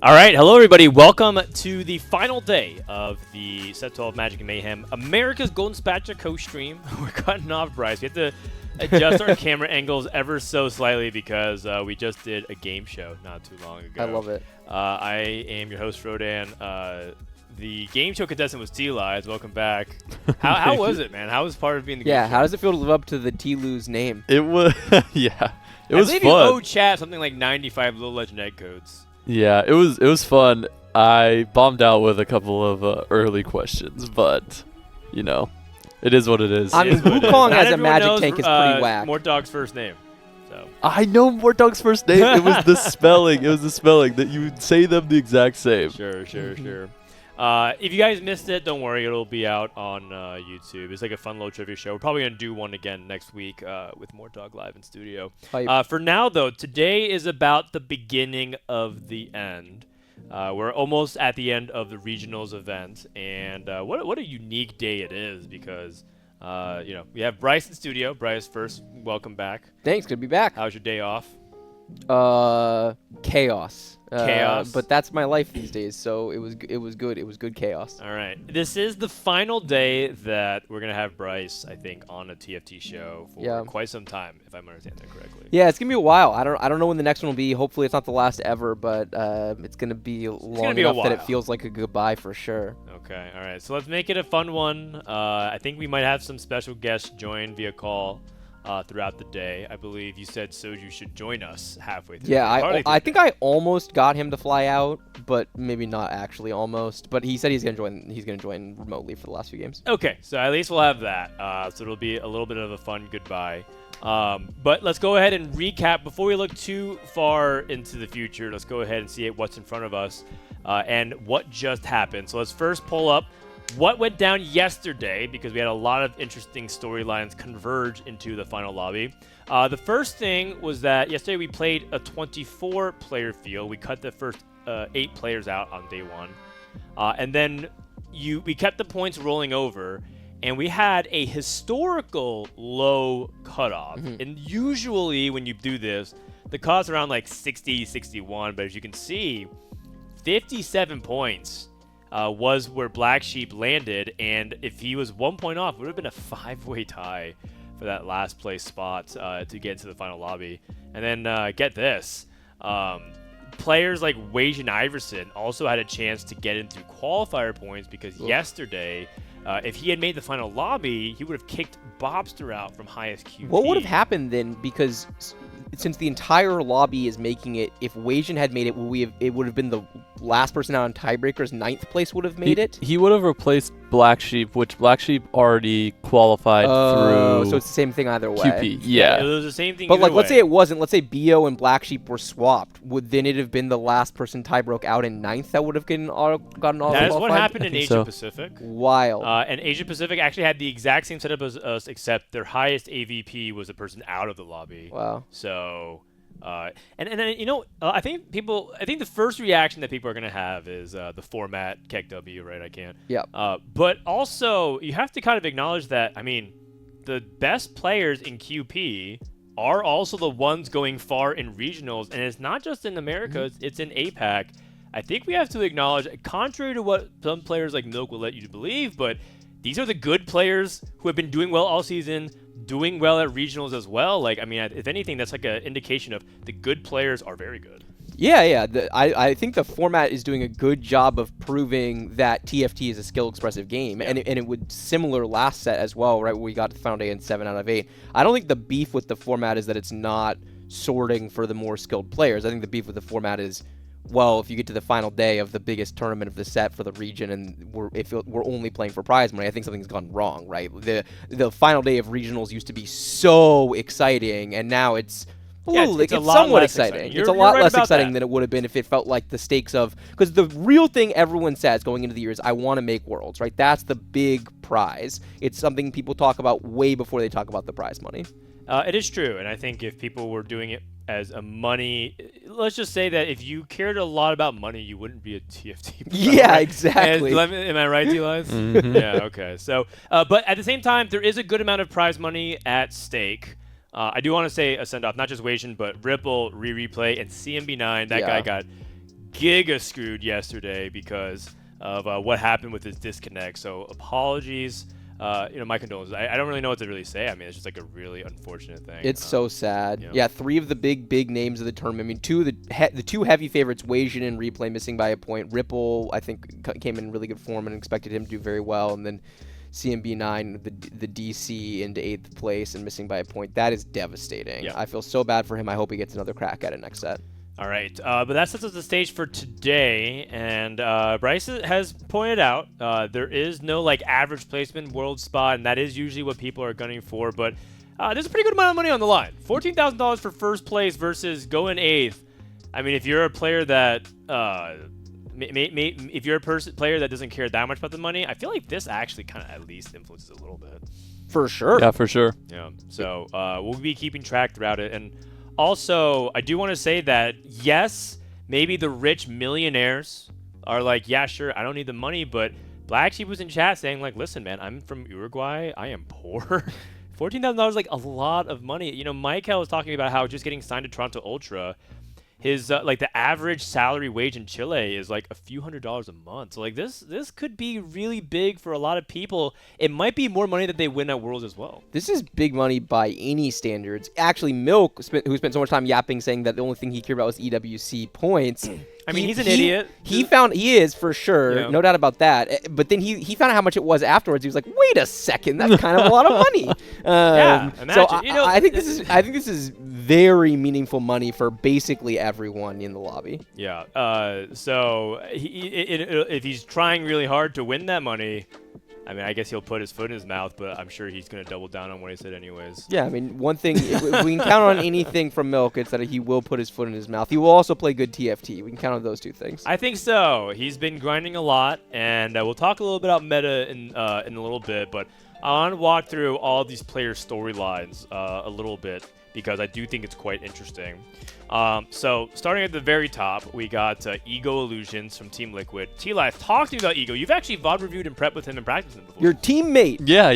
All right, hello everybody. Welcome to the final day of the Set 12 Magic and Mayhem America's Golden Spatula Costream. We're cutting off Bryce. We have to adjust our camera angles ever so slightly because we just did a game show not too long ago. I love it. I am your host, Frodan. The game show contestant was Tleyds. Welcome back. How was it, man? How was part of being the game show? How does it feel to live up to the T-Lose name? It was, yeah. It was fun. I believe you owe chat something like 95 Little Legend egg codes. Yeah, it was fun. I bombed out with a couple of early questions, but, you know, it is what it is. I mean, Wukong as a magic tank is pretty whack. Mortdog's first name. So. I know Mortdog's first name. It was the spelling. It was the spelling that you would say them the exact same. Sure. If you guys missed it, don't worry. It'll be out on YouTube. It's like a fun little trivia show. We're probably going to do one again next week with Mortdog live in studio. For now, though, today is about the beginning of the end. We're almost at the end of the regionals event. And what a unique day it is because, we have Bryce in studio. Bryce, first, welcome back. Thanks. Good to be back. How's your day off? Chaos. Chaos. But that's my life these days, so it was good. It was good chaos. All right. This is the final day that we're going to have Bryce, I think, on a TFT show for quite some time, if I'm understanding that correctly. Yeah, it's going to be a while. I don't know when the next one will be. Hopefully it's not the last ever, but it's going to be long enough that it feels like a goodbye for sure. Okay. All right. So let's make it a fun one. I think we might have some special guests join via call. Throughout the day. I believe you said Soju should join us halfway through. Yeah, I think I almost got him to fly out, but maybe not actually almost. But he said he's gonna join remotely for the last few games. Okay, so at least we'll have that. So it'll be a little bit of a fun goodbye. But let's go ahead and recap before we look too far into the future. Let's go ahead and see what's in front of us and what just happened. So let's first pull up what went down yesterday, because we had a lot of interesting storylines converge into the final lobby. The first thing was that yesterday we played a 24-player field. We cut the first 8 players out on day 1. And then we kept the points rolling over, and we had a historical low cutoff. And usually when you do this, the cutoff's around like 60, 61. But as you can see, 57 points was where Black Sheep landed, and if he was 1 point off, it would have been a 5-way tie for that last place spot to get into the final lobby. And then get this, players like Wage and Iverson also had a chance to get into qualifier points because yesterday, if he had made the final lobby, he would have kicked Bobster out from highest QP. What would have happened then? Because since the entire lobby is making it, if Wajan had made it, it would have been the last person out on tiebreakers. 9th place would have made it. He would have replaced Black Sheep, which Black Sheep already qualified through. So it's the same thing either way. QP, yeah. It was the same thing. But like, let's say it wasn't. Let's say Bo and Black Sheep were swapped. Would then it have been the last person tie broke out in 9th that would have gotten auto qualified? That is what happened in Asia Pacific. Wild. And Asia Pacific actually had the exact same setup as us, except their highest AVP was the person out of the lobby. Wow. So, and then I think the first reaction that people are gonna have is the format KEKW, right? I can't. Yeah. But also you have to kind of acknowledge that the best players in QP are also the ones going far in regionals, and it's not just in America; it's in APAC. I think we have to acknowledge, contrary to what some players like Milk will let you believe, but these are the good players who have been doing well all season, doing well at regionals as well. Like, if anything, that's like an indication of the good players are very good. Yeah. I think the format is doing a good job of proving that TFT is a skill-expressive game, and it would similar last set as well, right? Where we got to the final day in 7 out of 8. I don't think the beef with the format is that it's not sorting for the more skilled players. I think the beef with the format is, well, if you get to the final day of the biggest tournament of the set for the region and we're only playing for prize money, I think something's gone wrong, right? The final day of regionals used to be so exciting, and now it's it's somewhat exciting. It's a lot less exciting than it would have been if it felt like the stakes of, because the real thing everyone says going into the year is, I want to make worlds, right? That's the big prize. It's something people talk about way before they talk about the prize money. It is true, and I think if people were doing it as a money, let's just say that if you cared a lot about money, you wouldn't be a TFT player. Yeah, exactly. Am I right, Tleyds? Yeah, okay. So, but at the same time, there is a good amount of prize money at stake. I do want to say a send-off, not just Wajan, but Ripple, Replay, and CMB9. That guy got giga screwed yesterday because of what happened with his disconnect. So apologies. My condolences. I don't really know what to really say. I mean, it's just like a really unfortunate thing. It's so sad. Yeah, 3 of the big names of the tournament. I mean, 2 of the 2 heavy favorites, Wasian and Replay, missing by a point. Ripple, I think, came in really good form and expected him to do very well. And then CMB9, the DC into 8th place and missing by a point. That is devastating. Yeah. I feel so bad for him. I hope he gets another crack at it next set. All right, but that sets us the stage for today, and Bryce has pointed out there is no average placement world spot, and that is usually what people are gunning for. But there's a pretty good amount of money on the line. $14,000 for first place versus going 8th. I mean, if you're a player that if you're a player that doesn't care that much about the money, I feel like this actually kind of at least influences a little bit. For sure. Yeah, for sure. Yeah. So we'll be keeping track throughout it, and. Also, I do want to say that, yes, maybe the rich millionaires are like, yeah, sure, I don't need the money, but Black Sheep was in chat saying, listen, man, I'm from Uruguay. I am poor. $14,000 a lot of money. Michael was talking about how just getting signed to Toronto Ultra, his the average salary wage in Chile is a few $100s a month. So this could be really big for a lot of people. It might be more money that they win at Worlds as well. This is big money by any standards. Actually, Milk, who spent so much time yapping, saying that the only thing he cared about was EWC points. I mean, he's an idiot. He is for sure, no doubt about that. But then he found out how much it was afterwards. He was like, "Wait a second, that's kind of a lot of money." Yeah, imagine. So I think this is very meaningful money for basically everyone in the lobby. Yeah. So if he's trying really hard to win that money, I mean, I guess he'll put his foot in his mouth, but I'm sure he's going to double down on what he said anyways. Yeah, I mean, one thing, if we can count on anything from Milk, it's that he will put his foot in his mouth. He will also play good TFT. We can count on those 2 things. I think so. He's been grinding a lot, and we'll talk a little bit about meta in a little bit, but I want to walk through all these player storylines a little bit because I do think it's quite interesting. So starting at the very top, we got Ego Illusions from Team Liquid. Tleyds, talk to me about Ego. You've actually VOD reviewed and prepped with him and practiced him before. Your teammate. Yeah.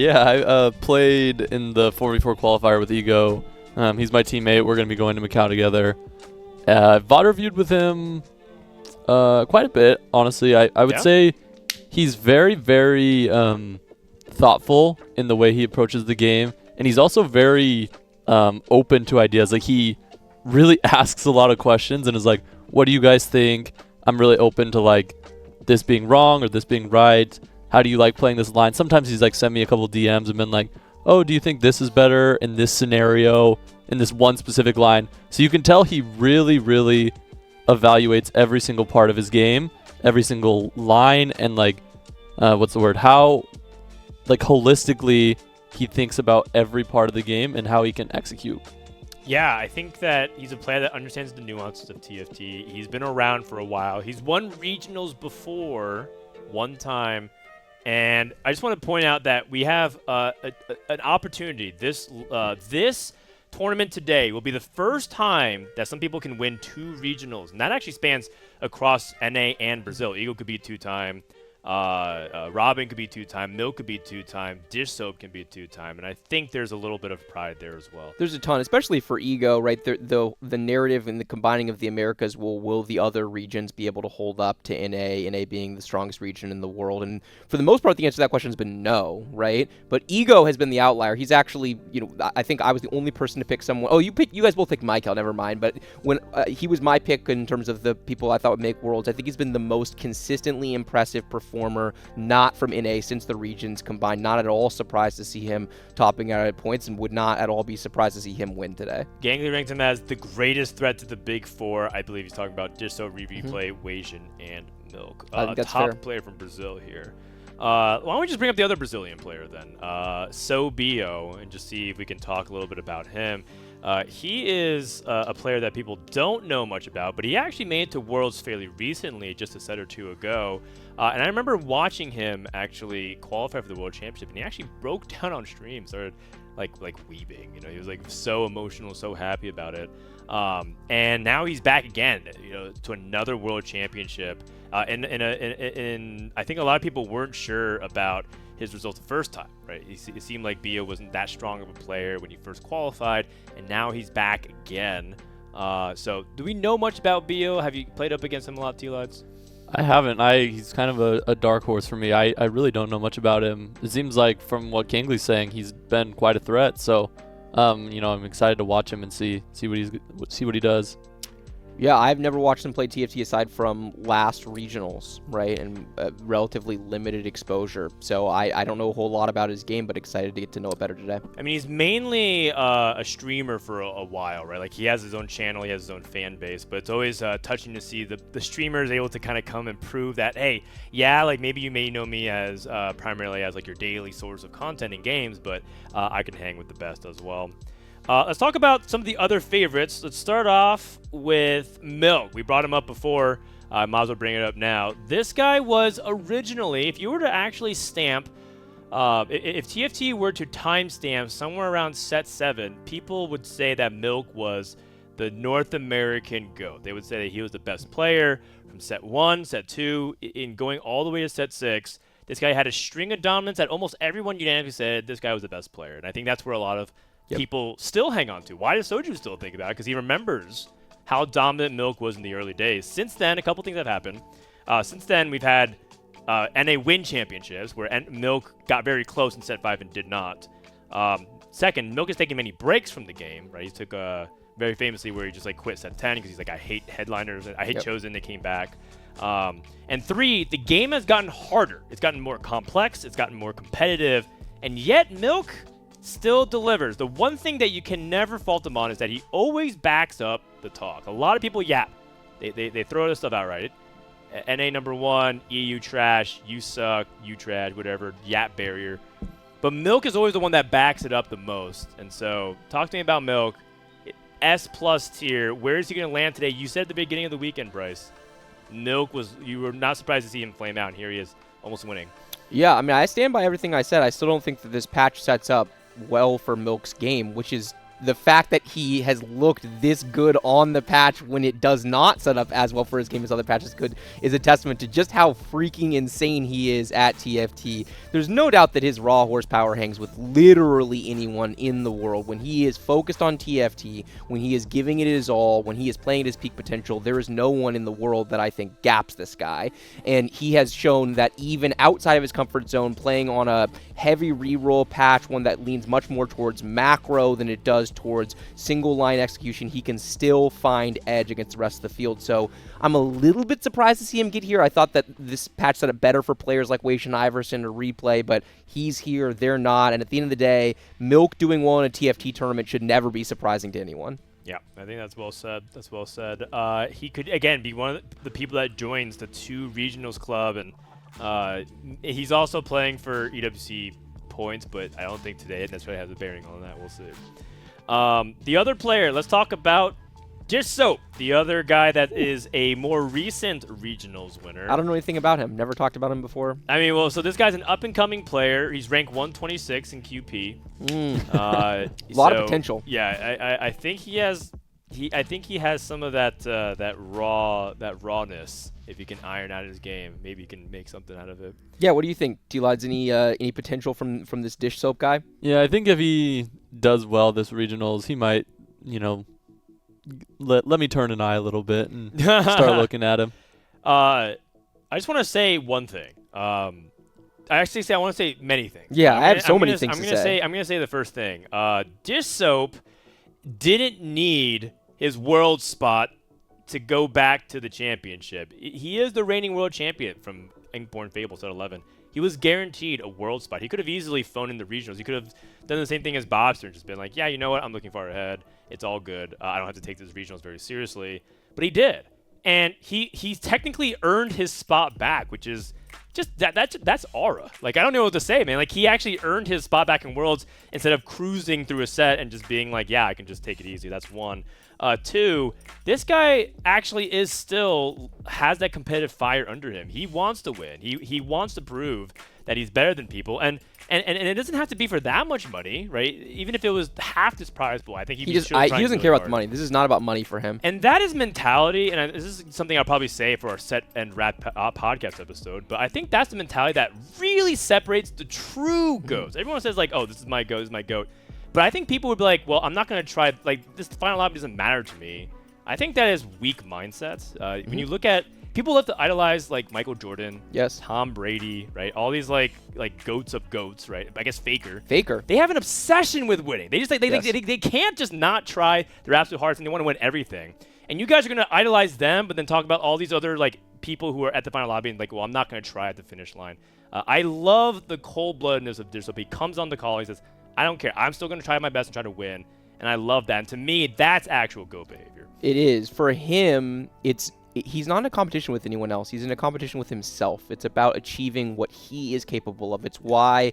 I played in the 4v4 qualifier with Ego. He's my teammate. We're going to be going to Macau together. VOD reviewed with him quite a bit, honestly. I would say he's very, very thoughtful in the way he approaches the game. And he's also very open to ideas. He really asks a lot of questions and is like, what do you guys think? I'm really open to this being wrong or this being right. How do you like playing this line? Sometimes he's sent me a couple DMs and been like, oh, do you think this is better in this scenario, in this one specific line? So you can tell he really, really evaluates every single part of his game, every single line, and how holistically he thinks about every part of the game and how he can execute. Yeah, I think that he's a player that understands the nuances of TFT. He's been around for a while. He's won regionals before, one time. And I just want to point out that we have an opportunity. This tournament today will be the first time that some people can win 2 regionals. And that actually spans across NA and Brazil. Eagle could be 2-time. Robin could be 2-time, Milk could be 2-time, Dishsoap can be 2-time, and I think there's a little bit of pride there as well. There's a ton, especially for Ego, right? The narrative and the combining of the Americas will the other regions be able to hold up to NA being the strongest region in the world? And for the most part, the answer to that question has been no, right? But Ego has been the outlier. He's actually, I think I was the only person to pick someone. Oh, you guys both picked Michael, never mind. But when he was my pick in terms of the people I thought would make Worlds, I think he's been the most consistently impressive performer, not from NA since the regions combined. Not at all surprised to see him topping out at points, and would not at all be surprised to see him win today. Gangly ranks him as the greatest threat to the Big Four. I believe he's talking about Dishsoap, Replay, Wasian, and Milk. I think that's top fair. Player from Brazil here. Why don't we just bring up the other Brazilian player then? Sobio, and just see if we can talk a little bit about him. He is a player that people don't know much about, but he actually made it to Worlds fairly recently, just a set or 2 ago. And I remember watching him actually qualify for the World Championship, and he actually broke down on stream, started like weeping. He was so emotional, so happy about it. And now he's back again, to another World Championship. And I think a lot of people weren't sure about his results the first time, right? It seemed like Bio wasn't that strong of a player when he first qualified, and now he's back again. So do we know much about Bio? Have you played up against him a lot, Tleyds? I haven't. He's kind of a dark horse for me. I really don't know much about him. It seems like from what Kangley's saying, he's been quite a threat. So, I'm excited to watch him and see what he does. Yeah, I've never watched him play TFT aside from last regionals, right, and relatively limited exposure. So I don't know a whole lot about his game, but excited to get to know it better today. I mean, he's mainly a streamer for a while, right? Like, he has his own channel, he has his own fan base, but it's always touching to see the streamers able to kind of come and prove that, hey, yeah, like, maybe you may know me as primarily as, like, your daily source of content in games, but I can hang with the best as well. Let's talk about some of the other favorites. Let's start off with Milk. We brought him up before. Might as well bring it up now. This guy was originally, if you were to actually stamp, if TFT were to timestamp somewhere around set 7, people would say that Milk was the North American GOAT. They would say that he was the best player from set 1, set 2, in going all the way to set 6. This guy had a string of dominance that almost everyone unanimously said this guy was the best player. And I think that's where a lot of people still hang on to. Why does Soju still think about it? Because he remembers how dominant Milk was in the early days. Since then, a couple things have happened. Since then, we've had NA win championships where Milk got very close in set 5 and did not. Second, Milk has taken many breaks from the game, right? He took very famously where he just like quit set 10 because he's like, I hate headliners. I hate Chosen. They came back. And 3, the game has gotten harder. It's gotten more complex. It's gotten more competitive. And yet, Milk still delivers. The one thing that you can never fault him on is that he always backs up the talk. A lot of people yap. They throw this stuff out, right? NA number 1, EU trash, you suck, you trash, whatever, yap barrier. But Milk is always the one that backs it up the most. And so, talk to me about Milk. S+ tier. Where is he going to land today? You said at the beginning of the weekend, Bryce, Milk was, you were not surprised to see him flame out, and here he is, almost winning. Yeah, I mean, I stand by everything I said. I still don't think that this patch sets up well for Milk's game, which is the fact that he has looked this good on the patch when it does not set up as well for his game as other patches could is a testament to just how freaking insane he is at TFT. There's no doubt that his raw horsepower hangs with literally anyone in the world. When he is focused on TFT, when he is giving it his all, when he is playing at his peak potential, there is no one in the world that I think gaps this guy. And he has shown that even outside of his comfort zone, playing on a heavy reroll patch, one that leans much more towards macro than it does towards single line execution, he can still find edge against the rest of the field. So I'm a little bit surprised to see him get here. I thought that this patch set up better for players like Wei Shen Iverson or Replay, but he's here, they're not. And at the end of the day, Milk doing well in a TFT tournament should never be surprising to anyone. Yeah, I think that's well said. That's well said. He could, again, be one of the people that joins the 2 regionals club, and he's also playing for EWC points, but I don't think today it necessarily has a bearing on that. We'll see. The other player, let's talk about Dishsoap, the other guy that is a more recent regionals winner. I don't know anything about him. Never talked about him before. I mean, well, so this guy's an up-and-coming player. He's ranked 126 in QP. A lot of potential. Yeah, I think he has. I think he has some of that rawness. If he can iron out his game, maybe he can make something out of it. Yeah, what do you think, Tleyds? Any potential from this Dishsoap guy? Yeah, I think if he does well this regionals, he might, let me turn an eye a little bit and start looking at him. I just want to say one thing. I want to say many things. Yeah, I have so many things to say. I'm going to say the first thing. Dishsoap didn't need his world spot to go back to the championship. He is the reigning world champion from Inkborn Fables at 11. He was guaranteed a world spot. He could have easily phoned in the regionals. He could have done the same thing as Bobster and just been like, yeah, you know what? I'm looking far ahead. It's all good. I don't have to take this regionals very seriously. But he did. And he technically earned his spot back, which is just that's aura. Like, I don't know what to say, man. Like, he actually earned his spot back in Worlds instead of cruising through a set and just being like, yeah, I can just take it easy. That's 1. 2, this guy actually has that competitive fire under him. He wants to win. He wants to prove that he's better than people. And it doesn't have to be for that much money, right? Even if it was half this prize pool, I think he doesn't care about the money. This is not about money for him. And that is mentality, and this is something I'll probably say for our Set and Rat podcast episode, but I think that's the mentality that really separates the true GOATs. Everyone says, like, oh, this is my GOAT, this is my GOAT. But I think people would be like, well, I'm not going to try, like, this final lobby doesn't matter to me. I think that is weak mindsets. When you look at people love to idolize like Michael Jordan, Yes. Tom Brady, right? All these like goats of goats, right? I guess Faker. They have an obsession with winning. They just like Yes. they can't just not try their absolute hardest, and they want to win everything. And you guys are gonna idolize them, but then talk about all these other like people who are at the final lobby and like, well, I'm not gonna try at the finish line. I love the cold-bloodedness of Dishsoap. He comes on the call. He says, I don't care. I'm still gonna try my best and try to win. And I love that. And to me, that's actual GOAT behavior. It is. For him, he's not in a competition with anyone else. He's in a competition with himself. It's about achieving what he is capable of. It's why,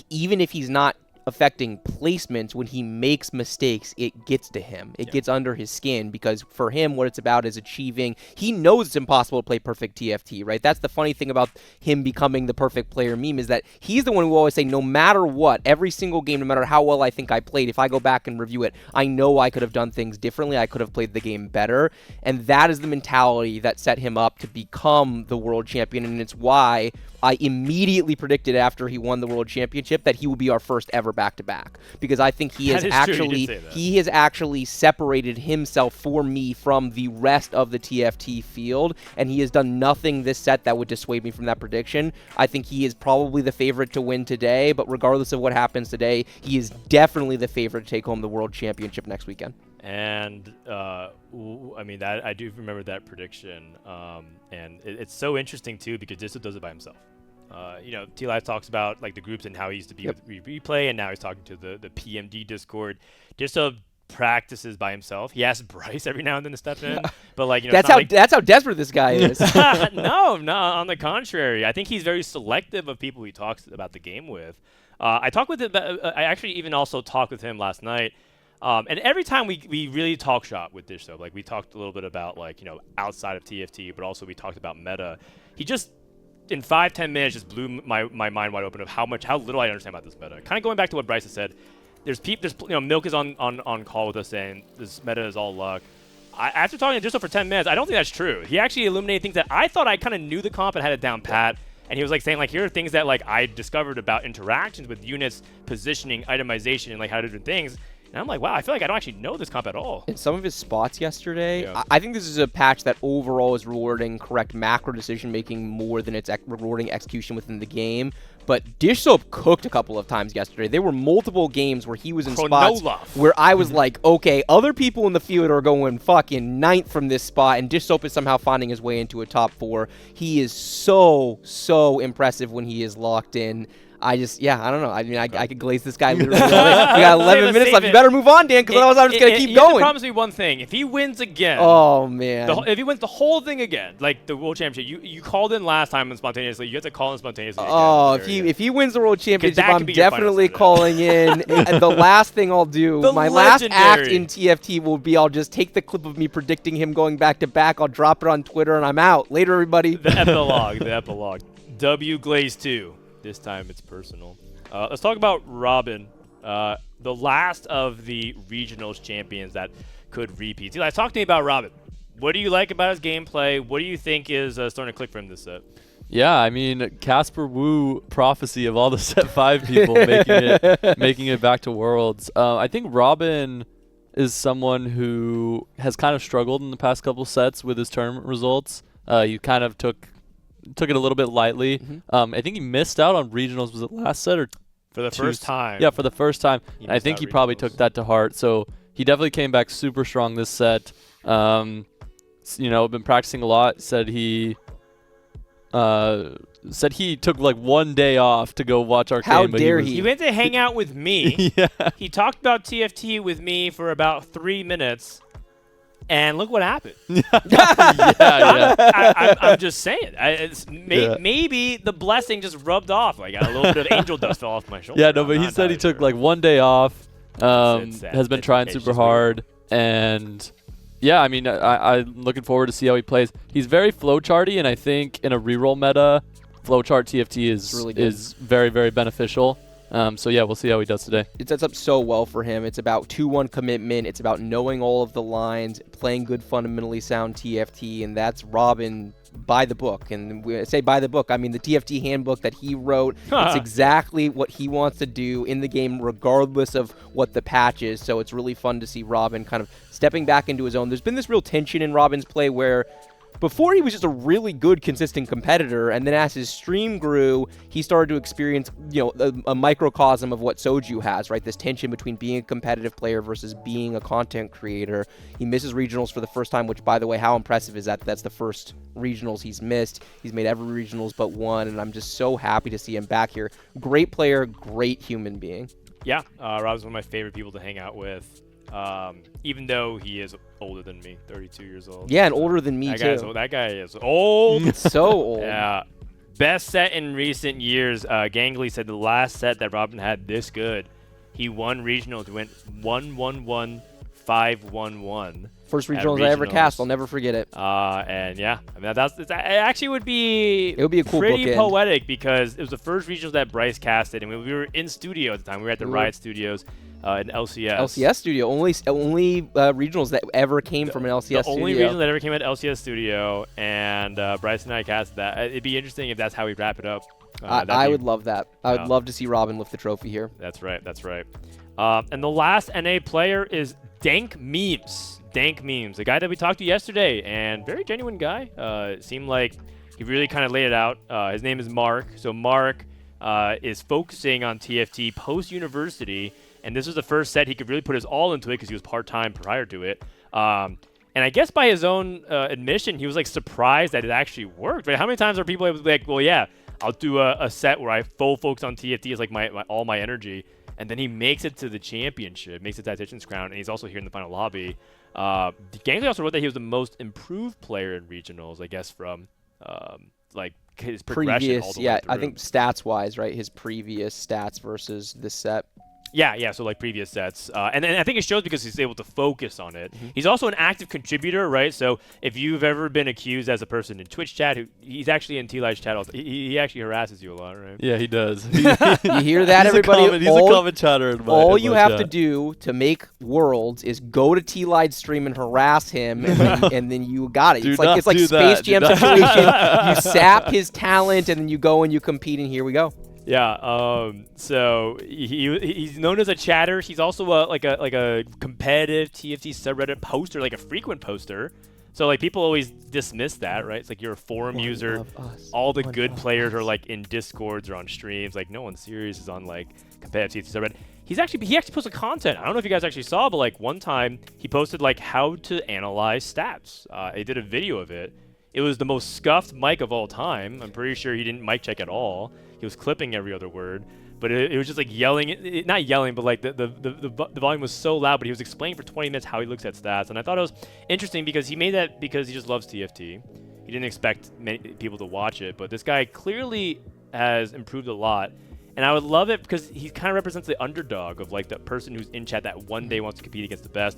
even if he's not affecting placements, when he makes mistakes, it gets to him. It gets under his skin, because for him, what it's about is achieving. He knows it's impossible to play perfect TFT, right? That's the funny thing about him becoming the perfect player meme, is that he's the one who always say, no matter what, every single game, no matter how well I think I played, if I go back and review it, I know I could have done things differently. I could have played the game better. And that is the mentality that set him up to become the world champion. And it's why I immediately predicted after he won the world championship that he would be our first ever back-to-back, because I think he has actually separated himself for me from the rest of the TFT field, and he has done nothing this set that would dissuade me from that prediction. I think he is probably the favorite to win today, but regardless of what happens today, he is definitely the favorite to take home the world championship next weekend. And I mean, that I do remember that prediction, and it's so interesting too, because Dishsoap does it by himself. You know, Tleyds talks about like the groups and how he used to be with Replay, and now he's talking to the PMD Discord. Dishsoap practices by himself. He asks Bryce every now and then to step in, but like, you know, that's how desperate this guy is. No, on the contrary, I think he's very selective of people he talks about the game with. I talked with him. I actually even also talked with him last night. And every time we really talk shop with Dishsoap, like we talked a little bit about like, you know, outside of TFT, but also we talked about meta. He just, in 5-10 minutes, just blew my mind wide open of how little I understand about this meta. Kind of going back to what Bryce has said, you know, Milk is on call with us saying this meta is all luck. After talking to Dishsoap for 10 minutes, I don't think that's true. He actually illuminated things that I thought I kind of knew the comp and had it down pat. And he was like saying, like, here are things that like I discovered about interactions with units, positioning, itemization, and like how to do different things. And I'm like, wow, I feel like I don't actually know this comp at all. In some of his spots yesterday, I think this is a patch that overall is rewarding correct macro decision-making more than it's rewarding execution within the game. But Dishsoap cooked a couple of times yesterday. There were multiple games where he was in spots where I was like, okay, other people in the field are going fucking 9th from this spot, and Dishsoap is somehow finding his way into a top 4. He is so impressive when he is locked in. I don't know. I mean, I could glaze this guy literally. We got 11 minutes left. You better move on, Dan, because otherwise I'm just going to keep going. You promise me one thing. If he wins again. Oh, man. If he wins the whole thing again, like the World Championship, you called in last time and spontaneously. You have to call in spontaneously again. Oh, if he wins the World Championship, I'm definitely calling in. And the last thing I'll do, last act in TFT will be I'll just take the clip of me predicting him going back-to-back. I'll drop it on Twitter, and I'm out. Later, everybody. The epilogue. W Glaze 2. This time it's personal. Let's talk about Robin, the last of the regionals champions that could repeat. Tleyds, talk to me about Robin. What do you like about his gameplay? What do you think is starting to click for him this set? Yeah, I mean, Casper Wu prophecy of all the set 5 people making it back to Worlds. I think Robin is someone who has kind of struggled in the past couple sets with his tournament results. You kind of took it a little bit lightly. I think he missed out on regionals. Was it last set or for the first time? Yeah, for the first time. And I think he probably took that to heart. So he definitely came back super strong this set. You know, been practicing a lot. Said he took like 1 day off to go watch Arcane. How dare he? He went to hang out with me. Yeah. He talked about TFT with me for about 3 minutes. And look what happened. I'm just saying. Maybe the blessing just rubbed off. Like a little bit of angel dust fell off my shoulder. Yeah, no, but he said he took like 1 day off. Has been trying super hard. And yeah, I mean, I'm looking forward to see how he plays. He's very flowcharty, and I think in a reroll meta, flowchart TFT is very, very beneficial. So yeah, we'll see how he does today. It sets up so well for him. It's about 2-1 commitment. It's about knowing all of the lines, playing good, fundamentally sound TFT, and that's Robin by the book. And when I say by the book, I mean the TFT handbook that he wrote. It's exactly what he wants to do in the game, regardless of what the patch is. So it's really fun to see Robin kind of stepping back into his own. There's been this real tension in Robin's play where before he was just a really good, consistent competitor, and then as his stream grew, he started to experience, a microcosm of what Soju has, right? This tension between being a competitive player versus being a content creator. He misses regionals for the first time, which, by the way, how impressive is that? That's the first regionals he's missed. He's made every regionals but one, and I'm just so happy to see him back here. Great player, great human being. Yeah, Rob's one of my favorite people to hang out with. Even though he is older than me, 32 years old. Yeah, and older than me, too. That guy is old. So old. Yeah. Best set in recent years. Gangly said the last set that Robin had this good, he won regionals, went 1-1-1, 5-1-1. First regionals I ever cast. I'll never forget it. And yeah, I mean, it actually would be. It would be a cool pretty bookend. Poetic because it was the first regionals that Bryce casted, and we were in studio at the time. We were at the Riot Studios. In LCS. LCS studio. Only regionals that ever came from an LCS studio. The only regional that ever came at LCS studio, and Bryce and I cast that. It'd be interesting if that's how we wrap it up. I would love that. I would love to see Robin lift the trophy here. That's right. That's right. And the last NA player is Dankmemes. Dankmemes, the guy that we talked to yesterday, and very genuine guy. It seemed like he really kind of laid it out. His name is Mark. So Mark is focusing on TFT post-university. And this was the first set he could really put his all into it because he was part-time prior to it. And I guess by his own admission, he was like surprised that it actually worked. Right? How many times are people able to be like, well, yeah, I'll do a set where I full focus on TFT as like all my energy. And then he makes it to the championship, makes it to Tactician's Crown, and he's also here in the final lobby. Gangly also wrote that he was the most improved player in regionals, I guess, from like his progression all the way through. I think stats-wise, right, his previous stats versus this set. Yeah, so like previous sets. And I think it shows because he's able to focus on it. He's also an active contributor, right? So if you've ever been accused as a person in Twitch chat, he's actually in Tleyds chat also. He actually harasses you a lot, right? Yeah, he does. You hear that, everybody? He's a comment chatter. All you have to do to make Worlds is go to Tleyds stream and harass him, and then you got it. It's like Space Jam situation. You sap his talent, and then you go and you compete, and here we go. Yeah, so he's known as a chatter. He's also like a competitive TFT subreddit poster, like a frequent poster. So like people always dismiss that, right? It's like you're a forum user. All the good players are like in Discords or on streams. Like no one serious is on like competitive TFT subreddit. He actually posted content. I don't know if you guys actually saw, but like one time he posted like how to analyze stats. He did a video of it. It was the most scuffed mic of all time. I'm pretty sure he didn't mic check at all. He was clipping every other word, but it was just like yelling, not yelling, but like the volume was so loud, but he was explaining for 20 minutes how he looks at stats. And I thought it was interesting because he made that because he just loves TFT. He didn't expect many people to watch it, but this guy clearly has improved a lot. And I would love it because he kind of represents the underdog of like the person who's in chat that one day wants to compete against the best.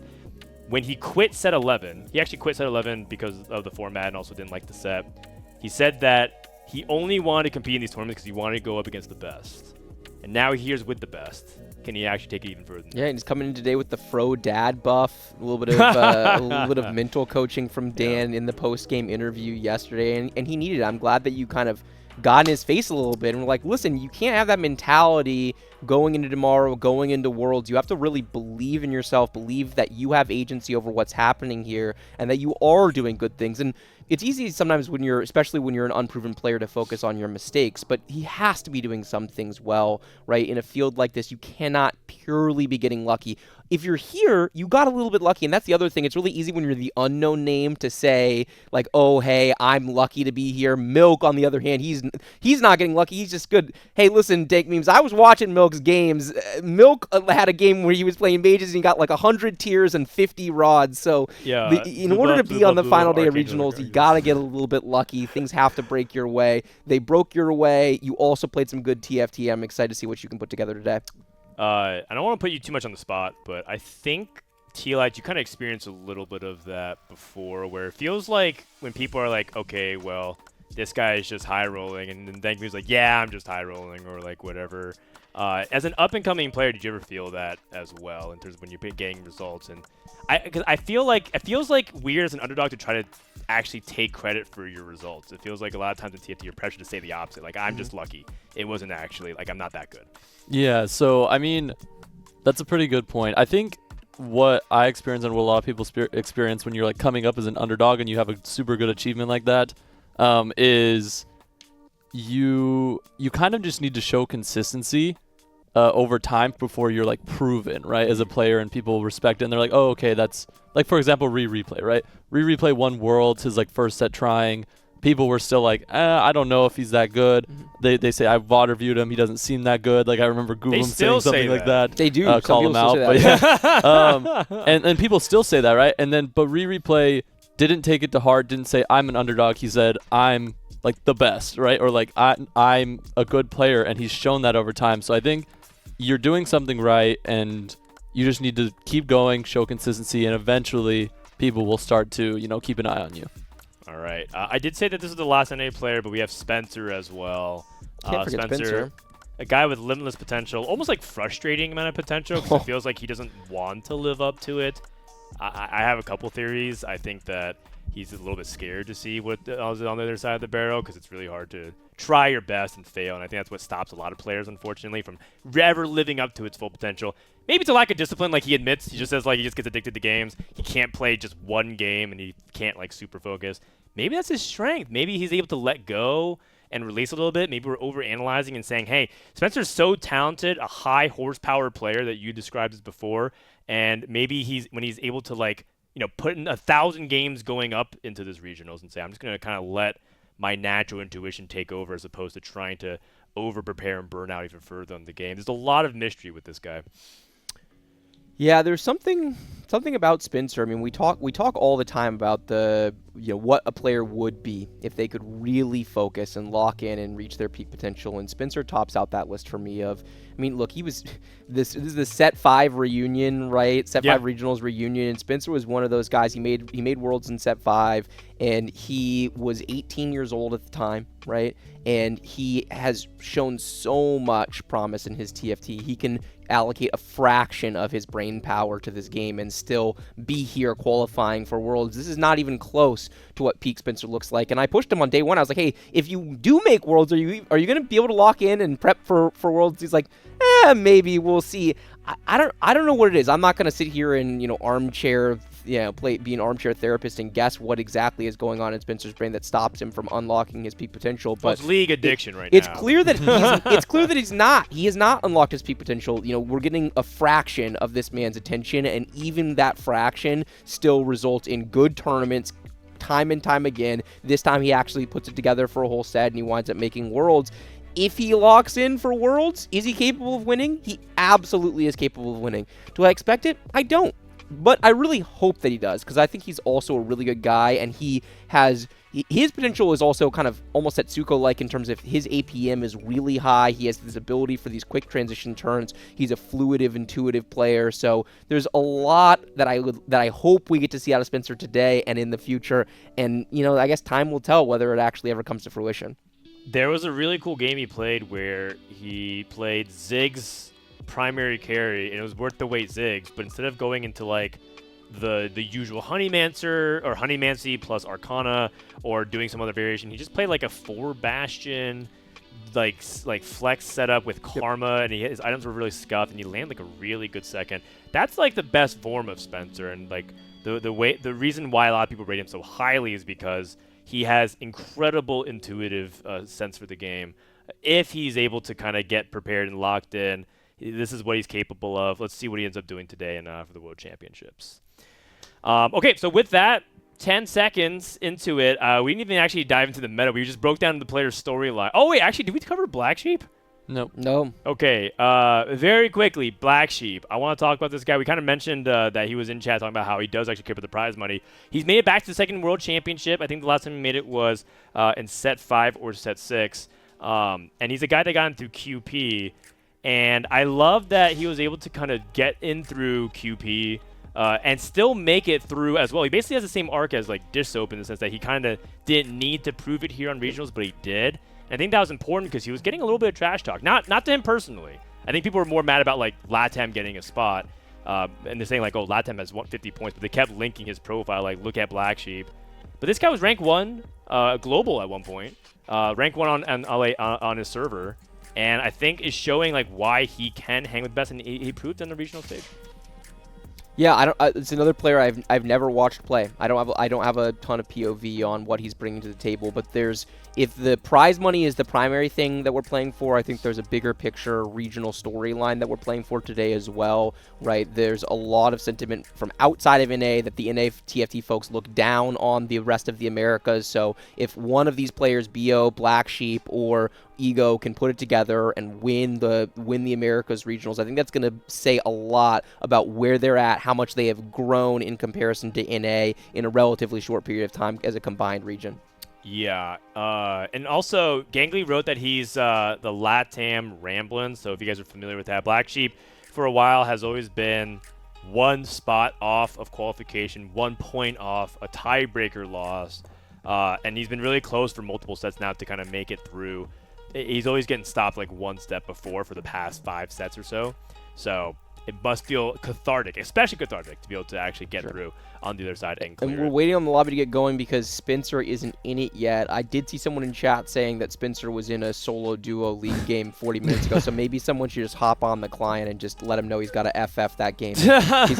When he quit set 11, he actually quit set 11 because of the format and also didn't like the set. He said that he only wanted to compete in these tournaments because he wanted to go up against the best. And now here's with the best. Can he actually take it even further? Yeah, and he's coming in today with the Fro Dad buff. A little bit of mental coaching from Dan in the post-game interview yesterday, and he needed it. I'm glad that you kind of got in his face a little bit and were like, listen, you can't have that mentality going into tomorrow, going into Worlds. You have to really believe in yourself, believe that you have agency over what's happening here and that you are doing good things. And it's easy sometimes especially when you're an unproven player, to focus on your mistakes, but he has to be doing some things well, right? In a field like this, you cannot purely be getting lucky. If you're here, you got a little bit lucky, and that's the other thing. It's really easy when you're the unknown name to say, like, oh, hey, I'm lucky to be here. Milk, on the other hand, he's not getting lucky. He's just good. Hey, listen, Dankmemes, I was watching Milk's games. Milk had a game where he was playing mages, and he got like 100 tiers and 50 rods. So yeah, in order to be on the final day of regionals, you got to get a little bit lucky. Things have to break your way. They broke your way. You also played some good TFT. I'm excited to see what you can put together today. I don't want to put you too much on the spot, but I think Tleyds, you kind of experienced a little bit of that before, where it feels like when people are like, okay, well, this guy is just high rolling, and then Dankmemes like, yeah, I'm just high rolling, or like whatever. As an up and coming player, did you ever feel that as well in terms of when you're getting results? And because I feel like it feels like weird as an underdog to try to actually take credit for your results. It feels like a lot of times in TFT you're pressured to say the opposite. Like, I'm just lucky. It wasn't actually like I'm not that good. Yeah. So I mean, that's a pretty good point. I think what I experience and what a lot of people experience when you're like coming up as an underdog and you have a super good achievement like that, is you kind of just need to show consistency over time before you're like proven, right, as a player, and people respect it and they're like, oh, okay, that's like, for example, replay, right? Replay won Worlds, his like first set trying. People were still like, I don't know if he's that good. They say I VOD reviewed him. He doesn't seem that good. Like I remember Google saying something like that. They do call him out, but yeah. And people still say that, right? And then but replay didn't take it to heart. Didn't say I'm an underdog. He said I'm like the best, right? Or like I'm a good player, and he's shown that over time. So I think you're doing something right, and you just need to keep going, show consistency, and eventually people will start to keep an eye on you. All right. I did say that this is the last NA player, but we have Spencer as well. Can't forget Spencer. A guy with limitless potential, almost like frustrating amount of potential, because it feels like he doesn't want to live up to it. I have a couple theories. I think that he's a little bit scared to see what is on the other side of the barrel, because it's really hard to try your best and fail, and I think that's what stops a lot of players, unfortunately, from ever living up to its full potential. Maybe it's a lack of discipline, like he admits. He just says like he just gets addicted to games. He can't play just one game, and he can't like super focus. Maybe that's his strength. Maybe he's able to let go and release a little bit. Maybe we're overanalyzing and saying, hey, Spencer's so talented, a high horsepower player that you described as before, and maybe when he's able to like put in 1,000 games going up into this regionals and say, I'm just going to kind of let my natural intuition take over as opposed to trying to over-prepare and burn out even further on the game. There's a lot of mystery with this guy. Yeah, there's something about Spencer. I mean, we talk all the time about the what a player would be if they could really focus and lock in and reach their peak potential. And Spencer tops out that list for me. I mean, look, he was this is the Set 5 reunion, right? Set 5 regionals reunion, and Spencer was one of those guys. He made Worlds in Set 5, and he was 18 years old at the time, right? And he has shown so much promise in his TFT. He can allocate a fraction of his brain power to this game and still be here qualifying for Worlds. This is not even close to what peak Spencer looks like. And I pushed him on day one. I was like, hey, if you do make Worlds, are you going to be able to lock in and prep for Worlds? He's like, maybe, we'll see. I don't know what it is. I'm not going to sit here and armchair be an armchair therapist and guess what exactly is going on in Spencer's brain that stops him from unlocking his peak potential. But it's league addiction right it's now. Clear that it's clear that he's not. He has not unlocked his peak potential. We're getting a fraction of this man's attention, and even that fraction still results in good tournaments time and time again. This time he actually puts it together for a whole set, and he winds up making Worlds. If he locks in for Worlds, is he capable of winning? He absolutely is capable of winning. Do I expect it? I don't. But I really hope that he does, because I think he's also a really good guy, and his potential is also kind of almost Setsuko-like in terms of his APM is really high. He has this ability for these quick transition turns. He's a fluitive, intuitive player. So there's a lot that I hope we get to see out of Spencer today and in the future. And I guess time will tell whether it actually ever comes to fruition. There was a really cool game he played where he played Ziggs primary carry, and it was worth the wait Ziggs, but instead of going into like the usual Honeymancer or Honeymancy plus Arcana or doing some other variation, he just played like a 4 Bastion like flex setup with Karma, and his items were really scuffed, and he landed like a really good second. That's like the best form of Spencer, and like the reason why a lot of people rate him so highly is because he has incredible intuitive sense for the game. If he's able to kind of get prepared and locked in, this is what he's capable of. Let's see what he ends up doing today and for the World Championships. Okay, so with that, 10 seconds into it, we didn't even actually dive into the meta. We just broke down the player's storyline. Oh, wait, actually, did we cover Black Sheep? Nope. No. Okay, very quickly, Black Sheep. I want to talk about this guy. We kind of mentioned that he was in chat talking about how he does actually care about the prize money. He's made it back to the second World Championship. I think the last time he made it was in Set 5 or Set 6. And he's a guy that got in through QP. And I love that he was able to kind of get in through QP and still make it through as well. He basically has the same arc as like Dishsoap in the sense that he kind of didn't need to prove it here on regionals, but he did. And I think that was important because he was getting a little bit of trash talk. Not to him personally. I think people were more mad about like Latam getting a spot, and they're saying like, oh, Latam has 150 points, but they kept linking his profile like, look at Black Sheep. But this guy was rank 1 global at one point, rank 1 on LA on his server, and I think is showing like why he can hang with the best, and he proved on the regional stage. Yeah, I don't. It's another player I've never watched play. I don't have a ton of POV on what he's bringing to the table. But if the prize money is the primary thing that we're playing for, I think there's a bigger picture regional storyline that we're playing for today as well. Right? There's a lot of sentiment from outside of NA that the NA TFT folks look down on the rest of the Americas. So if one of these players, BO, Black Sheep, or Ego, can put it together and win the Americas regionals, I think that's going to say a lot about where they're at, how much they have grown in comparison to NA in a relatively short period of time as a combined region. Yeah, and also Gangly wrote that he's the Latam Ramblin', so if you guys are familiar with that, Black Sheep for a while has always been 1 spot off of qualification, 1 point off, a tiebreaker loss, and he's been really close for multiple sets now to kind of make it through. He's always getting stopped like 1 step before for the past 5 sets or so. So it must feel cathartic, especially cathartic, to be able to actually get through on the other side and clear. And we're waiting on the lobby to get going because Spencer isn't in it yet. I did see someone in chat saying that Spencer was in a solo duo league game 40 minutes ago, so maybe someone should just hop on the client and just let him know he's got to FF that game. he's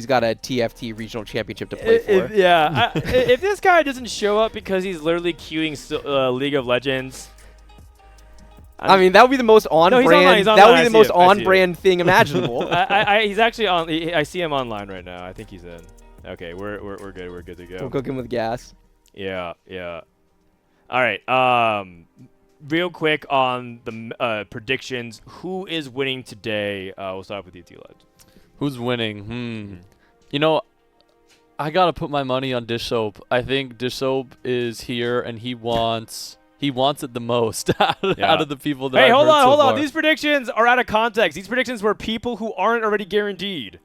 got a TFT regional championship to play for. If this guy doesn't show up because he's literally queuing League of Legends. I mean, that would be the most on-brand. That would be the most on-brand thing imaginable. He's actually on. I see him online right now. I think he's in. Okay, we're good. We're good to go. We're cooking with gas. Yeah. All right. Real quick on the predictions. Who is winning today? We'll start with you, Tleyds. Who's winning? You know, I gotta put my money on Dishsoap. I think Dishsoap is here, and he wants it the most out of the people that I've heard so far. Hold on. These predictions are out of context. These predictions were people who aren't already guaranteed.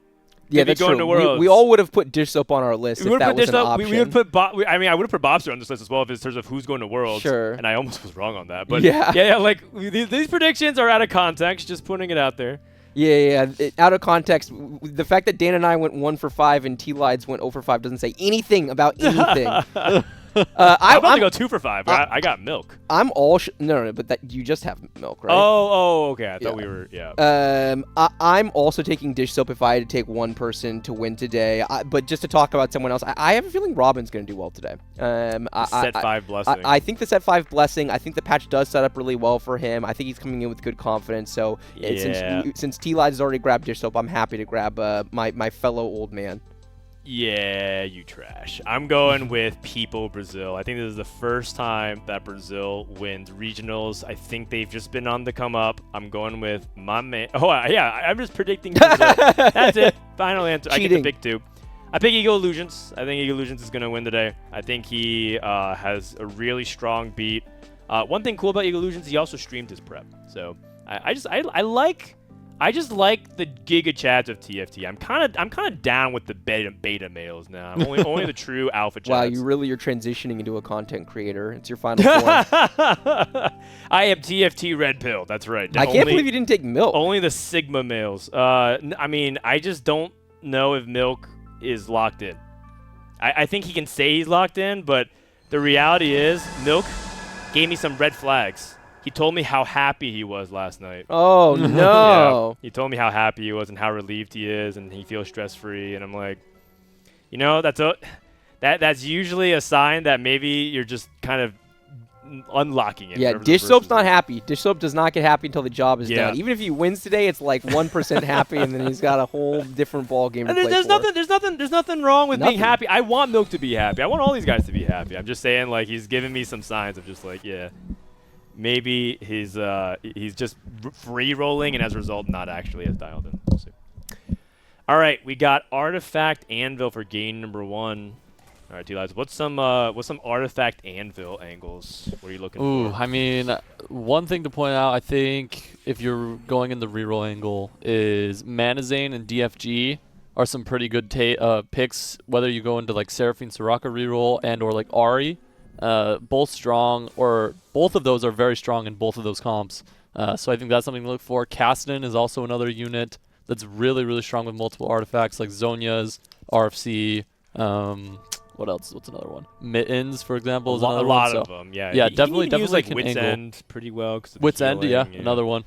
Yeah, that's true. We all would have put Dishsoap on our list if that was an option. We would put I would have put Bobster on this list as well in terms of who's going to Worlds. Sure. And I almost was wrong on that. But yeah, like these predictions are out of context, just putting it out there. Yeah. Out of context, the fact that Dan and I went 1 for 5 and Tleyds went 0 for 5 doesn't say anything about anything. I'm about to go 2 for 5. I got milk. I'm all no, but that you just have milk, right? Oh, okay. I thought we were I'm also taking Dishsoap if I had to take one person to win today. But just to talk about someone else, I have a feeling Robin's going to do well today. Set 5 blessing. I think the set 5 blessing. I think the patch does set up really well for him. I think he's coming in with good confidence. So since Tleyds has already grabbed Dishsoap, I'm happy to grab my fellow old man. Yeah, you trash. I'm going with People Brazil. I think this is the first time that Brazil wins regionals. I think they've just been on the come up. I'm going with my man. Oh, yeah, I'm just predicting Brazil. That's it. Final answer. Cheating. I get to pick 2. I pick Eagle Illusions. I think Eagle Illusions is going to win today. I think he has a really strong beat. One thing cool about Eagle Illusions, he also streamed his prep. So I just like the Giga Chads of TFT. I'm kind of down with the beta males now. I'm only the true alpha Chads. Wow, you're transitioning into a content creator. It's your final form. I am TFT Red Pill. That's right. I can't believe you didn't take Milk. Only the Sigma males. I mean, I just don't know if Milk is locked in. I think he can say he's locked in, but the reality is Milk gave me some red flags. He told me how happy he was last night. Oh, no. Yeah. He told me how happy he was and how relieved he is and he feels stress-free. And I'm like, you know, that's usually a sign that maybe you're just kind of unlocking it. Yeah, Dishsoap's not happy. Dishsoap does not get happy until the job is done. Even if he wins today, it's like 1% happy, and then he's got a whole different ball game to play there's for. There's nothing wrong with being happy. I want Milk to be happy. I want all these guys to be happy. I'm just saying, like, he's giving me some signs of just like, maybe he's just free rolling, and as a result, not actually as dialed in. We'll see. All right, we got Artifact Anvil for game number 1. All right, Tleyds, what's some Artifact Anvil angles? What are you looking for? I mean, one thing to point out, I think, if you're going in the reroll angle, is Manazane and DFG are some pretty good picks, whether you go into like Seraphine Soraka reroll and or like Ari. Both strong, or both of those are very strong in both of those comps. So I think that's something to look for. Kassadin is also another unit that's really, really strong with multiple artifacts like Zhonya's, RFC, what else? What's another one? Mittens, for example, is another one. A lot of them, yeah. Yeah, He definitely can use, like, can Wit's angle. End pretty well. Wit's End, yeah, another one.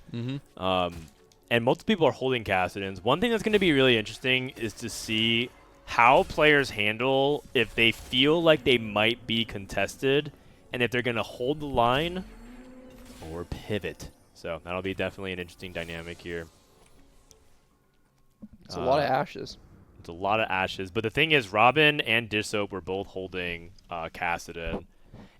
And multiple people are holding Kassadins. One thing that's going to be really interesting is to see how players handle if they feel like they might be contested and if they're going to hold the line or pivot. So that'll be definitely an interesting dynamic here. It's a lot of ashes. It's a lot of ashes. But the thing is, Robin and Dishsoap were both holding Kassadin.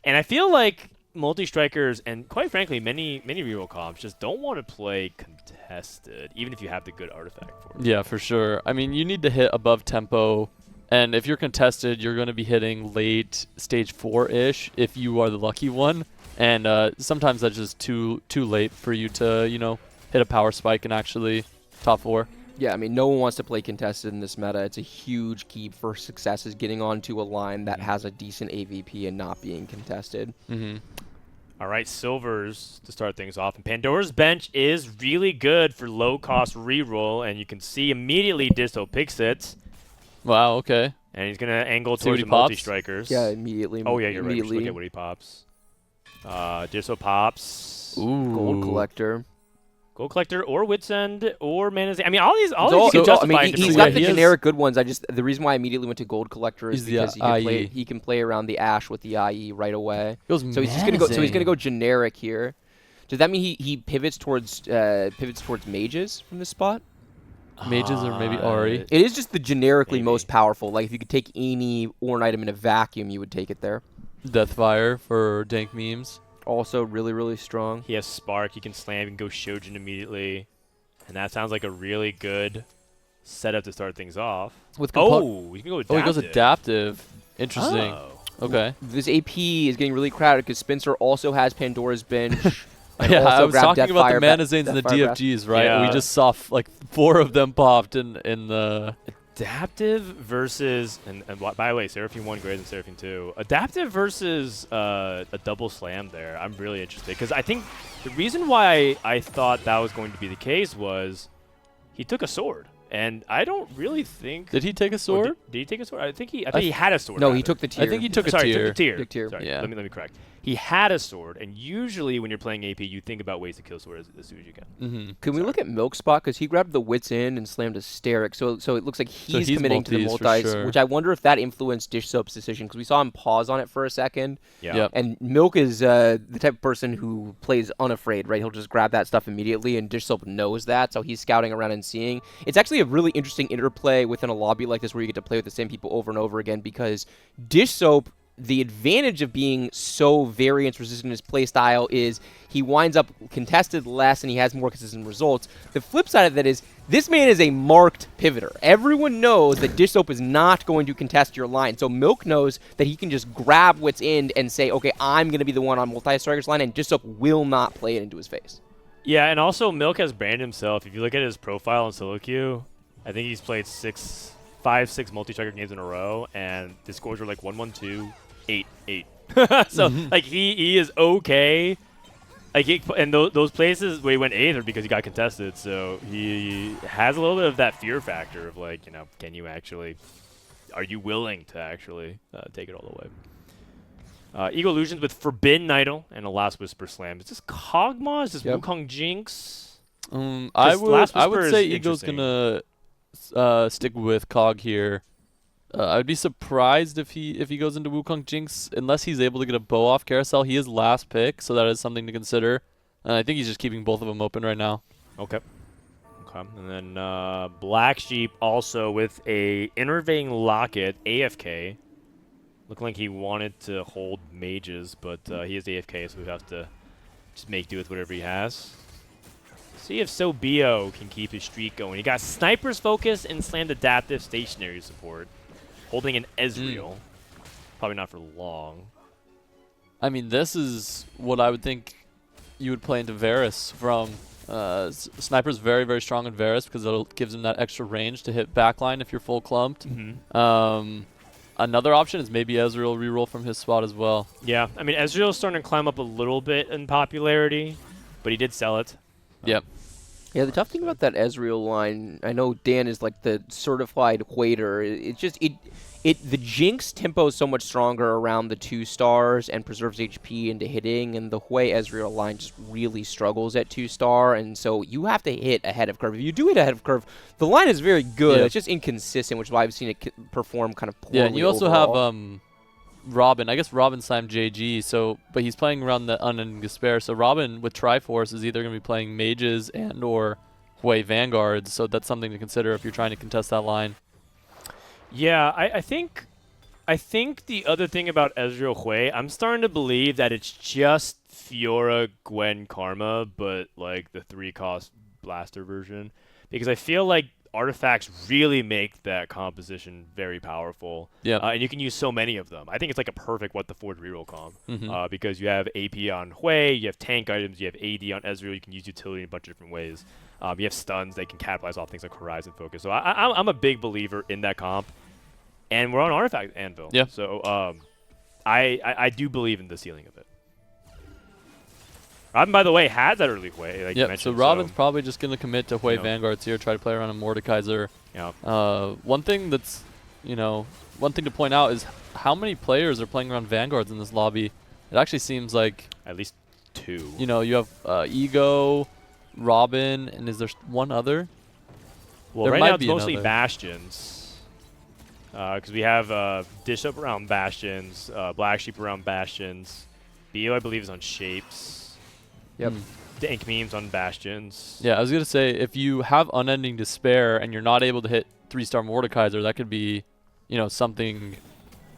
And I feel like multi-strikers and, quite frankly, many reroll comps just don't want to play contested, even if you have the good artifact for it. Yeah, for sure. I mean, you need to hit above tempo. And if you're contested, you're going to be hitting late stage 4-ish if you are the lucky one. And sometimes that's just too late for you to, you know, hit a power spike and actually top 4. Yeah, I mean, no one wants to play contested in this meta. It's a huge key for success is getting onto a line that has a decent AVP and not being contested. All right, Silvers to start things off. And Pandora's Bench is really good for low-cost reroll, and you can see immediately Dishsoap picks it. Wow, okay. And he's going to angle See towards what the he pops? multi-strikers. Yeah, immediately. Oh, yeah, you're right. We should look at what he pops. Dishsoap pops. Ooh. Gold Collector. Gold Collector or Wit's End or Mana's. I mean, all these So, you can justify. I in mean, he's different got ways. the he has- generic good ones. The reason why I immediately went to Gold Collector is He's the because IE. he can play around the Ash with the IE right away. Goes So he's just gonna go. So he's menacing. gonna go generic here. Does that mean he pivots towards mages from this spot? Mages or maybe Ari. It is just the generically Maybe. most powerful. Like if you could take any Ornn item in a vacuum, you would take it there. Deathfire for Dankmemes. Also really, really strong. He has Spark. He can slam. He can go Shojin immediately. And that sounds like a really good setup to start things off. With Oh, he can go adaptive. Oh, he goes adaptive. Interesting. Oh. Okay. This AP is getting really crowded because Spencer also has Pandora's Bench. and Yeah, also I was grabbed talking about the Deathfire Manazanes and the Deathfire Breath. DFGs, right? Yeah. We just saw like 4 of them popped in the... Adaptive versus, and by the way, Seraphine 1 greater than Seraphine 2. Adaptive versus a double slam there. I'm really interested because I think the reason why I thought that was going to be the case was he took a sword. And I don't really think... Did he take a sword? Did he take a sword? I think he had a sword. No, he rather. took the tier. I think he took a Sorry, tier. took the tier. Took tier. Sorry, Yeah. let me correct. He had a sword, and usually when you're playing AP, you think about ways to kill sword as soon as you can. Mm-hmm. Can we look at Milk Spot? Because he grabbed the Wits End and slammed a Steric. So it looks like he's he's committing to the multis for multis, sure. which I wonder if that influenced Dishsoap's decision. Because we saw him pause on it for a second. Yeah. Yep. And Milk is the type of person who plays unafraid, right? He'll just grab that stuff immediately, and Dishsoap knows that, so he's scouting around and seeing. It's actually a really interesting interplay within a lobby like this where you get to play with the same people over and over again because Dishsoap, the advantage of being so variance resistant in his playstyle is he winds up contested less and he has more consistent results. The flip side of that is this man is a marked pivoter. Everyone knows that Dishsoap is not going to contest your line. So Milk knows that he can just grab Wit's End and say, okay, I'm going to be the one on multi-striker's line, and Dishsoap will not play it into his face. Yeah, and also Milk has branded himself. If you look at his profile in solo queue, I think he's played 5, 6 multi-striker games in a row, and the scores are like 1-1-2, 8-8. So like he is okay. Like and those places where he went 8th are because he got contested. So he has a little bit of that fear factor of like, can you actually? Are you willing to actually take it all the way? Ego Illusions with Forbidden Idol and a Last Whisper Slam. Is this Kog'Maw? Is this Wukong Jinx? I would Last say Whisper is Ego's interesting. gonna stick with Cog here. I'd be surprised if he goes into Wukong Jinx unless he's able to get a bow off Carousel. He is last pick, so that is something to consider. I think he's just keeping both of them open right now. Okay. And then Black Sheep also with a Inner Vein Locket, AFK. Looking like he wanted to hold mages, but he is AFK, so we have to just make do with whatever he has. See if Sobio can keep his streak going. He got Sniper's Focus and slammed Adaptive Stationary Support. Holding an Ezreal. Probably not for long. I mean, this is what I would think you would play into Varus from Sniper's very, very strong in Varus because it gives him that extra range to hit backline if you're full clumped. Another option is maybe Ezreal reroll from his spot as well. Yeah, I mean, Ezreal's starting to climb up a little bit in popularity, but he did sell it. Yeah, the tough thing about that Ezreal line, I know Dan is like the certified waiter. The Jinx tempo is so much stronger around the 2 stars and preserves HP into hitting, and the Hui Ezreal line just really struggles at 2-star, and so you have to hit ahead of curve. If you do hit ahead of curve, the line is very good. Yeah. It's just inconsistent, which is why I've seen it perform kind of poorly. Yeah, and you also overall. have Robin. I guess Robin slammed JG, but he's playing around the Unending Despair. So Robin with Triforce is either going to be playing mages and or Hui Vanguards, so that's something to consider if you're trying to contest that line. Yeah, I think the other thing about Ezreal Hui, I'm starting to believe that it's just Fiora, Gwen, Karma, but like the 3-cost blaster version, because I feel like artifacts really make that composition very powerful. Yeah, and you can use so many of them. I think it's like a perfect What the Forge reroll comp, because you have AP on Hui, you have tank items, you have AD on Ezreal, you can use utility in a bunch of different ways. You have stuns, they can capitalize off things like Horizon Focus. So I'm a big believer in that comp. And we're on Artifact Anvil. Yeah. So I do believe in the ceiling of it. Robin, by the way, has that early Hui, like you mentioned. So Robin's probably just going to commit to Hui Vanguards here, try to play around a Mordekaiser. Yeah. One thing that's, one thing to point out is how many players are playing around Vanguards in this lobby. It actually seems like at least 2. You have Ego, Robin, and is there one other? Well, there right might now it's be mostly another. Bastions. Because we have Dishsoap around Bastions, Black Sheep around Bastions. BO, I believe, is on Shapes. Yep. Dankmemes on Bastions. Yeah, I was going to say, if you have Unending Despair and you're not able to hit 3-star Mordekaiser, that could be, something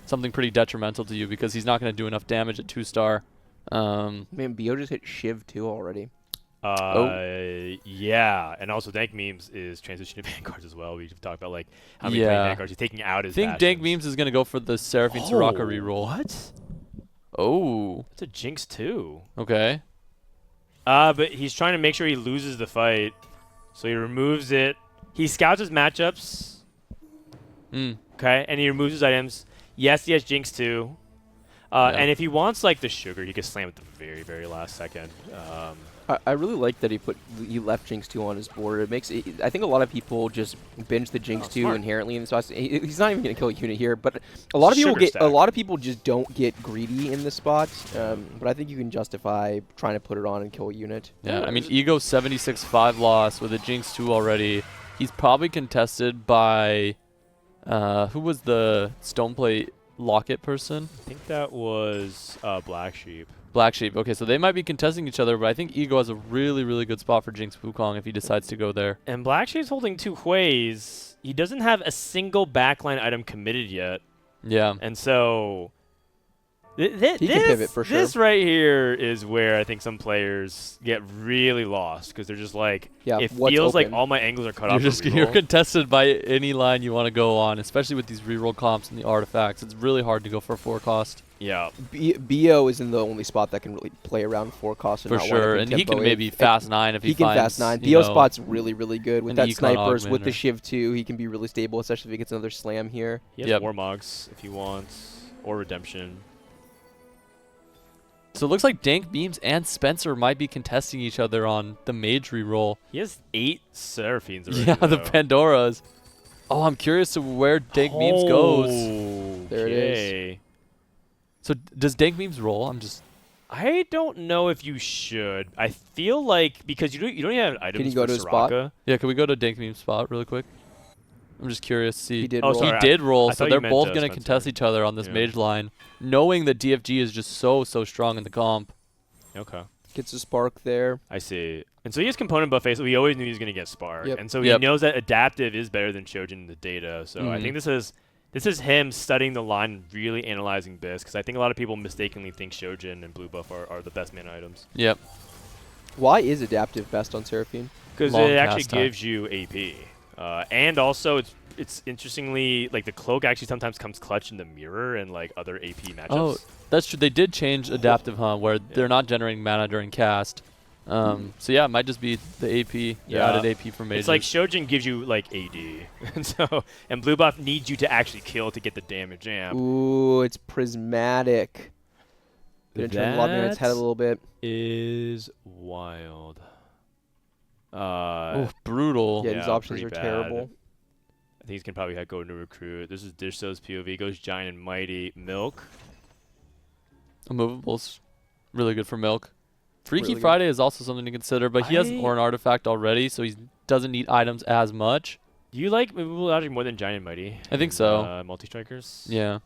pretty detrimental to you because he's not going to do enough damage at 2-star. Man, BO just hit Shiv too already. Yeah, and also Dankmemes is transitioning to Vanguards as well. We've talked about like how many Vanguards he's taking out his I think Dankmemes is going to go for the Seraphine Soraka reroll. What? Oh. It's a Jinx too. Okay. But he's trying to make sure he loses the fight, so he removes it. He scouts his matchups. Okay, and he removes his items. Yes, he has Jinx too. And if he wants like the sugar, he can slam at the very, very last second. I really like that he left Jinx 2 on his board. It makes I think a lot of people just binge the Jinx 2 inherently in the spots. He's not even going to kill a unit here, but a lot of people just don't get greedy in the spot. But I think you can justify trying to put it on and kill a unit. Yeah, I mean Ego 76-5 loss with a Jinx 2 already. He's probably contested by who was the Stoneplate Locket person? I think that was Black Sheep. Black Sheep. Okay, so they might be contesting each other, but I think Ego has a really, really good spot for Jinx Wukong if he decides to go there. And Black Sheep's holding 2 Huis. He doesn't have a single backline item committed yet. Yeah. And so he can pivot for sure. This right here is where I think some players get really lost because they're just like, it feels like all my angles are cut off. You're contested by any line you want to go on, especially with these reroll comps and the artifacts. It's really hard to go for a 4-cost. Yeah. BO isn't the only spot that can really play around 4-cost. For sure, and he can maybe fast 9 if he finds. He can fast 9. BO spot's really, really good. With that snipers, with the Shiv 2, he can be really stable, especially if he gets another slam here. He has Warmogs if he wants, or Redemption. So it looks like Dankmemes and Spencer might be contesting each other on the mage reroll. He has 8 Seraphines already. Yeah, the Pandoras. Oh, I'm curious to where Dankmemes goes. There it is. So does Dankmemes roll? I don't know if you should. I feel like because you don't even have items. Can you go to his spot? Yeah, can we go to Dankmemes' spot really quick? I'm just curious to see. He did roll. He did roll, so they're both going to Spencer. contest each other on this mage line, knowing that DFG is just so strong in the comp. Okay. Gets a spark there. I see. And so he has component buffet, so we always knew he was going to get spark. Yep. And so he knows that adaptive is better than Shojin in the data. So I think this is him studying the line and really analyzing this, because I think a lot of people mistakenly think Shojin and blue buff are the best mana items. Yep. Why is adaptive best on Seraphine? Because it actually gives you AP. And also, it's interestingly, like, the cloak actually sometimes comes clutch in the mirror and, like, other AP matchups. Oh, that's true. They did change adaptive, where they're not generating mana during cast. So yeah, it might just be the AP, the added AP for mages. It's like Shojin gives you like AD, and blue buff needs you to actually kill to get the damage amp. Ooh, it's prismatic. Gonna turn the lobby on its head a little bit. Is wild. Ooh, brutal. Yeah, these options are bad. terrible. I think he's gonna probably go into recruit. This is Dishsoap's POV. Goes giant and mighty. Milk. Immovable's really good for Milk. Freaky Really Friday is also something to consider, but he has an Orin artifact already, so he doesn't need items as much. Do you like Movable Logic more than Giant and Mighty? I think so. Multi-strikers? Yeah.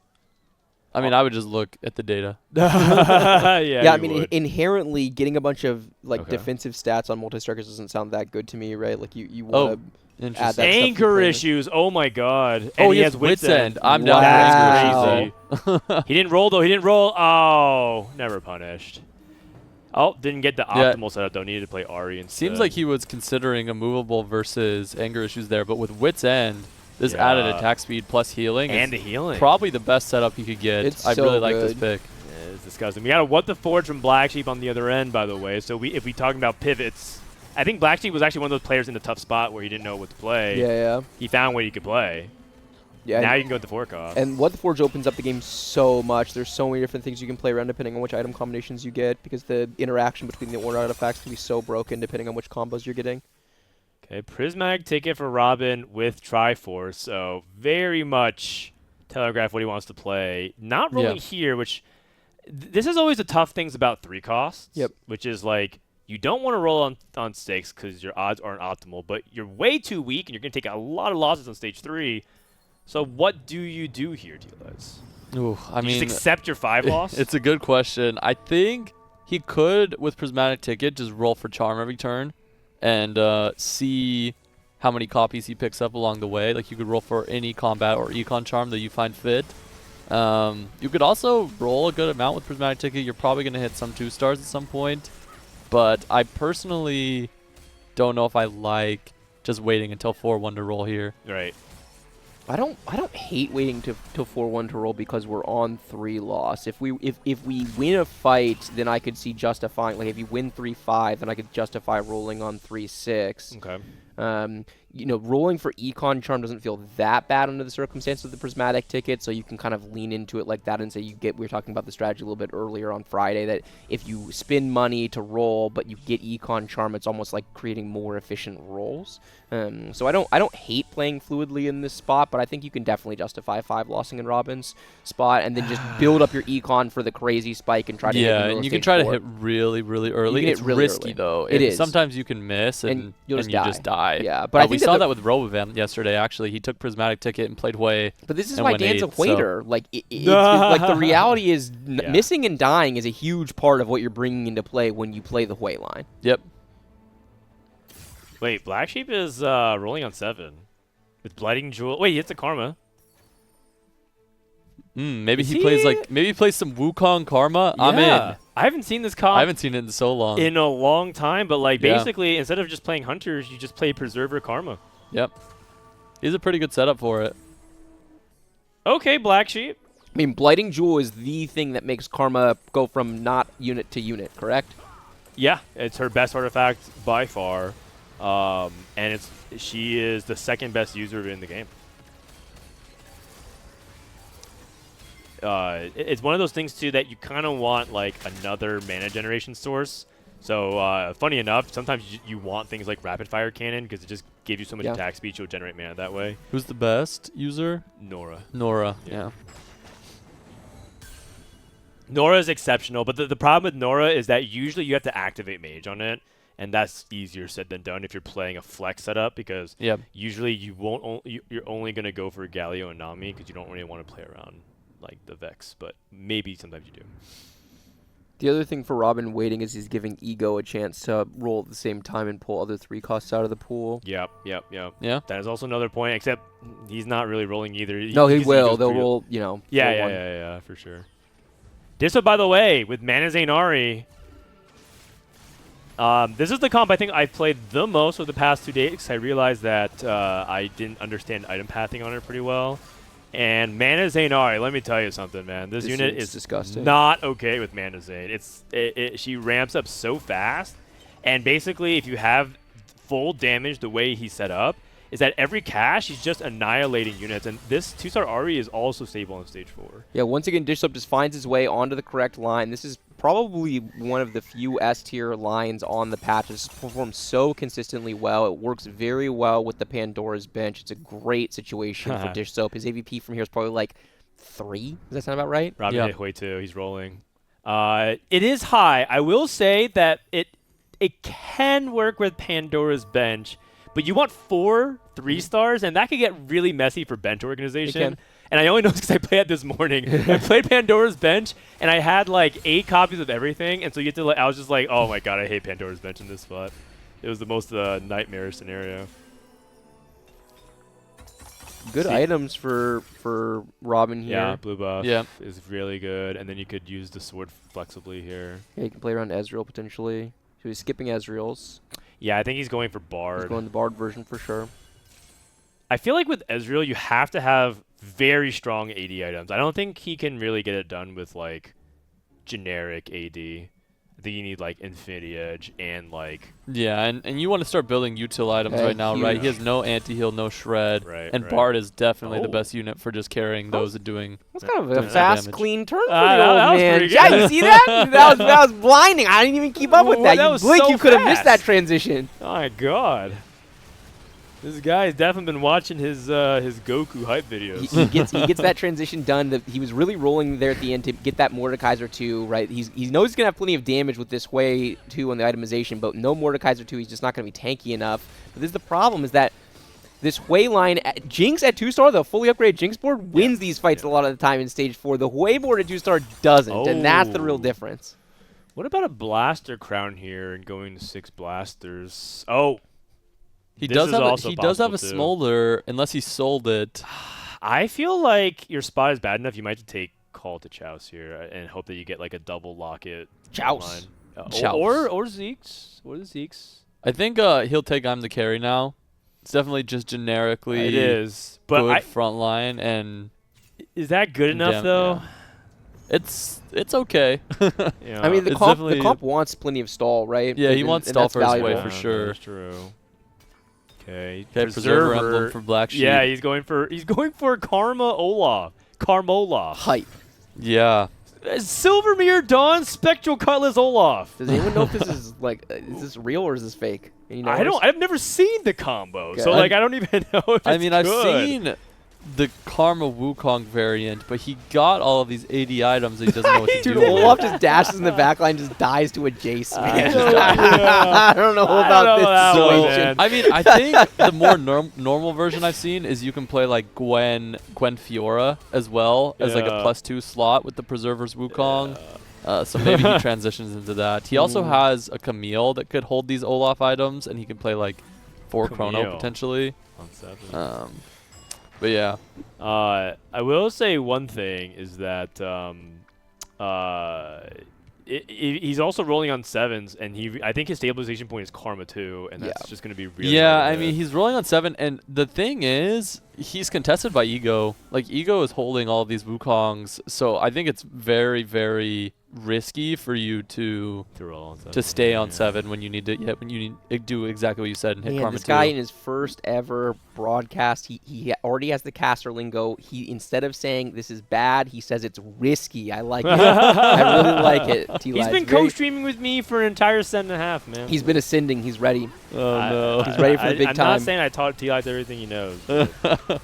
I mean, I would just look at the data. Yeah, I mean, inherently, getting a bunch of like Okay. defensive stats on multi-strikers doesn't sound that good to me, right? Like you want to add Interesting. that stuff to Anchor your plan. issues. Oh my god. And Oh, he has Wits End. I'm Wow. down for Crazy. He didn't roll though. He didn't roll. Oh, never punished. Oh, didn't get the Yeah. optimal setup though. Needed to play Ari instead. Seems like he was considering a movable versus anger issues there, but with Wits End, this added attack speed plus healing and the is healing. probably the best setup he could get. It's I so really like this good. pick. Yeah, it's disgusting. We got a What the Forge from Black Sheep on the other end, by the way. So if we talking about pivots, I think Black Sheep was actually one of those players in the tough spot where he didn't know what to play. Yeah. He found what he could play. Yeah. Now you can go with the fork off. And What the Forge opens up the game so much. There's so many different things you can play around depending on which item combinations you get, because the interaction between the order artifacts can be so broken depending on which combos you're getting. Okay, Prismatic ticket for Robin with Triforce, so very much telegraph what he wants to play. Not rolling here, which this is always the tough things about 3 costs. Yep. Which is like you don't want to roll on stakes because your odds aren't optimal, but you're way too weak and you're going to take a lot of losses on stage 3. So what do you do here, Tleyds? Ooh, I mean, just accept your 5 loss? It's a good question. I think he could, with Prismatic Ticket, just roll for Charm every turn and see how many copies he picks up along the way. Like, you could roll for any combat or econ charm that you find fit. You could also roll a good amount with Prismatic Ticket. You're probably going to hit some 2-stars at some point. But I personally don't know if I like just waiting until 4-1 to roll here. Right. I don't hate waiting till 4-1 to roll because we're on 3 loss. If we win a fight, then I could see justifying, like if you win 3-5, then I could justify rolling on 3-6. Okay. You know, rolling for Econ Charm doesn't feel that bad under the circumstances of the Prismatic Ticket, so you can kind of lean into it like that and say we were talking about the strategy a little bit earlier on Friday, that if you spend money to roll but you get Econ Charm, it's almost like creating more efficient rolls. So I don't hate playing fluidly in this spot, but I think you can definitely justify 5 lossing in Robin's spot and then just build up your Econ for the crazy spike and try to hit the middle and of you can stage try 4. to hit really, really early. hit It's really risky, early. though. It is. Sometimes you can miss and you'll you just just die. Yeah, but I we think saw that with Robinsongz yesterday, actually. He took Prismatic Ticket and played Hwei. But this is and why went Dan's a 8, so- waiter. Like, it's like the reality is missing and dying is a huge part of what you're bringing into play when you play the Hwei line. Yep. Wait, Black Sheep is rolling on 7 with Blighting Jewel. Wait, he hits a Karma. Maybe he plays some Wukong Karma. I'm in. I haven't seen this comp I haven't seen it in so long. in a long time, but like Yeah. basically instead of just playing Hunters, you just play Preserver Karma. Yep. He's a pretty good setup for it. Okay, Black Sheep. I mean, Blighting Jewel is the thing that makes Karma go from not unit to unit, correct? Yeah, it's her best artifact by far, and she is the second best user in the game. It's one of those things too that you kind of want like another mana generation source. So funny enough, sometimes you want things like Rapid Fire Cannon because it just gives you so much attack speed, you'll generate mana that way. Who's the best user? Nora. Nora. Yeah. Yeah. Nora is exceptional, but the problem with Nora is that usually you have to activate Mage on it, and that's easier said than done if you're playing a flex setup because usually you're only going to go for Galio and Nami because you don't really want to play around like the Vex, but maybe sometimes you do. The other thing for Robin waiting is he's giving Ego a chance to roll at the same time and pull other 3 costs out of the pool. Yep. Yeah. That is also another point, except he's not really rolling either. No, he because will. goes They'll through- roll, you know. Yeah, for sure. Dishsoap, by the way, with Mana Zainari, this is the comp I think I've played the most over the past 2 days. I realized that I didn't understand item pathing on it pretty well. And Mana Zainari, let me tell you something, man. This unit is disgusting. Not okay with Mana Zain. She ramps up so fast, And basically, if you have full damage the way he's set up, is that every cache, he's just annihilating units. And this 2-star Ari is also stable on stage 4. Yeah, once again, Dishsoap just finds his way onto the correct line. This is probably one of the few S-tier lines on the patch. It's performed so consistently well. It works very well with the Pandora's bench. It's a great situation for Dishsoap. His AVP from here is probably like 3. Does that sound about right? Robin hit way 2. He's rolling. It is high. I will say that it can work with Pandora's bench, but you want 4 3-stars, and that could get really messy for bench organization. And I only know this because I played it this morning. I played Pandora's bench, and I had like 8 copies of everything, and so you get to I was just like, oh my god, I hate Pandora's bench in this spot. It was the most nightmare scenario. Good items for Robin here. Yeah, blue buff Yeah. is really good, and then you could use the sword flexibly here. Yeah, you can play around Ezreal potentially. So he's skipping Ezreal's. Yeah, I think he's going for Bard. He's going the Bard version for sure. I feel like with Ezreal, you have to have very strong AD items. I don't think he can really get it done with like generic AD. I think you need like Infinity Edge and like... Yeah, and you want to start building util items right now, right? He has no anti-heal, no shred, and Bard is definitely the best unit for just carrying those and doing... That's kind of a fast, damage. clean turn for the old man. good. Yeah, you see that? that was blinding. I didn't even keep up with that. That You was blink, so you could have missed that fast. transition. Oh my god. This guy's definitely been watching his Goku hype videos. He gets that transition done. He was really rolling there at the end to get that Mordekaiser 2, right? He knows he's going to have plenty of damage with this Hui 2 on the itemization, but no Mordekaiser 2, he's just not going to be tanky enough. But this is the problem, is that this Hui line, Jinx at 2-star, the fully upgraded Jinx board, wins these fights a lot of the time in stage 4. The Hui board at 2-star doesn't, and that's the real difference. What about a Blaster Crown here and going to 6 Blasters? Oh! He This does is have also he does have a possible, too. smolder, unless he sold it. I feel like your spot is bad enough, you might have to take Call to Chouse here and hope that you get like a double locket. Chouse. Chouse. Or Zeke's. Or the Zeke's. I think he'll take I'm the carry now. It's definitely just generically It is. But good front line, and is that good enough though? Yeah. It's okay. I mean, the comp wants plenty of stall, right? Yeah, he wants stall for his way valuable. for sure. That's true. Okay. Preserver emblem for Black Sheep. Yeah, he's going for Karma Olaf. Karmola. Hype. Yeah. Silvermere Dawn Spectral Cutlass Olaf. Does anyone know if this is like is this real or is this fake? I've never seen the combo, Okay. so like I don't even know if it's I mean, I've good. seen the Karma Wukong variant, but he got all of these 80 items and he doesn't know what to do. Dude, Olaf just dashes in the backline, just dies to a Jace, man. Yeah. I don't know about this that one, situation. man. I mean, I think the more normal version I've seen is you can play like Gwen Fiora as well as like a +2 slot with the Preserver's Wukong. So maybe he transitions into that. He also has a Camille that could hold these Olaf items, and he can play like 4 Chrono potentially. On 7. But yeah. I will say one thing is that he's also rolling on 7s, and I think his stabilization point is Karma 2, and that's just going to be really I mean, he's rolling on 7, and the thing is, he's contested by Ego. Like, Ego is holding all of these Wukongs, so I think it's very, very risky for you to roll on 7. To stay on 7 when you need to do exactly what you said and hit Karma 2. This guy in his first ever broadcast, he already has the caster lingo. He, instead of saying this is bad, he says it's risky. I like it. I really like it. Tleyds. He's been co-streaming with me for an entire 7.5, man. He's been ascending. He's ready. Oh no. He's ready for the big I'm time. not saying I taught Tleyds everything he knows. I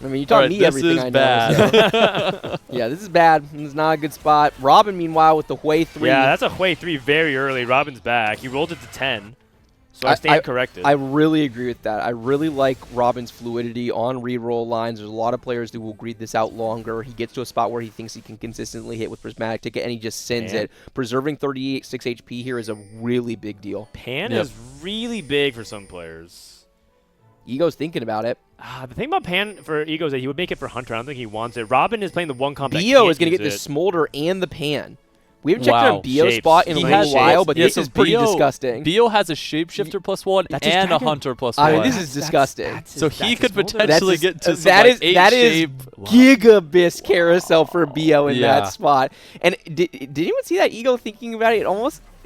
mean, you taught me everything I know. Bad. So. Yeah, this is bad. This is not a good spot. Robin, meanwhile, with the Hui 3. Yeah, that's a Hui 3 very early. Robin's back. He rolled it to 10. So I stand corrected. I really agree with that. I really like Robin's fluidity on reroll lines. There's a lot of players who will greed this out longer. He gets to a spot where he thinks he can consistently hit with Prismatic Ticket, and he just sends it. Preserving 36 HP here is a really big deal. Pan is really big for some players. Ego's thinking about it. The thing about Pan for Ego is that he would make it for Hunter. I don't think he wants it. Robin is playing the one comp that Bio is going to get the Smolder and the Pan. We haven't checked on Bio's Shapes. spot in a little while, but Yeah, this so is pretty Bio- disgusting. Bio has a Shapeshifter +1 That's his and a dragon. Hunter +1. I mean, this is disgusting. So he could Smolder? potentially get to that is 8 that is shape. gigabis carousel for Bio in Yeah. that spot. And did anyone see that Ego thinking about it?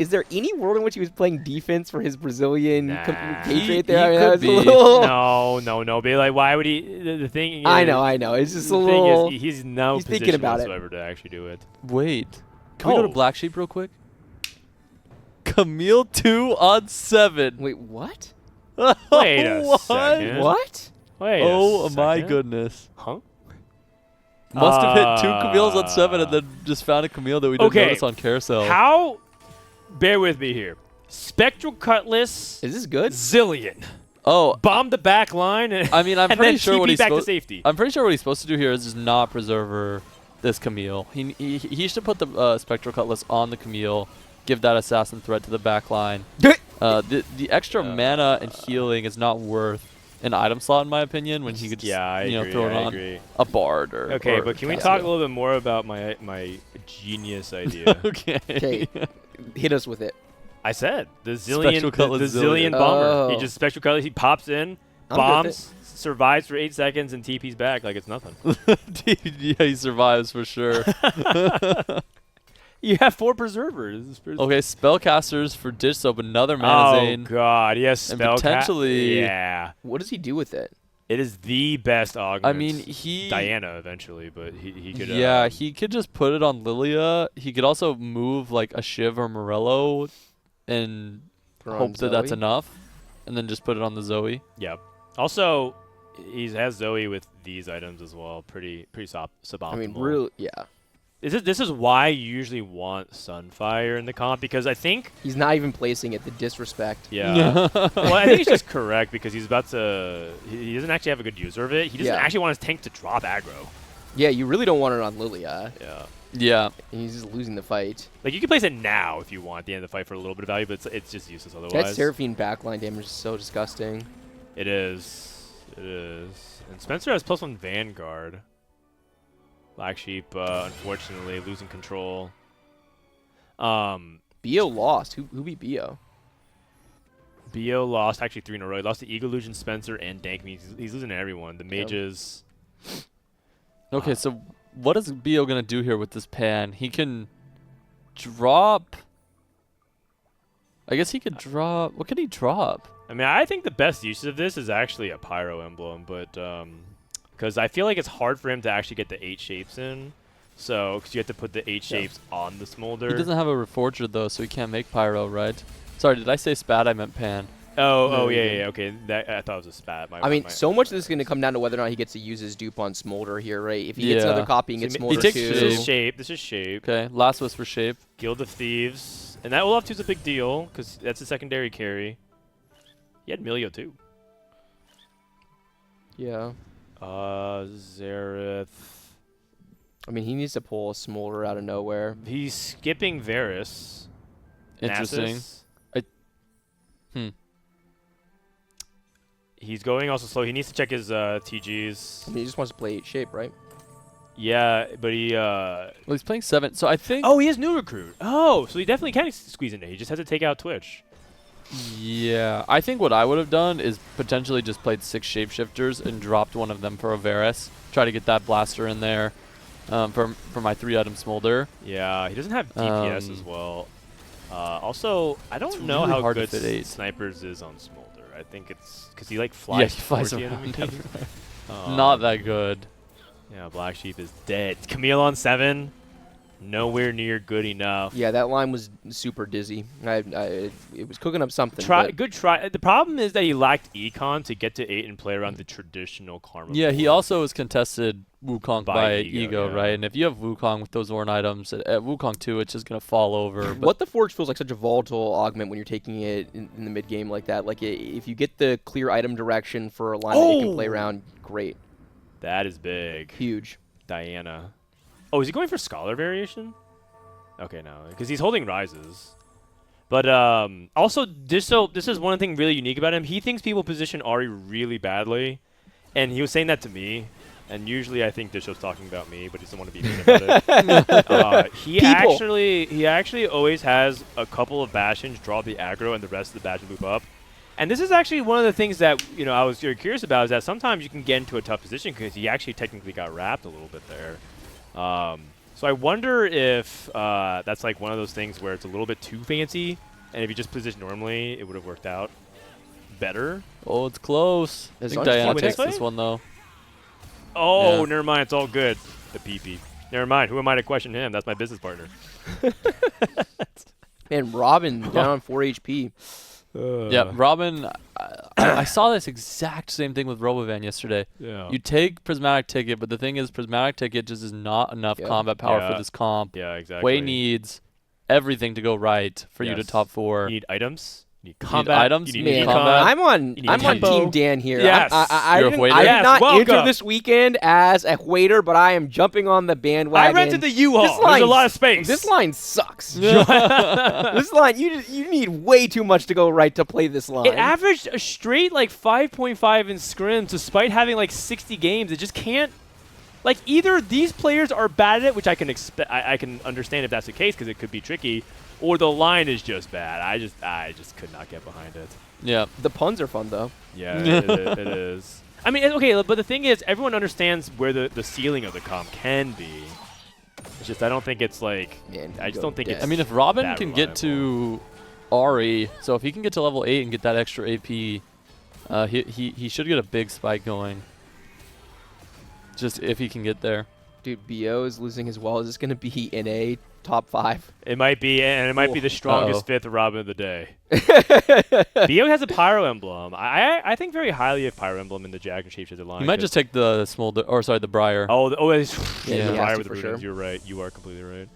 is there any world in which he was playing defense for his Brazilian Nah. compatriot He there? I mean, could that's a be. little- No. But like, why would he? The thing. I know. It's just a the thing little. is, he's no he's position thinking about it. whatsoever to actually do it. Wait. Can we go to Oh. Black Sheep real quick? Camille 2 on 7. Wait, what? Wait a What? second. What? Wait. Oh a my second. goodness. Huh? Must have hit 2 Camille's on 7 and then just found a Camille that we didn't Okay. notice on Carousel. How? Bear with me here. Spectral Cutlass. Is this good? Zillion. Oh, Bomb the back line. And, I mean, I'm and pretty then sure what TP he's back to supposed. safety. I'm pretty sure what he's supposed to do here is just not preserver this Camille. He should put the Spectral Cutlass on the Camille, give that assassin threat to the back line. The extra mana and healing is not worth an item slot in my opinion when he could just I agree, throw it I on agree. a bard or Okay, or but can we Cassio. talk a little bit more about my genius idea? Okay. Okay, hit us with it. I said the Spectral zillion, the Cutlass zillion Zillion. bomber. He Oh. just spectral cutlass. He pops in, I'm good with bombs, survives for 8 seconds, and TP's back like it's nothing. Yeah, he survives for sure. You have 4 preservers. Okay, spellcasters for Dishsoap, another mana Oh Zane. god, yes, And spell potentially- Yeah, What does he do with it? it is the best augment. I mean, he Diana eventually, but he could. Yeah, he could just put it on Lilia. He could also move like a Shiv or Morello and For hope that that's Zoe? enough, and then just put it on the Zoe. Yeah. Also, he has Zoe with these items as well. Pretty suboptimal. I mean, really, yeah. This is why you usually want Sunfire in the comp because I think He's not even placing it. The disrespect. well I think he's just correct because he's about to he doesn't actually have a good user of it. He doesn't Yeah. actually want his tank to drop aggro. Yeah, you really don't want it on Lilia. Yeah. Yeah. He's just losing the fight. Like you can place it now if you want at the end of the fight for a little bit of value, but it's just useless That otherwise. Seraphine backline damage is so disgusting. It is. And Spencer has +1 Vanguard. Black Sheep, unfortunately, losing control. Bio lost. Who beat Bio? Bio lost actually 3 in a row. He lost to Eaglelusion, Spencer, and Dankmemes. He's losing to everyone. The mages. Okay, so what is Bio gonna do here with this pan? He can drop. I guess he could drop. What could he drop? I mean, I think the best use of this is actually a Pyro Emblem, but because I feel like it's hard for him to actually get the 8 shapes in. So, because you have to put the 8 shapes on the smolder. He doesn't have a Reforger though, so he can't make Pyro, right? Sorry, did I say spat? I meant pan. Oh, No, yeah. Okay, I thought it was a spat. I mean, so much of this is going to come down to whether or not he gets to use his dupe on Smolder here, right? If he gets Yeah. another copy and gets So Smolder takes too. This is Shape. shape. This is shape. Okay, last was for shape. Guild of Thieves. And that Olaf 2 is a big deal, because that's a secondary carry. He had Milio too. Yeah. Zareth. I mean, he needs to pull a Smolder out of nowhere. He's skipping Varus. Interesting. Nasus. Hmm. He's going also slow. He needs to check his TGs. I mean, he just wants to play 8 shape, right? Yeah, but he. Well, he's playing 7, so I think. Oh, he has new recruit. Oh, so he definitely can squeeze in there. He just has to take out Twitch. Yeah, I think what I would have done is potentially just played 6 shapeshifters and dropped one of them for a Varus. Try to get that blaster in there for my 3-item smolder. Yeah, he doesn't have DPS as well. Also, I don't know really how hard to good fit 8. Snipers is on Smolder. I think it's because he like flies, he flies towards the around enemy. Not that good. Yeah, Black Sheep is dead. Camille on 7, nowhere near good enough. Yeah, that line was super dizzy. It was cooking up something. but Good try. The problem is that he lacked econ to get to 8 and play around the traditional Karma. Yeah, he board. also is contested Wukong by Ego, Ego, yeah. right? And if you have Wukong with those Ornn items, at Wukong 2, it's just going to fall over. But What the Forge feels like such a volatile augment when you're taking it in the mid game like that. Like if you get the clear item direction for a line that you can play around, great, That is big. huge. Diana. Oh, is he going for Scholar variation? Okay, no, because he's holding Rises. But also, this is one thing really unique about him. He thinks people position Ari really badly, and he was saying that to me. And usually, I think Dishsoap's talking about me, but he doesn't want to be mean about it. He actually always has a couple of Bastions draw the aggro, and the rest of the Bastion loop up. And this is actually one of the things that I was very curious about, is that sometimes you can get into a tough position because he actually technically got wrapped a little bit there. So I wonder if that's like one of those things where it's a little bit too fancy, and if you just position normally, it would have worked out better. Oh, it's close. I As think long as Diana you takes win this this one, though. Oh, Yeah. never mind. It's all good. The PP. Never mind. Who am I to question him? That's my business partner. Man, Robin down on 4 HP. Yeah, Robin, I saw this exact same thing with Robovan yesterday. Yeah. You take Prismatic Ticket, but the thing is Prismatic Ticket just is not enough Yeah. combat power Yeah. for this comp. Yeah, exactly. Way needs everything to go right for you to Yes. top 4. You need items. You need need combat. items, You you need need Man, combat. I'm need on tempo. Team Dan here. Yes. I You're a didn't, waiter? I did Yes, not enter welcome. this weekend as a waiter, but I am jumping on the bandwagon. I rented the U-Haul. This There's a line- lot of space. This line sucks. This line, you need way too much to go right to play this line. It averaged a straight like 5.5 in scrims, despite having like 60 games. It just can't. Like either these players are bad at it, which I can I can understand if that's the case because it could be tricky, or the line is just bad. I just could not get behind it. Yeah. The puns are fun though. Yeah, it is. I mean, okay, but the thing is, everyone understands where the ceiling of the comp can be. It's just I don't think it's like. Man, I just don't think it's. I mean, if Robin that can get to Ari, so if he can get to level 8 and get that extra AP, he should get a big spike going. Just if he can get there. Dude, BO is losing as well. Is this going to be in a top 5? It might be, and it might be the strongest fifth Robin of the day. Bio Bio has a Pyro Emblem. I think very highly of Pyro Emblem in the Jack and Shapeshifter line. He might just take the Smolder, or sorry, the Briar. It's Yeah, the he Briar has to with for Runes. sure. You're right. You are completely right.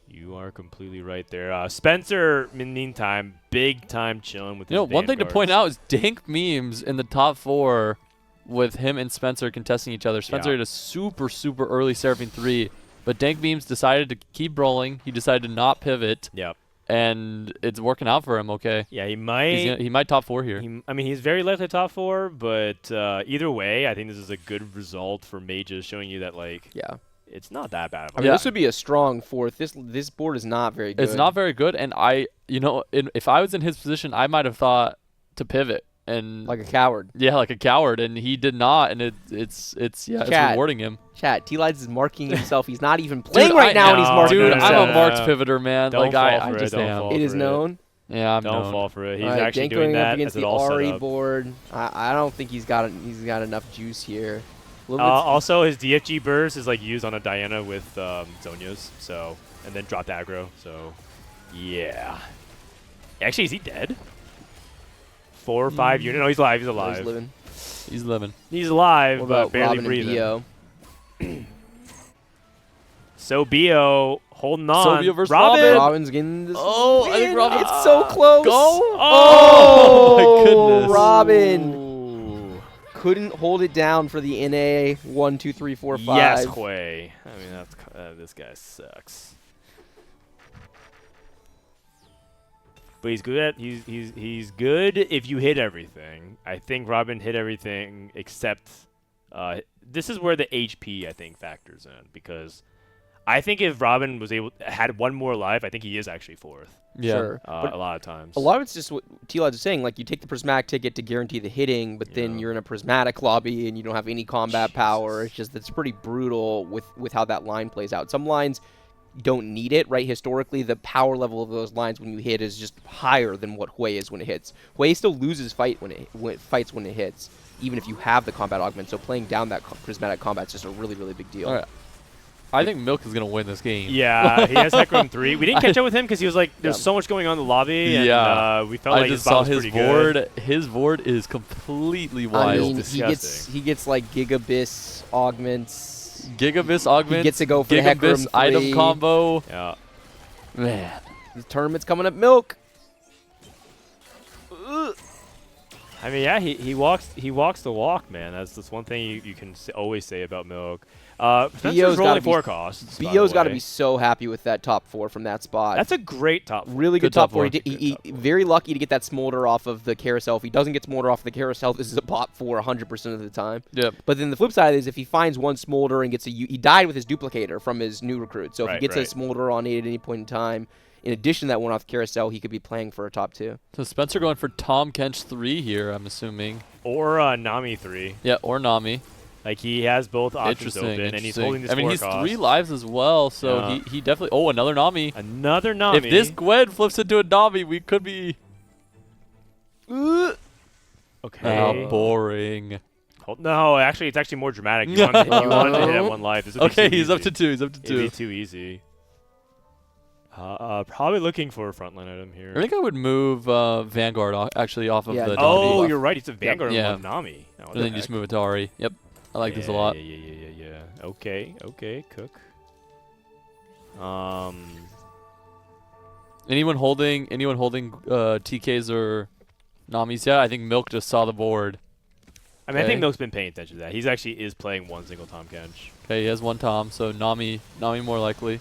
You are completely right there. Spencer, in the meantime, big time chilling with. You know, his one thing to point Vanguards. out is Dankmemes in the top 4 with him and Spencer contesting each other. Spencer Yeah. had a super early Seraphine 3, but Dankmemes decided to keep rolling. He decided to not pivot, Yep. and it's working out for him. Okay, Yeah, he might. he might top 4 here. I mean, he's very likely top 4, but either way, I think this is a good result for mages, showing you that like Yeah. it's not that bad. Of a I mean, Yeah. this would be a strong 4th. This board is not very good. It's not very good, and if I was in his position, I might have thought to pivot and like a coward. yeah, like a coward, and he did not, and it's Chat. rewarding him. Chat, Tleyds is marking himself. He's not even playing Dude, right now, and he's No, marking Dude, no, himself. I'm a no. marked pivoter, man. Don't Like fall I for it, just don't am. fall. It is for it. known. Yeah, I'm Don't known. fall for it. He's All right, actually Dank doing going up that against as it the all set Ari up. board. I don't think he's got enough juice here. A little bit Also, his DFG burst is like used on a Diana with Zonias, so and then dropped aggro. So, yeah. Actually, is he dead? 4 or 5 units? No, he's alive. He's alive. he's living. He's living. He's alive, What but about barely Robin breathing. and BO? So Bio holding on. So Bio versus Robin. Robin. Robin's getting this. Oh, I think win. Robin- It's so close. Go. Oh, my goodness. Robin Ooh. couldn't hold it down for the NA 1, 2, 3, 4, 5. Yes, Hui. I mean, this guy sucks. But he's good at he's good if you hit everything. I think Robin hit everything except this is where the HP I think factors in, because I think if Robin had one more life, I think he is actually 4th. Yeah. Sure. But A lot of times. a lot of it's just what Tleyds is saying. Like, you take the prismatic ticket to guarantee the hitting, but then Yeah. you're in a prismatic lobby and you don't have any combat power. It's just, it's pretty brutal with how that line plays out. Some lines don't need it, right? Historically, the power level of those lines when you hit is just higher than what Hui is when it hits. Hui still loses fights when it hits, even if you have the combat augment. So playing down that prismatic combat is just a really, really big deal. All right. I think Milk is going to win this game. Yeah, he has Hecarim 3. We didn't catch up with him because he was like, there's Yeah. so much going on in the lobby, and Yeah. we felt I like just his bot saw was his pretty good. board. His board is completely I wild. mean, disgusting. he gets like Gigabis augments. Gigabis augments. He gets to go for the Gigabis Hecarim item 3. combo. Yeah. Man. The tournament's coming up, Milk. I mean, yeah, he walks the walk, man. That's one thing you can always say about Milk. Spencer's Bio's rolling gotta be- 4 costs. by the Bio's got to way. be so happy with that top 4 from that spot. That's a great top. really good Good top top 4. four. He very lucky to get that smolder off of the carousel. If he doesn't get smolder off the carousel, this is a pop 4 100% of the time. Yep. But then the flip side is if he finds one smolder and gets he died with his duplicator from his new recruit. So if he Right, gets right. a smolder on 8 at any point in time, in addition to that one off the carousel, he could be playing for a top 2. So Spencer going for Tom Kench 3 here, I'm assuming. Or Nami 3. Yeah, or Nami. Like, he has both options open, and he's holding this 4 I mean, he's cost. 3 lives as well, so Yeah. he definitely... Oh, another Nami. Another Nami. If this Gwen flips into a Nami, we could be... Okay. Oh, boring. No, actually, it's actually more dramatic. You wanted to hit at 1 life. This would be Okay, too he's up easy. to 2. He's up to 2. It'd be too easy. Probably looking for a frontline item here. I think I would move Vanguard actually off of Yeah, the Oh, Nami. you're right. It's a Vanguard Yeah. and Nami. Oh, what And the then you just heck? move it to Ari. Yep. I like this a lot. Yeah. Okay, Cook. Anyone holding TKs or Namis yet? I think Milk just saw the board. I mean, I Okay. think Milk's been paying attention to that. He's actually is playing 1 single Tom Kench. Okay, he has 1 Tom, so Nami more likely.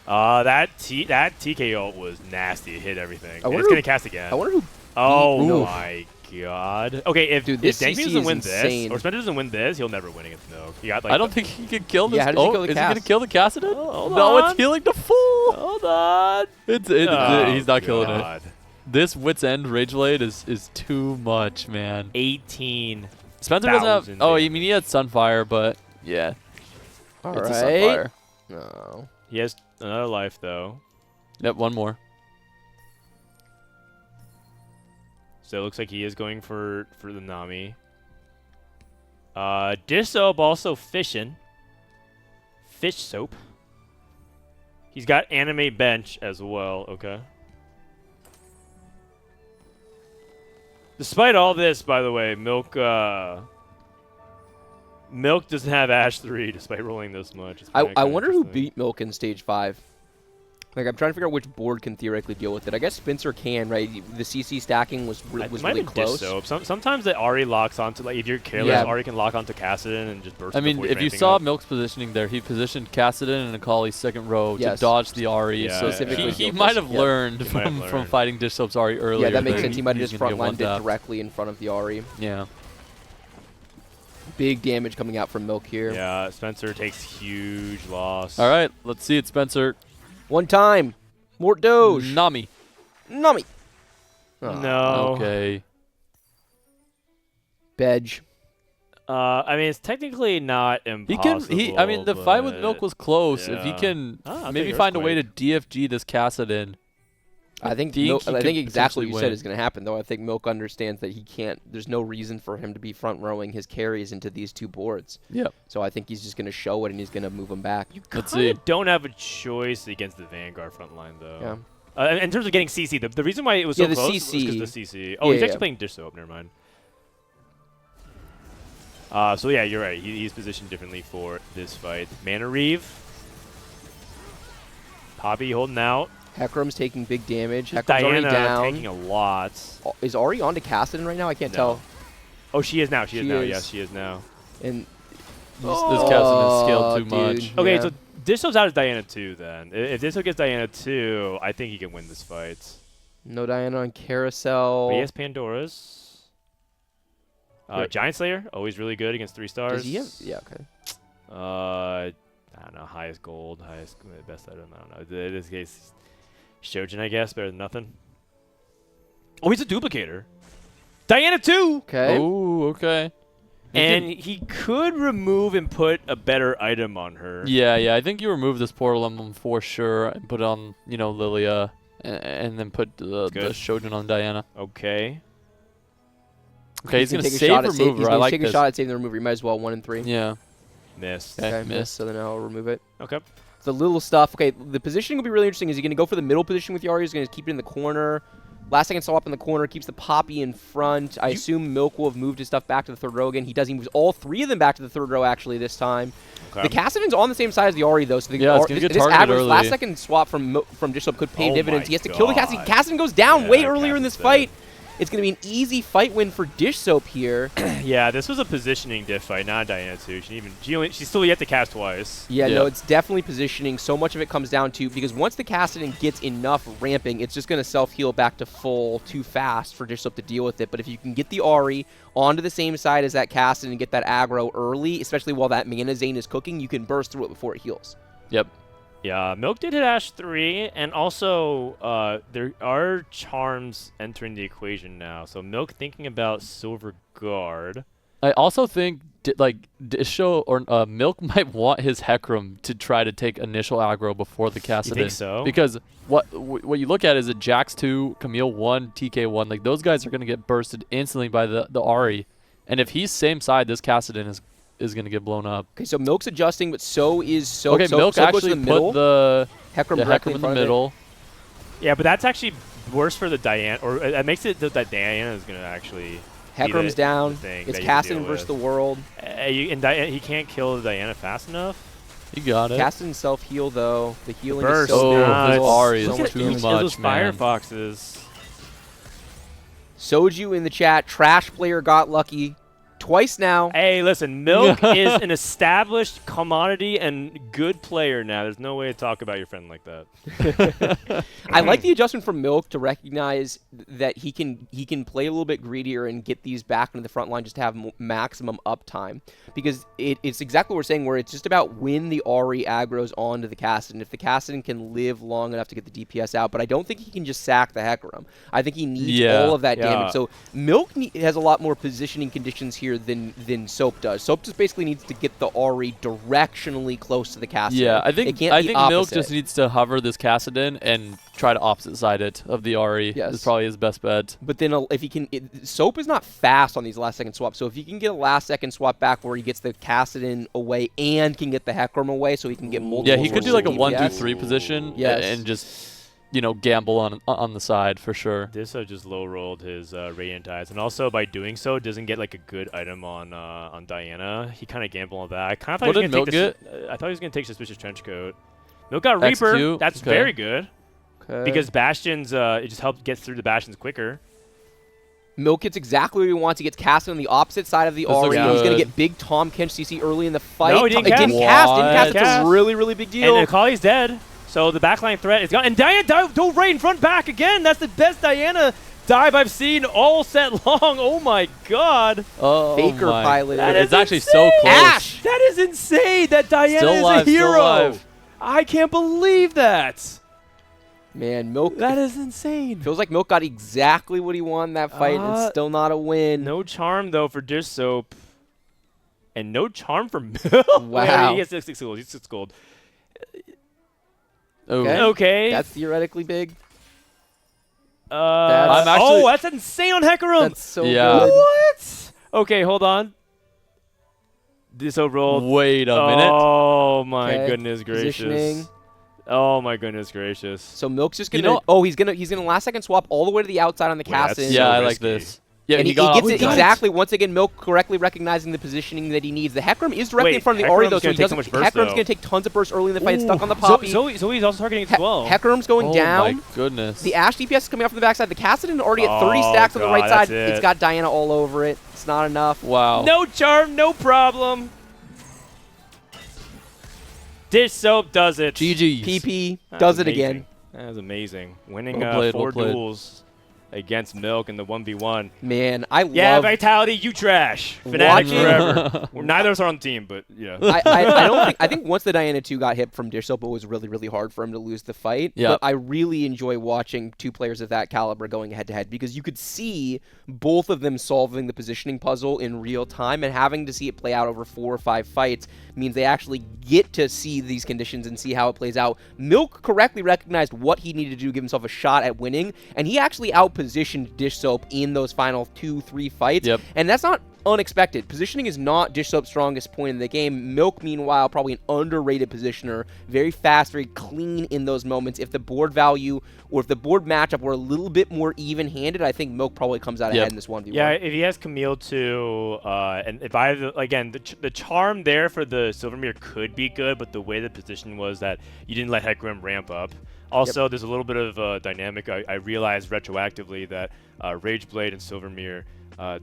That TK ult was nasty. It hit everything. And wonder it's who- gonna cast again. I wonder who. Oh Ooh. my god. Okay, if Dude, this Dankmemes CC doesn't is win insane. this, or Spencer doesn't win this, he'll never win against Milk. He got like I don't think he can kill this. Yeah, how does he kill the is he gonna cast? kill the Cassidon? Oh, hold no, on. it's healing to full. Hold on. He's not killing it. God. This Wit's End Rage Blade is too much, man. 18. Spencer doesn't have. 1,000 Oh, I damage. mean he had Sunfire, but yeah, All it's a right. Sunfire. No. He has another life though. Yep, 1 more. So it looks like he is going for the Nami. Dishsoap also fishing. Fish soap. He's got animate bench as well. Okay. Despite all this, by the way, Milk doesn't have Ash 3 despite rolling this much. It's I kinda wonder who interesting. beat Milk in stage 5. Like, I'm trying to figure out which board can theoretically deal with it. I guess Spencer can, right? The CC stacking was It might really have been close. Dishsoap. Sometimes the Ari locks onto, like, if you're careless, Yeah. Ari can lock onto Cassidon and just burst. I mean, before if you ramping saw up. Milk's positioning there, he positioned Cassidon and Akali's second row Yes. to dodge the Ari. Yeah, so yeah, Specifically yeah. he Gilchrist. might have Yeah. learned He might have from learned. fighting Dishsoap's Ari earlier. Yeah, that makes that sense. He might have he's just gonna get frontlined it one-tapped. directly in front of the Ari. Yeah. Big damage coming out from Milk here. Yeah, Spencer takes huge loss. All right, let's see it, Spencer. One time. Mort Doge. Nami. Nami. No. Okay. Bedge. I mean, it's technically not He impossible. can. I mean, the fight with Milk but- was close. If he yeah. can I'll maybe take find a way to Earthquake. DFG this Cassidon. I think he Milk, I could think exactly what you potentially said win. is going to happen, though. I think Milk understands that he can't. There's no reason for him to be front rowing his carries into these 2 boards. Yep. So I think he's just going to show it and he's going to move them back. You Let's kind see. of don't have a choice against the Vanguard front line, though. Yeah. In terms of getting CC, the reason why it was so Yeah, the close CC. was because the CC. Oh, he's Yeah, actually yeah. playing Dishsoap. Never mind. So yeah, you're right. He's positioned differently for this fight. Mana Reeve. Poppy holding out. Hecarim's taking big damage. Hecarim's Diana already down. taking a lot. Is Ari on to Cassidon right now? I can't No. tell. Oh, she is now. She is She now. is. Yes, she is now. And This Cassidon is scaled too dude, much. Okay, yeah. so Dishsoap's out as Diana 2 then. If Dishsoap gets Diana 2, I think he can win this fight. No Diana on Carousel. But he has Pandora's. Yeah. Giant Slayer, always really good against 3 stars. Does he have? Yeah, okay. I don't know. Highest gold, best item. I don't know. In this case, Shojin, I guess, better than nothing. Oh, he's a duplicator. Diana 2! Okay. Oh, okay. And he could remove and put a better item on her. Yeah. I think you remove this portal emblem for sure and put it on, Lilia, and then put the Good. Shojin on Diana. Okay. Okay, he's gonna take a save shot at remover. He's I gonna like take this. a shot at saving the remover. You might as well 1 and 3. Yeah. Missed. Okay. Okay, miss. So then I'll remove it. Okay. The little stuff. Okay, the positioning will be really interesting. Is he going to go for the middle position with Yari? He's going to keep it in the corner. Last second swap in the corner. Keeps the Poppy in front. I assume Milk will have moved his stuff back to the 3rd row again. He does. He moves all 3 of them back to the 3rd row actually this time. Okay. The Cassidon's on the same side as the Ari though. So the Yeah, it's gonna get this targeted average early. last second swap from Dishsoap could pay Oh dividends. my He has to kill the Cassidon. God. Cassidon goes down Yeah, way earlier in this Cassidon's fight. It's going to be an easy fight win for Dishsoap here. Yeah, this was a positioning diff fight, not Diana 2. She's still yet to cast twice. Yeah, Yeah. no, it's definitely positioning. So much of it comes down to, because once the Cassidon gets enough ramping, it's just going to self-heal back to full too fast for Dishsoap to deal with it. But if you can get the Ari onto the same side as that Cassidon and get that aggro early, especially while that Mana Zane is cooking, you can burst through it before it heals. Yep. Yeah, Milk did hit Ash 3, and also there are charms entering the equation now. So Milk thinking about Silver Guard. I also think Dishsoap or Milk might want his Hecarim to try to take initial aggro before the Kassadin. You think so? Because what you look at is a Jax 2, Camille 1, TK 1. Like those guys are going to get bursted instantly by the Ahri. And if he's same side, this Kassadin is going to get blown up. Okay, so Milk's adjusting, but so is Soap. Okay, Milk Soap actually goes to the middle. put the Hecarim directly in the front of it. middle. Yeah, but that's actually worse for the Diana, or it makes it that Diana is going to actually. Hecarim's down. Thing It's that you have to Kassadin deal versus the with. world. He can't kill the Diana fast enough. You got it. Kassadin self-heal, though. The healing Burst. is so good. Oh, this Ahri So is much too damage. much, Those man. Firefoxes. Soju in the chat. Trash player got lucky. Twice now. Hey, listen, Milk is an established commodity and good player now. There's no way to talk about your friend like that. I like the adjustment from Milk to recognize that he can play a little bit greedier and get these back into the front line just to have maximum uptime. Because it's exactly what we're saying, where it's just about when the Ahri aggro's onto the Kassadin. If the Kassadin can live long enough to get the DPS out, but I don't think he can just sack the Hecarim. I think he needs all of that damage. So Milk has a lot more positioning conditions here than Soap does. Soap just basically needs to get the Ahri directionally close to the Kassadin. Yeah, I think Milk opposite. just needs to hover this Kassadin and try to opposite side it of the Ahri. Yes. Is probably his best bet. But then if he can, Soap is not fast on these last second swaps. So if he can get a last second swap back where he gets the Kassadin away and can get the Hecarim away, so he can get multiple. Yeah, he could do like a sources of 1, DPS. 2, 3 position. Yes. And just gamble on the side for sure. Dishsoap just low rolled his Radiant Eyes, and also by doing so, doesn't get like a good item on Diana. He kind of gambled on that. I kind of thought What he did was Milk gonna get? I thought he was gonna take Suspicious Trenchcoat. Milk got Reaper. XQ? That's Okay. very good Okay. because Bastions. It just helps get through the Bastions quicker. Milk gets exactly what he wants. He gets Kassadin on the opposite side of the This looks Ahri. He's going good. to get big Tom Kench CC early in the fight. No, he didn't It cast. didn't cast. Didn't cast. What? It's a really, really big deal. And Akali's dead, so the backline threat is gone. And Diana dove right in front back again. That's the best Diana dive I've seen all set long. Oh my god. Oh Faker my. pilot. That It's is actually so insane. close. Ash! That is insane. That Diana Still is alive, a hero. still alive. I can't believe that. Man, Milk. That is insane. Feels like Milk got exactly what he wanted in that fight, and it's still not a win. No charm though for Dishsoap, and no charm for Milk. Wow. He has 6 gold. He's 6 gold. Oh. Okay. Okay. That's theoretically big. I'm actually- that's insane on Hecarim. That's so Yeah. good. What? Okay, hold on. Dishsoap rolled. Wait a minute. Oh my Okay, goodness gracious. positioning. Oh my goodness gracious. So Milk's just gonna. You know- oh, he's gonna last second swap all the way to the outside on the Wait, that's Kassadin. so Yeah, I like risky. this. Yeah, And he got gets off it the exactly. Once again, Milk correctly recognizing the positioning that he needs. The Hecarim is directly Wait, in front of the Hecarim's Ahri, though, so gonna he take so doesn't. much burst, Hecarim's though. going to take tons of burst early in the fight. It's stuck on the So, Poppy. Zoe's also targeting it as well. Hecarim's going Oh down. my goodness. The Ashe DPS is coming out from the backside. The Kassadin already at 30 Oh, stacks on the right God, side. that's It's it. got Diana all over it. It's not enough. Wow. No charm, no problem. Dishsoap does it. GG's. PP That does was it again. amazing. That was amazing. Winning Well played, 4 well played. duels against Milk in the 1v1. Man, I Yeah, love. Vitality, you trash. Fnatic Watching- forever. Well, neither of us are on the team, but yeah. I don't think. I think once the Diana 2 got hit from Dishsoap, it was really, really hard for him to lose the fight. Yeah. But I really enjoy watching two players of that caliber going head to head because you could see both of them solving the positioning puzzle in real time, and having to see it play out over 4 or 5 fights means they actually get to see these conditions and see how it plays out. Milk correctly recognized what he needed to do to give himself a shot at winning, and he actually outpositioned Dishsoap in those final 2-3 fights. Yep. And that's not unexpected. Positioning is not Dishsoap's strongest point in the game. Milk, meanwhile, probably an underrated positioner. Very fast, very clean in those moments. If the board value or if the board matchup were a little bit more even-handed, I think Milk probably comes out ahead in this 1v1. Yeah, if he has Camille too, and if I again the charm there for the Silvermere could be good, but the way the position was that you didn't let Hecarim ramp up. Also, there's a little bit of dynamic. I realized retroactively that Rageblade and Silvermere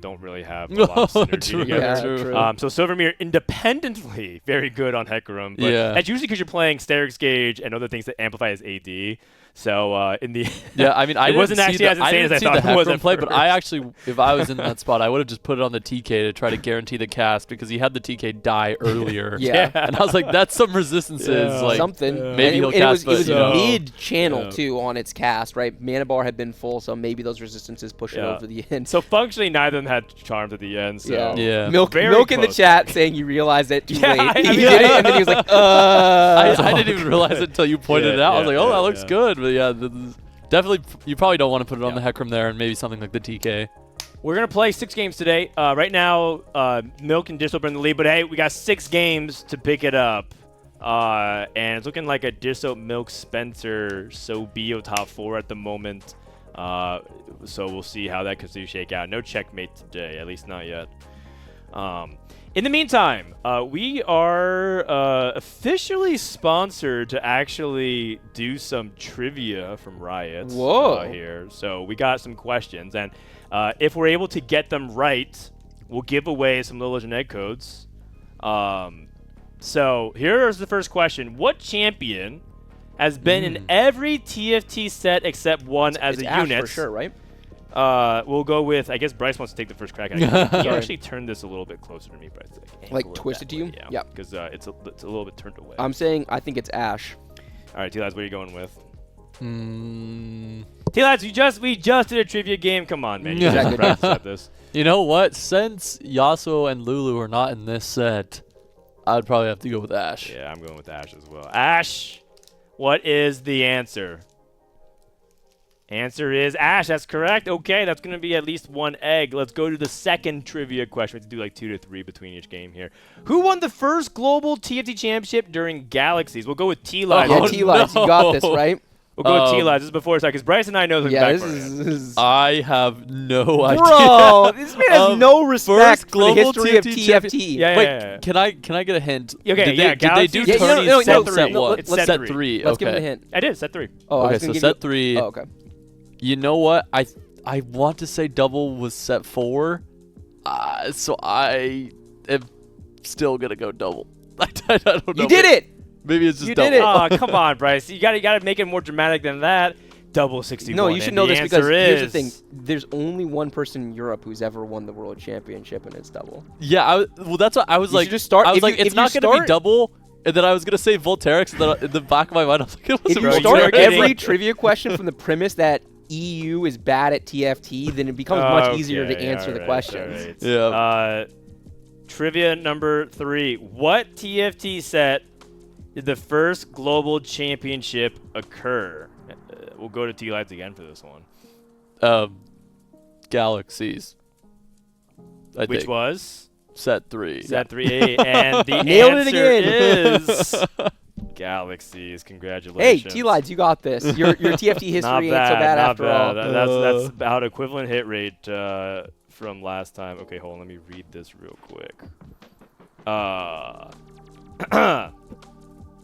don't really have a lot of synergy True, together. Yeah, true. true. So Silvermere independently very good on Hecarim, but Yeah. that's usually because you're playing Sterix Gauge and other things that amplify his AD. So in the Yeah, I mean, I It didn't wasn't see actually the, as insane I didn't as I see thought the it was Hecarim at play, but I first. actually, if I was in that spot, I would have just put it on the TK to try to guarantee the cast because he had the TK die earlier. Yeah. And I was like, that's some resistances. Yeah. Like, something. Yeah. Maybe and he'll it was, cast, it was but, you know. mid-channel, Yeah. too, on its cast, right? Mana bar had been full, so maybe those resistances push it Yeah. over the end. So functionally, neither neither of them had charms at the end. So Yeah. Milk Very in the close. chat saying you realized it too Yeah, late. I He mean- did it, and then he was like, I didn't even realize it until you pointed it Yeah, out. I was like, oh, yeah, that looks yeah. good. But yeah, definitely, you probably don't want to put it on Yeah. the Hecarim there, and maybe something like the TK. We're going to play 6 games today. Right now, Milk and Dishsoap are in the lead, but hey, we got 6 games to pick it up. And it's looking like a Dishsoap, Milk, Spencer, Sobio top 4 at the moment. So we'll see how that continues to shake out. No checkmate today, at least not yet. In the meantime, we are officially sponsored to actually do some trivia from Riot. Whoa. Here. So we got some questions, and if we're able to get them right, we'll give away some Little Legend Egg codes. So here's the first question. What champion has been in every TFT set except one as it's a Ash unit? for sure, right? We'll go with, I guess Bryce wants to take the first crack at it. You actually turn this a little bit closer to me, Bryce. Like angle twist that it to way, you? Yeah. Yeah. Because it's a little bit turned away. I'm saying I think it's Ash. All right, Tleyds, what are you going with? Mm, Tleyds, we just did a trivia game. Come on, man. You Yeah. guys can practice at this. you know what? Since Yasuo and Lulu are not in this set, I'd probably have to go with Ash. Yeah, I'm going with Ash as well. Ash, what is the answer? Answer is Ash. That's correct. Okay, that's going to be at least 1 egg. Let's go to the second trivia question. We have to do like 2 to 3 between each game here. Who won the first global TFT championship during Galaxies? We'll go with Tleyds. Yeah, Oh, Tleyds, you got this, no. right? We'll go with Tleyds. This is before it's because Bryce and I know the Yeah, back. this is I have no idea. Bro, this man has no respect first for the global history of TFT TFT. Yeah, Wait, yeah. can I get a hint? Okay, did yeah, they, did they do Galaxies- Yeah, tourneys no, set, no, set no, what? let's- set 3. Let's okay. give him a hint. I did. Set 3. Oh, I Okay, was so gonna give set you- 3. Oh, okay. You know what? I want to say double was set 4. So I am still gonna go double. I don't know. You did it! Maybe it's just You double. did it. Oh, come on, Bryce. You gotta make it more dramatic than that. Double 61. No, you should and know the this because answer here's the is- thing. There's only one person in Europe who's ever won the world championship, and it's double. Yeah, well, that's what I was You like. should just start- I was if like, you- it's if you not gonna be start- double, and then I was gonna say Volterix, and then in the back of my mind, I was like, it If wasn't you Bro, start you're getting- every trivia question from the premise that EU is bad at TFT, then it becomes much easier to Okay, answer the alright, questions. Yeah. Yeah. Trivia number 3. What TFT set did the first global championship occur? We'll go to Tleyds again for this one. Galaxies. I Which think. was Set 3. set 3A, and the Nailed it answer again. is Galaxies. Hey, Congratulations. Tleyds, you got this. Your TFT history Not ain't bad, so bad not after bad. all. That's about equivalent hit rate from last time. Okay, hold on. Let me read this real quick.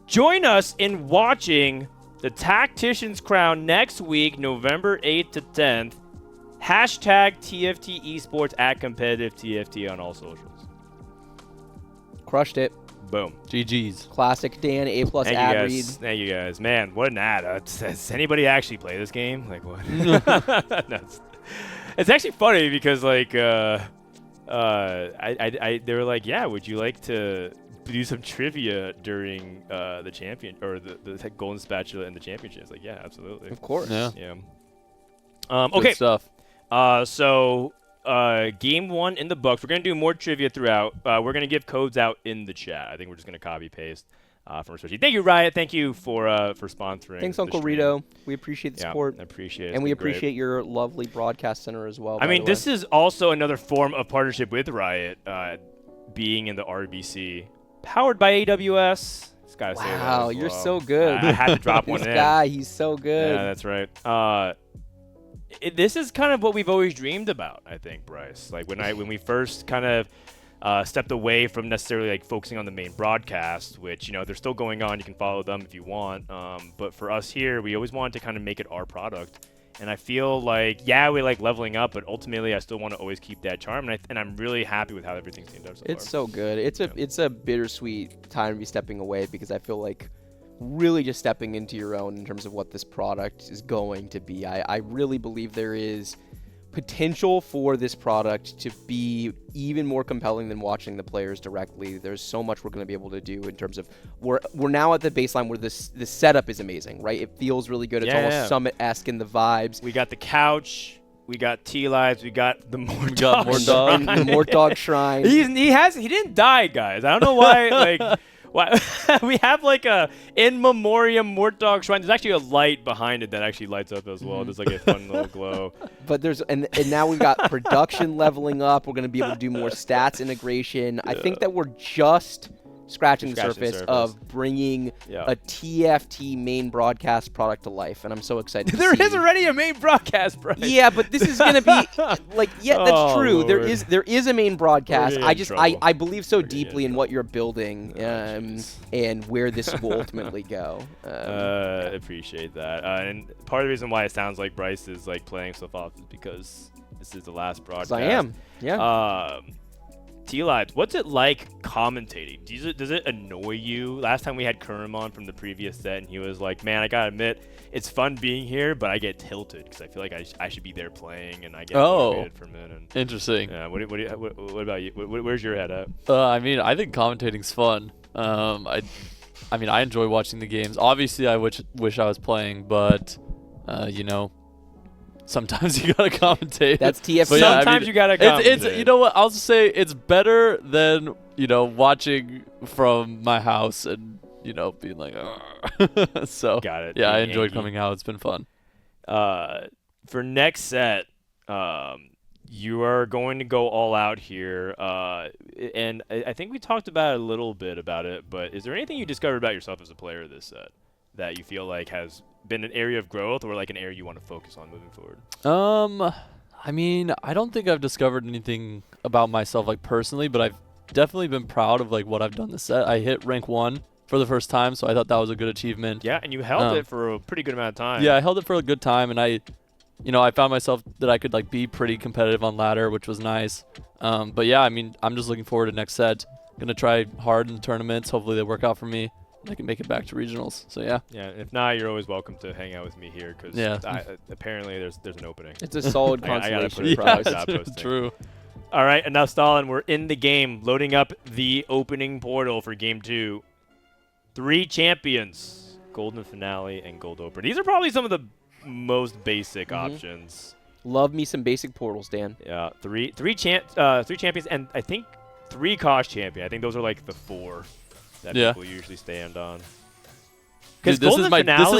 Join us in watching the Tactician's Crown next week, November 8th to 10th. Hashtag TFT Esports at Competitive TFT on all socials. Crushed it. Boom. GG's. Classic Dan, A+ Thank you ad guys. read. Thank you guys. Man, what an ad. Does anybody actually play this game? Like what? No, it's actually funny because like they were like, yeah, would you like to do some trivia during the champion or the Golden Spatula and the championship? It's like, yeah, absolutely. Of course. Yeah. Yeah. Good Okay. stuff. So game 1 in the books. We're gonna do more trivia throughout. We're gonna give codes out in the chat. I think we're just gonna copy paste from our spreadsheet. Thank you, Riot. Thank you for sponsoring. Thanks, the Uncle stream. Rito. We appreciate the Yeah, support. I appreciate it. And we It's been great. appreciate your lovely broadcast center as well. I mean, this is also another form of partnership with Riot, being in the RBC, powered by AWS. Just gotta say that. Wow, as you're well. so good. I had to drop one this in. guy, he's so good. Yeah, that's right. This is kind of what we've always dreamed about, I think, Bryce. Like when we first kind of stepped away from necessarily like focusing on the main broadcast, which they're still going on. You can follow them if you want. But for us here, we always wanted to kind of make it our product. And I feel like, yeah, we like leveling up, but ultimately I still want to always keep that charm. And I'm really happy with how everything's teamed up so It's far. so good. It's a bittersweet time to be stepping away because I feel like really just stepping into your own in terms of what this product is going to be. I really believe there is potential for this product to be even more compelling than watching the players directly. There's so much we're going to be able to do in terms of we're now at the baseline where the setup is amazing, right? It feels really good. It's Yeah, almost yeah. Summit-esque in the vibes. We got the couch. we got Tleyds, we got the Mort We got Mort the Mort Dog Shrine. He didn't die, guys. I don't know why. Like, why we have like a in memoriam Mort Dog Shrine. There's actually a light behind it that actually lights up as well. There's like a fun little glow. But there's and now we've got production leveling up. We're going to be able to do more stats integration. I think that we're just scratching the surface of bringing a TFT main broadcast product to life, and I'm so excited. There is already a main broadcast, bro. Yeah, but this is going to be like, that's true. Lord. There is a main broadcast. I believe so We're deeply in what you're building and where this will ultimately go. Appreciate that. And part of the reason why it sounds like Bryce is like playing stuff off is because this is the last broadcast. I am. Yeah. Tleyds, what's it like commentating? Does it annoy you? Last time we had Kerm on from the previous set, and he was like, "Man, I gotta admit, it's fun being here, but I get tilted because I feel like I should be there playing, and I get motivated from it." And Interesting. yeah, what about you? Where's your head at? I mean, I think commentating's fun. I mean, I enjoy watching the games. Obviously, I wish I was playing, but you know, sometimes you gotta commentate. That's TFT. But yeah, Sometimes you gotta commentate. It's you know what? I'll just say it's better than watching from my house and being like, so. Got it. Yeah, I Being enjoyed Angie. coming out. It's been fun. For next set, you are going to go all out here, and I think we talked about a little bit about it. But is there anything you discovered about yourself as a player this set that you feel like has been an area of growth, or like an area you want to focus on moving forward? I mean, I don't think I've discovered anything about myself like personally, but I've definitely been proud of like what I've done this set. I hit rank 1 for the first time, so I thought that was a good achievement. Yeah, and you held it for a pretty good amount of time. Yeah, I held it for a good time, and I found myself that I could like be pretty competitive on ladder, which was nice. But yeah, I mean, I'm just looking forward to next set. Gonna try hard in tournaments. Hopefully they work out for me. I can make it back to regionals. So yeah. Yeah. If not, you're always welcome to hang out with me here because apparently there's an opening. It's a solid I gotta consolation put it prize. job posting. True. All right, enough stalling. We're in the game, loading up the opening portal for Game 2. 3 champions, Golden Finale and Gold Opener. These are probably some of the most basic options. Love me some basic portals, Dan. Yeah, three champions, and I think 3 cost champion. I think those are like the 4 that people usually stand on. Dude, this is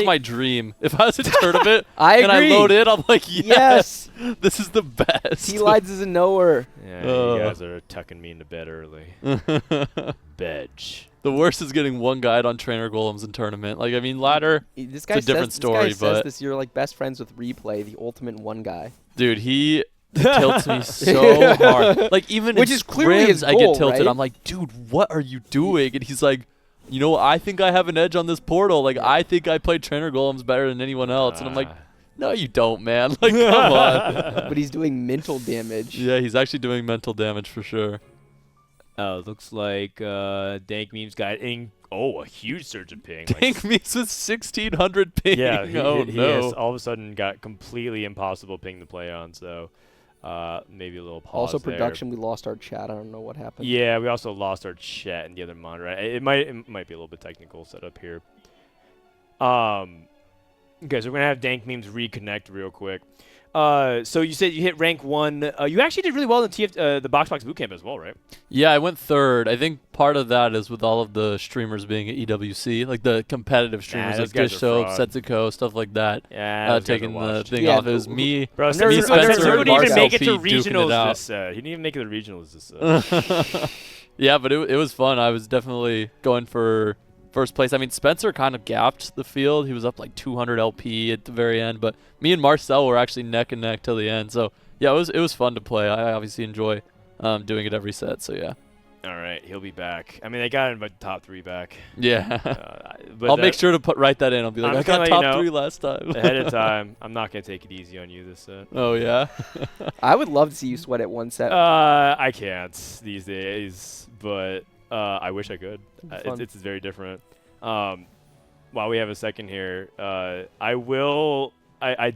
my dream. If I was in a tournament I and I agree. load in, I'm like, yes, this is the best. Tleyds is a knower. Yeah, you guys are tucking me into bed early. Bedge. The worst is getting one guide on trainer golems in tournament. Like, I mean, ladder, This guy it's a different story, this guy says but this, you're like best friends with Replay, the ultimate one guy. dude, he tilts me so hard. Like, even Which in is clearly his scrims, I goal, get tilted. right? I'm like, dude, what are you doing? And he's like, I think I have an edge on this portal. Like, I think I play trainer golems better than anyone else. And I'm like, no, you don't, man. Like, come on. But he's doing mental damage. Yeah, he's actually doing mental damage for sure. Oh, looks like Dankmemes got a huge surge of ping. Dankmemes with 1600 ping. Yeah, he no. has all of a sudden got completely impossible ping to play on. So maybe a little pause. Also, there. production, we lost our chat. I don't know what happened. Yeah, we also lost our chat in the other monitor. It might be a little bit technical setup here. Okay, so we're gonna have Dankmemes reconnect real quick. So you said you hit rank 1. You actually did really well in the Box Bootcamp as well, right? Yeah, I went 3rd. I think part of that is with all of the streamers being at EWC, like the competitive streamers like Dishsoap, Setsuko, stuff like that. Yeah, taking the thing Yeah, off. It was me. Bro, me, Spencer, Spencer and didn't even Marcel make it to P duking regionals it out. this set. He didn't even make it to regionals this set. Yeah, but it was fun. I was definitely going for first place. I mean, Spencer kind of gapped the field. He was up like 200 LP at the very end, but me and Marcel were actually neck and neck till the end. So yeah, it was fun to play. I obviously enjoy doing it every set. So yeah. All right, he'll be back. I mean, they got him by top 3 back. Yeah. But I'll make sure to write that in. I'll be like, I got top 3 last time. ahead of time. I'm not gonna take it easy on you this set. Oh yeah. I would love to see you sweat at one set. I can't these days, but I wish I could. It's very different. While we have a second here, I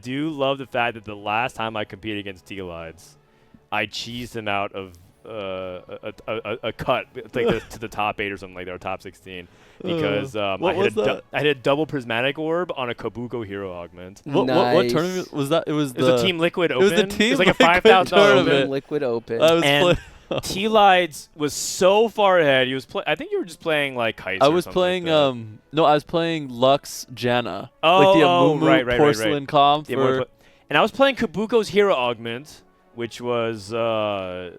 do love the fact that the last time I competed against Tleyds, I cheesed him out of a cut like to the top 8 or something like that, or top 16, because What was that? I had a double prismatic orb on a Kabuko hero augment. What tournament was that? It was It was a Team Liquid Open. It was the Team It was like a Liquid $5,000 tournament. open. Liquid Open. I was And playing. Tleyds was so far ahead. He was I think you were just playing like Heist. I or was something playing like that. no, I was playing Lux Janna. Oh, like the oh, Amumu right, porcelain comp. Yeah, for- and I was playing Kabuko's hero augment, which was the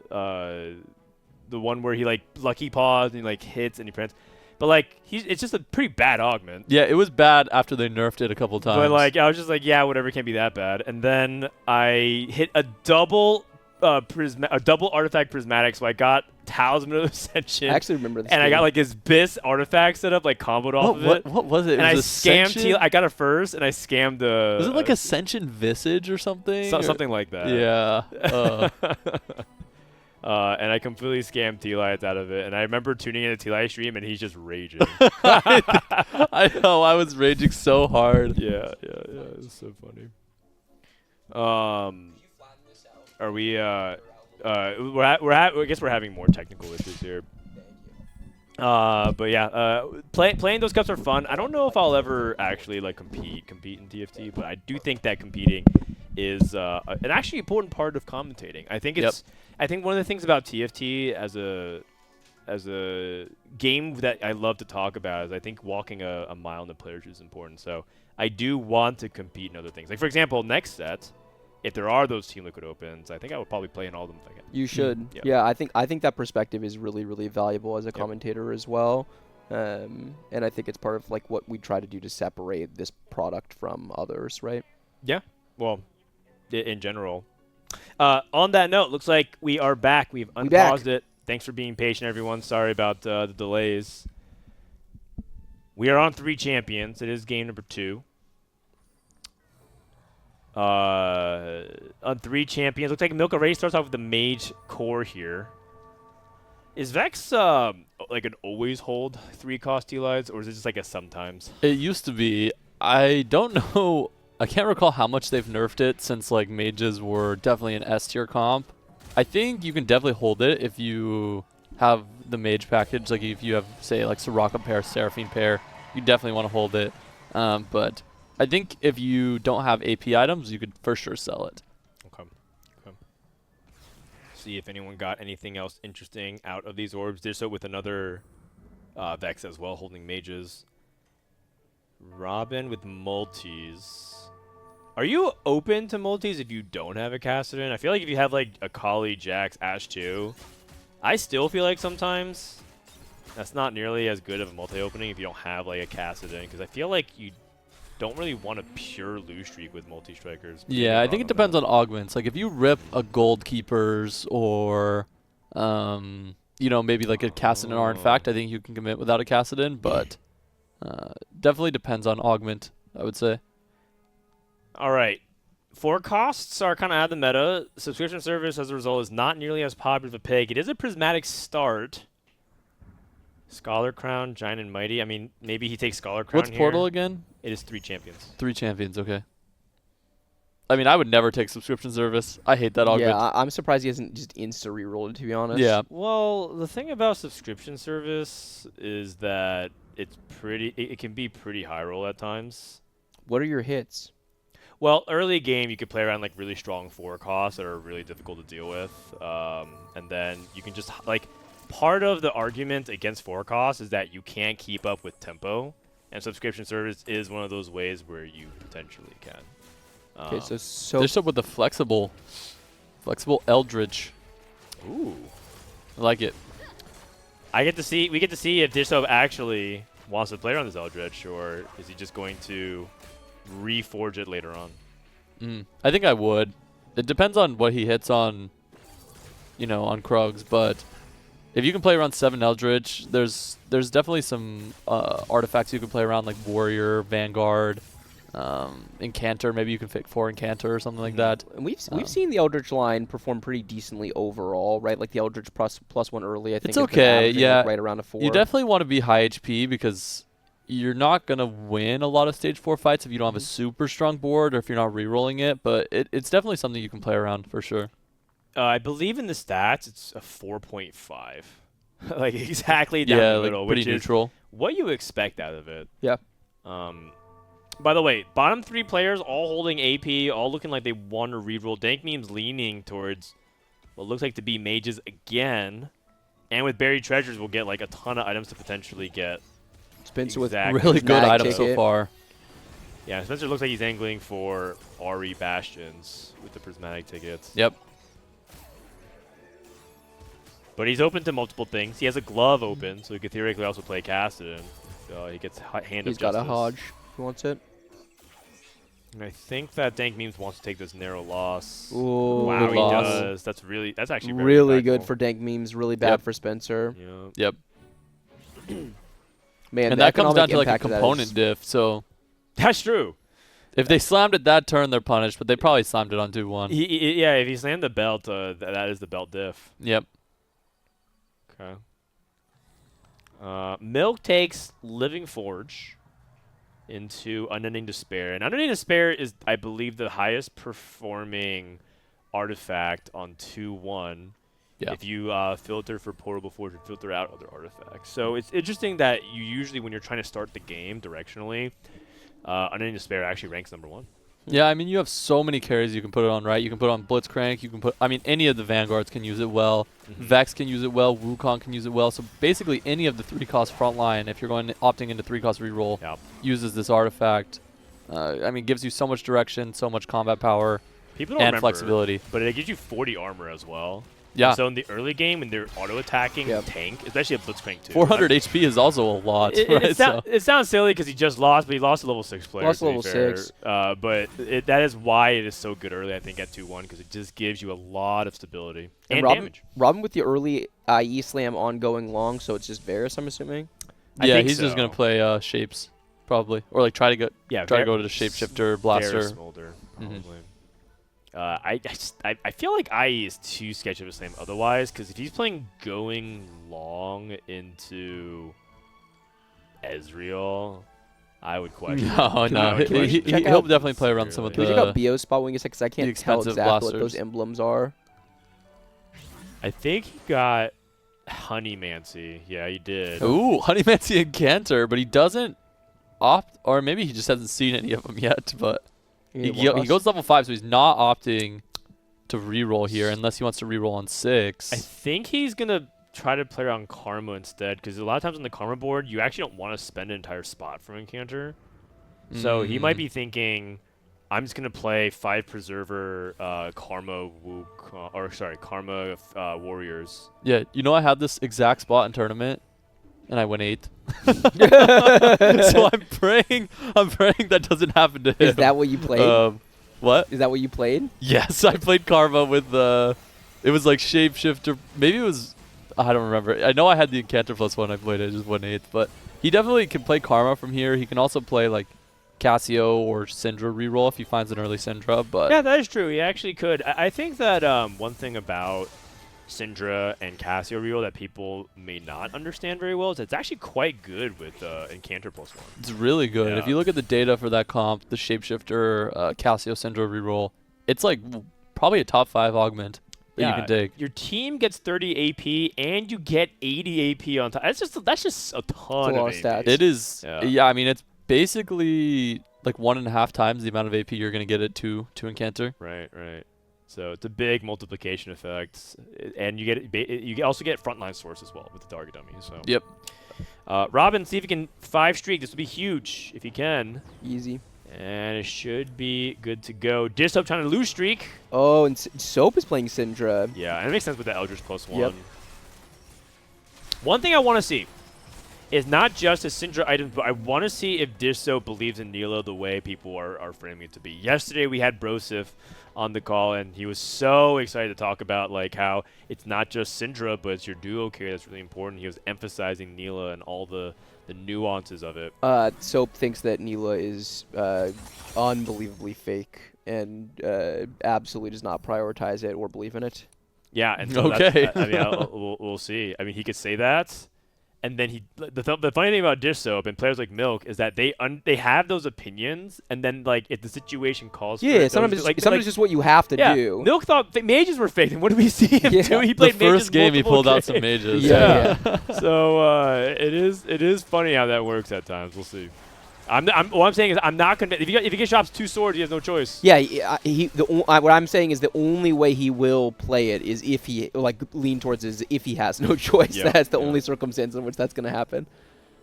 one where he like lucky paws and he like hits and he prevents. But like it's just a pretty bad augment. Yeah, it was bad after they nerfed it a couple times. But like I was just like, yeah, whatever, can't be that bad. And then I hit a double double artifact prismatic, so I got Talisman of Ascension. I actually remember this. And I game. got like his Bis artifact set up, like comboed off of it. What was it? And It I was scammed Ascension? I got it first, and I scammed the. Was it like Ascension Visage or something? Or- something like that? Yeah. And I completely scammed Tleyds out of it. And I remember tuning in to Tleyds stream, and he's just raging. I know. I was raging so hard. Yeah. It's so funny. Are we? I guess we're having more technical issues here. But yeah, playing those cups are fun. I don't know if I'll ever actually like compete in TFT, but I do think that competing is an actually important part of commentating. I think it's. I think one of the things about TFT as a game that I love to talk about is I think walking a mile in the players is important. So I do want to compete in other things. Like for example, next set, if there are those Team Liquid Opens, I think I would probably play in all of them if I can. You should. Yep. Yeah, I think that perspective is really, really valuable as a commentator as well. And I think it's part of like what we try to do to separate this product from others, right? Yeah. Well, in general. On that note, looks like we are back. We've unpaused it. Thanks for being patient, everyone. Sorry about the delays. We are on 3 champions. It is game number 2. On 3 champions. Looks like Milk already starts off with the mage core here. Is Vex like an always hold 3-cost Tleyds, or is it just like a sometimes? It used to be. I don't know. I can't recall how much they've nerfed it since like mages were definitely an S tier comp. I think you can definitely hold it if you have the mage package. Like if you have, say, like Soraka pair, Seraphine pair, you definitely want to hold it. But I think if you don't have AP items, you could for sure sell it. Okay. See if anyone got anything else interesting out of these orbs. Did so with another Vex as well, holding mages. Robin with multis. Are you open to multis if you don't have a Kassadin? I feel like if you have like a Kali, Jax, Ashe 2, I still feel like sometimes that's not nearly as good of a multi-opening if you don't have like a Kassadin, because I feel like you don't really want a pure lose streak with multi-strikers. Yeah, I think it depends on augments. Like if you rip a Gold Keepers or, you know, maybe like a Kassadin Artifact, I think you can commit without a Kassadin, but definitely depends on augment, I would say. All right. 4 costs are kind of out of the meta. Subscription service, as a result, is not nearly as popular of a pick. It is a prismatic start. Scholar Crown, Giant and Mighty. I mean, maybe he takes Scholar Crown What's here. Portal again? It is 3 champions. 3 champions, okay. I mean, I would never take subscription service. I hate that augment. Yeah, I'm surprised he hasn't just insta-rerolled it, to be honest. Yeah. Well, the thing about subscription service is that it's pretty. It can be pretty high roll at times. What are your hits? Well, early game, you could play around like really strong 4 costs that are really difficult to deal with. And then you can just, like, part of the argument against 4 costs is that you can't keep up with tempo. And subscription service is one of those ways where you potentially can. Okay, so Dishsoap with the flexible Eldritch. Ooh. I like it. We get to see if Dishsoap actually wants to play around this Eldritch, or is he just going to reforge it later on? I think I would. It depends on what he hits on, you know, on Krugs, but if you can play around 7 Eldritch, there's definitely some artifacts you can play around, like Warrior, Vanguard, Incanter. Maybe you can fit 4 Incanter or something like that. And we've seen the Eldritch line perform pretty decently overall, right? Like the Eldritch +1 early, I think. It's has been okay, averaging, yeah. like, right around a 4. You definitely want to be high HP because you're not going to win a lot of stage 4 fights if you don't have a super strong board or if you're not rerolling it, but it's definitely something you can play around for sure. I believe in the stats, it's a 4.5. Like exactly down the middle, pretty which neutral. is what you expect out of it. Yeah. By the way, bottom 3 players all holding AP, all looking like they want to reroll. Dankmemes leaning towards what looks like to be mages again. And with buried treasures, we'll get like a ton of items to potentially get. Spencer with Really good items so far. Yeah, Spencer looks like he's angling for RE Bastions with the prismatic tickets. Yep. But he's open to multiple things. He has a glove open, so he could theoretically also play Cassidy. He gets Hand of Justice. He's got a Hodge if he wants it. And I think that Dankmemes wants to take this narrow loss. Ooh, wow, he loss. does. That's actually very really good impactful. for Dankmemes, really bad for Spencer. Yep. Man, And that comes down to like a impact of that component is- diff, so That's true. if they slammed it that turn, they're punished, but they probably slammed it on 2-1. Yeah, if he slammed the belt, that is the belt diff. Yep. Okay. Milk takes Living Forge into Unending Despair. And Unending Despair is, I believe, the highest performing artifact on 2-1. Yeah. If you filter for Portable Forge and filter out other artifacts. So it's interesting that you usually, when you're trying to start the game directionally, Unending Despair actually ranks number 1. Yeah, I mean, you have so many carries you can put it on, right? You can put it on Blitzcrank. You can put, I mean, any of the Vanguards can use it well. Vex can use it well. Wukong can use it well. So basically, any of the 3-cost frontline, if you're opting into 3-cost reroll, uses this artifact. I mean, gives you so much direction, so much combat power, People don't and remember, flexibility. But it gives you 40 armor as well. Yeah. So in the early game, when they're auto-attacking tank, especially a Blitzcrank too. 400 HP is also a lot. Right? It sounds silly because he just lost, but he lost a level 6 player. Lost level 6. But that is why it is so good early, I think, at 2-1, because it just gives you a lot of stability and damage. Robin with the early IE slam ongoing long, so it's just Varus, I'm assuming? Yeah, he's just going to play shapes, probably. Or like try to go to the Shapeshifter, Blaster. Varus Smolder, probably. I feel like IE is too sketchy of a slam otherwise, because if he's playing going long into Ezreal, I would question. No, he'll definitely play around some of Can we the... check out Bio's spot wing a sec, because I can't tell expensive exactly what blasters. those emblems are. I think he got Honeymancy. Yeah, he did. Ooh, Honeymancy and Cantor, but he doesn't opt, or maybe he just hasn't seen any of them yet, but... He goes level 5, so he's not opting to reroll here unless he wants to reroll on 6. I think he's going to try to play around Karma instead, because a lot of times on the Karma board, you actually don't want to spend an entire spot for Encounter. So he might be thinking, I'm just going to play 5 Preserver Karma Warriors. Yeah, you know I had this exact spot in tournament, and I went 8th. So I'm praying that doesn't happen to him. Is that what you played? What? Is that what you played? Yes, I played Karma with it was like Shapeshifter. Maybe it was, I don't remember. I know I had the Incantor +1. I played it, just went 8th. But he definitely can play Karma from here. He can also play like Cassio or Syndra reroll if he finds an early Syndra. But yeah, that is true. He actually could. I think that one thing about Syndra and Cassio reroll that people may not understand very well is it's actually quite good with Incantor +1. It's really good. Yeah. If you look at the data for that comp, the Shapeshifter, Cassio, Syndra reroll, it's like probably a top 5 augment that you can take. Your team gets 30 AP and you get 80 AP on top. That's just a ton lot of of stats. It is. Yeah. Yeah, I mean, it's basically like 1.5 times the amount of AP you're going to get at 2 Incantor. Right. So it's a big multiplication effect, and you also get frontline source as well with the target dummy. So Yep. Robin, see if you can 5 streak. This would be huge if you can. Easy. And it should be good to go. Dishsoap trying to lose streak. Oh, and Soap is playing Syndra. Yeah, and it makes sense with the Eldritch +1. Yep. One thing I want to see is not just the Syndra items, but I want to see if Dishsoap believes in Nilo the way people are framing it to be. Yesterday we had Brosif on the call, and he was so excited to talk about like how it's not just Syndra, but it's your duo carry that's really important. He was emphasizing Nila and all the nuances of it. Soap thinks that Neela is unbelievably fake and absolutely does not prioritize it or believe in it. Yeah, and so Okay. I mean, we'll see. I mean, he could say that, and then the funny thing about Dishsoap and players like Milk is that they have those opinions, and then like if the situation calls for it, sometimes it's just what you have to do. Milk thought mages were fake, and what did we see him do? He played the first game he pulled out some mages. So it is funny how that works at times. We'll see. What I'm saying is I'm not convinced. If he gets drops 2 swords, he has no choice. Yeah, what I'm saying is the only way he will play it is if he lean towards is if he has no choice. That's the only circumstance in which that's going to happen.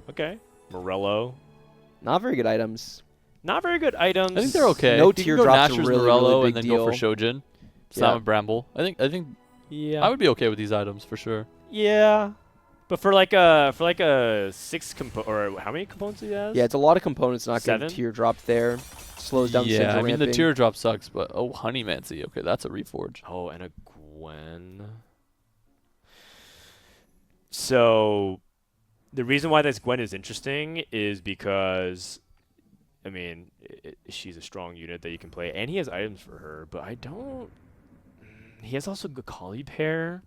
Okay. Morello. Not very good items. Not very good items. I think they're okay. No teardrops are really, Morello really and big then deal. go for Shojin. Salmon Bramble. I think I would be okay with these items for sure. Yeah. But for like a 6 or how many components do you have? Yeah, it's a lot of components. Not 7? good teardrop there. Slows down Yeah, Syndra I mean the ramping. teardrop sucks, but Honeymancy. Okay, that's a reforge. Oh, and a Gwen. So the reason why this Gwen is interesting is because, I mean, she's a strong unit that you can play, and he has items for her. But I don't. He has also Gakali pair.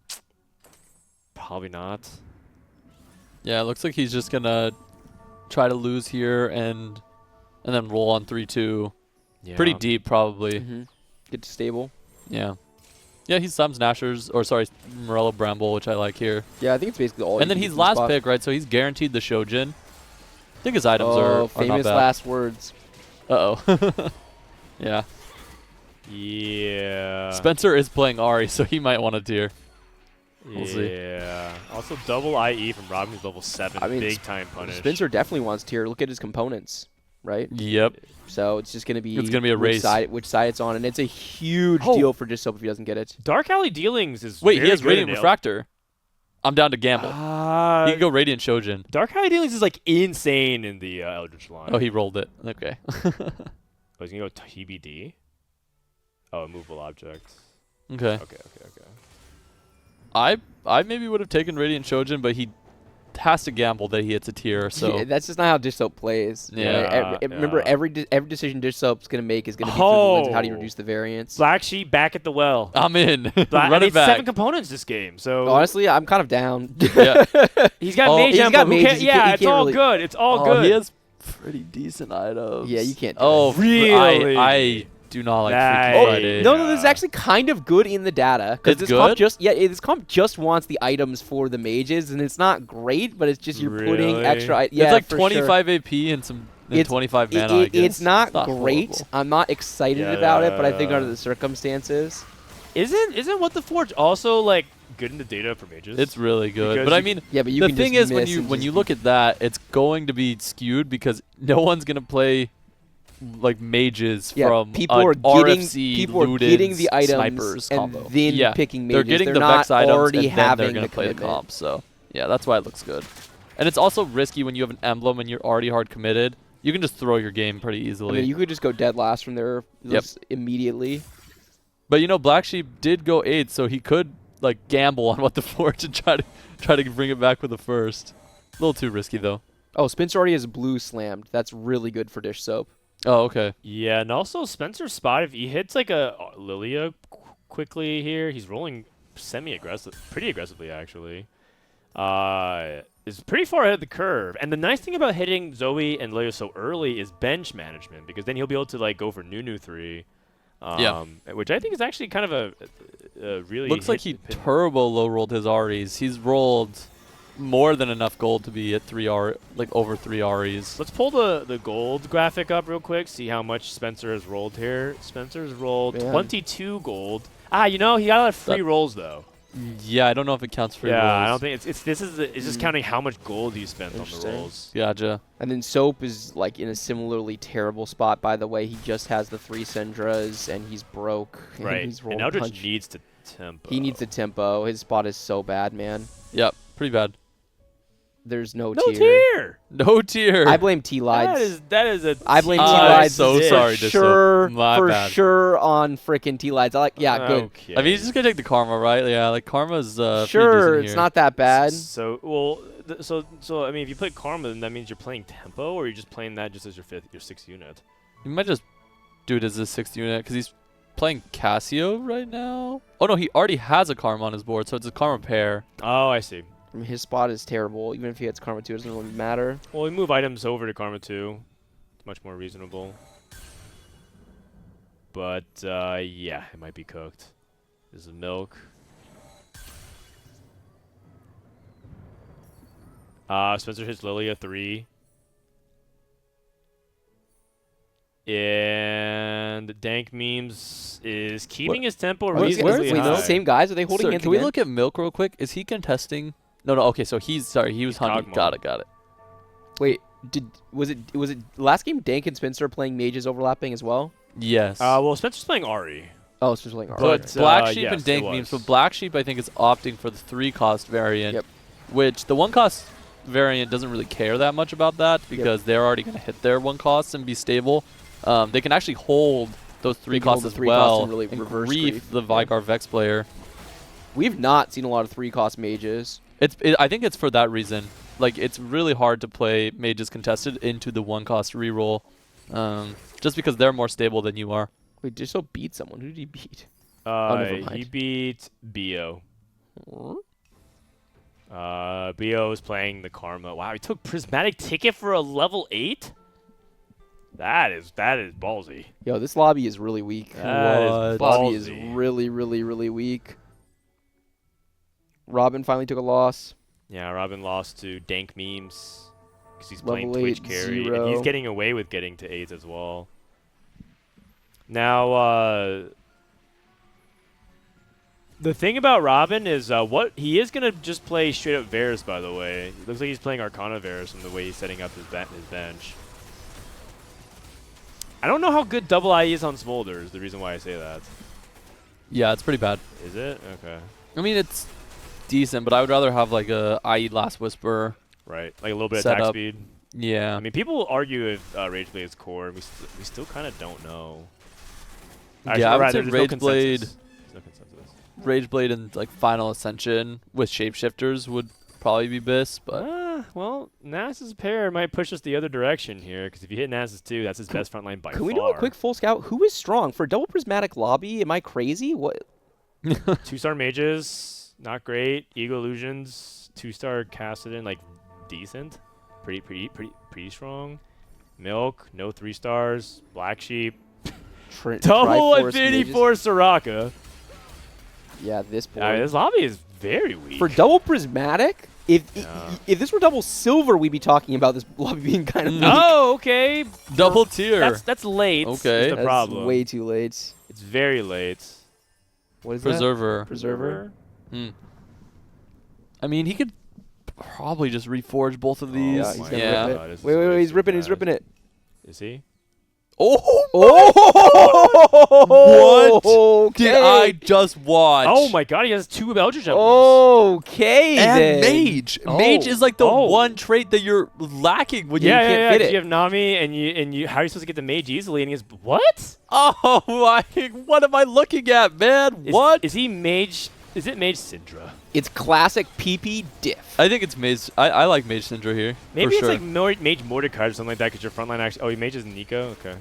Probably not. Yeah, it looks like he's just gonna try to lose here and then roll on 3-2. Yeah. Pretty deep, probably. Get to stable. Yeah. Yeah, he's Sums Nashers, or sorry, Morello Bramble, which I like here. Yeah, I think it's basically all. And then he's last pick, right? So he's guaranteed the Shojin. I think his items are famous not bad. last words. Uh-oh. Yeah. Yeah. Spencer is playing Ari, so he might want a tier. We'll see. Yeah. Also, double IE from Robin who's level 7. I mean, big time punish. Spencer definitely wants tier. Look at his components, right? Yep. So it's just going to be a race. Which side it's on, and it's a huge deal for Dishsoap if he doesn't get it. Dark Alley Dealings is Wait, very he has good Radiant in Refractor. I'm down to gamble. He can go Radiant Shojin. Dark Alley Dealings is like insane in the Eldritch line. Oh, he rolled it. Okay. Oh, he's going to go TBD? Oh, immovable objects. Okay. Okay. I maybe would have taken Radiant Shojin, but he has to gamble that he hits a tier. So Yeah, that's just not how Dishsoap plays. Yeah. Right? Remember, every decision Dishsoap's going to make is going to be through the lens of how do you reduce the variance. Black Sheep back at the well. I'm in. I Run mean, it back. 7 components this game, so Honestly, I'm kind of down. Yeah. he's got Oh, Mage he's got Emblem. Who mages. can't- He yeah, can't- he it's can't all really- good. It's all Oh, good. he has pretty decent items. Yeah, you can't do Oh, that. Really? I do not like Nice. Freaky Oh, Friday. No, this is actually kind of good in the data. It's this comp good? this comp just wants the items for the mages, and it's not great, but it's just you're putting Really? extra. Yeah, it's like for 25 AP and some and 25 mana. I guess. It's not great. horrible. I'm not excited about it, but I think under the circumstances, Isn't What the Forge also like good in the data for mages? It's really good. Because But I you- mean, yeah. But you the can thing just is, when miss you and when just- you look at that, it's going to be skewed because no one's gonna play like mages from people a are getting RFC people are getting the Ludens items snipers and combo. then Yeah, picking mages. they're getting the not Vex items already and then having they're gonna the play the commitment. comp. So yeah, that's why it looks good. And it's also risky when you have an emblem and you're already hard committed. You can just throw your game pretty I easily. mean, you could just go dead last from there just immediately. But you know, Black Sheep did go 8, so he could like gamble on What the Forge and try to bring it back with the first. A little too risky though. Oh, Spencer already has blue slammed. That's really good for Dishsoap. Oh, okay. Yeah, and also Spencer's spot, if he hits like a Lilia quickly here, he's rolling pretty aggressively actually. Is pretty far ahead of the curve. And the nice thing about hitting Zoe and Lilia so early is bench management, because then he'll be able to like go for Nunu 3. Which I think is actually kind of a really Looks like he turbo low rolled his Aries. He's rolled more than enough gold to be at 3 like over 3 Aries. Let's pull the gold graphic up real quick, see how much Spencer has rolled here. Spencer's rolled 22 gold. You know, he got a lot of free rolls though. Yeah, I don't know if it counts for Yeah, rolls. I don't think it's just counting how much gold you spent on the rolls. Gotcha. And then Soap is like in a similarly terrible spot. By the way, he just has the 3 Syndras and he's broke. Right. He's And Eldritch needs to tempo. He needs the tempo. His spot is so bad, man. Yep, pretty bad. There's no tier. No tier. I blame Tleyds. That is a I blame I'm Tleyds. so sorry, for Dishsoap. sure, My for bad. sure on frickin' Tleyds. I like, yeah, good. Okay. I mean, he's just gonna take the karma, right? Yeah, like karma's pretty Sure, decent it's here. not that bad. So well, so I mean, if you play Karma, then that means you're playing tempo, or you're just playing that just as your 6th unit. You might just do it as his 6th unit because he's playing Cassio right now. Oh no, he already has a karma on his board, so it's a karma pair. Oh, I see. I mean, his spot is terrible. Even if he gets Karma 2, it doesn't really matter. Well, we move items over to Karma 2. It's much more reasonable. But, yeah, it might be cooked. This is milk. Spencer hits Lily a 3. And Dankmemes is keeping his tempo reasonably Wait, high. those same guys? Are they holding Sir, hands can we again? look at Milk real quick? Is he contesting? No, okay, so he was hunting. Cogmo. Got it. Wait, was it last game Dank and Spencer playing mages overlapping as well? Yes. Well, Spencer's playing Ari. Oh, it's just playing Arc. But, Black Sheep yes, and Dank it memes. was. So Black Sheep, I think, is opting for the 3-cost variant, Yep. which the 1-cost variant doesn't really care that much about that because they're already going to hit their 1 costs and be stable. They can actually hold those 3 costs as well and really and reverse grief the Vigar Vex player. We've not seen a lot of 3-cost mages. I think it's for that reason. Like, it's really hard to play mages contested into the 1-cost reroll, just because they're more stable than you are. Wait, Dishsoap beat someone. Who did he beat? Never mind. He beat Bio. Bio is playing the Karma. Wow, he took Prismatic Ticket for a level 8? That is ballsy. Yo, this lobby is really weak. That is This lobby is ballsy. really, really, really weak. Robin finally took a loss. Yeah, Robin lost to Dankmemes because he's Level playing Twitch 8, carry, 0. and he's getting away with getting to 8s as well. Now, the thing about Robin is what he is gonna just play straight up Varus. By the way, it looks like he's playing Arcana Varus from the way he's setting up his bench. I don't know how good double IE is on Smolder. Is the reason why I say that. Yeah, it's pretty bad. Is it? Okay. I mean, it's decent, but I would rather have like a IE Last Whisper. Right, like a little bit of Set attack up. speed. Yeah. I mean, people argue if Rageblade is core. We still kind of don't know. Yeah, I would say there's no consensus. Rageblade. There's no consensus. Rageblade and like Final Ascension with Shapeshifters would probably be best, but Well, Nasus pair might push us the other direction here, because if you hit Nasus 2, that's his best frontline by far. Can we do a quick full scout? Who is strong? For double prismatic lobby, am I crazy? What? 2-star mages, not great. Ego Illusions, 2-star Cassidon, like decent, pretty strong. Milk, no 3 stars. Black Sheep, double Triforce Infinity mages? Force Soraka. Yeah, this board. This lobby is very weak. For double prismatic, if Yeah. if this were double silver, we'd be talking about this lobby being kind of weak. Oh, okay. double tier. That's late. Okay. Is the That's problem. way too late. It's very late. What is Preserver. that? Preserver. I mean, he could probably just reforge both of these. Yeah, he's my gonna Yeah. rip it. God, this is Wait, way he's too ripping it. He's fast. ripping it. Is he? Oh! What did I just watch? Oh my God, he has 2 Eldritch Emblems. Okay, And then. Mage. Mage is like the one trait that you're lacking when you Yeah, can't yeah, fit yeah. it. You have Nami, and you. How are you supposed to get the mage easily? And he goes, what? Oh my! What am I looking at, man? What? Is he mage? Is it Mage Syndra? It's classic PP diff. I think it's Mage. I like Mage Syndra here. Maybe for it's sure. like Mage Mordecai or something like that, because your frontline actually. Oh, he mages Nico. Okay.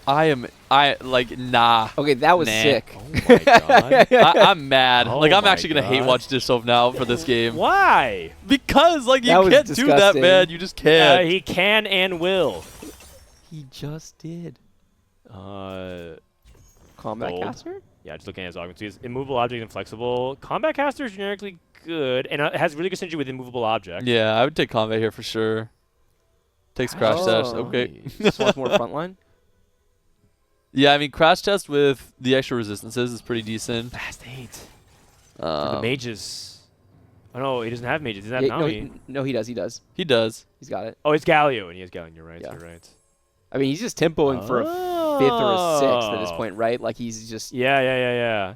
Nah. Okay, that was Nah. sick. Oh my God. I'm mad. Oh like I'm my actually gonna hate God. watch Dishsoap now for this game Why? because like you That was can't do that, disgusting. man. You just can't. He can and will. He just did. Combat Gold. caster? Yeah, just looking at his augments. He's immovable object and flexible. Combat caster is generically good, and it has really good synergy with immovable object. Yeah, I would take combat here for sure. Takes crash test. Okay. Just wants more frontline. Yeah, I mean crash test with the extra resistances is pretty decent. Fast 8. The Um, mages. Oh no, he doesn't have mages. He doesn't have Yeah, Nami. no, he does. He does. He does. He's got it. Oh, it's Galio, and he has Galio. You're right. Yeah. You're right. I mean, he's just tempoing for a 5th or a 6th at this point, right? Like he's just. Yeah.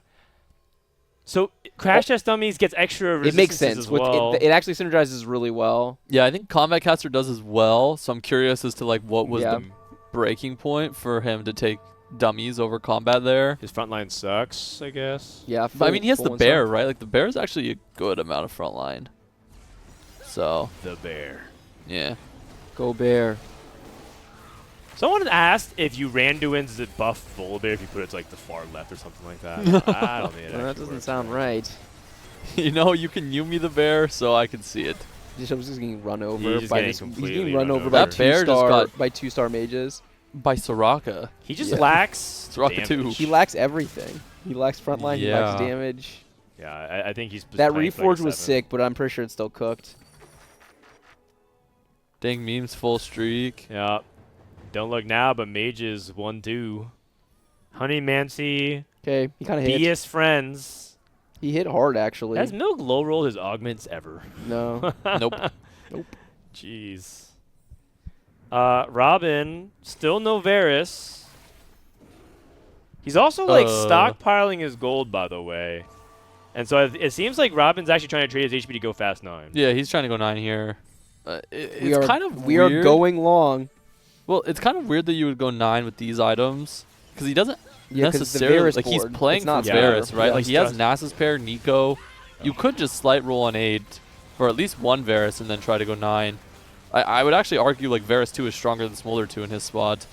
So crash test dummies gets extra It makes resistances sense. as well. It actually synergizes really well. Yeah, I think combat caster does as well. So I'm curious as to like what was Yeah. the breaking point for him to take dummies over combat there. His frontline sucks, I guess. Yeah. But I mean, he has full the and bear, stuff. right? Like the bear is actually a good amount of frontline. So The bear. yeah. Go bear. Someone asked if you Randuin, does it buff Volibear if you put it to like the far left or something like that. I don't think it Well, that actually doesn't works. sound right. You know, you can Yumi the bear, so I can see it. Dishsoap's just getting run over He's just by getting this. He's completely getting run run over over. by That bear just got- 2-star mages. By Soraka. He just Yeah. lacks Soraka damage. too. He lacks everything. He lacks frontline. He lacks Yeah. damage. Yeah, I think he's just That playing for like a reforge was 7. sick, but I'm pretty sure it's still cooked. Dankmemes full streak. Yeah. Don't look now, but mages 1-2. Honey Mancy, Okay, he kind of hit. BS friends. He hit hard actually. Has Milk low rolled his augments ever? No. Nope. Nope. Jeez. Robin, still no Varus. He's also like stockpiling his gold, by the way. And so it seems like Robin's actually trying to trade his HP to go fast 9. Yeah, he's trying to go 9 here. We It's are, kind of we weird. are going long. Well, it's kind of weird that you would go 9 with these items. Because he doesn't Yeah, 'cause the necessarily... Varus Like, he's board, playing it's for not Varus, fair. right? Yeah, like, he's he has just- Nasus pair, Nico. You could just slight roll on 8 for at least one Varus and then try to go 9. I would actually argue, like, Varus 2 is stronger than Smolder 2 in his spot.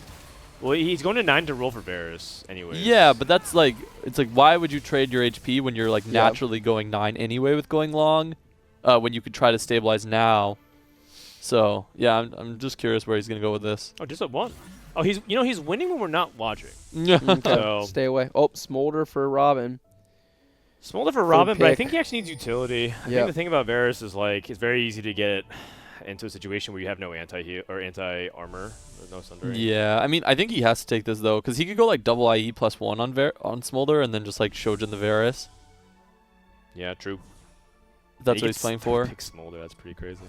Well, he's going to 9 to roll for Varus anyway. Yeah, but that's like... It's like, why would you trade your HP when you're, like, Yeah. naturally going 9 anyway with going long? When you could try to stabilize now. So, yeah, I'm just curious where he's going to go with this. Oh, just a 1. Oh, he's winning when we're not watching. Okay, So- stay away. Oh, Smolder for Robin. Smolder for Robin, but I pick. think he actually needs utility. I Yep. think the thing about Varus is like it's very easy to get into a situation where you have no anti-heal or anti-armor, no sundering. Yeah, I mean, I think he has to take this, though, because he could go, like, double IE plus 1 on Smolder and then just, like, Shojin the Varus. Yeah, true. If that's He what he's gets playing to for. Pick Smolder, that's pretty crazy.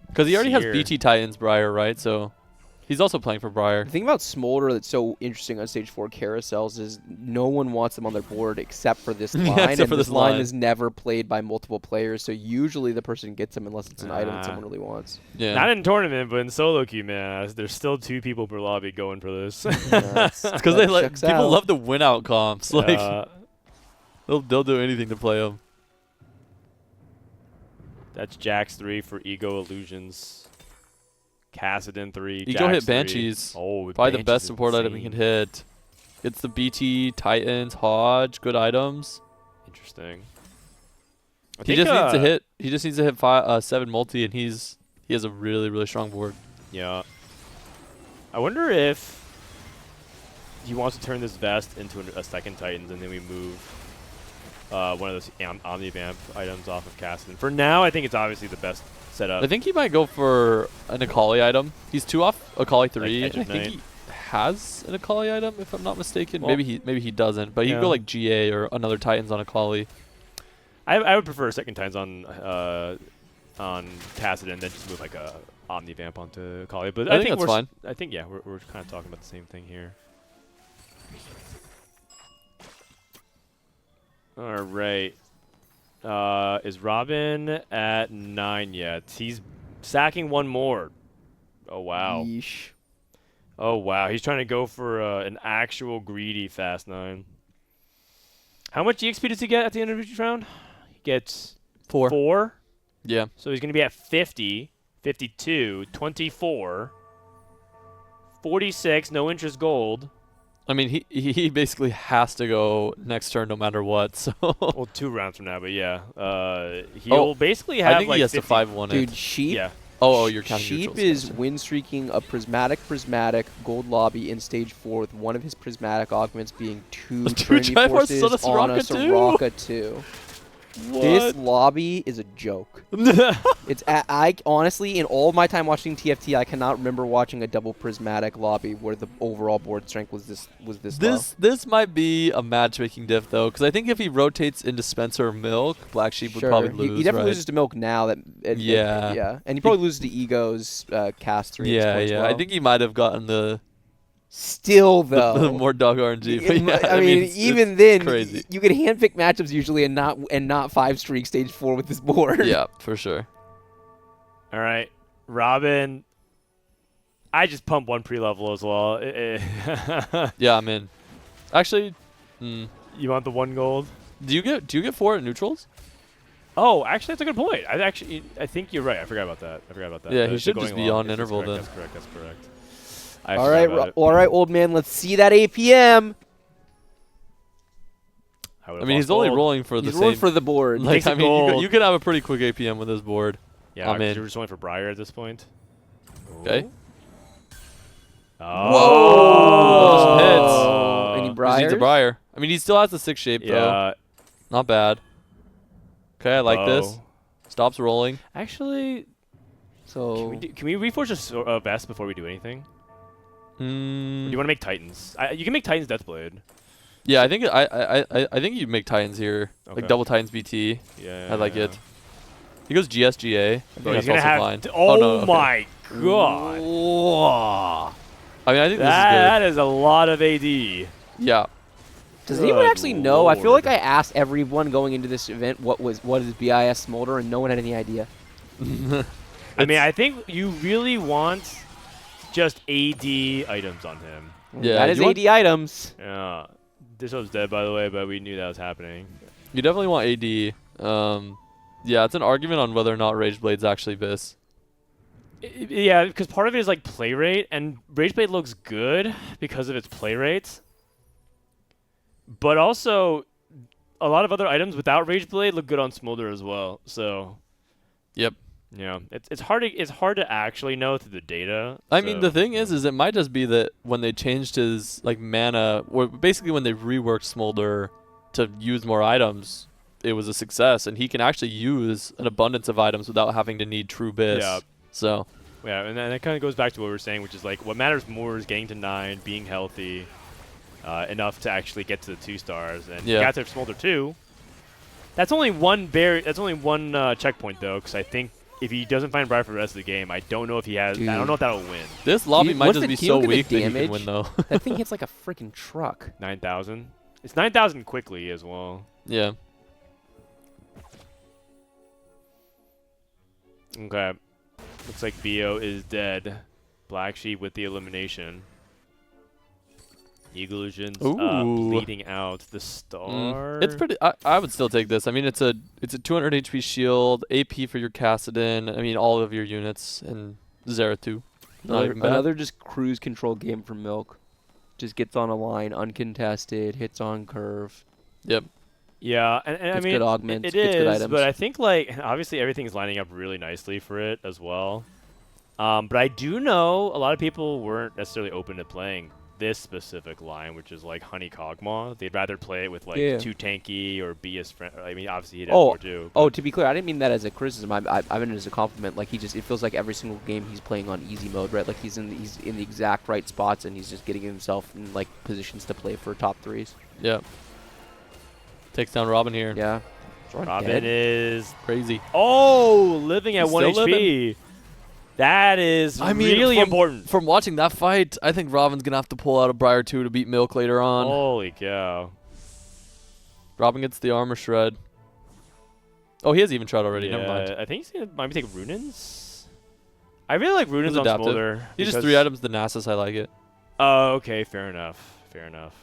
Because he already has Seer. BT Titans Briar, right? So he's also playing for Briar. The thing about Smolder that's so interesting on Stage 4 Carousels is no one wants them on their board except for this Yeah, line, except and for this this line line. is never played by multiple players, so usually the person gets them unless it's an item that Ah. someone really wants. Yeah. Not in tournament, but in solo queue, man. There's still 2 people per lobby going for this. It's because they like people love to win out comps. Like they'll do anything to play them. That's Jax 3 for Ego Illusions. Cassidon 3. Ego Jax hit 3. Banshees. Oh, Probably the Banshees best is support item he insane. can hit. It's the BT Titans Hodge, good items. Interesting. He just needs to hit. He just needs to hit 7 multi, and he has a really strong board. Yeah. I wonder if he wants to turn this vest into a second Titans, and then we move one of those Omnivamp items off of Cassidon. For now, I think it's obviously the best setup. I think he might go for an Akali item. He's 2 off Akali 3. Edge and I of think Night. he has an Akali item, if I'm not mistaken. Well, maybe he doesn't, but he could go yeah. like GA or another Titans on Akali. I would prefer second Titans on Cassidon than just move like a Omnivamp onto Kali. But I think that's we're fine. I think yeah, we're kind of talking about the same thing here. All right. Is Robin at 9 yet? He's sacking 1 more. Oh wow. Yeesh. Oh wow. He's trying to go for an actual greedy fast 9. How much EXP does he get at the end of each round? He gets 4. Yeah. So he's going to be at 50, 52, 24, 46, no interest gold. I mean, he basically has to go next turn no matter what. So Well, 2 rounds from now, but yeah. He'll basically have I think like he has 50. to 5-1 Dude, it. Sheep. Yeah. Oh, you're counting Sheep neutrals. is win streaking a prismatic gold lobby in stage 4 with one of his prismatic augments being 2 Two Trinity Triforces forces on a on a Soraka Soraka 2. What? This lobby is a joke. It's I honestly, in all of my time watching TFT, I cannot remember watching a double prismatic lobby where the overall board strength was this low. This might be a matchmaking diff though, because I think if he rotates into Spencer or Milk, Black Sheep would probably lose. He definitely right? loses to Milk now. Yeah. Yeah, and he probably loses to Ego's cast 3. Yeah, as yeah. well. I think he might have gotten the Still though, more dog RNG. But yeah, I mean, it's even then, crazy. you could handpick matchups usually and not 5 streak stage 4 with this board. Yeah, for sure. All right. Robin. I just pumped 1 pre-level as well. Yeah, I'm in. Actually, You want the 1 gold? do you get 4 at neutrals? Oh, actually, that's a good point. I think you're right. I forgot about that. Yeah, The he should going just be long. on Yes, interval then. That's correct. All right, old man. Let's see that APM. I mean, he's only rolling for the He's same. rolling for the board. Like, Takes a I mean, gold. you could have a pretty quick APM with this board. Yeah, I'm in. you're just rolling for Briar at this point. Okay. Oh. Those hits. Any He Briars? needs a Briar. I mean, he still has the 6 shape, though. Yeah. Not bad. Okay, I like Bow. this. Stops rolling. Actually, So can we reforge a vest before we do anything? Or do Mm, you want to make Titans? You can make Titans Deathblade. yeah, I think I think you'd make Titans here. Okay. Like double Titans BT. Yeah. I like it. He goes GSGA. I think Bro, he's that's gonna also have. fine. Oh, no, okay. my god. Whoa. I mean, I think That is a lot of AD. this is good. Yeah. does anyone Good actually know? I feel like lord. I asked everyone going into this event what is BIS Smolder, and no one had any idea. I mean, I think you really want just AD items on him. Yeah, that is you want- AD items. Yeah. Dishsoap's dead, by the way, but we knew that was happening. You definitely want AD. Yeah, it's an argument on whether or not Rage Blade's actually Vis. Yeah, because part of it is like play rate, and Rageblade looks good because of its play rate. But also, a lot of other items without Rageblade look good on Smolder as well. So, Yep. yeah, it's hard to actually know through the data. I mean, the thing is it might just be that when they changed his like mana, or basically when they reworked Smolder to use more items, it was a success, and he can actually use an abundance of items without having to need true Bis. Yeah. So. Yeah, and that kind of goes back to what we were saying, which is like what matters more is getting to 9, being healthy, enough to actually get to the 2 stars, and Yeah. you got to Smolder 2. That's only one checkpoint though, because I think if he doesn't find Briar for the rest of the game, I don't know if he has. Dude. I don't know if that'll win. This lobby Dude, might what's just the be team so look at the weak that he can damage? win, though. That thing hits like a freaking truck. 9,000. It's 9,000 quickly as well. Yeah. Okay. Looks like BO is dead. Black Sheep with the elimination. Eaglelusion's Ooh. bleeding out. The star. It's pretty. I would still take this. I mean, it's a 200 HP shield, AP for your Kassadin. I mean, all of your units, and Zeratul. Not even bad. Another just cruise control game for Milk. Just gets on a line, uncontested, hits on curve. Yep. Yeah, and I Gets mean, good augments, it gets good is, items. but I think like obviously everything's lining up really nicely for it as well. But I do know a lot of people weren't necessarily open to playing this specific line, which is like Honey Kog'Maw. They'd rather play it with like Yeah. 2 tanky or be his friend. I mean, obviously he'd have Oh, more too. Oh, to be clear, I didn't mean that as a criticism. I meant it as a compliment. Like it feels like every single game he's playing on easy mode, right? Like he's in the exact right spots, and he's just getting himself in like positions to play for top 3s. Yeah. Takes down Robin here. Yeah. Robin dead? is Crazy. living at He's 1 still HP. That is really important. From watching that fight, I think Robin's gonna have to pull out a Briar 2 to beat Milk later on. Holy cow. Robin gets the armor shred. Oh, he has even shred already. Never mind. I think he's gonna maybe take Runins. I really like Runins He's on adaptive. Smolder. He just because- 3 items the Nasus. I like it. Oh, okay, fair enough. Fair enough.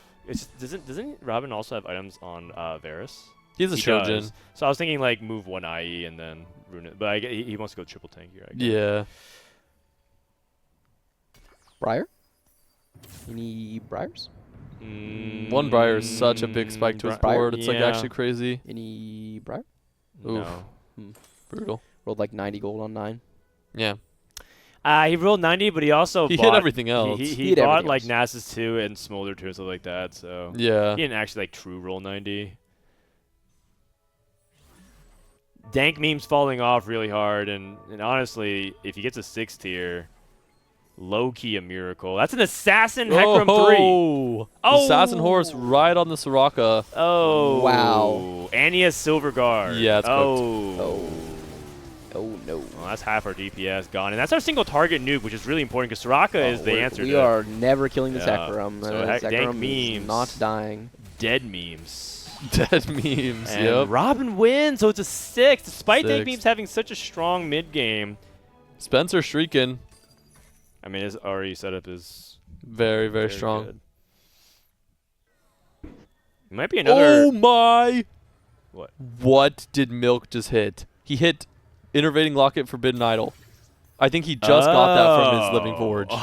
Doesn't Robin also have items on Varus? He's a He Shojin. does. So I was thinking like move 1 IE and then Runin, but he wants to go triple tank here. I guess. Yeah. Briar? Any Briars? One Briar is such a big spike to his Briar? board. It's like Yeah. actually crazy. Any Briar? No. Brutal. Rolled like 90 gold on 9. Yeah. He rolled 90, but he also He bought, hit everything else. He He hit bought everything like else. Nasus 2 and Smolder 2 and stuff like that. So Yeah. he didn't actually like true roll 90. Dankmemes falling off really hard, and honestly, if he gets a 6 tier, low key a miracle. That's an Assassin Hecarim 3. Oh! Assassin Horse right on the Soraka. Oh. Wow. And he has Silver Guard. Yeah, it's cooked. Oh. Oh no. Well, that's half our DPS gone. And that's our single target nuke, which is really important because Soraka is the answer We to are never killing this Yeah. Hecarim. So Hecarim Dankmemes. is not dying. dead memes. Dead memes. And Yep. Robin wins, so it's a 6. Despite 6. Dankmemes having such a strong mid game. Spencer streaking. I mean, his RE setup is Very, very strong. good. It might be another. Oh my! What? What did Milk just hit? He hit Innervating Locket Forbidden Idol. I think he just got that from his Living Forge. Oh.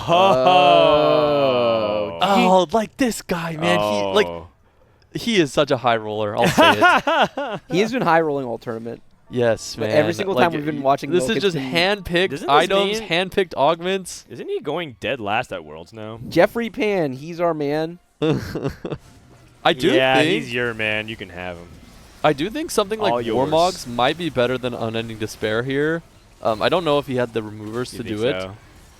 Oh, like this guy, man. He like He is such a high roller. I'll say it. He has been high rolling all tournament. Yes, man. Every single time we've been watching this Milk, is just it's been- hand-picked items, hand-picked augments. Isn't he going dead last at Worlds now? Jeffrey Pan, he's our man. I do Yeah, think he's your man. You can have him. I do think something All like yours. Warmogs might be better than Unending Despair here. I don't know if he had the removers You to think do it, so?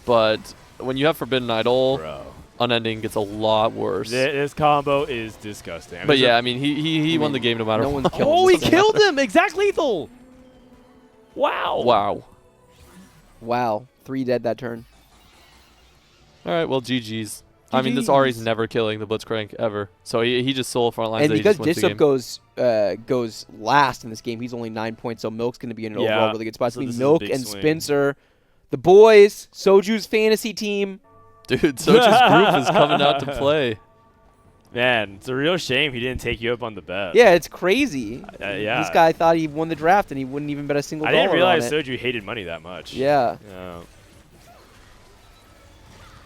but when you have Forbidden Idol, Bro. Unending gets a lot worse. This combo is disgusting. I mean, But there's yeah, a- I mean, he won the game no matter No what. one's killed Oh, him he since. killed him! Exact lethal! Wow. Wow. Wow, 3 dead that turn. All right, well, GG's. I mean, this Ari's never killing the Blitzcrank ever. So he just solo front lines. And that he because just wins the Dishsoap game. goes last in this game, he's only 9 points, so Milk's going to be in an Yeah, overall really good spot. so So this is a Milk big and swing. Spencer, the boys, Soju's fantasy team. Dude, Socha's group is coming out to play. Man, it's a real shame he didn't take you up on the bet. Yeah, it's crazy. Yeah. This guy thought he won the draft, and he wouldn't even bet a single I dollar didn't realize on it. Soju hated money that much. Yeah. Yeah.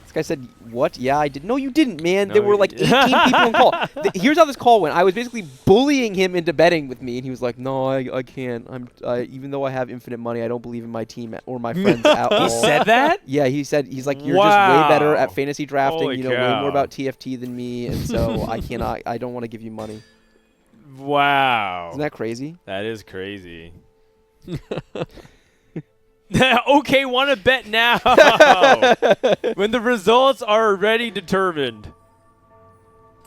This guy said, what? Yeah, I did. No, you didn't, man. No, There were you- like 18 people in call. Here's how this call went. I was basically bullying him into betting with me, and he was like, no, I can't. Even though I have infinite money, I don't believe in my team or my friends at all. He said that? Yeah, he said, he's like, you're just way better Wow. at fantasy drafting. Holy You know way cow. more about TFT than me, and so I don't want to give you money. Wow. Isn't that crazy? That is crazy. Okay, want to bet now. When the results are already determined.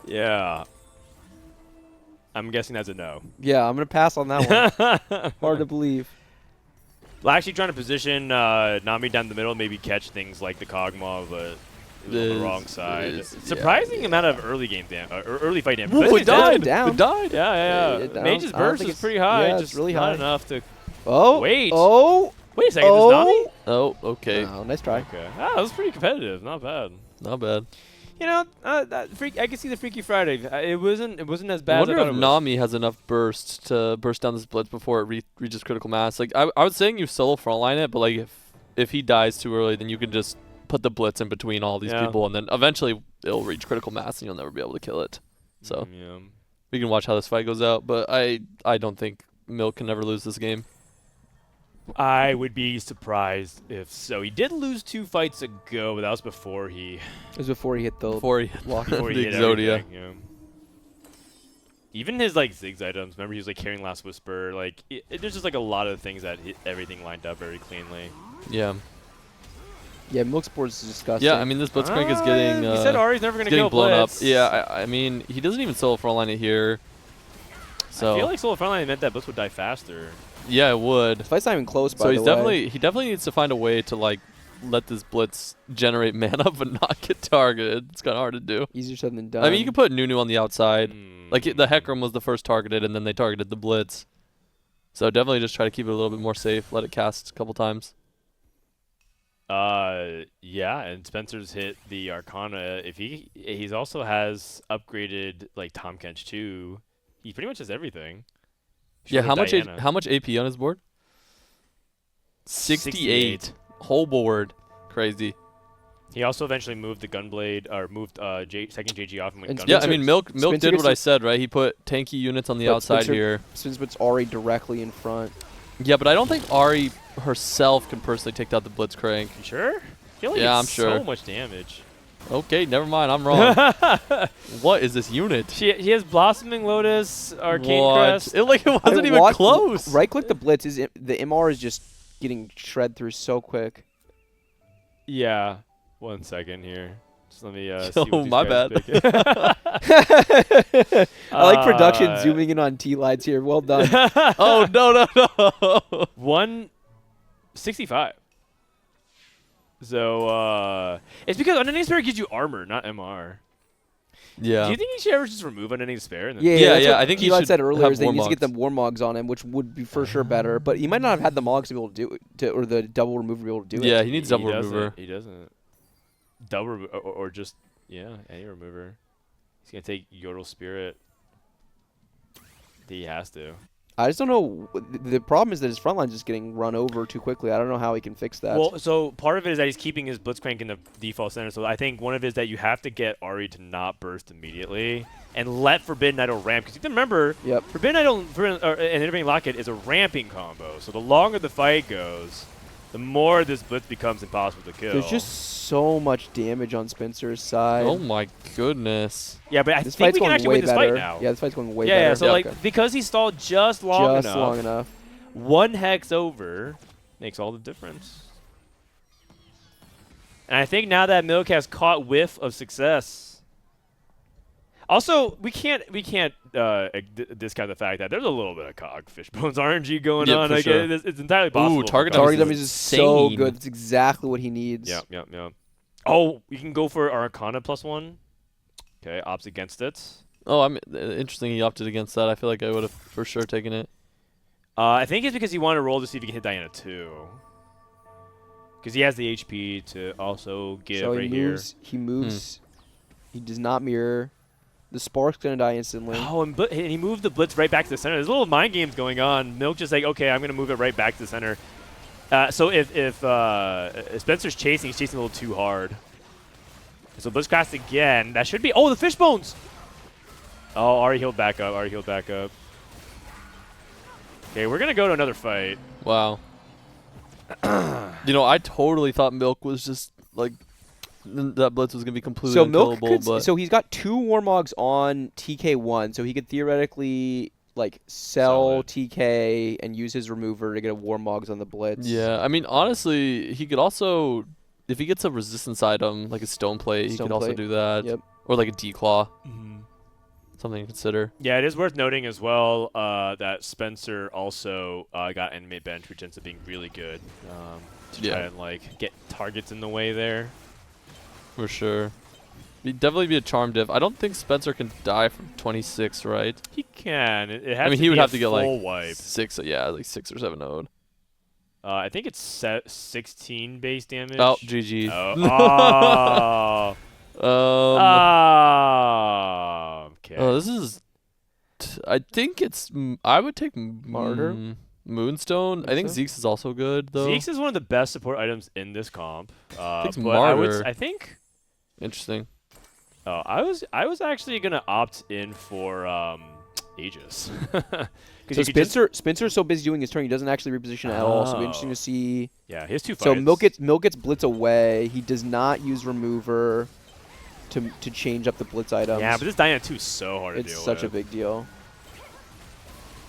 Yeah. I'm guessing that's a no. Yeah, I'm going to pass on that one. Hard to believe. Well, actually trying to position Nami down the middle, maybe catch things like the Kog'Maw, but it was on the wrong side. Surprising amount of early game or early fight damage. Whoa, But it died. down. It died. Yeah. It down. Mage's I don't burst think is it's- pretty high. yeah, just it's really not high. enough to. Oh. Wait. Oh. Wait a second. Does Nami? Oh, okay. Oh, nice try. Okay. Ah, that was pretty competitive. Not bad. Not bad. You know, that I can see the Freaky Friday. It wasn't as bad I as I wonder thought if it was. Nami has enough burst to burst down this blitz before it reaches critical mass. Like I was saying, you solo frontline it, but like if he dies too early, then you can just put the blitz in between all these Yeah. people, and then eventually it'll reach critical mass, and you'll never be able to kill it. So Yeah. we can watch how this fight goes out, but I don't think Milk can never lose this game. I would be surprised if so. He did lose 2 fights ago, but that was before he It was before he hit the Before he lock. before he the hit Exodia. everything, yeah. Even his like Ziggs items. Remember, he was like carrying Last Whisper. Like there's just like a lot of things that hit everything lined up very cleanly. Yeah. Yeah, Milk's board is disgusting. Yeah, I mean this Blitzcrank is getting You said Ari's never gonna getting kill blown Blitz. up. Yeah, I mean he doesn't even solo frontline it here. So I feel like solo frontline meant that Blitz would die faster. yeah, it would. This fight's not even close, by So the he's way. he definitely needs to find a way to like let this blitz generate mana but not get targeted. It's kind of hard to do. Easier said than done. I mean, you can put Nunu on the outside. Hmm. Like the Hecarim was the first targeted, and then they targeted the blitz. So definitely just try to keep it a little bit more safe. Let it cast a couple times. Yeah, and Spencer's hit the Arcana. If he's also has upgraded like Tom Kench too. He pretty much has everything. Yeah, Short of Diana. how much AP on his board? 68. Whole board. Crazy. He also eventually moved the Gunblade, or moved second JG off and went And Gunblade. Yeah, I mean Milk Spencer did gets what I to- said, right? He put tanky units on the But outside Spencer- here. Since it's already directly in front. Yeah, but I don't think Ari herself can personally take out the Blitzcrank. You sure? I feel like Yeah, it's I'm sure. so much damage. Okay, never mind. I'm wrong. What is this unit? He has Blossoming Lotus, Arcane What? Crest. It wasn't even Watch- close. Right-click the blitz. The MR is just getting shred through so quick. Yeah. 1 second here. Just let me see Oh, what these my guys bad. pick. I like production zooming in on Tleyds here. Well done. Oh, no. 165. So it's because Unending Despair gives you armor, not MR. Yeah. Do you think he should ever just remove Unending Despair? And then Yeah, Yeah, that's yeah, what I think he Tleyds should said earlier have is that he needs to get Warmogs. the Warmogs on him, which would be for sure better. But he might not have had the Mogs to be able to do it, or the double remover to be able to do it. Yeah, he needs double doesn't. remover. He doesn't. Double or just any remover. He's gonna take Yordle Spirit. He has to. I just don't know. The problem is that his front line's just getting run over too quickly. I don't know how he can fix that. Well, so part of it is that he's keeping his Blitzcrank in the default center. So I think one of it is that you have to get Ari to not burst immediately, and let Forbidden Idol ramp. Because you can remember, Yep. Forbidden Idol and Intervening Locket is a ramping combo. So the longer the fight goes, the more this blitz becomes impossible to kill. There's just so much damage on Spencer's side. Oh my goodness. Yeah, but I This think fight's we can going actually way win this better. fight now. Yeah, this fight's going way Yeah, better. yeah, so like because he stalled just long enough, one hex over makes all the difference. And I think now that Milk has caught whiff of success. Also, we can't discount the fact that there's a little bit of cog fishbones RNG going on. For Like sure. it's entirely possible. target Target dummies dummies is so insane. good. It's exactly what he needs. Yep. Oh, we can go for Arcana +1. Okay, opts against it. Oh, interesting. He opted against that. I feel like I would have for sure taken it. I think it's because he wanted to roll to see if he can hit Diana too. Because he has the HP to also give So right he moves. He does not mirror. The Spark's going to die instantly. Oh, and he moved the blitz right back to the center. There's little mind games going on. Milk just like, okay, I'm going to move it right back to the center. So if Spencer's chasing, he's chasing a little too hard. So Blitzcraft again. That should be... Oh, the fishbones! Oh, already healed back up. Okay, we're going to go to another fight. Wow. I totally thought Milk was just like that blitz was gonna be completely unkillable. So he's got 2 Warmogs on TK1, so he could theoretically like sell TK and use his remover to get a Warmogs on the blitz. Yeah, I mean honestly, he could also, if he gets a resistance item like a stone plate, he could also do that. Yep. Or like a declaw. Something to consider. Yeah, it is worth noting as well that Spencer also got Animate Bench, which ends up being really good to try and like get targets in the way there. For sure. He'd definitely be a charm diff. I don't think Spencer can die from 26, right? He can. It has he would have to get like wipe. 6, like 6 or 7 0'd. I think it's 16 base damage. Oh, GG. Okay. Oh, this is. I think it's. I would take Martyr. Moonstone. I think Zeke's is also good though. Zeke's is one of the best support items in this comp. But Martyr. I think. Interesting. Oh, I was actually gonna opt in for Aegis. So Spencer's so busy doing his turn, he doesn't actually reposition at all. So it'll be interesting to see. Yeah, he has 2 fights. So Milk gets blitz away. He does not use remover to change up the blitz items. Yeah, but this Diana 2 is so hard to deal with. It's such a big deal.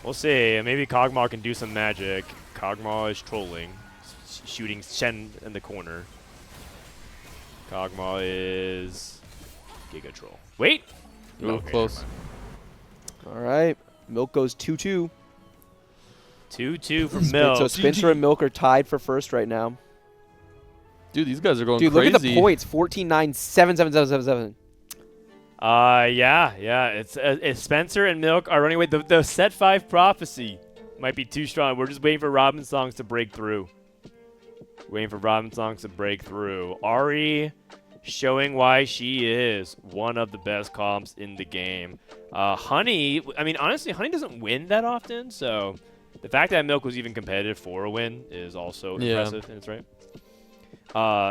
We'll see. Maybe Kog'Maw can do some magic. Kog'Maw is trolling, shooting Shen in the corner. Kog'Maw is Giga Troll. Wait! Ooh, okay, close. All right. Milk goes 2-2. 2-2 for Milk. So Spencer and Milk are tied for first right now. Dude, these guys are going Dude, crazy. look at the points. 14-9, 7-7-7-7-7. Yeah. It's Spencer and Milk are running away. The set 5 prophecy might be too strong. We're just waiting for Robinsongz to break through. Ari showing why she is one of the best comps in the game. Honey, I mean, honestly, Honey doesn't win that often, so the fact that Milk was even competitive for a win is also impressive in its right.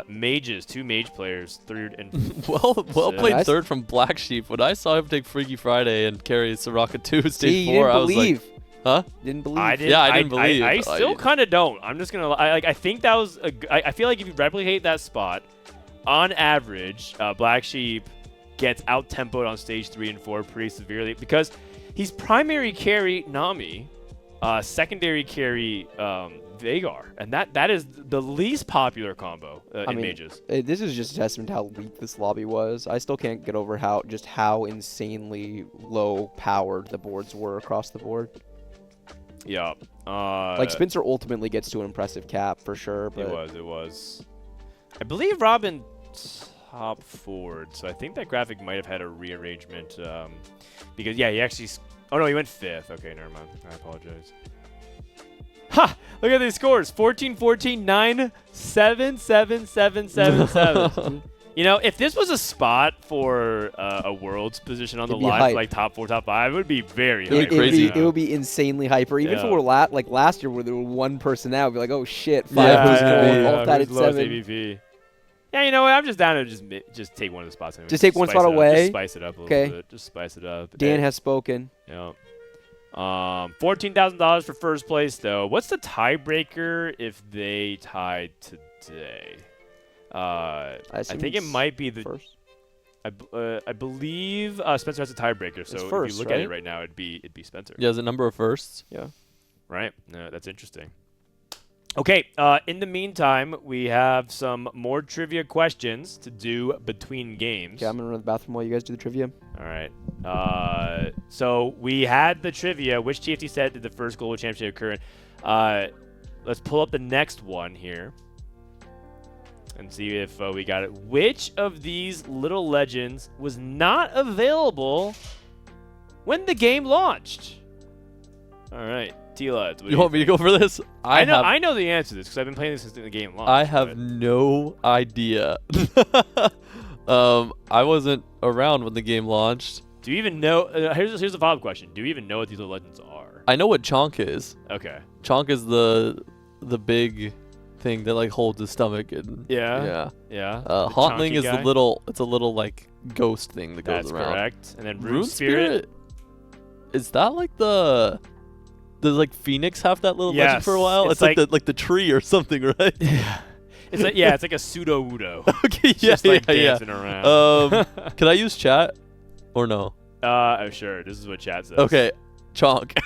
Mages, 2 mage players, 3rd and well played third from Black Sheep. When I saw him take Freaky Friday and carry Soraka 2 stage 4, I was like, huh? Didn't believe. I didn't believe. I still kind of don't. I'm just gonna. I think that was. I feel like if you replicate that spot, on average, Black Sheep gets out tempoed on stage 3 and 4 pretty severely because he's primary carry Nami, secondary carry Veigar, and that is the least popular combo in mages. This is just a testament to how weak this lobby was. I still can't get over how insanely low powered the boards were across the board. Yeah. Like Spencer ultimately gets to an impressive cap for sure. But It was. I believe Robin top forward, so I think that graphic might have had a rearrangement because he actually. Oh no, he went 5th. Okay, never mind. I apologize. Ha! Look at these scores: 14-14, 9, 7, 7, 7, 7, 7. You know, if this was a spot for a Worlds position on the line, like top 4, top 5, it would be very crazy. It would be insanely hyper. Even if it were like last year where there were 1 person out, it'd be like, oh shit, 5 who's all tied at 7. AVP. Yeah, you know what? I'm just down to just take one of the spots. Anyway. Just take one spice spot it up. away? Just spice it up a little Okay. bit. Just spice it up. Dan has spoken. Yeah. $14,000 for first place, though. What's the tiebreaker if they tied today? I think it might be the first. I believe Spencer has a tiebreaker. So first, if you look at it right now, it'd be Spencer. Yeah, is it number of firsts? Yeah. Right. No, that's interesting. Okay. In the meantime, we have some more trivia questions to do between games. Okay, I'm gonna run to the bathroom while you guys do the trivia. All right. So we had the trivia. Which TFT set did the first global championship occur in? Let's pull up the next one here and see if we got it. Which of these little legends was not available when the game launched? All right, Tleyds. You want me to go for this? I know the answer to this because I've been playing this since the game launched. I have no idea. I wasn't around when the game launched. Do you even know? Here's the follow-up question. Do you even know what these little legends are? I know what Chonk is. Okay. Chonk is the big thing that like holds his stomach and Yeah. The Hauntling chonky is guy? the little. It's a little like ghost thing that goes That's around. correct. And then Rune Spirit. Is that like the like Phoenix have that little legend for a while? It's It's like the tree or something, right? Yeah. It's like a pseudo Udo. Okay, Just like dancing around. Can I use chat or no? Oh, sure. This is what chat says. Okay, Chonk.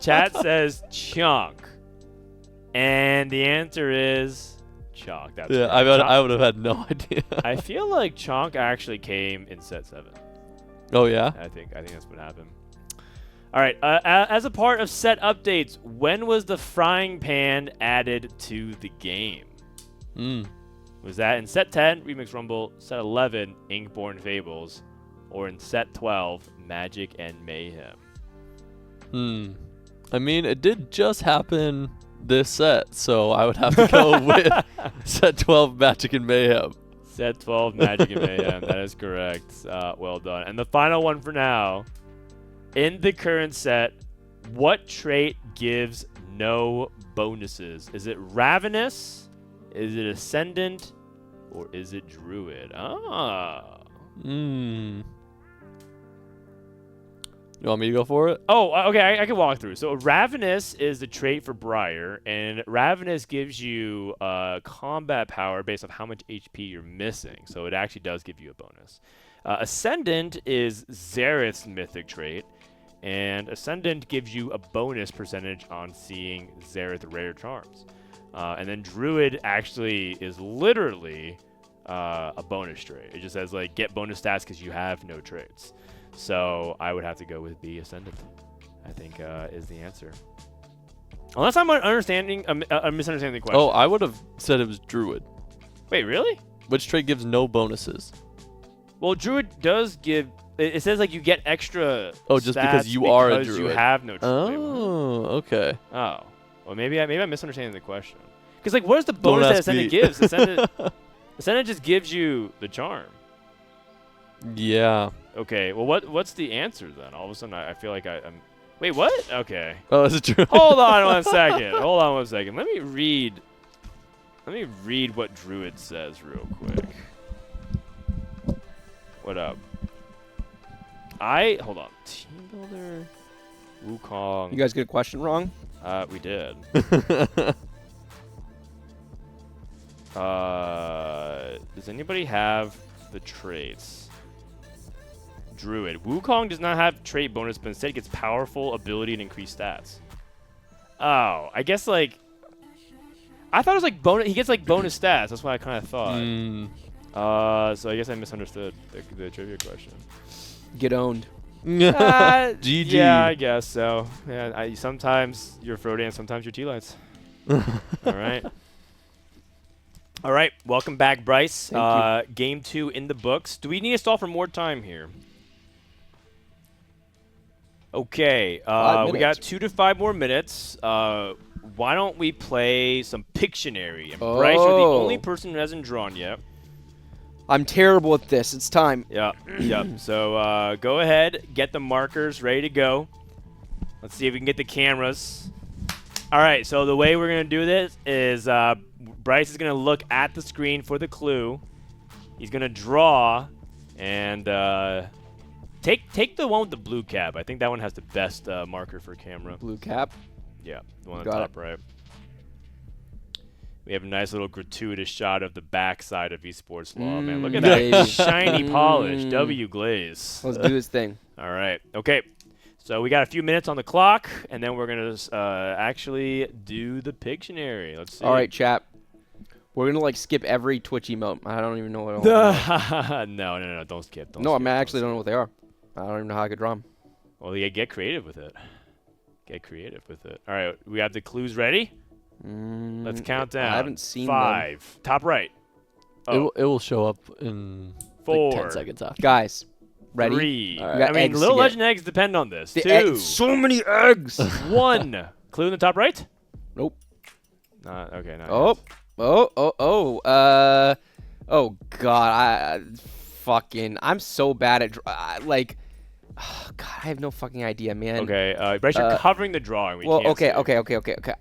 Chat says Chonk. And the answer is Chonk. That's Yeah, correct. I would have had no idea. I feel like Chonk actually came in set 7. Oh yeah. I think that's what happened. All right. As a part of set updates, when was the frying pan added to the game? Was that in set 10, Remix Rumble, set 11, Inkborn Fables, or in set 12, Magic and Mayhem? I mean, it did just happen this set, so I would have to go with set 12, Magic and Mayhem. Set 12, Magic and Mayhem. That is correct. Well done. And the final one for now. In the current set, what trait gives no bonuses? Is it Ravenous? Is it Ascendant? Or is it Druid? You want me to go for it? Oh, okay. I can walk through. So Ravenous is the trait for Briar, and Ravenous gives you combat power based on how much HP you're missing. So it actually does give you a bonus. Ascendant is Xerath's mythic trait, and Ascendant gives you a bonus percentage on seeing Xerath rare charms. And then Druid actually is literally a bonus trait. It just says like get bonus stats because you have no traits. So I would have to go with B, Ascendant. I think is the answer. Unless I'm misunderstanding the question. Oh, I would have said it was Druid. Wait, really? Which trait gives no bonuses? Well, Druid does give. It says like you get extra. Oh, just because you are a Druid. You have no. Oh, okay. Oh, well maybe I'm misunderstanding the question. Because like, what is the bonus that Ascendant gives? Ascendant just gives you the charm. Yeah. Okay. Well, what's the answer then? All of a sudden, I feel like I'm. Wait, what? Okay. Oh, is it true? Hold on 1 second. Hold on 1 second. Let me read what Druid says real quick. What up? Hold on. Team Builder. Wukong. You guys get a question wrong? We did. Does anybody have the traits? Druid. Wukong does not have trait bonus, but instead gets powerful ability and increased stats. Oh, I guess like I thought it was like bonus. He gets like bonus stats. That's what I kind of thought. So I guess I misunderstood the trivia question. Get owned. GG. Yeah, I guess so. Yeah, sometimes you're Frodan, sometimes you're Tleyds. All right. All right. Welcome back, Bryce. Thank you. Game 2 in the books. Do we need to stall for more time here? Okay. 5 we got 2 to 5 more minutes. Why don't we play some Pictionary? And Bryce, you're the only person who hasn't drawn yet. I'm terrible at this. It's time. Yep. So go ahead, get the markers ready to go. Let's see if we can get the cameras. All right, so the way we're going to do this is Bryce is going to look at the screen for the clue. He's going to draw and take the one with the blue cap. I think that one has the best marker for camera. Blue cap. Yeah, the one on the Got top right. We have a nice little gratuitous shot of the backside of Esportslaw, man. Look at that baby. shiny polish. W glaze. Let's do this thing. All right. Okay. So we got a few minutes on the clock, and then we're going to actually do the Pictionary. Let's see. All right, chat. We're going to, like, skip every Twitch emote. I don't even know what I want. No. Don't skip. Don't No, skip, I actually don't know what they are. I don't even know how I could draw them. Well, yeah, get creative with it. Get creative with it. All right. We have the clues ready? Let's count down. I haven't seen 5. them. Top right. It will show up in 4. like 10 seconds after. Guys, ready? 3. All right. I mean, Eggs Little to get. Legend eggs depend on this. The 2. so many eggs. 1. Clue in the top right? Nope. Not okay. Not Oh. yet. Oh, God. I'm so bad at, like, oh, God, I have no fucking idea, man. Okay. Bryce, you're covering the drawing. We can't see. Okay.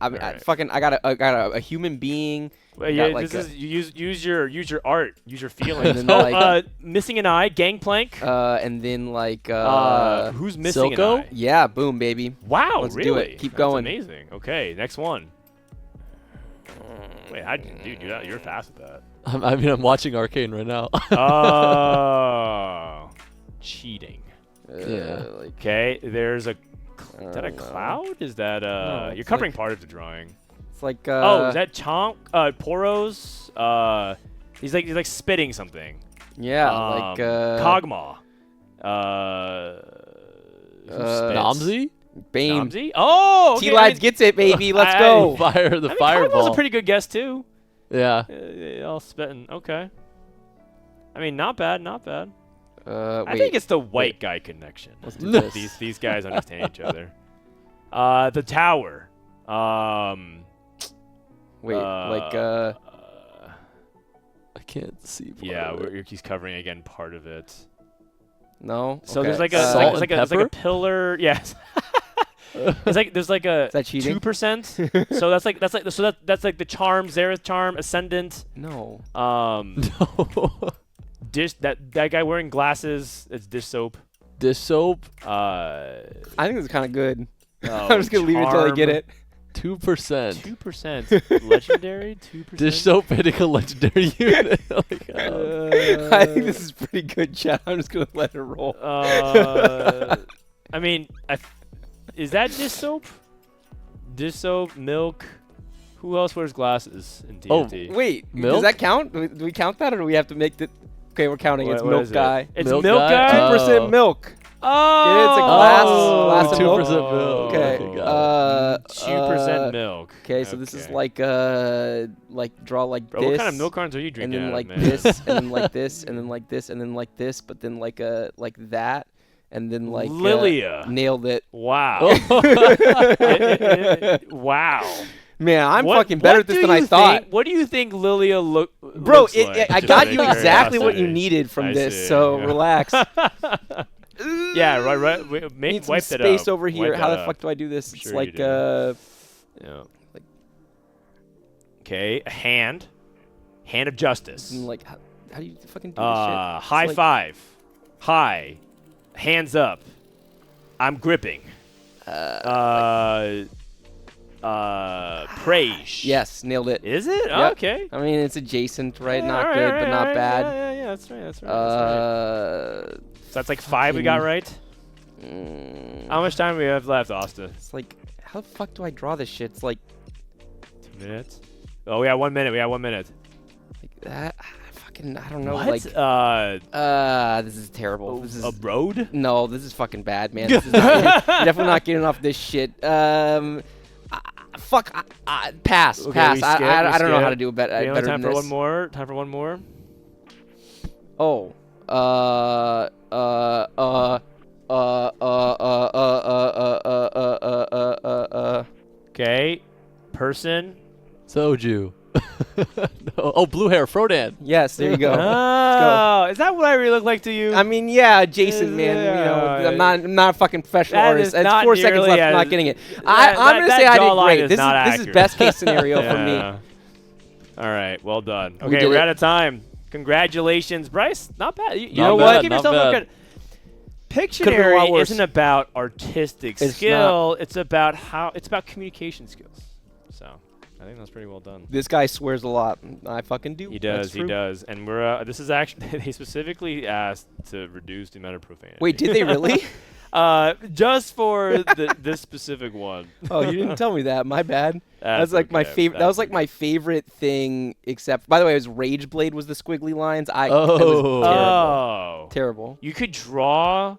I mean, Alright. I got a human being. Well, I yeah, got, like, this is use your art, use your feelings. And then, like, missing an eye, gangplank. and then, like, Who's missing Silco? an eye? yeah, boom, baby. Wow, Let's do really? it. Keep That's going. Amazing. Okay, next one. Wait, how'd you do that? You're fast at that. I'm watching Arcane right now. Oh, cheating. Yeah. Like, Okay, there's a. I Is that a don't know. cloud? Is that No, You're it's covering like- part of the drawing. It's like, Oh, is that Chonk? Poros? He's like spitting something. yeah, like, Kog'Maw. Who spits? Namzi? Bane. Namzi? Oh, okay, Tleyds gets it, baby. Let's I- go. Fire the I mean, fireball. Kog'Maw's a pretty good guess too. Yeah. All spitting. Okay. I mean, not bad, not bad. Wait. I think it's the white guy connection. Let's do this. These guys understand each other. The tower. Wait, like, I can't see. part Yeah, of it. he's covering again part of it. no. So Okay. there's like a Salt it's like and a pepper? pillar. Yes. There's like a Is that cheating? 2%. So that's like the charm, Zareth charm, ascendant. No. No. Dish that guy wearing glasses. It's Dishsoap. Dishsoap. I think this is kind of good. Oh, I'm just gonna leave it until I get charm. it. 2%. 2%. Legendary. 2%. Dishsoap hitting a legendary unit. Like, I think this is pretty good, chat. I'm just gonna let it roll. I mean, is that Dishsoap? Dishsoap, Milk. Who else wears glasses in TFT? Wait, Milk? does that count? Do we count that, or do we have to make the? Okay, we're counting. It's What milk is it? guy. It's Milk Milk guy? guy. 2% milk. Oh, It's a glass of milk. 2% milk. Okay. got it. 2% milk. Okay, so this is Okay. like draw like Bro, this. what kind of milk cartons are you and drinking? then out like of, man? this, and then like this, and then like this, and then like this, but then like that, and then like Lilia. nailed it. Wow. Wow. Man, I'm What- fucking better what at this do than I you thought. think- What do you think Lilia Bro, looks like? I Just got out you of exactly what you curiosity. needed from I this, see, so yeah. relax. Yeah, right. Need some Wipe it space up. over here. Wipe How that the up. fuck do I do this? I'm It's sure you like do. Yeah. like- Okay, a hand. Hand of justice. like how do you fucking do this shit? It's High like- five. High. Hands up. I'm gripping. Praise. Yes, nailed it. Is it? Yep. Okay. I mean, it's adjacent, right? Yeah, Not all good, right, but all not right, bad. Yeah, that's right. That's right. So that's like 5 we got right. How much time do we have left, Asta? It's like, how the fuck do I draw this shit? It's like 2 minutes. Oh, we got 1 minute. We got 1 minute. that. I don't know. What? Like, this is terrible. This is a road? no, this is fucking bad, man. This is not, you're definitely not getting off this shit. Fuck. Pass. Okay, Pass. we I skip, don't we know how skip. to do better. We only Better time than for this. one more. Time for one more. Oh. Okay. Person. Soju. No. Oh, blue hair. Frodan. Yes, there you go. Oh, is that what I really look like to you? I mean, yeah, Jason, man. You know, Yeah. I'm not a fucking professional That artist. is It's not 4 seconds nearly left. I'm as- not getting it. that I'm gonna say that I did jawline great. is This not is accurate. best case scenario for me. Yeah. All right, well done. We Okay, did we're it. out of time. Congratulations, Bryce. Not bad. You Not know bad, what? Give not yourself a bad. good. Could've been a lot Pictionary worse. isn't about artistic It's skill. It's about it's about communication skills. So I think that's pretty well done. This guy swears a lot. I fucking do. He That's does. He true. does. And we're this is actually they specifically asked to reduce the amount of profanity. Wait, did they really? Just for this specific one. Oh, you didn't tell me that. My bad. That's That's like my okay. favorite. That was That's like my favorite thing. Except, by the way, it was Rage Blade was the squiggly lines. That Oh. was terrible. Oh. Terrible. You could draw.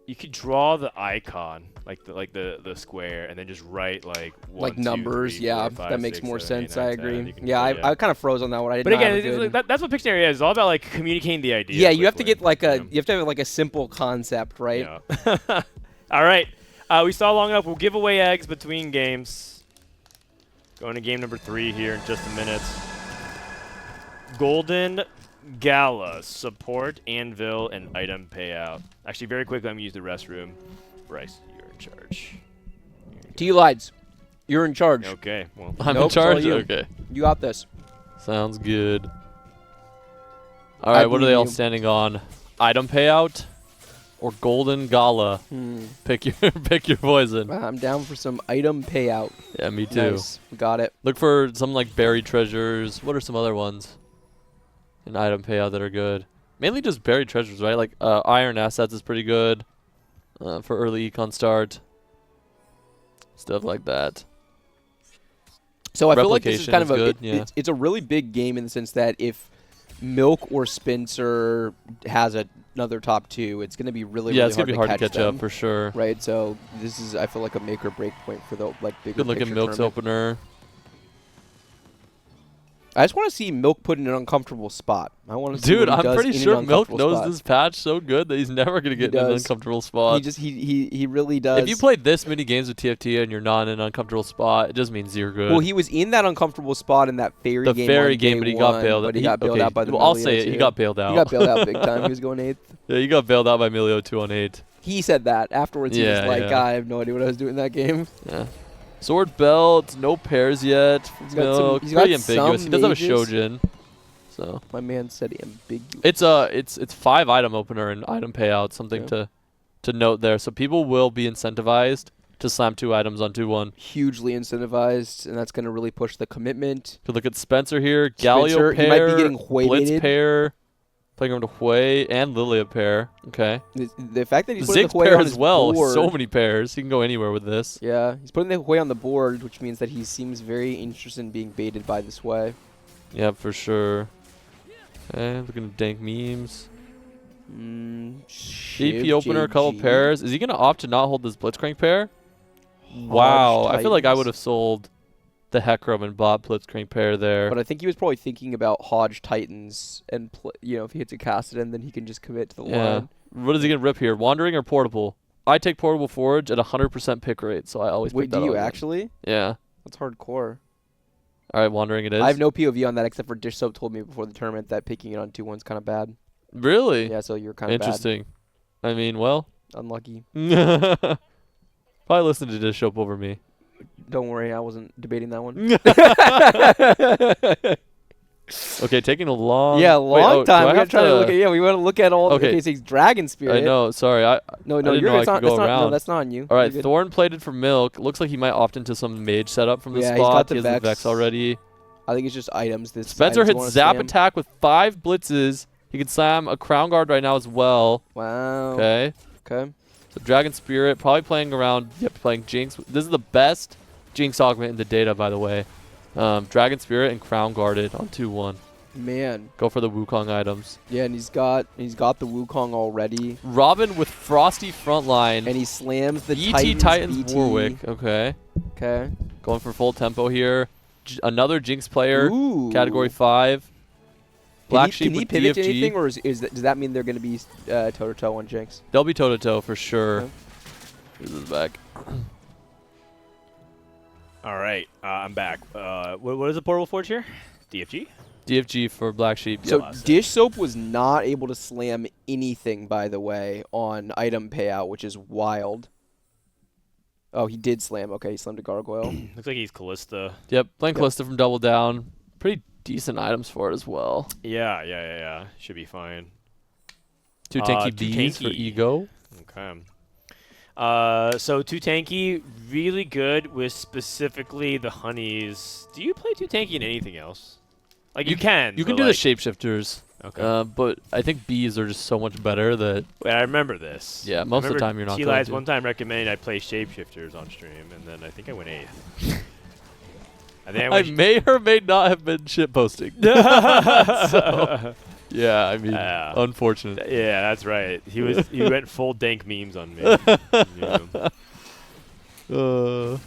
You could draw the icon, like the square, and then just write like one, Like 2, numbers, 3, yeah, 4, 5, that makes 6, more 7, 8, sense. 9, I 10. agree. You can Yeah, do- I kind of froze on that one. I didn't. But again, have a good- that's what Pictionary is. It's all about like communicating the idea. yeah, you have to quickly, get like a. you know? You have to have like a simple concept, right? Yeah. All right. We saw long enough. We'll give away eggs between games. Going to game number 3 here in just a minute. Golden Gala support, Anvil, and item payout. Actually, very quickly, I'm gonna use the restroom. Bryce, you're in charge. Tleyds, you're in charge. Okay. Well, I'm Nope, in it's all charge? you. Okay. You got this. Sounds good. All I right, what are they believe all you. standing on? Item payout or golden gala? Pick your poison. I'm down for some item payout. Yeah, me too. Nice. We got it. Look for some like buried treasures. What are some other ones in item payout that are good? Mainly just buried treasures, right? Like iron assets is pretty good for early econ start. Stuff like that. So I feel like this is Replication kind is of a. good, yeah. It's a really big game in the sense that if Milk or Spencer has another top 2, it's going to be really Yeah, really it's gonna be hard to catch them, up for sure. Right. So this is I feel like a make or break point for the like bigger. Good looking picture Milk's tournament. opener. I just want to see Milk put in an uncomfortable spot. I want to see Dude, what he I'm does pretty in an sure Milk uncomfortable knows spot. this patch so good that he's never gonna get in an does. uncomfortable spot. He really does. If you played this many games with TFT and you're not in an uncomfortable spot, it just means you're good. Well, he was in that uncomfortable spot in that fairy the game. fairy on game, day but he got one, bailed. But he got bailed okay, out by the. well, I'll Melio say it. He too. got bailed out. He got bailed out big time. He was going 8th. Yeah, he got bailed out by Melio 2-on-8. He said that afterwards. He Yeah, was like, yeah. I have no idea what I was doing in that game. Yeah. Sword belt, no pairs yet. He's got some- Milk, he's pretty got ambiguous. some He does have a mages. Shojin. So My man said ambiguous. it's 5 item opener and item payout, something to note there. So people will be incentivized to slam 2 items on 2-1. Hugely incentivized, and that's going to really push the commitment. Could look at Spencer here, Galio Spencer, pair, he might be getting Blitz Hui-baited. pair, playing over to Hui, and Lilia pair. Okay. The fact that he's putting Ziggs the Hui pair on as his well. board. So many pairs. He can go anywhere with this. Yeah, he's putting the Hui on the board, which means that he seems very interested in being baited by this Hui. Yeah, for sure. Okay, looking at Dankmemes. Shiv, AP opener, a couple JG. pairs. Is he going to opt to not hold this Blitzcrank pair? Wow. I feel like I Titans. would have sold the Hecarim and bought Blitzcrank pair there. But I think he was probably thinking about Hodge Titans, and if he hits a Cassidy, then he can just commit to the Yeah. line. What is he going to rip here? Wandering or Portable? I take Portable Forge at 100% pick rate, so I always Wait, pick that do you up. actually? Yeah. That's hardcore. All right, Wandering it is. I have no POV on that except for Dishsoap told me before the tournament that picking it on 2-1's kind of bad. Really? Yeah, so you're kind of Interesting. I mean, well. unlucky. Probably listen to Dishsoap over me. Don't worry, I wasn't debating that one. Okay, taking a long... Yeah, Wait, long oh, do time. I We gotta have try to look at. Yeah, we want to look at all. Okay. Okay, so he's Dragon Spirit. I know, sorry. No, didn't you're know I it's not, could go that's not. No, around. that's not on you. All right, You're good. Thorn plated for Milk. Looks like he might opt into some mage setup from the Yeah, he's spot. got the He has the Vex. Vex already. I think it's just items. This Spencer items you hits wanna Zap spam. attack with 5 blitzes. He can slam a Crown Guard right now as well. Wow. Okay. Okay. So Dragon Spirit, probably playing around, playing Jinx. This is the best Jinx augment in the data, by the way. Dragon Spirit and Crown Guarded on 2-1. Man. Go for the Wukong items. Yeah, and he's got the Wukong already, Robin with Frosty Frontline. and he slams the ET Titans BT. Warwick. Okay. Okay. Going for full tempo here. Another Jinx player. Ooh. Category 5. Black Sheep Can he with pivot to DFG. anything, or does that mean they're going to be toe-to-toe on Jinx? They'll be toe-to-toe for sure. Okay. This is back. All right, I'm back. What is the portable forge here? DFG? DFG for Black Sheep. So Yep. Dishsoap was not able to slam anything, by the way, on item payout, which is wild. Oh, he did slam. Okay, he slammed a gargoyle. Looks like he's Callista. Yep, playing Yep. Callista from Double Down. Pretty decent items for it as well. Yeah. Should be fine. 2 tanky two Bs for tanky. Ego. Okay. So 2 tanky, really good with specifically the honeys. Do you play 2 tanky in anything else? Like you can. You can but do like, the shapeshifters. Okay. But I think Bs are just so much better that Wait, I remember this. Yeah, most of the time you're not going Tleyds to. one time recommended I play shapeshifters on stream, and then I think I went 8th. I think I I went may or may not have been shit posting. So, yeah, I mean, unfortunate. Yeah, that's right. He went full Dankmemes on me. Yeah.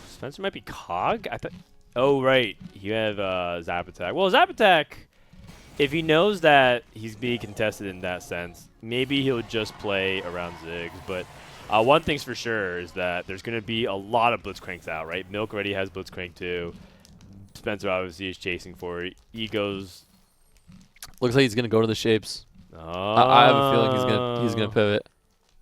Spencer might be Cog? I thought. Oh right, you have Zap Attack. Well, Zap Attack, if he knows that he's being contested in that sense, maybe he'll just play around Ziggs. But one thing's for sure is that there's going to be a lot of Blitzcranks out, right? Milk already has Blitzcrank too. Spencer obviously is chasing for it. Egos. Looks like he's gonna go to the shapes. Oh. I have a feeling he's gonna pivot.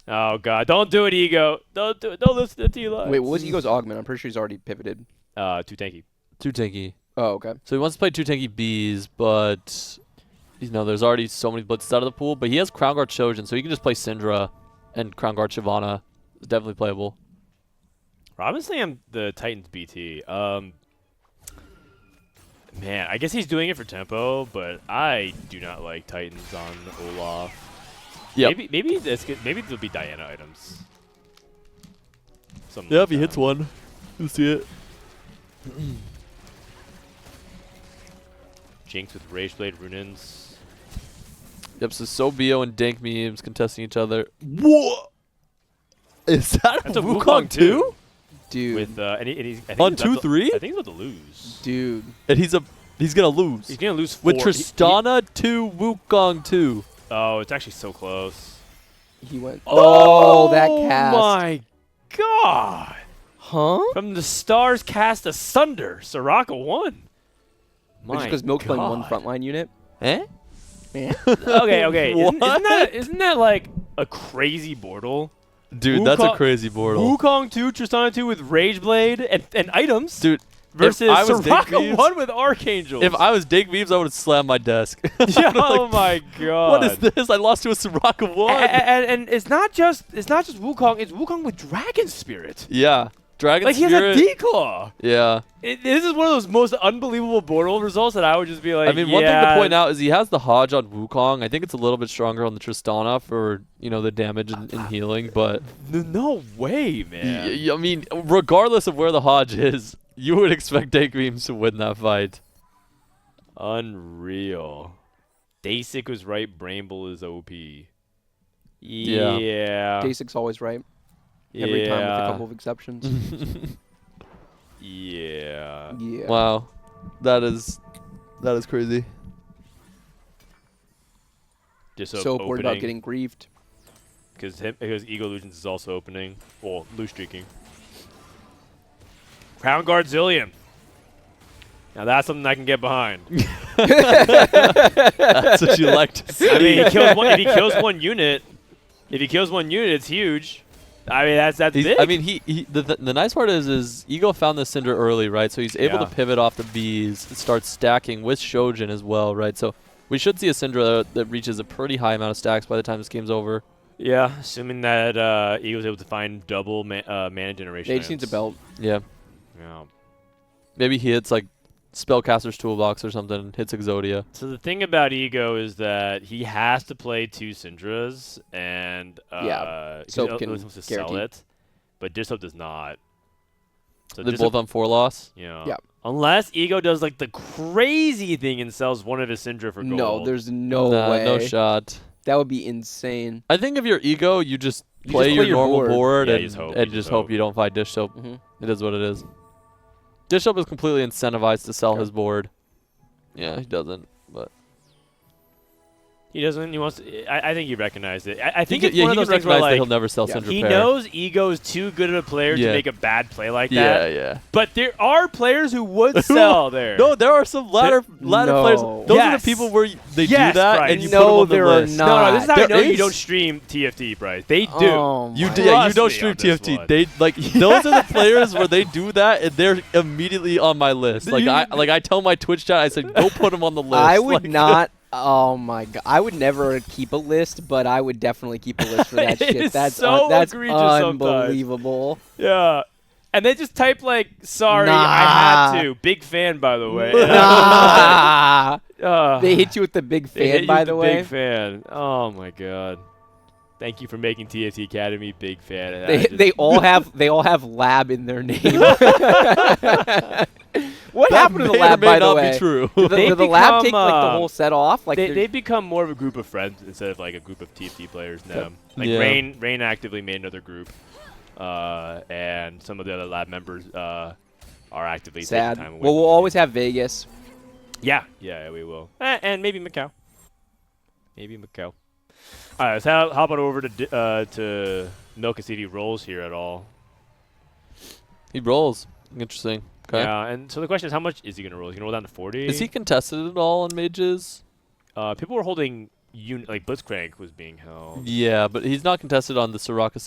Oh god, don't do it, Ego. Don't do it. Don't listen to Tleyds. Wait, what was Ego's augment? I'm pretty sure he's already pivoted. 2 tanky. 2 tanky. Oh, okay. So he wants to play 2 tanky Bs, but there's already so many blitzes out of the pool. But he has Crown Guard Shojin, so he can just play Syndra and Crown Guard Shyvana. It's definitely playable. Robinsongz, the Titans BT. Man, I guess he's doing it for tempo, but I do not like Titans on Olaf. Yeah. Maybe there'll be Diana items. Something Yeah, like if he hits that. one, you'll see it. Jinx with Rage Blade Runins. Yep, so Sobio and Dankmemes contesting each other. What? Is that That's a a Wukong Wukong too? Dude. With I think On he's about to- 2-3? I think he's about to lose. Dude. And he's gonna lose. He's gonna lose 4. With Tristana 2, Wukong 2. Oh, it's actually so close. He went. Oh, that cast. Oh my god! Huh? From the stars cast asunder, Soraka won. Just because Milk's playing one frontline unit. Eh? Eh? Okay. What? Isn't that like a crazy Bortle? Dude, that's a Wukong- crazy Bortle. Wukong 2, Tristana 2 with Rage Blade and items. Dude, versus I was Soraka Dankmemes- 1 with Archangels. if I was Dankmemes, I would have slammed my desk. Yeah, oh my god. What is this? I lost to a Soraka 1. And it's not just Wukong, it's Wukong with Dragon Spirit. Yeah. Dragon Like he has Spirit. a D-Claw. Yeah. This is one of those most unbelievable Bortle results that I would just be like, I mean, one thing to point out is he has the Hodge on Wukong. I think it's a little bit stronger on the Tristana for, the damage and healing, but No way, man. I mean, regardless of where the Hodge is, you would expect Dankmemes to win that fight. Unreal. Dasik was right, Bramble is OP. Yeah. Yeah. Dasic's always right. Every time with a couple of exceptions. Yeah. Yeah. Wow. That is crazy. Just So worried about getting griefed. because Ego Illusions is also opening. Well, loose streaking. Crown Guard Zillion. Now that's something I can get behind. That's what you like to see. I mean, if he kills one unit, it's huge. I mean, that's big. I mean, the nice part is Ego found the Cinder early, right? So he's able Yeah. to pivot off the Bees, start stacking with Shojin as well, right? So we should see a Syndra that reaches a pretty high amount of stacks by the time this game's over. Yeah, assuming that Ego's able to find double mana generation. They just needs a belt. Yeah. Yeah. Maybe he hits like Spellcaster's Toolbox or something and hits Exodia. So the thing about Ego is that he has to play 2 Syndras, and Soap can wants to sell guarantee. it, but Dishsoap does not. So They're Dishsoap- both on 4 loss. Yeah. Yeah. Unless Ego does like the crazy thing and sells one of his Syndra for gold. No, there's no Nah, way. no shot. That would be insane. I think if you're Ego, you just You play just your play your normal board. board, Yeah, and, you just hope, and you just just hope hope. you don't fight Dishsoap. Hmm. It is what it is. Dishsoap is completely incentivized to sell Okay. his board. Yeah, he doesn't, but He doesn't. He wants. I think he recognized it. I think it's yeah, one he of those can things where recognize that like he'll never sell Cinder he Pear. knows Ego is too good of a player to make a bad play like that. Yeah. But there are players who would sell there. No, there are some ladder players. Those are the people where they do that Bryce. and you put them on the list. No, this is how I know you is. don't stream TFT, Bryce. They do. Oh You my do, yeah, you Trust don't me stream on this TFT. one. They like those are the players where they do that and they're immediately on my list. Like I tell my Twitch chat, I said go put them on the list. I would like, not. Oh my god! I would never keep a list, but I would definitely keep a list for that It shit. is That's so that's egregious sometimes. unbelievable. Yeah. And they just type like, sorry, Nah. I had to. Big fan, by the way. Nah. They hit you with the big They hit fan, you by with the way. Big fan. Oh my god. Thank you for making TFT Academy big fan. And They all have lab in their name. What happened to the lab, by the way? Be true. Did They the lab become, take like the whole set off? Like they become more of a group of friends instead of like a group of TFT players now. Like Yeah. Rain actively made another group, and some of the other lab members are actively sad. taking time away. Well, from we'll the always game. have Vegas. Yeah, we will, and maybe Macau. Maybe Macau. All right, so hop on over to Milk and see if he rolls here at all. He rolls. Interesting. Okay. Yeah, and so the question is, how much is he gonna roll? Is he gonna roll down to 40? Is he contested at all on mages? People were holding like Blitzcrank was being held. Yeah, but he's not contested on the Soraka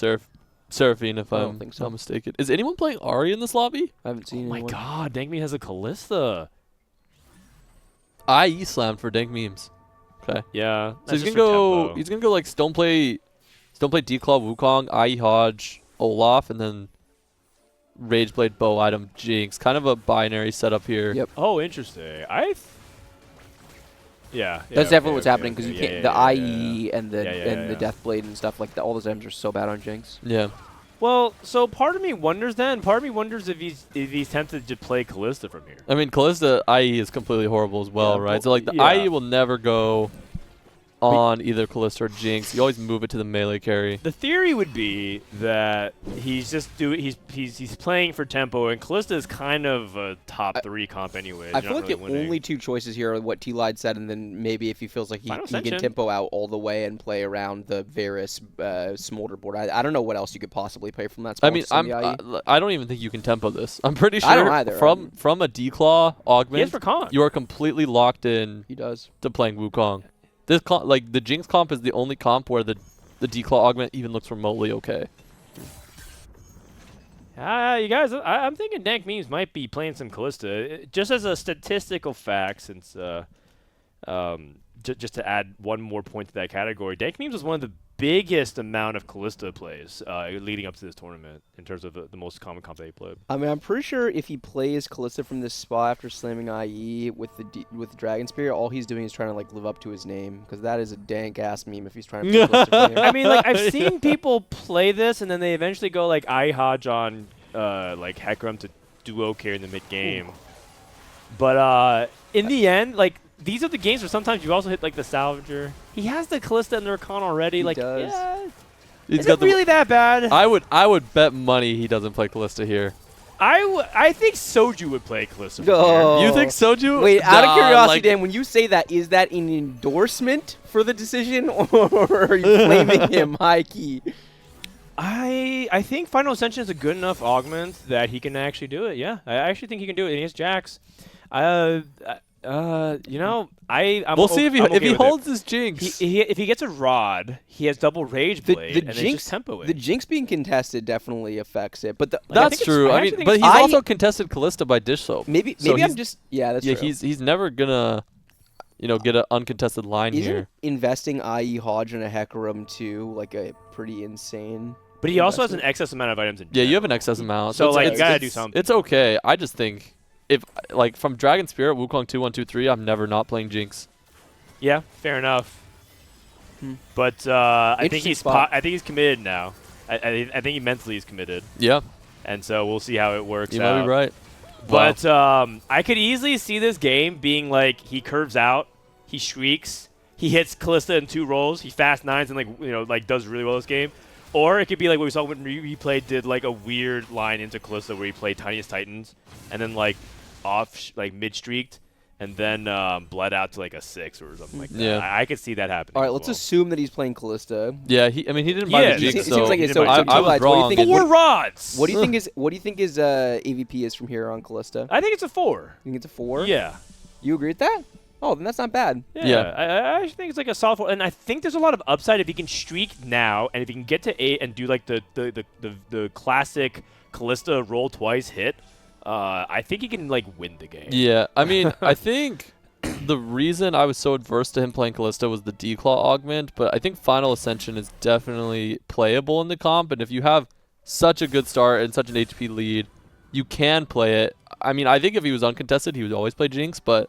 Seraphine, if I don't I'm think so. not mistaken. Is anyone playing Ari in this lobby? I haven't seen Oh my anyone. god, Dankmemes has a Callista. IE slam for Dankmemes. Okay. Yeah. So he's gonna go. He's gonna go like Stoneplay D-Claw, Wukong, IE Hodge, Olaf, and then Rageblade, Bow Item, Jinx. Kind of a binary setup here. Yep. Oh, interesting. Yeah. That's definitely what's happening because okay, you can't. yeah, The IE and the yeah. Deathblade and stuff like that. All those items are so bad on Jinx. Yeah. Well, so part of me wonders if he's tempted to play Callista from here. I mean, Callista IE is completely horrible as well, Yeah, right? well, So like the yeah. IE will never go on either Callista or Jinx. You always move it to the melee carry. The theory would be that he's just he's playing for tempo, and Callista is kind of a top 3 comp anyway. I feel like the only two choices here are what Tleyds said, and then maybe if he feels like he can tempo out all the way and play around the Varus Smolder board. I don't know what else you could possibly play from that spot. I mean, I don't even think you can tempo this. I'm pretty sure I don't either. from a D-Claw augment, for con. you are completely locked in He does. to playing Wukong. This like the Jinx comp is the only comp where the D-Claw augment even looks remotely okay. You guys, I'm thinking Dankmemes might be playing some Callista. Just as a statistical fact, since just to add one more point to that category, Dankmemes was one of the biggest amount of Callista plays leading up to this tournament in terms of the most common comp that he played. I mean, I'm pretty sure if he plays Callista from this spot after slamming IE with the Dragon Spear, all he's doing is trying to like live up to his name, because that is a dank ass meme if he's trying to play Callista from here. I mean, like I've seen people play this and then they eventually go like IE Hodge on like Hecarim to duo carry in the mid game. But in the end, like these are the games where sometimes you also hit like the Salvager. He has the Callista and the Rakan already. He like, does. yeah, He's is got it really that bad? I would bet money he doesn't play Callista here. I think Soju would play Callista. from Oh. You think Soju? Wait, out of Nah, curiosity, like, Dan, when you say that, is that an endorsement for the decision, or are you blaming him high key? I think Final Ascension is a good enough augment that he can actually do it. Yeah, I actually think he can do it. And he has Jax. You know, we'll see if he holds his Jinx. If he gets a rod, he has double Rage Blade, and Jinx, just tempo it. the Jinx being contested definitely affects it, but That's true. I mean, but he's also contested Callista by Dishsoap. maybe I'm just that's true. he's never gonna, get an uncontested line here. Investing IE Hodge and a Hecarim too, like a pretty insane. But he also has an excess amount of items in Yeah, you have an general. excess amount. So, like, you it's- gotta do something. It's okay. I just think if like from Dragon Spirit, Wukong 2, 1, 2, 3, I'm never not playing Jinx. Yeah, fair enough. But I think Interesting he's committed now. I think he mentally is committed, Yeah, and so we'll see how it works you out. might be right. But I could easily see this game being like he curves out, he shrieks, he hits Callista in 2 rolls, he fast 9s and like does really well this game. Or it could be like what we saw when Replay did like a weird line into Callista where he played Tiniest Titans and then like mid streaked and then bled out to like a 6 or something like that. Yeah. I could see that happening. All right, as let's well. assume that he's playing Callista. Yeah, he didn't buy Yeah, the Jinx, it so seems like he it's didn't so. buy I the was Tleyds, wrong. What do you think? Four rods. What do you think is AVP is from here on Callista? I think it's a 4. You think it's a 4? Yeah. You agree with that? Oh, then that's not bad. Yeah. I actually think it's like a solid 4, and I think there's a lot of upside if he can streak now, and if he can get to 8 and do like the classic Callista roll twice hit. I think he can like win the game. Yeah, I mean, I think the reason I was so adverse to him playing Callista was the Declaw augment, but I think Final Ascension is definitely playable in the comp, and if you have such a good start and such an HP lead, you can play it. I mean, I think if he was uncontested, he would always play Jinx, but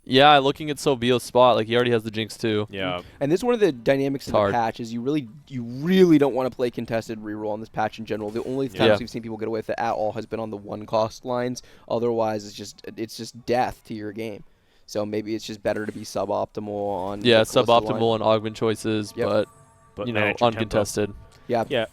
yeah, looking at Sobio's spot, like he already has the Jinx too. Yeah. And this is one of the dynamics of the hard. patch is you really don't want to play contested reroll on this patch in general. The only times we've seen people get away with it at all has been on the 1 cost lines. Otherwise, it's just death to your game. So maybe it's just better to be suboptimal on Yeah, the Callista suboptimal line. and augment choices, Yep. but manage your tempo. uncontested. Yeah. Yeah.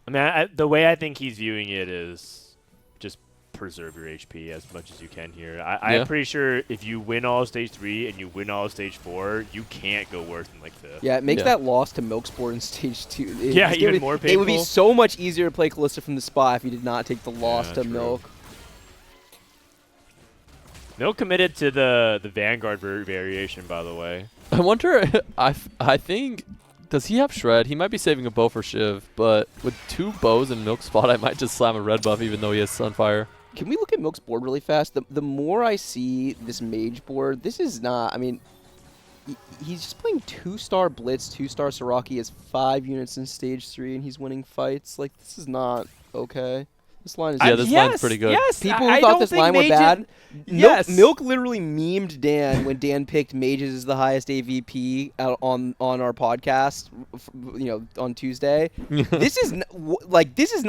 I mean, the way I think he's viewing it is just preserve your HP as much as you can here. I'm pretty sure if you win all of stage 3 and you win all of stage 4, you can't go worse than like 5th. Yeah, it makes that loss to Milksport in stage 2. Even more painful. It would be so much easier to play Callista from the spot if you did not take the loss to true. Milk. Milk committed to the Vanguard variation, by the way. I wonder, I think, does he have Shred? He might be saving a bow for Shiv, but with 2 bows in Milk's spot, I might just slam a red buff even though he has Sunfire. Can we look at Milk's board really fast? The more I see this mage board, this is not, I mean, he's just playing 2-star Blitz, 2-star Siraki, he has 5 units in stage 3, and he's winning fights. Like, this is not okay. This line is this line's pretty good. Yes, people I who don't thought this think line were mages- bad. Yes. Milk literally memed Dan when Dan picked mages as the highest AVP out on our podcast, on Tuesday. This is this is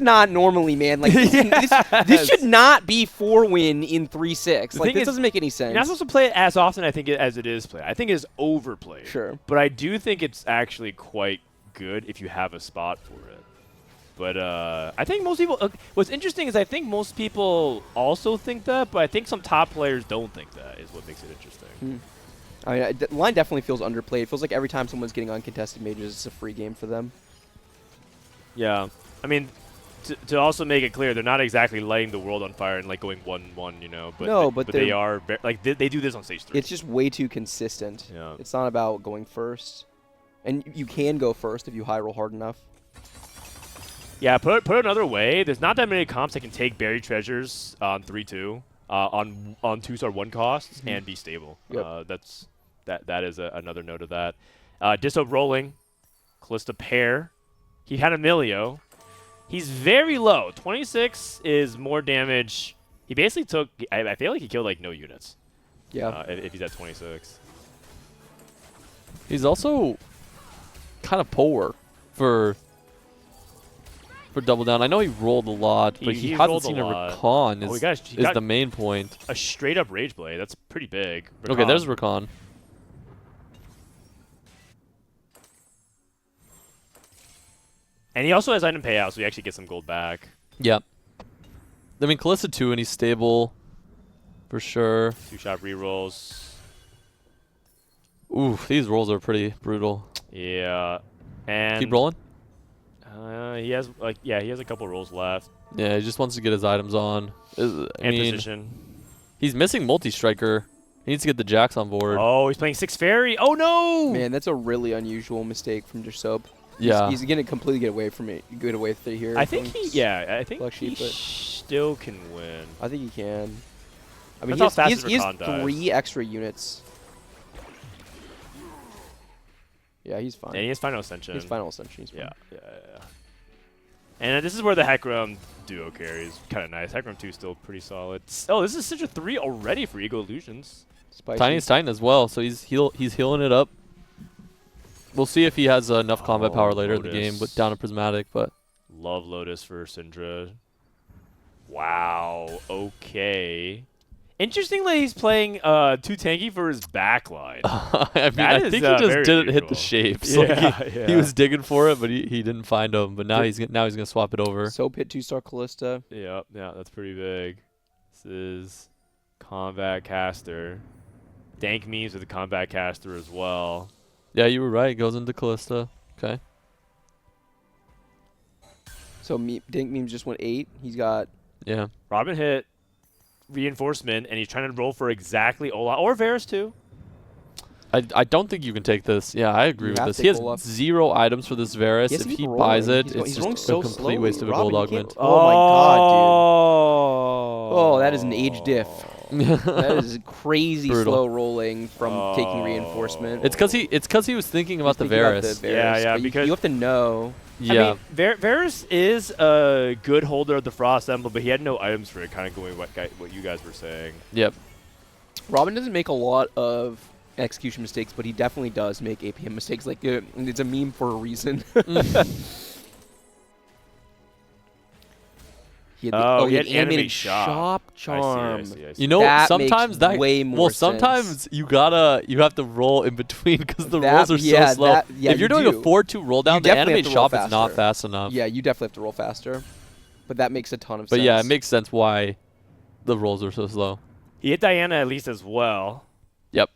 not normally, man. Like this should not be 4-win in 3-6. Like this doesn't make any sense. You're not supposed to play it as often, I think, as it is played. I think it's overplayed. Sure. But I do think it's actually quite good if you have a spot for it. But I think most people. What's interesting is I think most people also think that, but I think some top players don't think that. Is what makes it interesting. I mean, the line definitely feels underplayed. It feels like every time someone's getting uncontested mages, it's a free game for them. Yeah, I mean, to also make it clear, they're not exactly lighting the world on fire and like going 1-1, But No, but but they are they do this on stage 3. It's just way too consistent. Yeah. It's not about going first, and you can go first if you high roll hard enough. Yeah, put it another way, there's not that many comps that can take buried treasures on 3-2, on 2-star 1 costs and be stable. Yep. That is another note of that. Dishsoap rolling, Callista pair. He had Emilio. He's very low. 26 is more damage. He basically took. I feel like he killed like no units. Yeah. If he's at 26. He's also kind of poor for Double Down. I know he rolled a lot, but he hasn't rolled seen a a lot. Recon Oh, is he got the main point. a straight up Rage Blade. That's pretty big. Okay, there's Recon. And he also has item payout, so he actually gets some gold back. Yeah. I mean, Callista 2, and he's stable for sure. 2-shot rerolls. Ooh, these rolls are pretty brutal. Yeah. And Keep rolling? He has a couple rolls left. Yeah, he just wants to get his items on. I And mean, position. he's missing multi-striker. He needs to get the Jax on board. Oh, he's playing 6 fairy. Oh no! Man, that's a really unusual mistake from Dishsoap. Yeah. He's gonna completely get away from it. Get away with it here. I think he Black he Sheep, but- still can win. I think he can. I mean, That's how he fast has Recon dies. 3 extra units. Yeah, he's fine. And he has Final Ascension. He's Final Ascension. He's fine. Yeah. And this is where the Hecarim duo carry is kind of nice. Hecarim 2 is still pretty solid. Oh, this is such a 3 already for Ego Illusions. Spicy. Tiny's Titan as well, so he's healing it up. We'll see if he has enough combat power later in the game with down a Prismatic, but Love Lotus for Syndra. Wow. Okay. Interestingly, he's playing 2 tanky for his backline. I mean, That I is, think he just very didn't hit unusual. the shapes. Yeah, Like he yeah. was digging for it, but he didn't find them. But now he's gonna swap it over. Soap hit 2-star Callista. Yeah, that's pretty big. This is Combat caster. Dankmemes with the combat caster as well. Yeah, you were right. Goes into Callista. Okay. So Dankmemes just went 8. He's got. Yeah. Robin hit reinforcement, and he's trying to roll for exactly Olaf or Varus too. I don't think you can take this. Yeah, I agree You with have this. to He has Olaf. 0 items for this Varus. He has If to keep he rolling. buys it, He's it's rolling just so a complete slowly. waste of a Robin, gold you can't- augment. Oh my god, Oh, that is an age diff. That is crazy Brutal. slow rolling from taking reinforcement. It's because he was thinking about the Varus. Yeah, but because you have to know. Yeah. I mean, Varus is a good holder of the Frost Emblem, but he had no items for it, kind of going what you guys were saying. Yep. Robin doesn't make a lot of execution mistakes, but he definitely does make APM mistakes. Like it's a meme for a reason. He had the animated shop charm. I see. You know, That sometimes makes way more sometimes sense. you have to roll in between because the rolls are so slow. If you're doing a 4-2 roll down, the definitely have animated to roll shop is not faster. fast enough. Yeah, you definitely have to roll faster. But that makes a ton of But sense. yeah, it makes sense why the rolls are so slow. He hit Diana at least as well. Yep.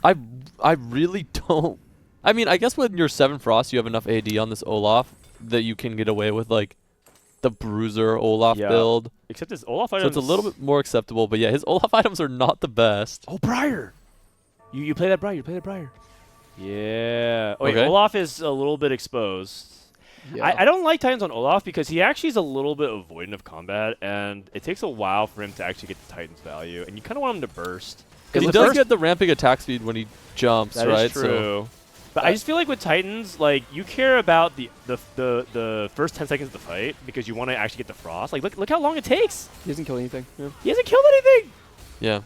I really don't. I mean, I guess when you're 7 Frost, you have enough AD on this Olaf that you can get away with like the Bruiser Olaf build. Except his Olaf So items. it's a little bit more acceptable. But yeah, his Olaf items are not the best. Oh, Briar. You play that Briar. You play that Briar. Yeah. Oh, wait, Okay. Olaf is a little bit exposed. Yeah. I don't like Titans on Olaf because he actually is a little bit avoidant of combat, and it takes a while for him to actually get the Titan's value, and you kind of want him to burst. Because he the does first- get the ramping attack speed when he jumps, That right? is true. But I just feel like with Titans, like you care about the first 10 seconds of the fight because you want to actually get the Frost. Like look how long it takes. He doesn't kill anything. Yeah. He hasn't killed anything. Yeah.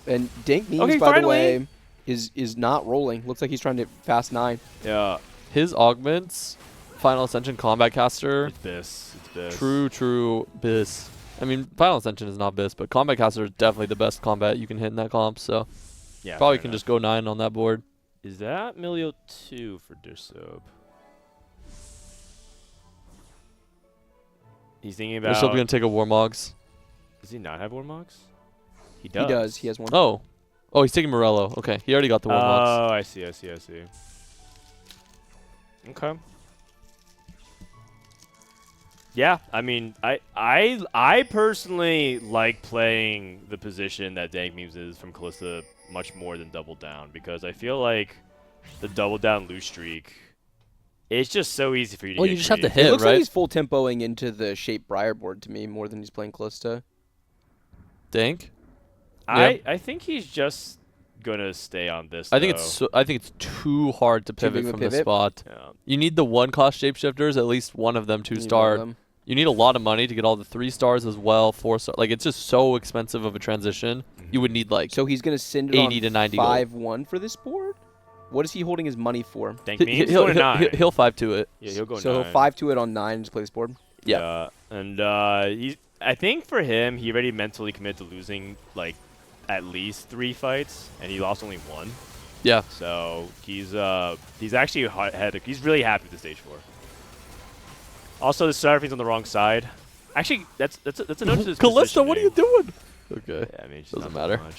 And Dankmemes, Okay, by the finally. way, is not rolling. Looks like he's trying to fast 9. Yeah. His augments, Final Ascension Combat Caster, It's this. It's this. true Bis. I mean, Final Ascension is not Bis, but Combat Caster is definitely the best combat you can hit in that comp. So Yeah. probably fair can enough. just go 9 on that board. Is that Milio 2 for Dishsoap? He's thinking about. They're still going to take a Warmogs. Does he not have Warmogs? He He does. does. He has one. Oh, he's taking Morello. Okay, he already got the Warmogs. Oh, I see. Okay. Yeah, I mean, I personally like playing the position that Dankmemes is from Callista much more than Double Down because I feel like the Double Down loose streak, it's just so easy for you to Well, get you just have to creative. It hit, looks right? like he's full tempoing into the shape Briar board to me more than he's playing Callista. Dank. I think he's just gonna stay on this. I think though. it's too hard to pivot big of a from this pivot? spot. Yeah. You need the 1-cost shapeshifters, at least one of them to Need one of start. them. You need a lot of money to get all the 3 stars as well, 4 stars. Like, it's just so expensive of a transition. You would need, like, So he's going to send it 80 on to 90 gold. 5-1 for this board? What is he holding his money for? Dankmemes going to 9. he'll 5-2 it. Yeah, he'll go So 9. he'll 5-2 it on 9 and just play this board? Yeah. And I think for him, he already mentally committed to losing like at least 3 fights, and he lost only 1. Yeah. So he's actually he's really happy with the stage 4. Also, the Seraphim's on the wrong side. Actually, that's a note to this Callista, what are you positioning. doing? Okay. Yeah, I mean, it's just Doesn't not that matter.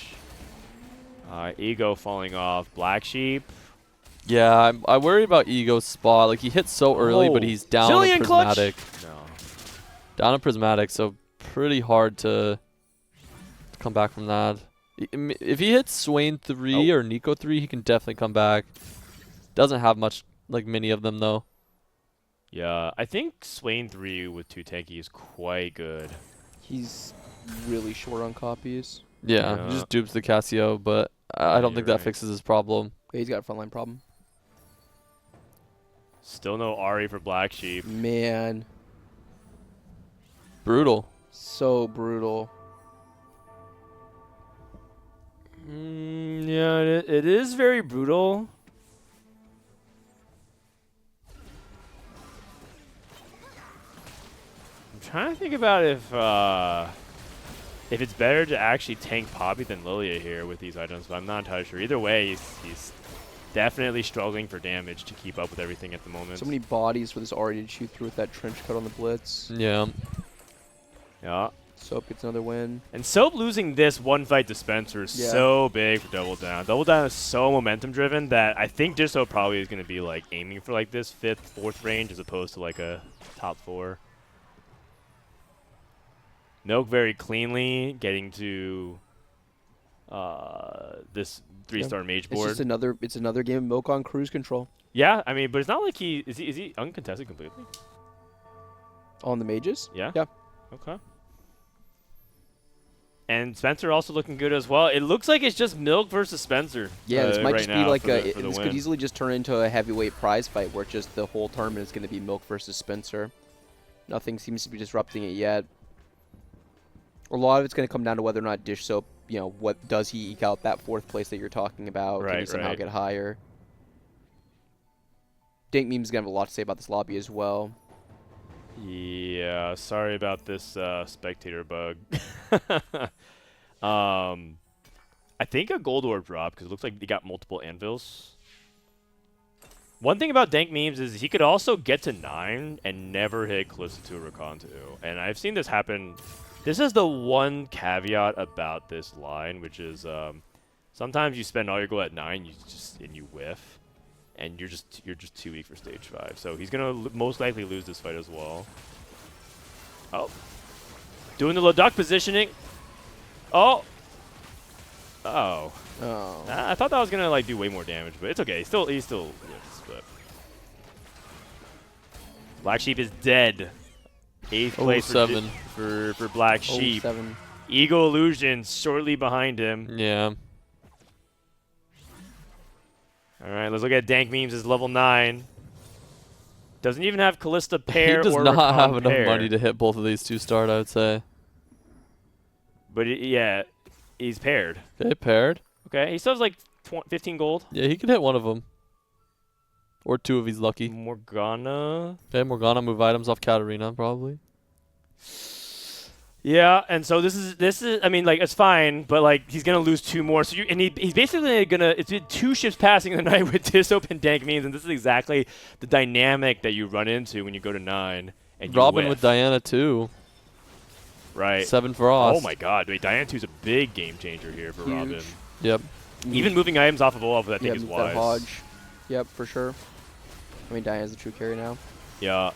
much. Ego falling off. Black Sheep. Yeah, I worry about Ego's spot. Like, he hits so early, but Oh. he's down a Zillion clutch? Prismatic. No. Down a Prismatic, so pretty hard to come back from that. If he hits Swain 3 or Nico 3, he can definitely come back. Doesn't have much, like, many of them, though. Yeah, I think Swain 3 with 2 tanky is quite good. He's really short on copies. Yeah, Yeah. he just dupes the Casio, but I don't you're think that right. fixes his problem. He's got a frontline problem. Still no Ari for Black Sheep. Man, Brutal. so brutal. Yeah, it is very brutal. I'm trying to think about if it's better to actually tank Poppy than Lilia here with these items, but I'm not entirely sure. Either way, he's definitely struggling for damage to keep up with everything at the moment. So many bodies for this Ari to shoot through with that trench coat on the Blitz. Yeah. Yeah. Soap gets another win. And Soap losing this one fight to Spencer is so big for Double Down. Double Down is so momentum driven that I think Dishsoap probably is going to be like aiming for like this 5th, 4th range as opposed to like a top 4. Milk very cleanly getting to this 3-star mage board. It's another game of Milk on cruise control. Yeah, I mean, but it's not like is he uncontested completely? On the mages? Yeah. Yeah. Okay. And Spencer also looking good as well. It looks like it's just Milk versus Spencer. Yeah, this might right just be now like this this could easily just turn into a heavyweight prize fight where just the whole tournament is going to be Milk versus Spencer. Nothing seems to be disrupting it yet. A lot of it's going to come down to whether or not Dishsoap, what does he eke out that 4th place that you're talking about? Can he somehow get higher? Dankmemes is going to have a lot to say about this lobby as well. Yeah, sorry about this spectator bug. I think a gold orb dropped because it looks like he got multiple anvils. One thing about Dankmemes is he could also get to 9 and never hit Callista 2 or Rakan 2. And I've seen this happen. This is the one caveat about this line, which is sometimes you spend all your gold at 9, and you whiff. And you're just too weak for stage 5. So he's gonna most likely lose this fight as well. Oh, doing the low duck positioning. Oh. Oh. Oh. I thought that was gonna like do way more damage, but it's okay. He still lives. But Black Sheep is dead. 8th place for Black Sheep. 7. Ego Illusions shortly behind him. Yeah. All right, let's look at Dankmemes is level 9. Doesn't even have Callista pair or He does not Rakan have enough pair. money to hit both of these 2-start, I would say. But yeah, he's paired. Okay, paired. Okay, he still has like 15 gold. Yeah, he could hit one of them. Or 2 if he's lucky. Morgana. Okay, Morgana move items off Katarina, probably. Yeah, and so this is I mean, like, it's fine, but like he's gonna lose 2 more. So he's basically gonna, it's been 2 ships passing the night with Dishsoap and Dankmemes, and this is exactly the dynamic that you run into when you go to 9 and you Robin whiff. with Diana too. Right. 7 Frost. Oh my God, wait, Diana 2 is a big game changer here for Huge. Robin. Yep. Even moving items off of Olaf, I think is That wise. Hodge. Yep, for sure. I mean, Diana's the true carry now. Yeah.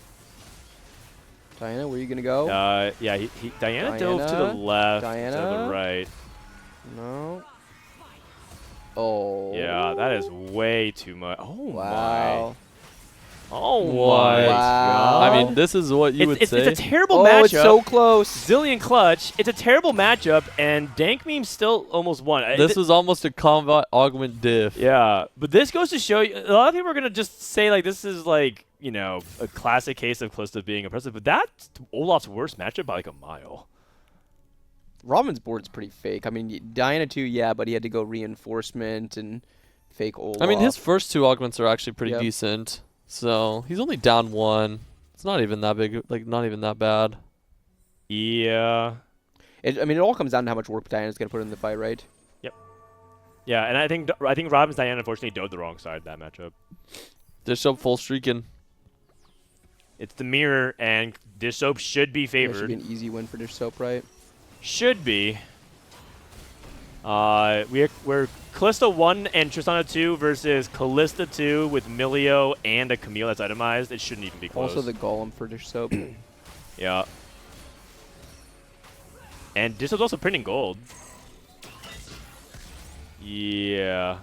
Diana, where are you going to go? Yeah, Diana dove to the left, to the right. No. Oh. Yeah, that is way too much. Oh wow. my. Oh What? my God. I mean, this is what you would say. It's a terrible Oh, matchup. it's so close. Zillion clutch. It's a terrible matchup, and Dankmemes still almost won. This was almost a combat augment diff. Yeah, but this goes to show you, a lot of people are going to just say, like, this is, like, a classic case of Callista being oppressive, but that's Olaf's worst matchup by, like, a mile. Robin's board's pretty fake. I mean, Diana 2, yeah, but he had to go reinforcement and fake Olaf. I mean, his first 2 augments are actually pretty Yep. decent. So he's only down 1. It's not even that big, like not even that bad. Yeah. I mean, it all comes down to how much work Diana's going to put in the fight, right? Yeah, and I think Robin's Diana unfortunately dove the wrong side of that matchup. Dishsoap full streaking. It's the mirror, and Dishsoap should be That favored. should be an easy win for Dishsoap, right? Should be. We're Callista 1 and Tristana 2 versus Callista 2 with Milio and a Camille that's itemized. It shouldn't even be close. Also the Golem for Dishsoap. Yeah. And Dishsoap's also printing gold. Yeah.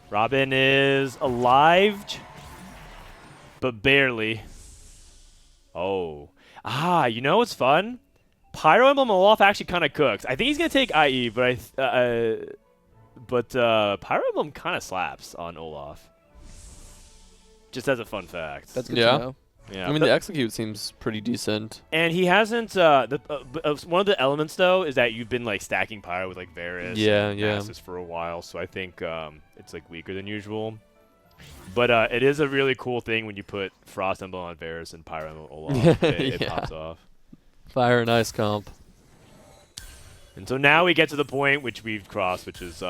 Robin is alive, but barely. Oh. You know what's fun? Pyro Emblem Olaf actually kind of cooks. I think he's gonna take IE, but Pyro Emblem kind of slaps on Olaf. Just as a fun fact. That's good Yeah. to know. Yeah. I mean, the execute seems pretty decent. And he hasn't. One of the elements though is that you've been like stacking Pyro with like Varus and Nasus for a while, so I think it's like weaker than usual. But it is a really cool thing when you put Frost Emblem on Varus and Pyro Emblem Olaf. It Yeah. pops off. Fire and ice comp. And so now we get to the point which we've crossed, which is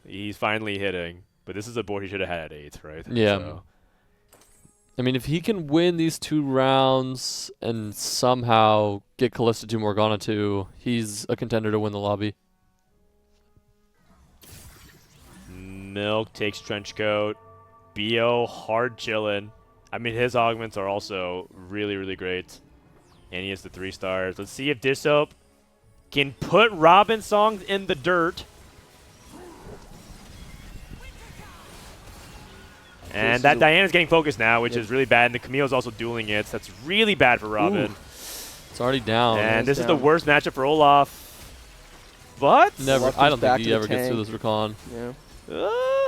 he's finally hitting. But this is a board he should have had at 8th, right? Yeah. So I mean, if he can win these 2 rounds and somehow get Kalista 2, Morgana 2, he's a contender to win the lobby. Milk takes Trenchcoat. BO hard chillin'. I mean, his augments are also really, really great. And he has the 3 stars. Let's see if Dishsoap can put Robinsongz in the dirt. And that Diana's getting focused now, which is really bad. And the Camille's also dueling it. So that's really bad for Robin. Ooh. It's already down. And this is the worst matchup for Olaf. But Never. I don't think he ever gets through this recon. Yeah.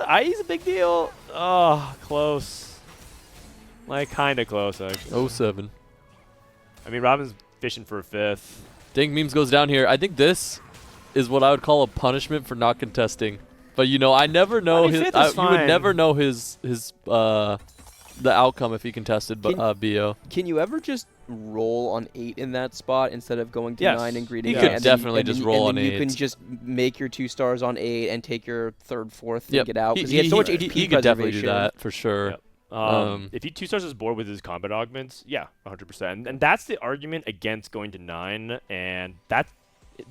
IE's a big deal. Oh, close. Like, kind of close, actually. 07. I mean, Robin's fishing for a 5th. Dankmemes goes down here. I think this is what I would call a punishment for not contesting. But, you know, I never know his. You would never know his the outcome if he contested BO. Can you ever just roll on 8 in that spot instead of going to 9 and greeting? He could definitely just roll on 8. You can just make your 2 stars on 8 and take your 3rd, 4th Yep. and get out. Because he has so much HP He could definitely do preservation. that, for sure. Yep. If he 2-stars his board with his combat augments, yeah, 100%. And that's the argument against going to 9. And that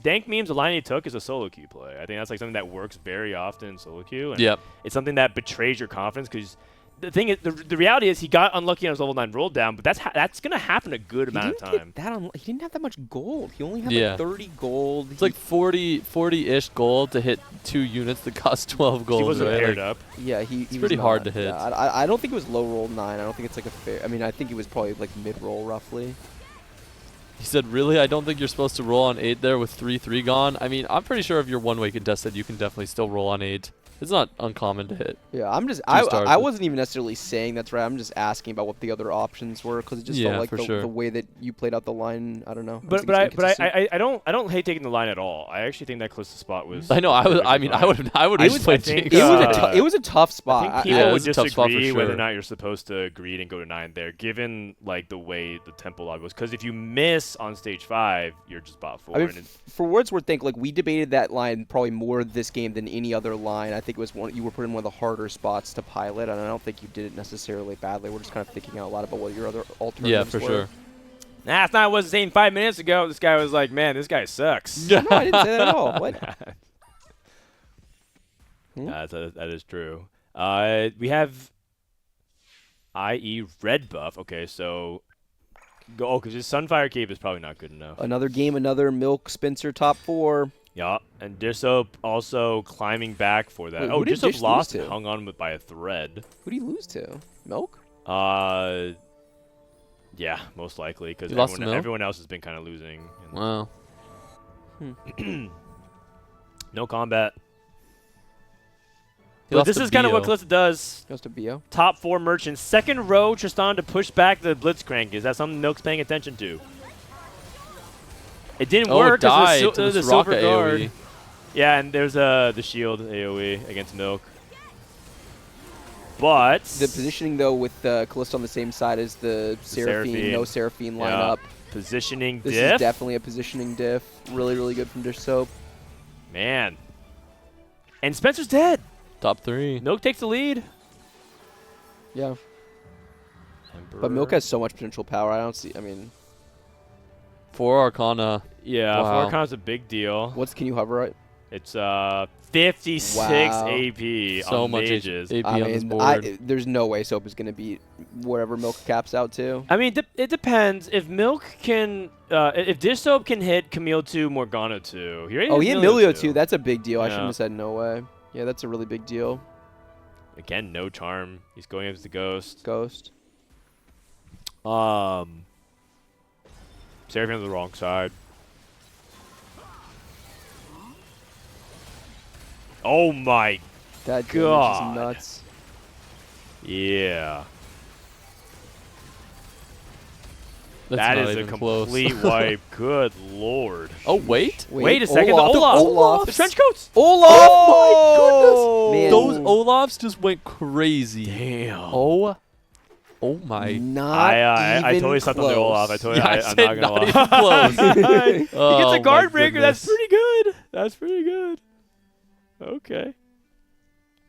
Dankmemes, the line he took is a solo queue play. I think that's like something that works very often in solo queue. And it's something that betrays your confidence because the thing is, the reality is he got unlucky on his level 9 roll down, but that's going to happen a good amount of time. He didn't have that much gold. He only had Yeah. like 30 gold. It's like 40-ish gold to hit 2 units that cost 12 gold. He wasn't right? paired like, up. Yeah, he It's pretty was hard not. to hit. Yeah, I don't think it was low roll 9. I don't think it's like a fair. I mean, I think it was probably like mid roll roughly. He said, really? I don't think you're supposed to roll on 8 there with 3-3 gone. I mean, I'm pretty sure if you're one-way contested, you can definitely still roll on 8. It's not uncommon to hit. Yeah, I'm just. 2 stars I with- wasn't even necessarily saying that's right. I'm just asking about what the other options were because it just Yeah, felt like for sure. the way that you played out the line. I don't know. But I don't hate taking the line at all. I actually think that Calista spot was. I know. I perfectly mean, fine. I would I just play think, Jinx. it was a tough I spot. think people yeah, it would was a tough spot for disagree whether or sure. not you're supposed to greed and go to 9 there, given like the way the tempo log was. Because if you miss on stage 5, you're just bot 4. I mean, and for words worth, think like we debated that line probably more this game than any other line. I think it was one you were put in one of the harder spots to pilot, and I don't think you did it necessarily badly. We're just kind of thinking out loud about what your other alternatives Yeah, for were. sure. that's not what I was saying 5 minutes ago. This guy was like, man, this guy sucks. No, I didn't say that at all. What? That is true. We have IE red buff. Okay, so go because his Sunfire Cape is probably not good enough. Another game, another Milk Spencer top 4. Yeah, and Dishsoap also climbing back for that. Wait, Oh, who did Dishsoap Dish lost lose and to? hung on by a thread. Who did he lose to? Milk? Yeah, most likely because He lost to Milk? everyone else has been kind of losing. Wow. No combat. He But lost this to is kind of what BO. Kalista does. Goes to BO. Top 4 merchants. Second row, Tristan to push back the Blitzcrank. Is that something Milk's paying attention to? It didn't work it died because to the this silver rocket guard. AoE. Yeah, and there's the shield AoE against Milk. But The positioning, though, with Callisto on the same side as the Seraphine, no Seraphine lineup. Positioning This diff. is definitely a positioning diff. Really, really good from Dishsoap. Man. And Spencer's dead. Top 3. Milk takes the lead. Yeah. But Milk has so much potential power. I don't see. I mean, 4 Arcana. Yeah, Wow. 4 counts a big deal. can you hover right? It's 56 Wow. AP So on much mages. AP I on this mean, board. there's no way Soap is going to beat whatever Milk caps out to. I mean, it depends. If Milk can, if Dishsoap can hit Camille 2, Morgana 2. He Oh, he hit Milio too. That's a big deal. I Yeah. shouldn't have said no way. Yeah, that's a really big deal. Again, no charm. He's going against the ghost. Ghost. Seraphine on the wrong side. Oh my, That damage God. is nuts. yeah. That's That not is a even close. complete wipe. Good lord. Oh, wait. Wait a second. Olaf. The Olaf. Olaf. The trench coats. Olaf! Oh, my Man. Those Olafs just went crazy. Damn. Oh my. Not I even totally slept on the close. Olaf. I totally. Yeah, I I'm said not gonna not lie. even close. He gets Oh, a guard my breaker. That's goodness. pretty good. That's pretty good. Okay.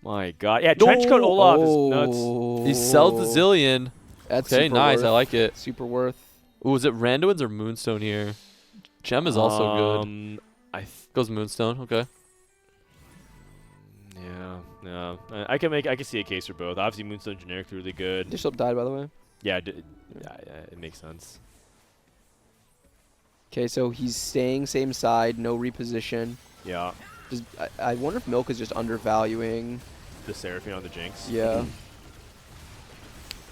My God. Yeah, trench coat Olaf is nuts. He sells the Zillion. That's Okay, super nice. worth. I like it. Super worth. Ooh, is it Randuin's or Moonstone here? Gem is also good. Goes Moonstone. Okay. Yeah. I can see a case for both. Obviously, Moonstone generic really good. Dishsoap died, by the way. Yeah, it makes sense. Okay, so he's staying same side, no reposition. Yeah. I wonder if Milk is just undervaluing The Seraphine on the Jinx. Yeah.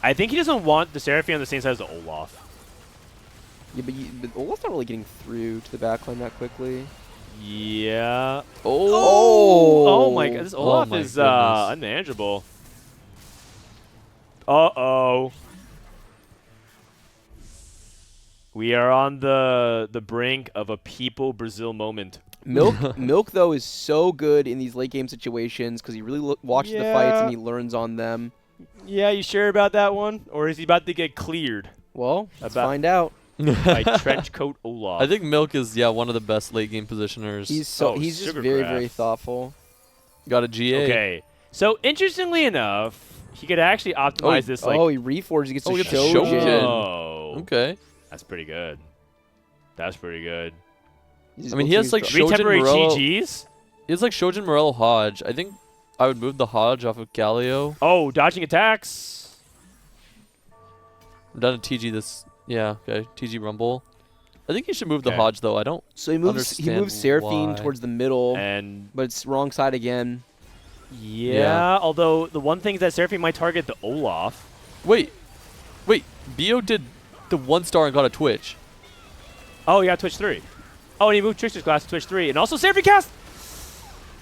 I think he doesn't want the Seraphine on the same side as the Olaf. Yeah, but Olaf's not really getting through to the backline that quickly. Yeah. Oh my god, this Olaf my is goodness. unmanageable. Uh-oh. We are on the brink of a People Brazil moment. Milk though is so good in these late game situations because he really watches the fights and he learns on them. Yeah, you sure about that one? Or is he about to get cleared Well, let's find out. by Trenchcoat Olaf? I think Milk is one of the best late game positioners. He's just Sugar very Graph. very thoughtful. Got a GA. Okay. So interestingly enough, he could actually optimize this like he reforges. He gets Oh, to he gets to Shojin. Shojin. Oh. Okay. That's pretty good. That's pretty good. He's I mean, he has like Three Shojin temporary Morello. GGs. He has like Shojin Morello Hodge. I think I would move the Hodge off of Galio. Oh, dodging attacks. I'm done a TG this. Yeah, okay. TG Rumble. I think you should move the Okay. Hodge though. I don't. So he moves understand Seraphine why. towards the middle, And but it's wrong side again. yeah, although the one thing is that Seraphine might target the Olaf. Wait. Bio did the 1-star and got a Twitch. Oh, yeah, Twitch 3. Oh, and he moved Trickster's Glass to Twitch 3. And also Seraphine cast!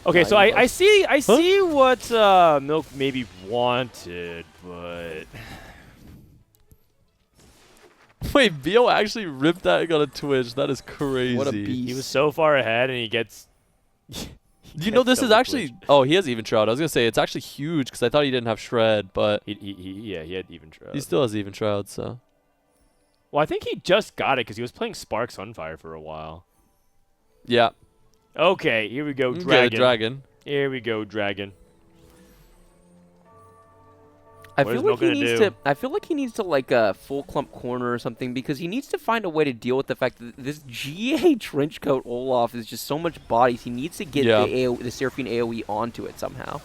Okay, so I see what Milk maybe wanted, but... Wait, Bio actually ripped that and got a Twitch. That is crazy. What a beast. He was so far ahead, and he gets... You know, this is actually... Oh, he has even Shroud. I was going to say, it's actually huge because I thought he didn't have Shred, but... He had even Shroud. He still has even Shroud, so... Well, I think he just got it because he was playing Spark Sunfire for a while. Yeah. Okay, here we go, Okay, Dragon. Dragon. Here we go, Dragon. I What feel is like Milk he gonna needs do? to. I feel like he needs to like a full clump corner or something because he needs to find a way to deal with the fact that this GA Trenchcoat Olaf is just so much bodies. He needs to get the Seraphine AOE onto it somehow.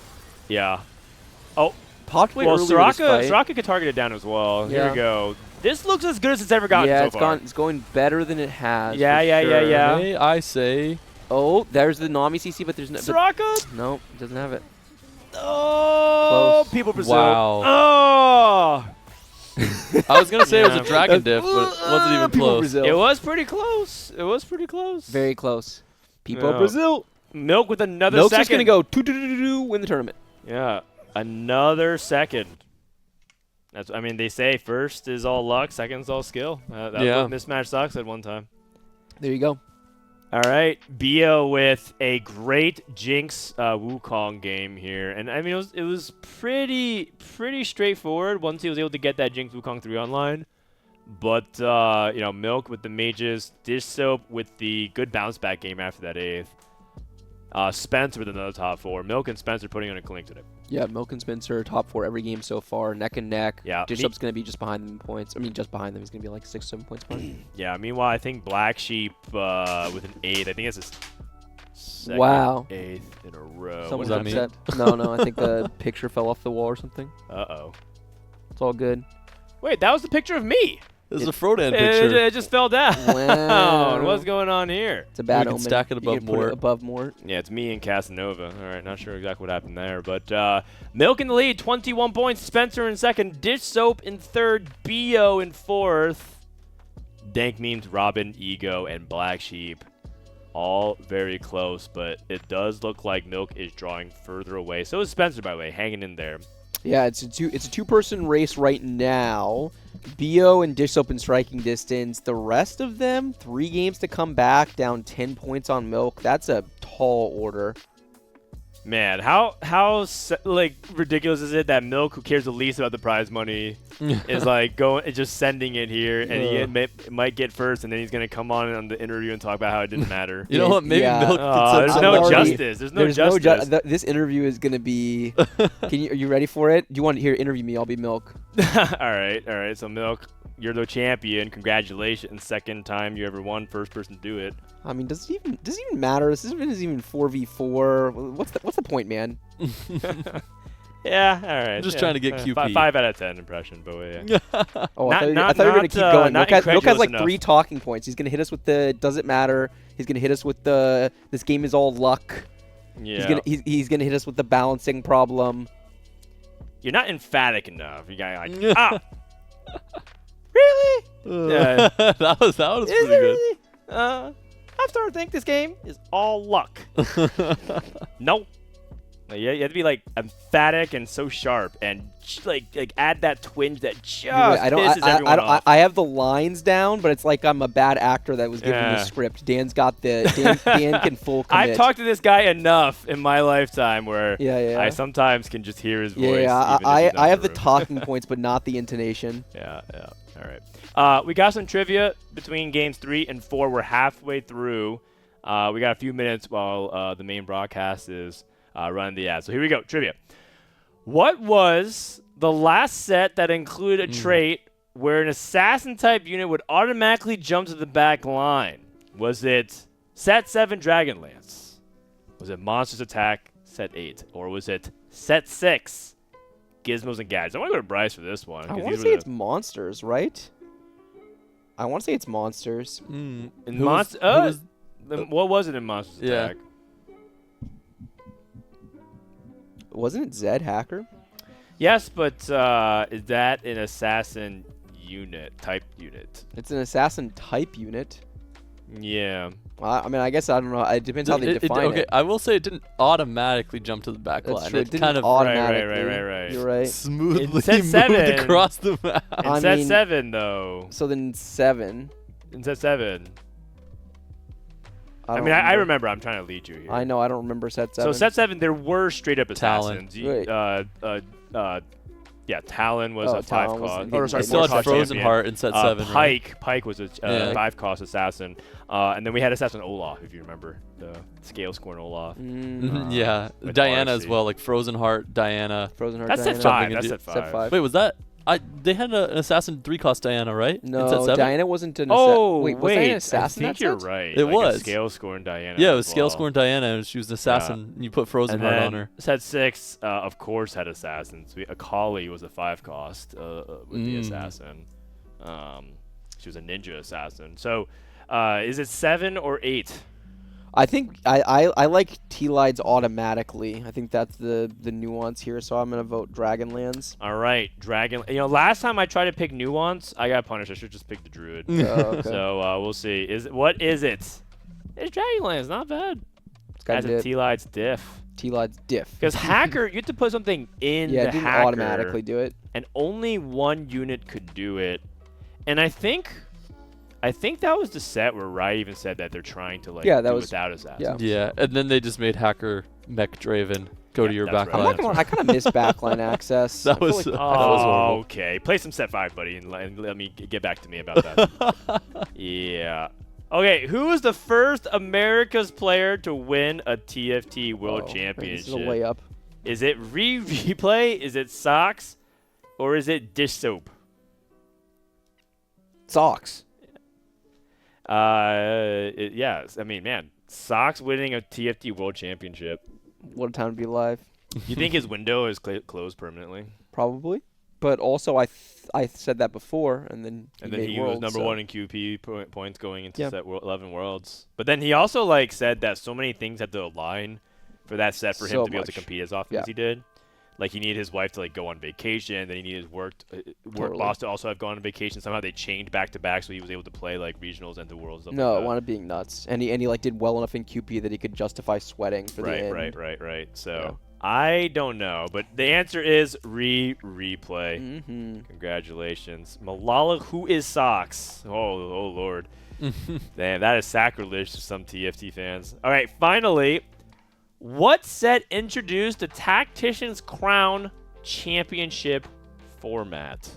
Yeah. Oh, Popped way well, earlier this fight. Soraka could target it down as well. Here Yeah. we go. This looks as good as it's ever gotten Yeah, so far. it's going better than it has. Yeah, for yeah, sure. yeah. May I say... Oh, there's the Nami CC, but there's no. Soraka! No, it doesn't have it. Oh, Close. People Brazil. Wow. Oh! I was going to say it was Yeah. a Dragon diff, but it wasn't even People close. Brazil. It was pretty close. It was pretty close. Very close. People No. Brazil. Milk with another Milk's second. just gonna go do win the tournament. Yeah, another second. I mean, they say first is all luck, second's all skill. That's Yeah. what Mismatch Socks said one time. There you go. All right, Bio with a great Jinx Wukong game here, and I mean it was pretty straightforward once he was able to get that Jinx Wukong 3 online. But you know, Milk with the mages, Dishsoap with the good bounce back game after that 8th. Spencer with another top 4. Milk and Spencer putting on a clink today. Yeah, Milk and Spencer top 4 every game so far, neck and neck. Yeah. Dishsoap's gonna be just behind them in points. I mean, just behind them. He's gonna be like 6-7 points behind. Yeah, meanwhile, I think Black Sheep with an 8th. I think it's his second Wow. 8th in a row. Someone's that mean? upset. No, I think the picture fell off the wall or something. Uh-oh. It's all good. Wait, that was the picture of me. This is a Frodan It, picture. it just fell down. Wow. What's going on here? It's a bad We can omen. stack it You above can put Mort. above Mort. Yeah, it's me and Casanova. All right, not sure exactly what happened there. But Milk in the lead, 21 points. Spencer in second. Dishsoap in third. Bio in fourth. Dankmemes, Robin, Ego, and Black Sheep. All very close, but it does look like Milk is drawing further away. So is Spencer, by the way, hanging in there. Yeah, it's a two-person race right now. Bio and Dishsoap in striking distance. The rest of them, 3 games to come back, down 10 points on Milk. That's a tall order. Man, how like ridiculous is it that Milk, who cares the least about the prize money, is like just sending it here, and he might get first, and then he's gonna come on the interview and talk about how it didn't matter. You know what? Maybe Milk. There's no justice. There's no justice. This interview is gonna be. Are you ready for it? Do you want to interview me? I'll be Milk. all right. So Milk, you're the champion. Congratulations. Second time you ever won. First person to do it. I mean, does it even matter? This isn't even 4v4. What's the point, man? Yeah, all right. I'm just trying to get QP. 5 out of 10 impression, but yeah. Oh, I thought you were going to keep going. Milk has like enough. 3 talking points. He's going to hit us with the does it matter. He's going to hit us with the this game is all luck. Yeah. He's going to hit us with the balancing problem. You're not emphatic enough. You got like, really? Yeah. that was pretty good. Really? I'm starting to think this game is all luck. Nope. You have to be like emphatic and so sharp, and like add that twinge that just pisses everyone off. I have the lines down, but it's like I'm a bad actor that was given the script. Dan's got Dan can full commit. I've talked to this guy enough in my lifetime where I sometimes can just hear his voice. Yeah, I have the talking points, but not the intonation. Yeah. All right. We got some trivia between games 3 and 4. We're halfway through. We got a few minutes while the main broadcast is running the ad. So here we go. Trivia. What was the last set that included a trait where an assassin-type unit would automatically jump to the back line? Was it Set 7 Dragonlance? Was it Monsters Attack Set 8? Or was it Set 6 Gizmos and Gadgets? I want to go to Bryce for this one. I want to say it's Monsters, right? I want to say it's Monsters. What was it in Monsters Attack? Wasn't it Zed Hacker? Yes, but is that an assassin type unit? It's an assassin type unit. Yeah. I mean, I guess I don't know. It depends how they define it. Okay, I will say it didn't automatically jump to the back line. True. It didn't kind of automatically. Right. You're right. Smoothly moved Set 7, across the map. In Set 7, though. So then 7. In Set 7. I remember. I'm trying to lead you here. I know. I don't remember Set 7. So Set 7, there were straight up assassins. Talon. Talon was a 5 cost. I still had Frozen Heart in Set 7. Pike was a 5 cost assassin. And then we had Assassin Olaf, if you remember. The scale scoring Olaf. Yeah. Diana as well, like Frozen Heart, Diana. That's Set 5. That's Set 5. Wait, was that? They had an assassin 3-cost Diana, right? No, in Set 7? Diana wasn't an assassin. Wait, was that an assassin? I think you're right. It was. Scale scoring Diana. Yeah, it was scale scoring Diana, and she was an assassin. And you put Frozen Heart on her. Set 6, of course, had assassins. Akali was a 5 cost with the assassin. She was a ninja assassin. So, is it 7 or 8? I think I like Tleyds automatically. I think that's the nuance here, so I'm going to vote Dragonlands. All right, Dragon. Last time I tried to pick nuance, I got punished. I should just pick the Druid. Okay. So we'll see. What is it? It's Dragonlands. Not bad. As a Tleyds diff. Tleyds diff. Because Hacker, you have to put something in the it didn't Hacker. Automatically do it. And only one unit could do it. And I think that was the set where Riot even said that they're trying to do without assassins. Yeah, and then they just made Hacker Mech Draven go to your backline. Right. I kind of miss backline access. that was horrible. Okay. Play some Set 5, buddy, and let me get back to me about that. Yeah. Okay, who was the first America's player to win a TFT World Championship? This is a layup. Is it Replay? Is it Socks? Or is it Dishsoap? Socks. Yes. I mean, man, Socks winning a TFT World Championship. What a time to be alive. You think his window is closed permanently? Probably. But also, I said that before, and then he Worlds, was number 1 in QP points going into Set 11 Worlds. But then he also said that so many things had to align for that set for him to be able to compete as often as he did. Like, he needed his wife to go on vacation. Then he needed his work boss to also have gone on vacation. Somehow they changed back to back, so he was able to play regionals and the worlds. No, it wound up being nuts. And he did well enough in QP that he could justify sweating for the end. Right. So I don't know, but the answer is replay. Congratulations, Malala. Who is Socks? Oh Lord, damn, that is sacrilege to some TFT fans. All right, finally. What set introduced the Tactician's Crown Championship format?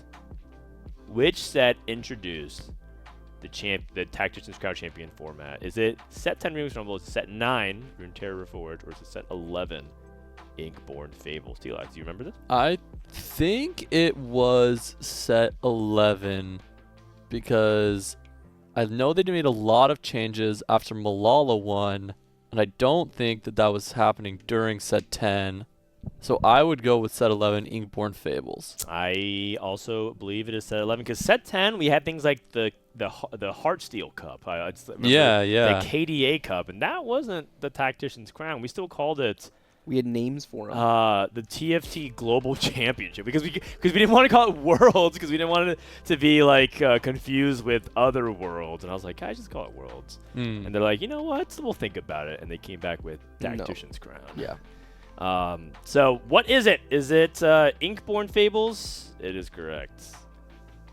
Which set introduced the Tactician's Crown Champion format? Is it set 10 Remix Rumble? Is it set 9 Runeterra Reforged? Or is it set 11 Inkborn Fables? Tleyds, do you remember this? I think it was set 11 because I know they made a lot of changes after Malala won, and I don't think that was happening during set 10. So I would go with set 11, Inkborn Fables. I also believe it is set 11 because set 10 we had things like the Heartsteel Cup. Yeah. The KDA Cup, and that wasn't the Tactician's Crown. We still called it. We had names for them. The TFT Global Championship because we didn't want to call it Worlds because we didn't want it to be like confused with other worlds. And I was like, guys, just call it Worlds. And they're like, you know what? We'll think about it. And they came back with Tactician's Crown. Yeah. So what is it? Is it Inkborn Fables? It is correct.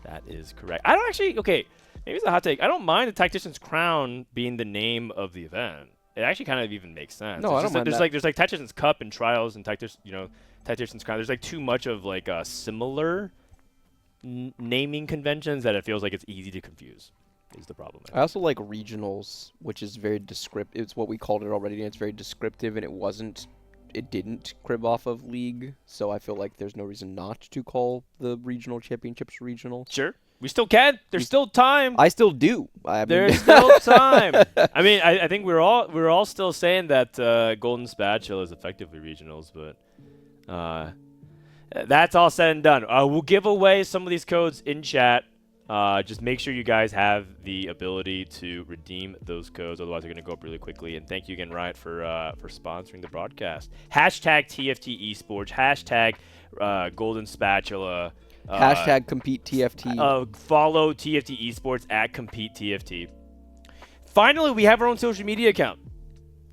That is correct. I don't actually. Okay, maybe it's a hot take. I don't mind the Tactician's Crown being the name of the event. It actually kind of even makes sense. No, I don't mind that. There's like Tactician's Cup and Trials and Tactician's Crown. There's like too much of like similar naming conventions that it feels like it's easy to confuse. Is the problem. I also like regionals, which is very descriptive. It's what we called it already, and it's very descriptive, and it didn't crib off of League, so I feel like there's no reason not to call the regional championships regional. Sure. We still can. There's still time. I still do. There's still time. I mean, I think we're all still saying that Golden Spatula is effectively regionals, but that's all said and done. We'll give away some of these codes in chat. Just make sure you guys have the ability to redeem those codes. Otherwise, they're going to go up really quickly. And thank you again, Riot, for sponsoring the broadcast. Hashtag TFT Esports. Hashtag Golden Spatula. Hashtag Compete TFT. Follow TFT Esports at Compete TFT. Finally, we have our own social media account.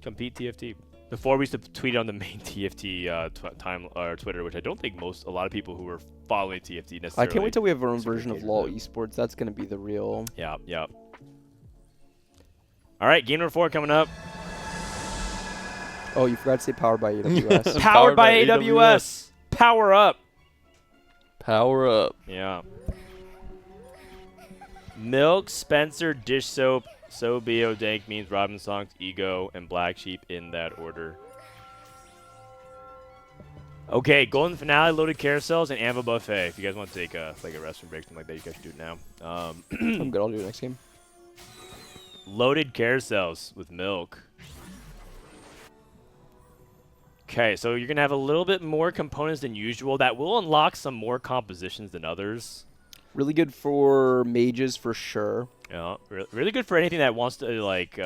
Compete TFT. Before we used to tweet on the main TFT Twitter, which I don't think a lot of people who were following TFT necessarily. I can't wait till we have our own version of LoL Esports. That's going to be the real. Yeah. All right, game number 4 coming up. Oh, you forgot to say powered by AWS. Powered by AWS. Power up. Power up. Yeah. Milk, Spencer, Dishsoap, Sobio, Dankmemes, Robinsongz, Ego, and Black Sheep in that order. Okay, Golden Finale, Loaded Carousels, and Anvil Buffet. If you guys want to take like a restroom break, something like that, you guys should do it now. I'm good. I'll do it next game. Loaded Carousels with Milk. Okay, so you're going to have a little bit more components than usual. That will unlock some more compositions than others. Really good for mages for sure. Yeah, really good for anything that wants to like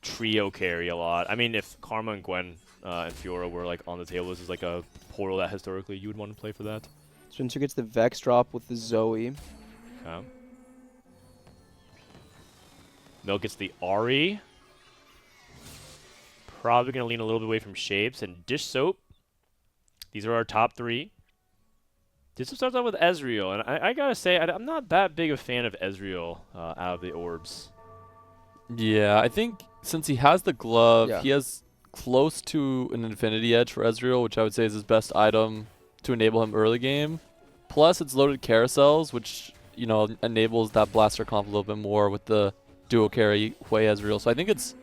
trio carry a lot. I mean, if Karma and Gwen and Fiora were like on the table, this is like a portal that historically you would want to play for that. Spencer gets the Vex drop with the Zoe. Okay. Milk gets the Ari. Probably going to lean a little bit away from Shapes. And Dishsoap. These are our top 3. Dishsoap starts out with Ezreal. And I got to say, I'm not that big a fan of Ezreal out of the orbs. Yeah, I think since he has the glove, he has close to an Infinity Edge for Ezreal, which I would say is his best item to enable him early game. Plus, it's loaded Carousels, which, you know, enables that blaster comp a little bit more with the duo carry Hui Ezreal. So I think it's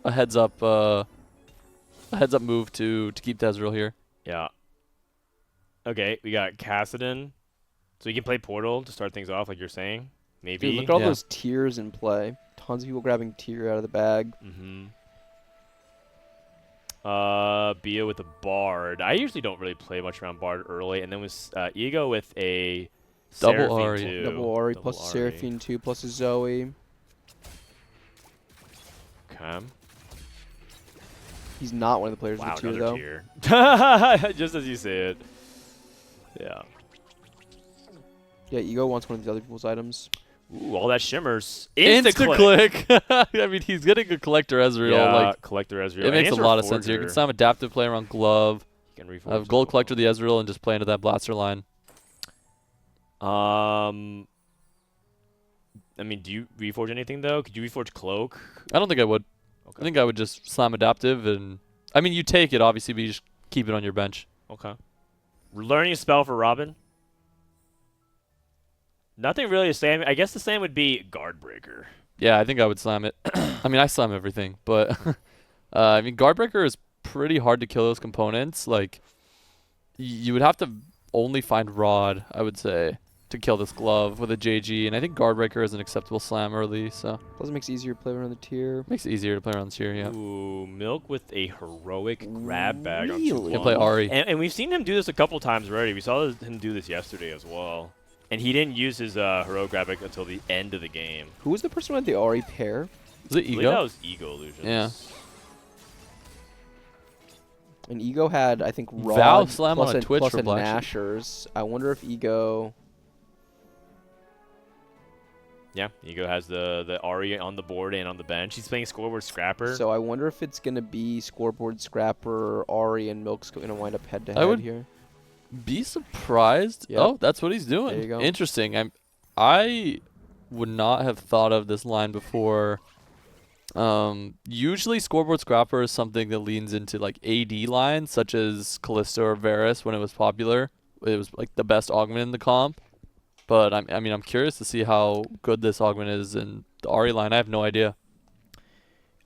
a heads up move to keep the Ezreal here. Yeah. Okay, we got Kassadin. So you can play Portal to start things off, like you're saying. Maybe. Dude, look at all those tiers in play. Tons of people grabbing tier out of the bag. Bia with a Bard. I usually don't really play much around Bard early. And then with Ego with a Double Seraphine Ari. 2. Double Ari plus a Seraphine 2 plus a Zoe. Okay. He's not one of the players with tier, though. Tier. Just as you say it. Yeah. Yeah, Ego wants one of these other people's items. Ooh, all that shimmers. Insta-click. I mean, he's getting a Collector Ezreal. Yeah, like, Collector Ezreal. It makes a lot of sense here. You can Sam Adaptive play around Glove. Have Gold Collector the Ezreal and just play into that Blaster line. I mean, do you reforge anything, though? Could you reforge Cloak? I don't think I would. Okay. I think I would just Slam Adaptive and I mean, you take it, obviously, but you just keep it on your bench. Okay. Learning a spell for Robin. Nothing really to say. I guess the same would be Guard Breaker. Yeah, I think I would slam it. I mean, I slam everything, but I mean, Guard Breaker is pretty hard to kill those components. Like, you would have to only find Rod, I would say, to kill this glove with a JG, and I think Guard Breaker is an acceptable slam early, so. Plus it makes it easier to play around the tier. Makes it easier to play around the tier, yeah. Ooh, Milk with a heroic grab bag on Really? Can play Ari. And we've seen him do this a couple times already. We saw him do this yesterday as well. And he didn't use his heroic grab bag until the end of the game. Who was the person with the Ari pair? Was it I believe Ego? that was Ego Illusions. Yeah. And Ego had, I think, Rod Val slam plus on a Twitch plus for a Black Sheep. Nashers. I wonder if Ego... Yeah, Ego has the Ari on the board and on the bench. He's playing Scoreboard Scrapper. So I wonder if it's going to be Scoreboard Scrapper, Ari, and Milk's going to wind up I head-to-head would- here. Be surprised. Yep. Oh, that's what he's doing. There you go. Interesting. I would not have thought of this line before. Usually Scoreboard Scrapper is something that leans into like AD lines, such as Callisto or Varus when it was popular. It was like the best augment in the comp. But I mean, I'm curious to see how good this augment is in the Ari line. I have no idea.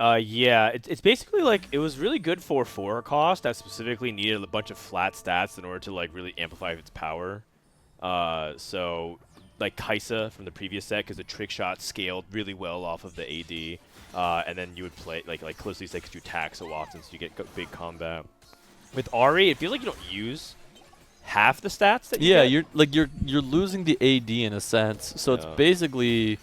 Yeah, it's basically like it was really good for 4 cost that specifically needed a bunch of flat stats in order to like really amplify its power. So like Kaisa from the previous set, because the trick shot scaled really well off of the AD, and then you would play like closely set because you attack so often, so you get big combat. With Ari, it feels like you don't use half the stats that you get. you're losing the AD in a sense. So it's Yeah. basically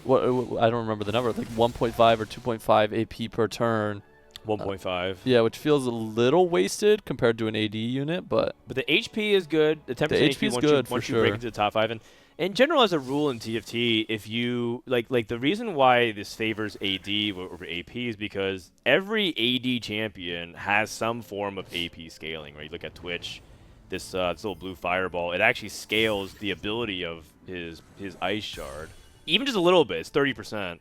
what I don't remember the number, like 1.5 or 2.5 AP per turn. 1.5. Yeah, which feels a little wasted compared to an AD unit, but But the HP is good. The 10% HP is once good you, for once you break sure. into the top 5. And in general, as a rule in TFT, if you like the reason why this favors AD over AP is because every AD champion has some form of AP scaling. Right? You look at Twitch, this little blue fireball. It actually scales the ability of his ice shard, even just a little bit. It's 30%.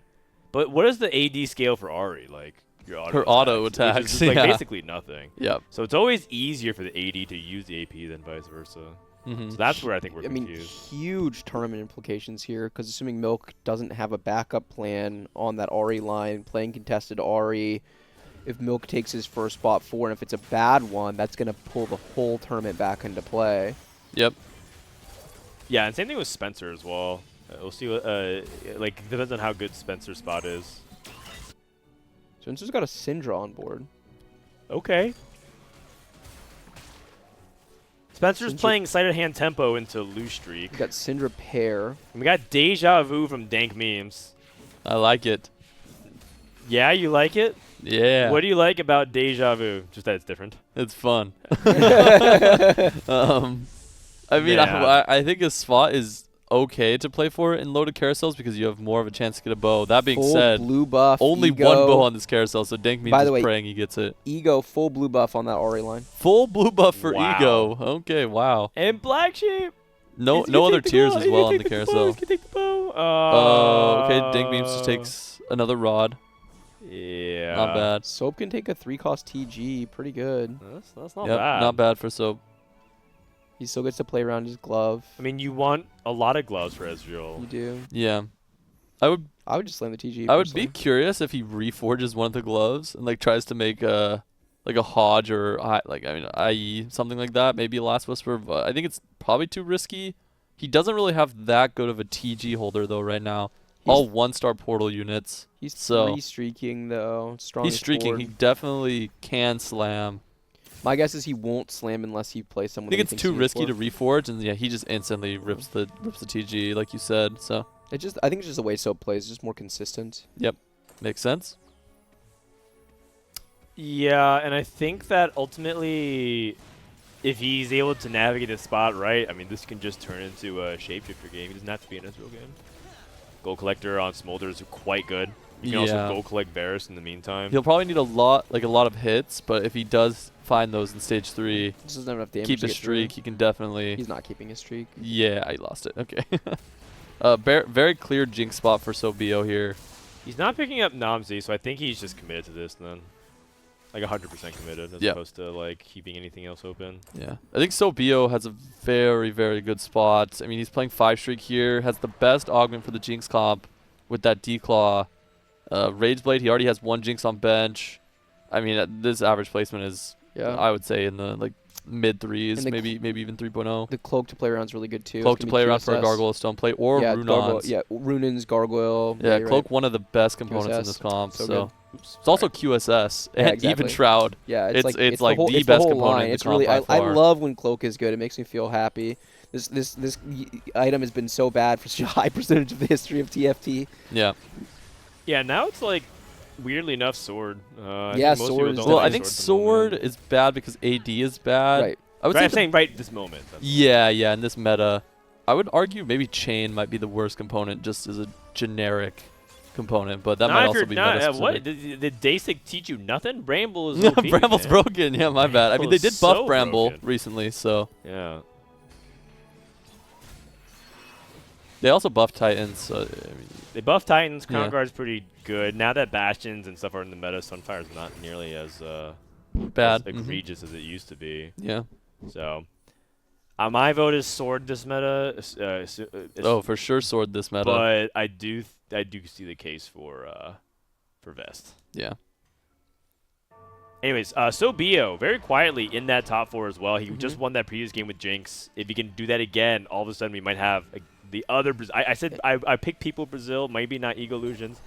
But what does the AD scale for Ari? Like your auto Her auto which is attacks, just, like yeah. basically nothing. yeah. So it's always easier for the AD to use the AP than vice versa. Mm-hmm. So that's where I think we're I mean, confused. huge tournament implications here, because assuming Milk doesn't have a backup plan on that Ari line, playing contested Ari, if Milk takes his first spot 4, and if it's a bad one, that's going to pull the whole tournament back into play. Yep. Yeah, and same thing with Spencer as well. We'll see what, like, depends on how good Spencer's spot is. Spencer's got a Syndra on board. Okay. Spencer's Syndra- playing Sighted Hand Tempo into Loose Streak. We got Syndra pair. And we got Deja Vu from Dankmemes. I like it. Yeah, you like it? Yeah. What do you like about Deja Vu? Just that it's different. It's fun. I mean, Yeah. I think a spot is okay to play for in loaded carousels because you have more of a chance to get a bow. That being Full said, blue buff. only Ego, one bow on this carousel, so Dankmemes By the is way, praying he gets it. Ego, full blue buff on that Ari line. Full blue buff for Wow. Ego. Okay, wow. And Black Sheep. No He's gonna other take the tiers bow. as He's well gonna on the take bow. carousel. He's gonna take the bow. Okay, Dankmemes just takes another rod. Yeah. Not bad. Soap can take a 3-cost TG. Pretty good. That's not Yep, bad. not bad for Soap. He still gets to play around his glove. I mean, you want a lot of gloves for Ezreal. You do. Yeah. I would just slam the TG. I would be personally. curious if he reforges one of the gloves and like tries to make a Hodge or IE something like that. Maybe a Last Whisper, but I think it's probably too risky. He doesn't really have that good of a TG holder though right now. All 1-star portal units. He's so 3 streaking though. Strong. he's streaking. He definitely can slam. My guess is he won't slam unless he plays I someone. think that he it's thinks too he risky needs to reforge, and yeah, he just instantly rips the TG like you said. So for. I think it's just the way Soap plays. It's just more consistent. makes sense. Yeah, and I think that ultimately, if he's able to navigate the spot right, I mean, this can just turn into a shapeshifter game. He doesn't have to be an Ezreal game. Gold Collector on Smolder is quite good. You can also Yeah. gold collect Varus in the meantime. He'll probably need a lot of hits, but if he does find those in stage 3, Just doesn't have enough damage. keep to the get through. streak. He can definitely. He's not keeping his streak. Yeah, I lost it. Okay. Very clear Jinx spot for Sobio here. He's not picking up Namzi, so I think he's just committed to this then. like 100% committed as Yeah. opposed to like keeping anything else open. Yeah. I think Sobio has a very, very good spot. I mean, he's playing 5-streak here, has the best augment for the Jinx comp with that D-Claw. Rageblade, he already has 1 Jinx on bench. I mean, this average placement is, I would say, in the like mid 3s, maybe even 3.0. The cloak to play around is really good too. Cloak to play around for a Gargoyle Stone play or Runons. Runons, Gargoyle. Yeah, right. Cloak one of the best components in this comp. So it's also QSS and even Shroud. Yeah, it's like the best component in the comp by I far. love when Cloak is good. It makes me feel happy. This item has been so bad for such a high percentage of the history of TFT. Yeah. Yeah, now it's like weirdly enough Sword. Sword. Well, I think Sword is bad because AD is bad. Right. I would I'm say saying right this moment. Yeah, in this meta, I would argue maybe Chain might be the worst component just as a generic component, but that might also be meta what did Dasik teach you nothing? Bramble is OP, Bramble's man. broken. Yeah, my bad. I mean, they did buff so Bramble broken. recently, so yeah. They also buffed Titans. So, I mean, they buffed Titans. Crown Guard's pretty good. Now that Bastions and stuff are in the meta, Sunfire's not nearly as bad, as egregious as it used to be. Yeah. So, my vote is Sword this meta. For sure, Sword this meta. But I do see the case for Vest. Yeah. Anyways, Sobio very quietly in that top 4 as well. He just won that previous game with Jinx. If he can do that again, all of a sudden we might have the other. I said I picked people Brazil, maybe not Ego Illusions.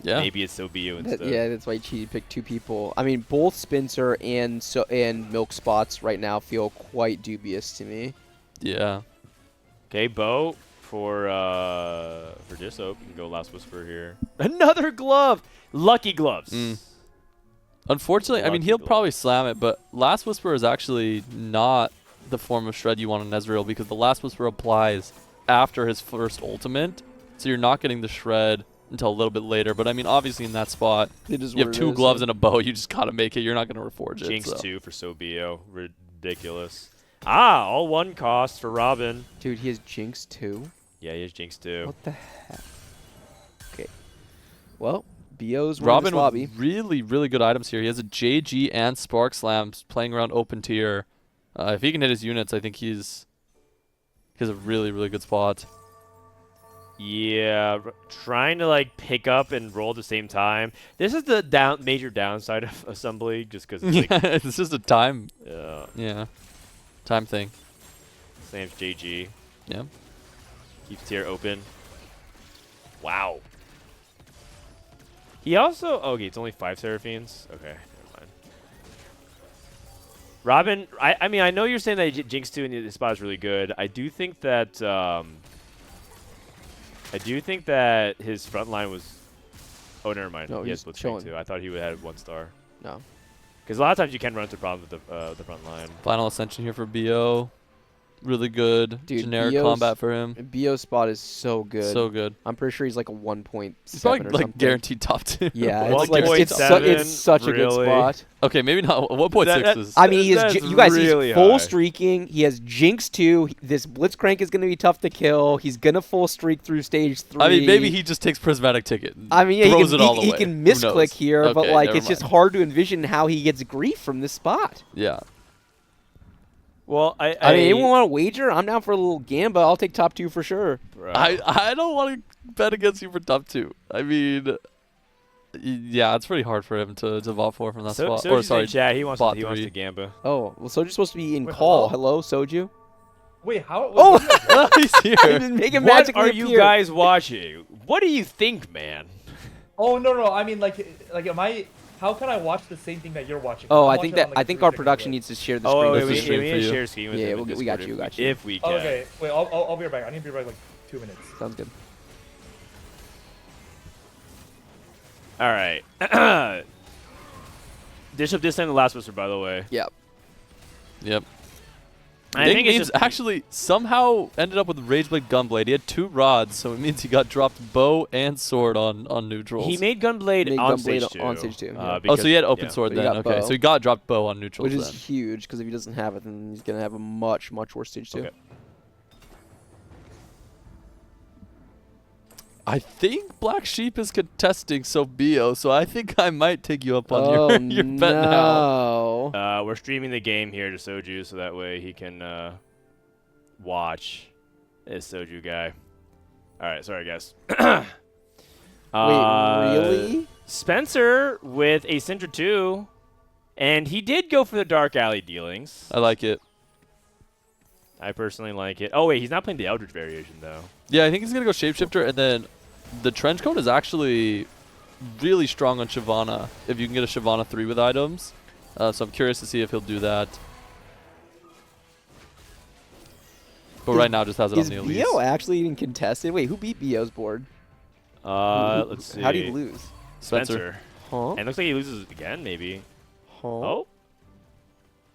Yeah. Maybe it's Sobio instead. That's why he picked 2 people. I mean, both Spencer and Milk spots right now feel quite dubious to me. Yeah. Okay, Bo for Dishsoap. You can go Last Whisper here. Another glove. Lucky gloves. Unfortunately, I mean, he'll probably slam it, but Last Whisper is actually not the form of shred you want on Ezreal because the Last Whisper applies after his first ultimate, so you're not getting the shred until a little bit later. But I mean, obviously in that spot, you have 2 gloves and a bow. You just gotta make it. You're not gonna reforge it. Jinx 2 for Sobio. Ridiculous. All 1 cost for Robin. Dude, he has Jinx 2? Yeah, he has Jinx 2. What the heck? Okay. Well, BO's Robin lobby. with really, really good items here. He has a JG and Spark Slams playing around open tier. If he can hit his units, I think he has a really, really good spot. Yeah, trying to like pick up and roll at the same time. This is the major downside of Assembly, just because it's like it's just a time. Yeah. Time thing. Same as JG. Yeah. Keeps tier open. Wow. He also it's only 5 Seraphines. Okay, never mind. Robin, I mean I know you're saying that Jinx 2 in the spot is really good. I do think that his front line was. Oh, never mind. No, he has he's Blitzcrank too. I thought he would have 1 star. No. Because a lot of times you can run into problems with the front line. Final Ascension here for BO. Really good. Dude, generic BO's combat for him. BO's spot is so good. So good. I'm pretty sure he's like a 1.7 He's probably or like something. guaranteed top 2. Yeah, One it's like point it's seven, such a good really? spot. Okay, maybe not. 1.6 is. I mean, he That's is. You guys, really he's full high. streaking. He has Jinx 2. This Blitzcrank is going to be tough to kill. He's going to full streak through stage 3. I mean, maybe he just takes Prismatic Ticket. I mean, yeah, throws he it all he away. can Who misclick knows? here, but Okay, like never it's just mind. hard to envision how he gets grief from this spot. Yeah. Well, I mean, anyone want to wager? I'm down for a little gamba. I'll take top 2 for sure. I don't want to bet against you for top 2. I mean, yeah, it's pretty hard for him to vault for from that spot. So Or sorry, chat. He wants bot to 3. gamba. Oh, well, Soju's supposed to be in Wait, call. Hello, Soju? Wait, how? Oh! He's He here. just make him What magically are you appear. guys watching? What do you think, man? Oh no! I mean, like, am I? How can I watch the same thing that you're watching? Oh, I'm I watching think it on, like, I a think our 3 production second needs to share the Oh, screen. wait, That's we the stream need for to you. share screen with Yeah, him in we got Discord you, we got if you. If we delay. can. Okay, wait, I'll be right back. I need to be right like 2 minutes. Sounds good. All right. Dishsoap this time the last whisper, by the way. Yep. Yep. I think it's Dankmemes just actually somehow ended up with Rageblade Gunblade. He had 2 rods, so it means he got dropped bow and sword on neutrals. he made Gunblade Made on Gunblade stage 2. on stage 2, yeah. Oh, so he had open yeah. sword But he then. got Okay, bow. so he got dropped bow on neutrals Which is then. huge, because if he doesn't have it, then he's going to have a much worse stage 2. Okay. I think Black Sheep is contesting Sobio, so I think I might take you up on your bet now. no. We're streaming the game here to Soju, so that way he can watch this Soju guy. All right, sorry guys. Wait, really? Spencer with a Syndra 2, and he did go for the Dark Alley dealings. I like it. I personally like it. Oh wait, he's not playing the Eldritch variation though. Yeah, I think he's going to go Shapeshifter, and then the Trench Coat is actually really strong on Shyvana, if you can get a Shyvana 3 with items. So I'm curious to see if he'll do that. But right now just has it on Is the Elise. BO actually even contested? Wait, who beat BO's board? Let's see. How do you lose? Spencer. Huh? And it looks like he loses again, maybe. Huh? Oh.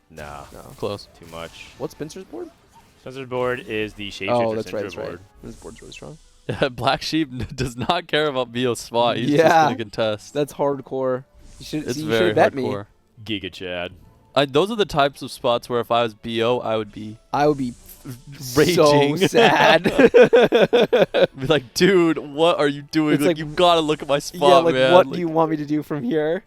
Nah, No. Close. too much. What's Spencer's board? Spencer's board is the Shapeshifter Oh, that's right. Syndra That's right. board. His board's really strong. Black Sheep does not care about BO's spot. He's just Yeah. going to contest. That's hardcore. You should. It's You very should bet hardcore. Giga Chad. Those are the types of spots where if I was BO, I would be I would be raging. so sad. Be like, dude, what are you doing? It's Like, like- you got to look at my Yeah, spot, like man. what do you want me to do from here?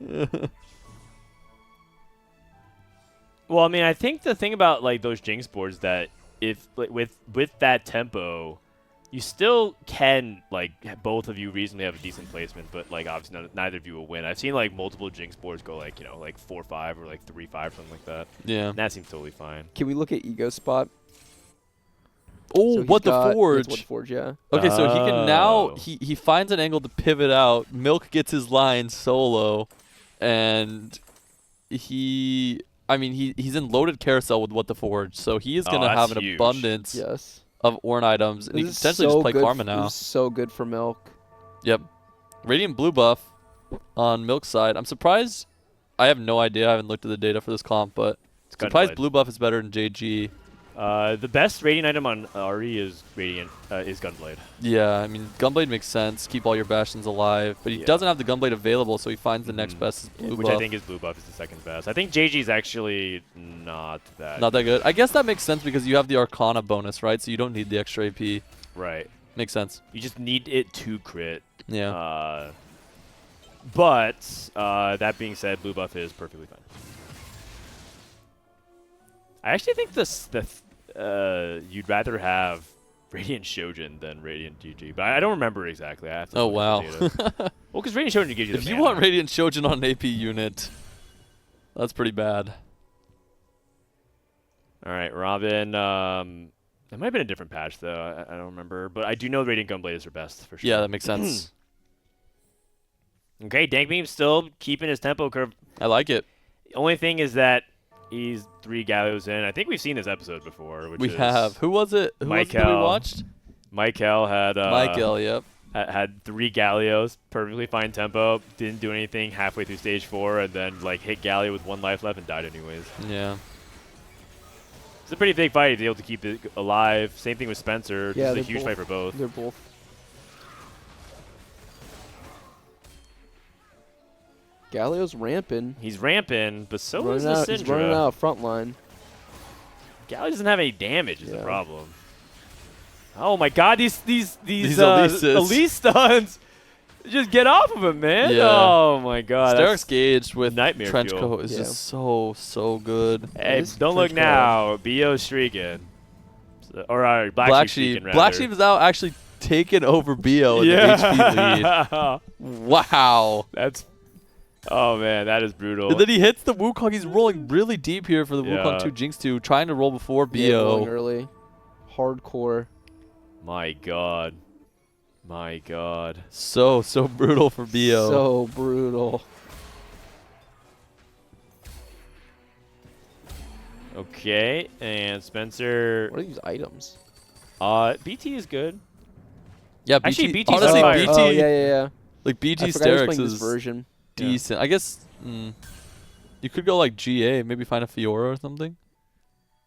Well, I mean, I think the thing about like those Jinx boards that if like, with that tempo, you still can like both of you reasonably have a decent placement, but like obviously neither of you will win. I've seen like multiple Jinx boards go like like 4-5 or like 3-5 something like that. Yeah. And that seems totally fine. Can we look at Ego spot? Oh, So he's what the got- forge? That's what forge, yeah. Okay, so he can now Oh. he finds an angle to pivot out. Milk gets his line solo, and he's in loaded carousel with what the forge, so he is gonna that's have an huge. abundance Yes. of Ornn items, and he can This is potentially so just play good Karma f- now. This is so good for Milk. Yep. Radiant blue buff on Milk's side. I'm surprised. I have no idea. I haven't looked at the data for this comp, but surprised Gunblade. blue buff is better than JG. The best Radiant item on Ari is Gunblade. Yeah, I mean, Gunblade makes sense. Keep all your Bastions alive. But he Yeah. doesn't have the Gunblade available, so he finds the next best is blue Which buff. I think is blue buff is the second best. I think JG is actually not that. Not that good. I guess that makes sense because you have the Arcana bonus, right? So you don't need the extra AP. Right. Makes sense. You just need it to crit. Yeah. But that being said, blue buff is perfectly fine. I actually think you'd rather have Radiant Shojin than Radiant GG, but I don't remember exactly. I have to Oh, look wow. at the data. Well, because Radiant Shojin gives you the If you mana. want Radiant Shojin on an AP unit, that's pretty bad. All right, Robin. It might have been a different patch though. I don't remember, but I do know Radiant Gunblade is her best for sure. Yeah, that makes sense. Okay, Dankmemes still keeping his tempo curve. I like it. The only thing is that he's 3 Gallios in. I think we've seen this episode before. Which We is have. Who was it? Who was it that we Michael. watched? Michael had Michael, yep. had 3 Gallios, perfectly fine tempo, didn't do anything halfway through stage 4, and then like hit Gallio with 1 life left and died anyways. Yeah. It's a pretty big fight. He's able to keep it alive. Same thing with Spencer. Yeah, This is a they're huge fight for both. They're both. Galio's ramping. He's ramping, but so is Running the out, he's running Syndra. out front line. Gallio doesn't have any damage is the Yeah. problem. Oh my god, these These Elise stuns. Just get off of him, man. Yeah. Oh my god. Stark's Gage with nightmare Trench fuel. Coat is Yeah. just so good. Hey, This don't look Trench Coat. now. BO's streaking. Or Black Black Sheep. Sheep. Black Sheep is out actually taking over BO in the HP lead. Wow. That's. Oh man, that is brutal. And then he hits the Wukong. He's rolling really deep here for the Yeah. Wukong 2 Jinx 2, trying to roll before BO. Yeah, rolling early. Hardcore. My god. My god. So brutal for BO. So brutal. Okay, and Spencer. What are these items? BT is good. yeah, Actually, BT 's honestly, fire. BT, Oh, yeah, yeah, yeah. like BT I forgot I was Sterix playing this is version. Yeah. decent. I guess you could go like GA, maybe find a Fiora or something.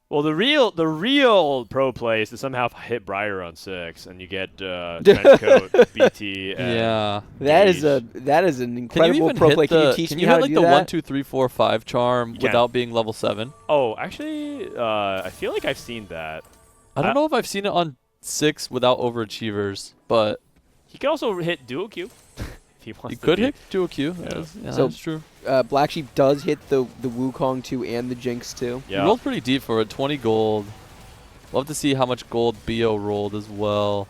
Well, the real pro play is to somehow hit Briar on 6, and you get Trench Coat, BT, and Yeah. That is Gage. that is an Can you incredible even pro hit play. Can the? you teach Can me you how hit to like do the that? 1, 2, 3, 4, 5 charm You can. without being level 7? Oh, actually, I feel like I've seen that. I don't know if I've seen it on 6 without overachievers, but He could also hit dual Q. If he wants He to could be. hit dual Q. Yeah. So- That's true. Black Sheep does hit the Wukong too and the Jinx too. He Yeah. rolled pretty deep for it. 20 gold. Love to see how much gold BO rolled as well.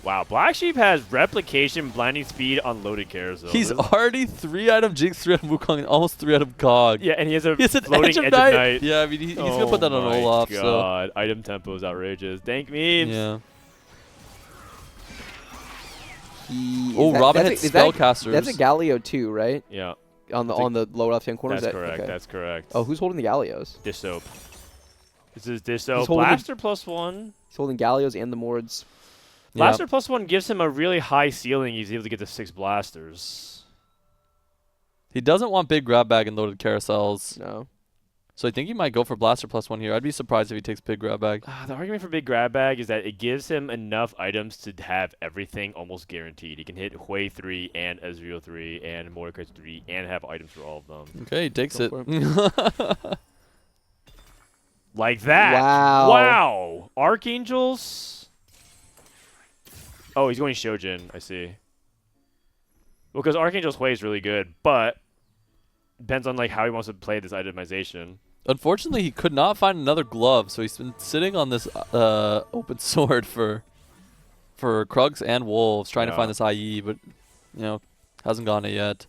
Wow. Black Sheep has replication, blinding speed, unloaded carousel. He's This- already 3-item Jinx, 3-item Wukong, and almost 3-item GOG. yeah, and he has a He has an floating Edge of Night. Night. Yeah, I mean, he's going to put that on my Olaf. God. Item tempo is outrageous. Dankmemes. Yeah. Oh, Robin hit Spellcasters. That's a Galio too, right? Yeah. On the lower left hand corner. That's is that, correct. Okay. That's correct. Oh, who's holding the Gallios? Dishsoap. This is Dishsoap. holding the- Blaster +1. He's holding Gallios and the Mords. Yeah. Blaster +1 gives him a really high ceiling. He's able to get to 6 blasters. He doesn't want big grab bag and loaded carousels. No. So I think he might go for Blaster +1 here. I'd be surprised if he takes big grab bag. The argument for big grab bag is that it gives him enough items to have everything almost guaranteed. He can hit Hui 3 and Ezreal 3 and Mordekaiser 3 and have items for all of them. Okay, he takes Go it. for Like that. Wow. Wow. Archangels. Oh, he's going Shojin. I see. Well, because Archangel's Hui is really good, but depends on like how he wants to play this itemization. Unfortunately, he could not find another glove, so he's been sitting on this open sword for Krugs and Wolves, trying to Yeah. find this IE, but hasn't gotten it yet.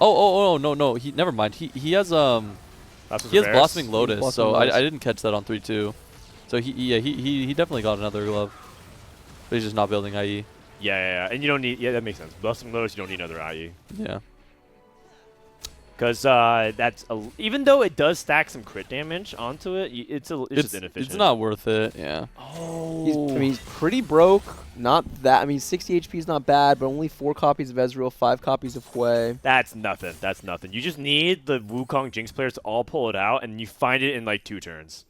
Oh no. He never mind. He has Blossoming Lotus, Blossoming so Lotus. I didn't catch that on 3-2. So he definitely got another glove, but he's just not building IE. Yeah. And you don't need. Yeah, that makes sense. Blessing Lotus, you don't need another IE. Yeah. Because that's even though it does stack some crit damage onto it, it's just inefficient. It's not worth it. Yeah. Oh. He's pretty broke. Not that. I mean, 60 HP is not bad, but only 4 copies of Ezreal, 5 copies of Hui. That's nothing. That's nothing. You just need the Wukong Jinx players to all pull it out, and you find it in like 2 turns.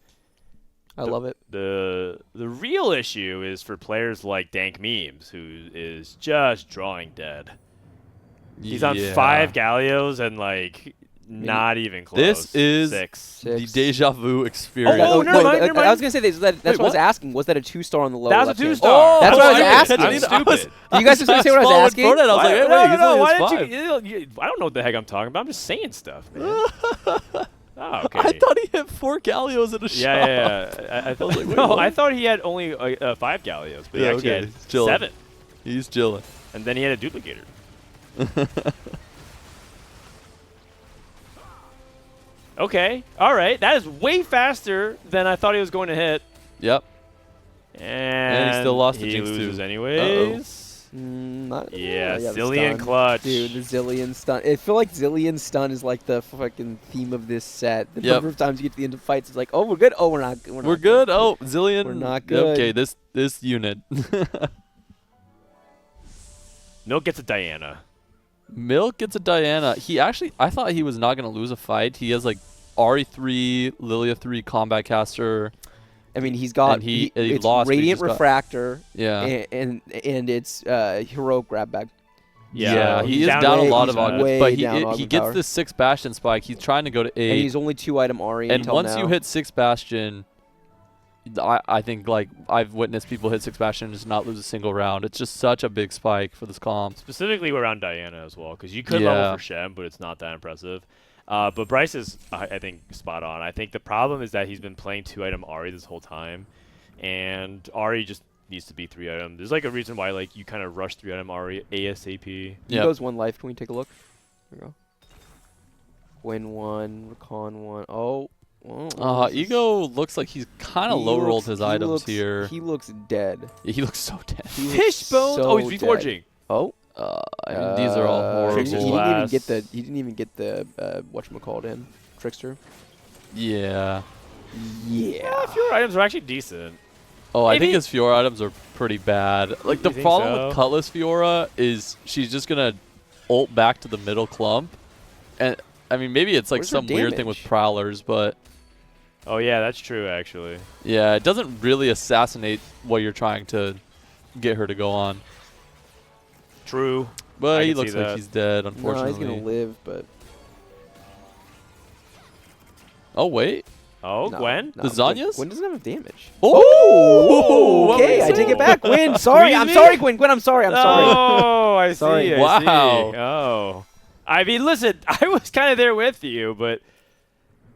I love it. The real issue is for players like Dankmemes, who is just drawing dead. He's on 5 Gallios and like not even close. This is 6. the deja vu experience. Oh, never mind, I never mind. was gonna say that's Wait, what I was what? asking. Was that a 2-star on the lower? That was a left-hand? 2-star. That's what I was asking. I'm stupid. You guys just gonna say what I was asking? I was like, hey, wait, he's only why this didn't 5. you? I don't know what the heck I'm talking about. I'm just saying stuff, man. Oh, okay. I thought he hit 4 Gallios in a shot. Yeah. I thought like, wait, no, what? I thought he had only 5 Gallios, but he Yeah, actually okay. had He's chilling. 7, He's chilling. and then he had a duplicator. Okay, all right. That is way faster than I thought he was going to hit. Yep. And he still lost to he Jinx too. loses anyways. Yeah, the Zillion stun. clutch. Dude, the Zillion stun. I feel like Zillion stun is like the fucking theme of this set. The Yep. number of times you get to the end of fights, it's like, oh, we're good. Oh, we're not. We're good. Oh, Zillion. We're not good. Okay, this unit. Milk gets a Diana. Milk gets a Diana. I thought he was not going to lose a fight. He has like Ari3, Lilia 3, Combat Caster. I mean, he's got. And he it's lost, but he Radiant just got- Refractor. Yeah. And it's Heroic Grab Bag. Yeah, he's he is down down a to lot of way augments, way but down he augment gets power. this 6 Bastion spike. He's trying to go to 8. And he's only 2-item Ari And until once now. you hit 6 Bastion, I think like I've witnessed people hit 6 Bastion and just not lose a single round. It's just such a big spike for this comp. Specifically around Diana as well, because you could Yeah. level for Shem, but it's not that impressive. But Bryce is, I think, spot on. I think the problem is that he's been playing 2-item Ari this whole time, and Ari just needs to be 3-item. There's like a reason why like you kind of rush 3-item Ari ASAP. He Yep. goes 1 life. Can we take a look? Here we go. Win 1, Recon 1. Oh. This is- Ego looks like he's kind of he low rolled looks- his he items looks- here. He looks dead. Yeah, he looks so dead. He looks Fishbone. so Oh, he's dead. reforging. Oh. I mean, these are all horrible. Trickster's He didn't even last. get the. He didn't even get the whatchamacallit in. Trickster. Yeah. Yeah. Fewer items are actually decent. Oh, I Maybe- think his Fiora items are pretty bad. Like, the You think problem so? with Cutlass Fiora is she's just going to ult back to the middle clump. And, I mean, maybe it's like Where's her some weird thing with damage? Prowlers, but Oh yeah, that's true actually. yeah, it doesn't really assassinate what you're trying to get her to go on. True. But I he can looks see like that. he's dead, No, unfortunately. he's gonna live, but Oh, wait. Oh, No, Gwen? no, The Zhonya's? Gwen doesn't have damage. Oh, what Okay, was I take that? it back. Gwen, sorry. I'm Really? sorry, Gwen. Gwen, I'm sorry. I'm sorry. Oh, I see. Sorry. I Wow. see. Oh. I mean, listen, I was kind of there with you, but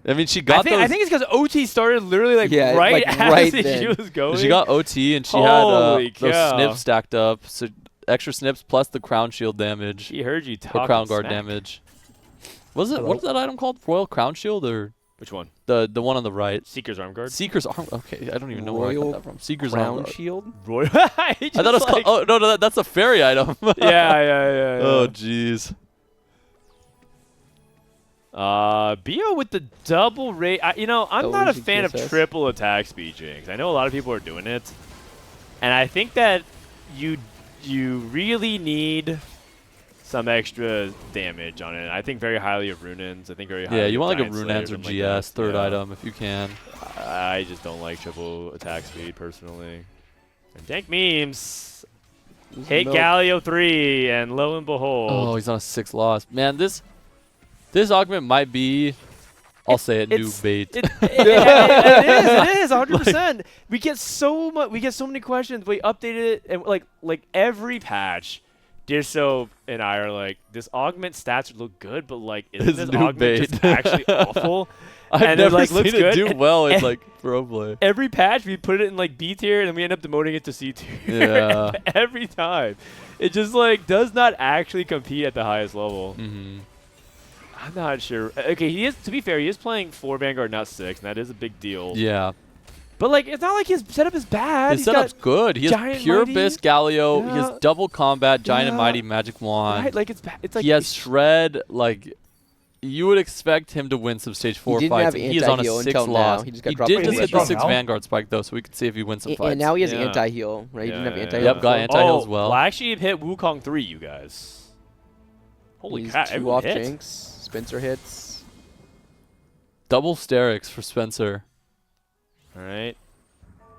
I mean, she got I think it's because OT started literally like right as right she then. was going. She got OT and she Holy had those cow. snips stacked up. So extra snips plus the crown shield damage She heard you or talk. crown guard damage. Was it? What is that item called? Royal crown shield or Which one? the one on the right? Seeker's arm guard. Seeker's arm. Okay, I don't even know where I Royal got that from. Seeker's arm Crown guard. shield. Roy. I I thought it was called. Oh no, that's a fairy item. yeah. Oh jeez. Bio with the double rate. I'm Double not a raging fan of QSS. triple attack speed jinx. I know a lot of people are doing it, and I think that you really need some extra damage on it. I think very highly of Runins. I think very highly Yeah, you of want like a Giant Runans Slayers or and like GS that. third Yeah. item if you can. I just don't like triple attack speed personally. And Dankmemes hit milk. Galio 3, and lo and behold, Oh, he's on a 6 loss. Man, this augment might be. I'll say it, noob bait. It is 100%. We get so many questions. We updated it, and like every patch, Dishsoap and I are like, this augment stats look good, but like, isn't It's this noob augment bait. just actually awful? I've and it, never like, seen looks it good, do and- well in and- like pro play. Every patch, we put it in like B tier, and then we end up demoting it to C tier. Yeah. Every time, it just like does not actually compete at the highest level. Mm-hmm. I'm not sure. Okay, he is. To be fair, he is playing 4 Vanguard, not 6, and that is a big deal. Yeah. But like, it's not like his setup is bad. His He's setup's got, good. He has Giant pure Mighty. Abyss Galio. He Yeah. has double combat, Giant and Yeah. Mighty Magic Wand. right, like it's like He has Shred. Like, you would expect him to win some stage 4 didn't fights. have and he is on a anti-heal 6 until now. loss. He just got He dropped did by just the get the way. 6 Now? Vanguard spike though, so we could see if he wins some fights. And now he has Yeah. anti-heal, right? He didn't have Yeah, anti-heal. yeah. Yep, got before. anti-heal as well. Well, actually, it hit Wukong 3, you guys. Holy He's crap! 2 everyone off hit. Jinx. Spencer hits. Double Sterix for Spencer. All right,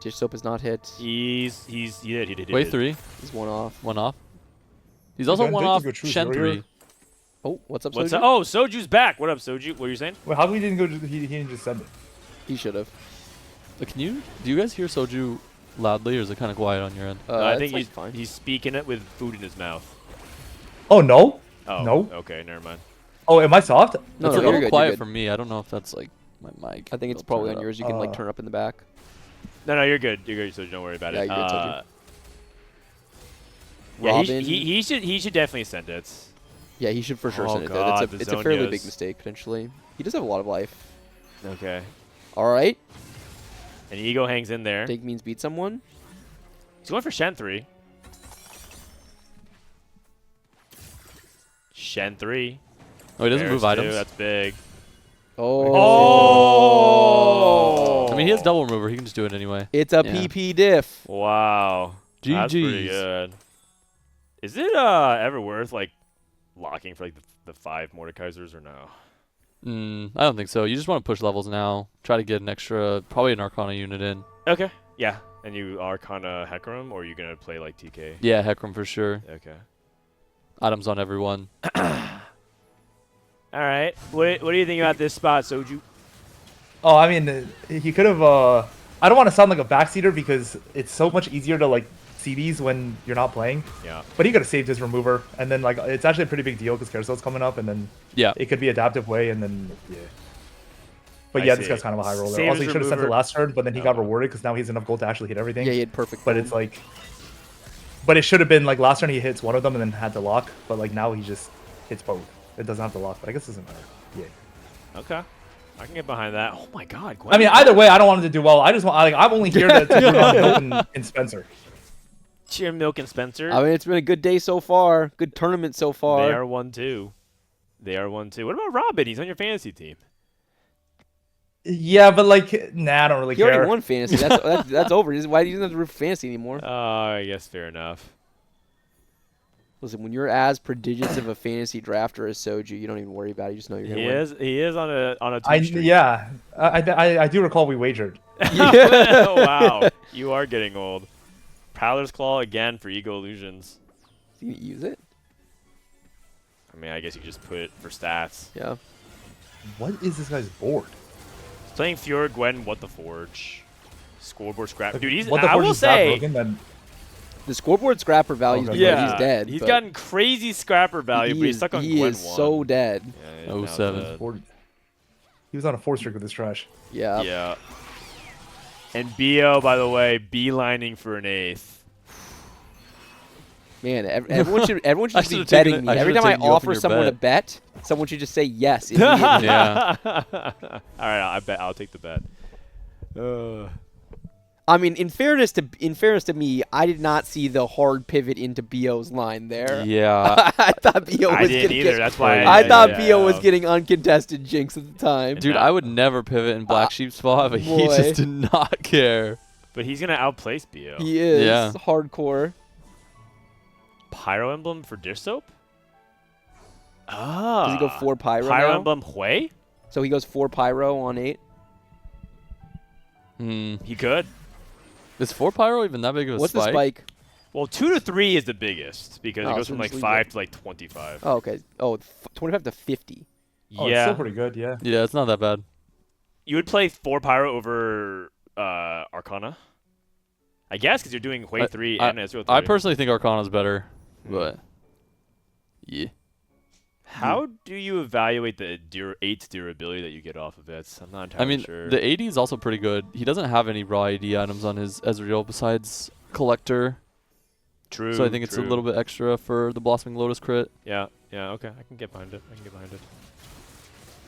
Dishsoap is not hit. he did. Wave 3, He's 1 off. 1 off. He's also Again, 1 Dink off is your true Shen warrior. 3. Oh, what's up, What's Soju? up? Oh, Soju's back. What up, Soju? What were you saying? Wait, how come he didn't go? He didn't just send it. He should have. Do you guys hear Soju loudly, or is it kind of quiet on your end? I it's think like he's fine. he's speaking it with food in his mouth. Oh no. Oh, No. Okay, never mind. Oh, am I soft? No, It's no, a you're little good, quiet you're for good. me. I don't know if that's like my mic. I think it's I'll probably turn on it up. yours. You can like turn up in the back. No, you're good. You're good, Soju. Don't worry about Yeah, it. you're good, Soju. Yeah, Robin. he should definitely send it. Yeah, he should for sure Oh, send it God, there. the It's a fairly big Zhonya's. mistake potentially. He does have a lot of life. Okay. All right, And Ego hangs in there. Dink means beat someone. He's going for Shen 3. Shen 3. Oh, he doesn't Bears move too, items. That's big. Oh. Oh! I mean, he has double remover. He can just do it anyway. It's a Yeah. PP diff. Wow. That's pretty GG's. good. Is it ever worth like locking for like the 5 Mordekaisers or no? I don't think so. You just want to push levels now. Try to get an extra, probably an Arcana unit in. Okay. Yeah. And you Arcana Hecarim, or are you gonna play like TK? Yeah, Hecarim for sure. Okay. Items on everyone. All right. What do you think about this spot, Soju? Oh, I mean, he could have. I don't want to sound like a backseater because it's so much easier to like CDs when you're not playing. Yeah. But he could have saved his remover, and then like it's actually a pretty big deal because Carousel's coming up, and then Yeah. it could be adaptive way, and then yeah. But I yeah, this see. guy's kind of a high roller. Save Also, his he should have sent it remover. last turn, but then he got No. rewarded because now he has enough gold to actually hit everything. Yeah, he had perfect. But form. it's like, but it should have been like last turn he hits one of them and then had to lock. But like now he just hits both. It doesn't have to lock, but I guess it doesn't matter. Yeah. Okay. I can get behind that. Oh my God. I mean, either way, I don't want him to do well. I just want. I'm only here to root on Milton and Spencer. Cheer Milk and Spencer. I mean, it's been a good day so far. Good tournament so far. They are 1-2. They are 1-2. What about Robin? He's on your fantasy team. Yeah, but like, nah, I don't really He care. already won fantasy. That's over. Why do you have to root for fantasy anymore? I guess fair enough. Listen, when you're as prodigious of a fantasy drafter as Soju, you don't even worry about it. You just know you're gonna He win. is. He is on a I two streak. yeah, I do recall we wagered. Oh, wow. You are getting old. Prowler's Claw again for Ego Illusions. You use it? I mean, I guess you just put it for stats. Yeah. What is this guy's board? Playing Fiora Gwen, what the Forge. Scoreboard scrap. Dude, he's, What the I Forge will is that say, broken, then The scoreboard scrapper value is Okay. because yeah, he's dead. He's but gotten crazy scrapper value, but he's stuck on he Gwen is 1. so dead. Yeah, he's now 07. dead. he was on a 4 streak with this trash. Yeah. Yeah. And BO, by the way, beelining for an 8th. Man, everyone should I just be should've taken betting it- me. I Every should've time I taken you up on offer your someone a bet. bet, someone should just say yes. Immediately. Yeah. All right, I bet I'll take the bet. I mean, in fairness to me, I did not see the hard pivot into BO's line there. Yeah. I thought BO I was didn't getting either. That's why I thought yeah. BO was getting uncontested jinx at the time. Dude, I would never pivot in Black Sheep's spot, but he boy. just did not care. But he's gonna outplace BO. He is Yeah. hardcore. Pyro Emblem for Dishsoap? Ah. Does he go 4 pyro? Pyro now? Emblem Hui? So he goes 4 pyro on 8. He could. Is 4 pyro even that big of a What's spike? the spike? Well, 2 to 3 is the biggest because Oh, it goes so from just like leave 5 it. to like 25. Oh, okay. Oh, 25 to 50. Oh, it's yeah. still pretty good, yeah. Yeah, it's not that bad. You would play 4 Pyro over Arcana? I guess because you're doing Hui 3 and Ezreal 3. I personally think Arcana's better, but yeah. How do you evaluate the 8's durability that you get off of it? I'm not entirely I mean, sure. the AD is also pretty good. He doesn't have any raw AD items on his Ezreal besides Collector, True. so I think it's a little bit extra for the Blossoming Lotus crit. Yeah, okay. I can get behind it.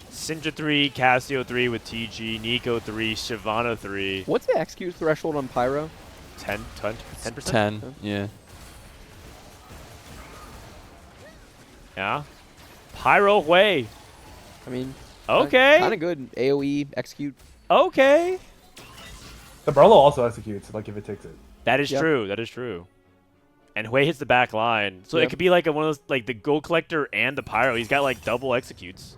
Syndra 3, Cassio 3 with TG, Nico 3, Shyvana 3. What's the execute threshold on pyro? 10%? 10, yeah. Yeah. Pyro Hui. I mean, Okay. kind of good. AOE execute. Okay. The Barlow also executes, like, if it takes it. That is Yep. true. That is true. And Hui hits the back line. So Yep. it could be like one of those, like the Gold Collector and the Pyro. He's got like double executes.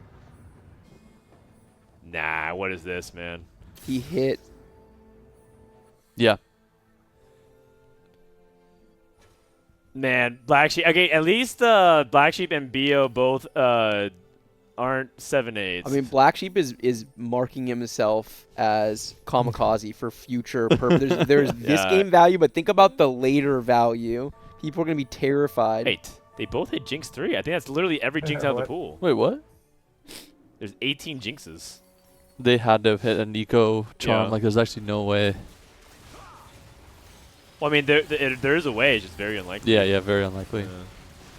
Nah, what is this, man? He hit. Yeah. Man, Black Sheep. Okay, at least Black Sheep and BO both aren't 7/8. I mean, Black Sheep is marking himself as kamikaze for future purposes. There's this Yeah. game value, but think about the later value. People are going to be terrified. wait, they both hit Jinx 3. I think that's literally every Jinx out of the What? pool. Wait, what? There's 18 Jinxes. They had to have hit a Nico charm. Yeah. Like, there's actually no way. Well, I mean, there is a way. It's just very unlikely. Yeah, very unlikely. Yeah.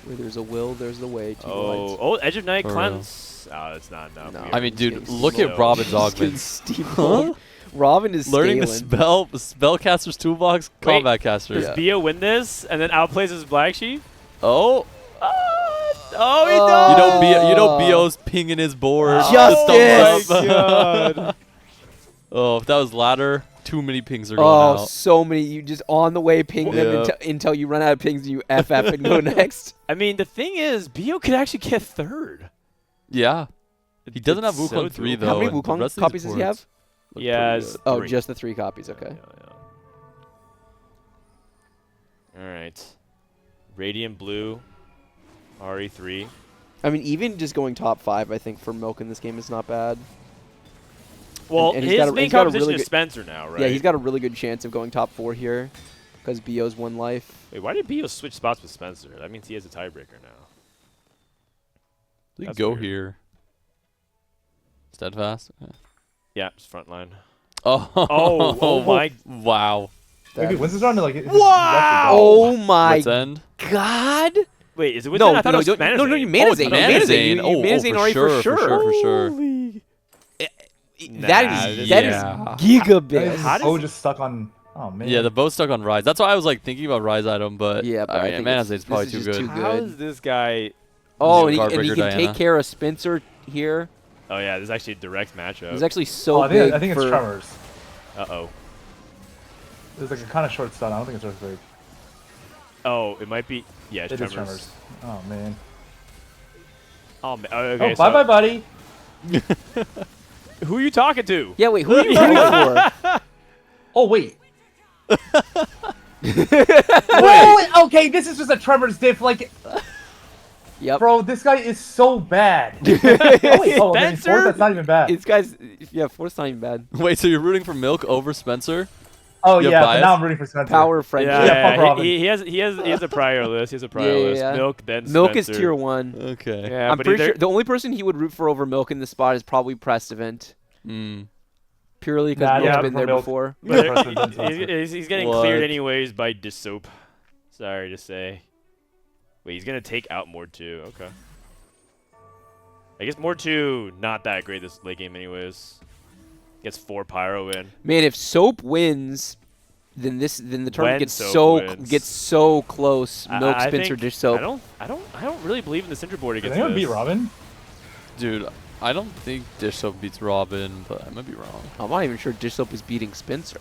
Where there's a will, there's the way. Oh, Edge of Night For real. cleanse. Oh, it's not enough. No. We I are- mean, dude, getting look at slow. Robin's Getting augments. steamrolled. Robin is Learning the scaling. spellcaster's toolbox, Wait, combat caster. Does BO win this and then outplays his Black Sheep? Oh, Oh, he Oh. does! you know, Bo's pinging his board. Justice! The thumbs up. God. Oh, if that was ladder, too many pings are going Oh, out. so many. You just on the way ping them Yeah. until you run out of pings and you FF and go next. I mean, the thing is, BO could actually get third. Yeah. He doesn't have It's Wukong so 3, doable. though. How many and the Wukong rest of these copies does he have? boards look Yeah, pretty it's- good. Oh, Three. just the 3 copies. Okay. Yeah. All right. Radiant Blue, RE3. I mean, even just going top 5, I think, for Milk in this game is not bad. Well, and he's his got a- main he's got a competition really is good- Spencer now, right? Yeah, he's got a really good chance of going top 4 here because BO's 1 life. Wait, why did BO switch spots with Spencer? That means he has a tiebreaker now. They That's go weird. here. Steadfast. Yeah. Yeah, just front line. Oh, Oh my- Wow. Maybe That- wins this round, like, Wow! Oh my What's end? god! Wait, is it with No, I thought it was no, Manazane. no, you Manazane. Oh, Manazane. Manazane. You Oh, Manazane for already sure, for sure. for sure. Holy- That Nah, is yeah. gigabit. How does- Oh, just stuck on. Oh man. Yeah, the bow's stuck on Rise. That's why I was like thinking about Rise item, but Yeah, but I think Manazane's it's- probably this too is just good. too How good. is this guy? Oh, He's a and he Guardbreaker can Diana. take care of Spencer here. Oh yeah, this is actually a direct matchup. He's actually so Oh, I big think it's for. Tremors. Uh-oh. It's like a kind of short stun. I don't think it's Earthquake. Oh, it might be. Yeah, it's It is Tremors. Tremors. Oh man. Oh, man. Okay, Oh, bye bye, buddy. Who are you talking to? Yeah, wait, who are you rooting for? Oh wait. Oh, okay, this is just a Tremors diff. Like, Yep. Bro, this guy is so bad. Oh, wait, oh, okay, Spencer? fourth, that's not even bad. This guy's yeah, fourth's not even bad. Wait, so you're rooting for Milk over Spencer? Oh you have yeah, but bias? now I'm rooting for Spencer. Power friendship. Yeah, fuck Robin. he has a prior list. He has a prior Yeah, list. yeah. Milk, then Milk is Spencer. tier 1. Okay. Yeah, I'm but pretty either- sure the only person he would root for over Milk in this spot is probably Precedent. Mm. Purely because Nah, Milk's yeah, been for there Milk. before. but Precedent, then Spencer. he's getting What? cleared anyways by Dishsoap. Sorry to say. Wait, he's gonna take out Mord 2. Okay. I guess Mord 2 not that great this late game anyways. Gets 4 pyro in. Man, if Soap wins, then the tournament When gets Soap so wins. close. Milk, I Spencer, think- Dish Soap. I don't really believe in the Cinder board Did against anyone this. beat Robin? Dude, I don't think Dishsoap beats Robin, but I might be wrong. I'm not even sure Dish Soap is beating Spencer.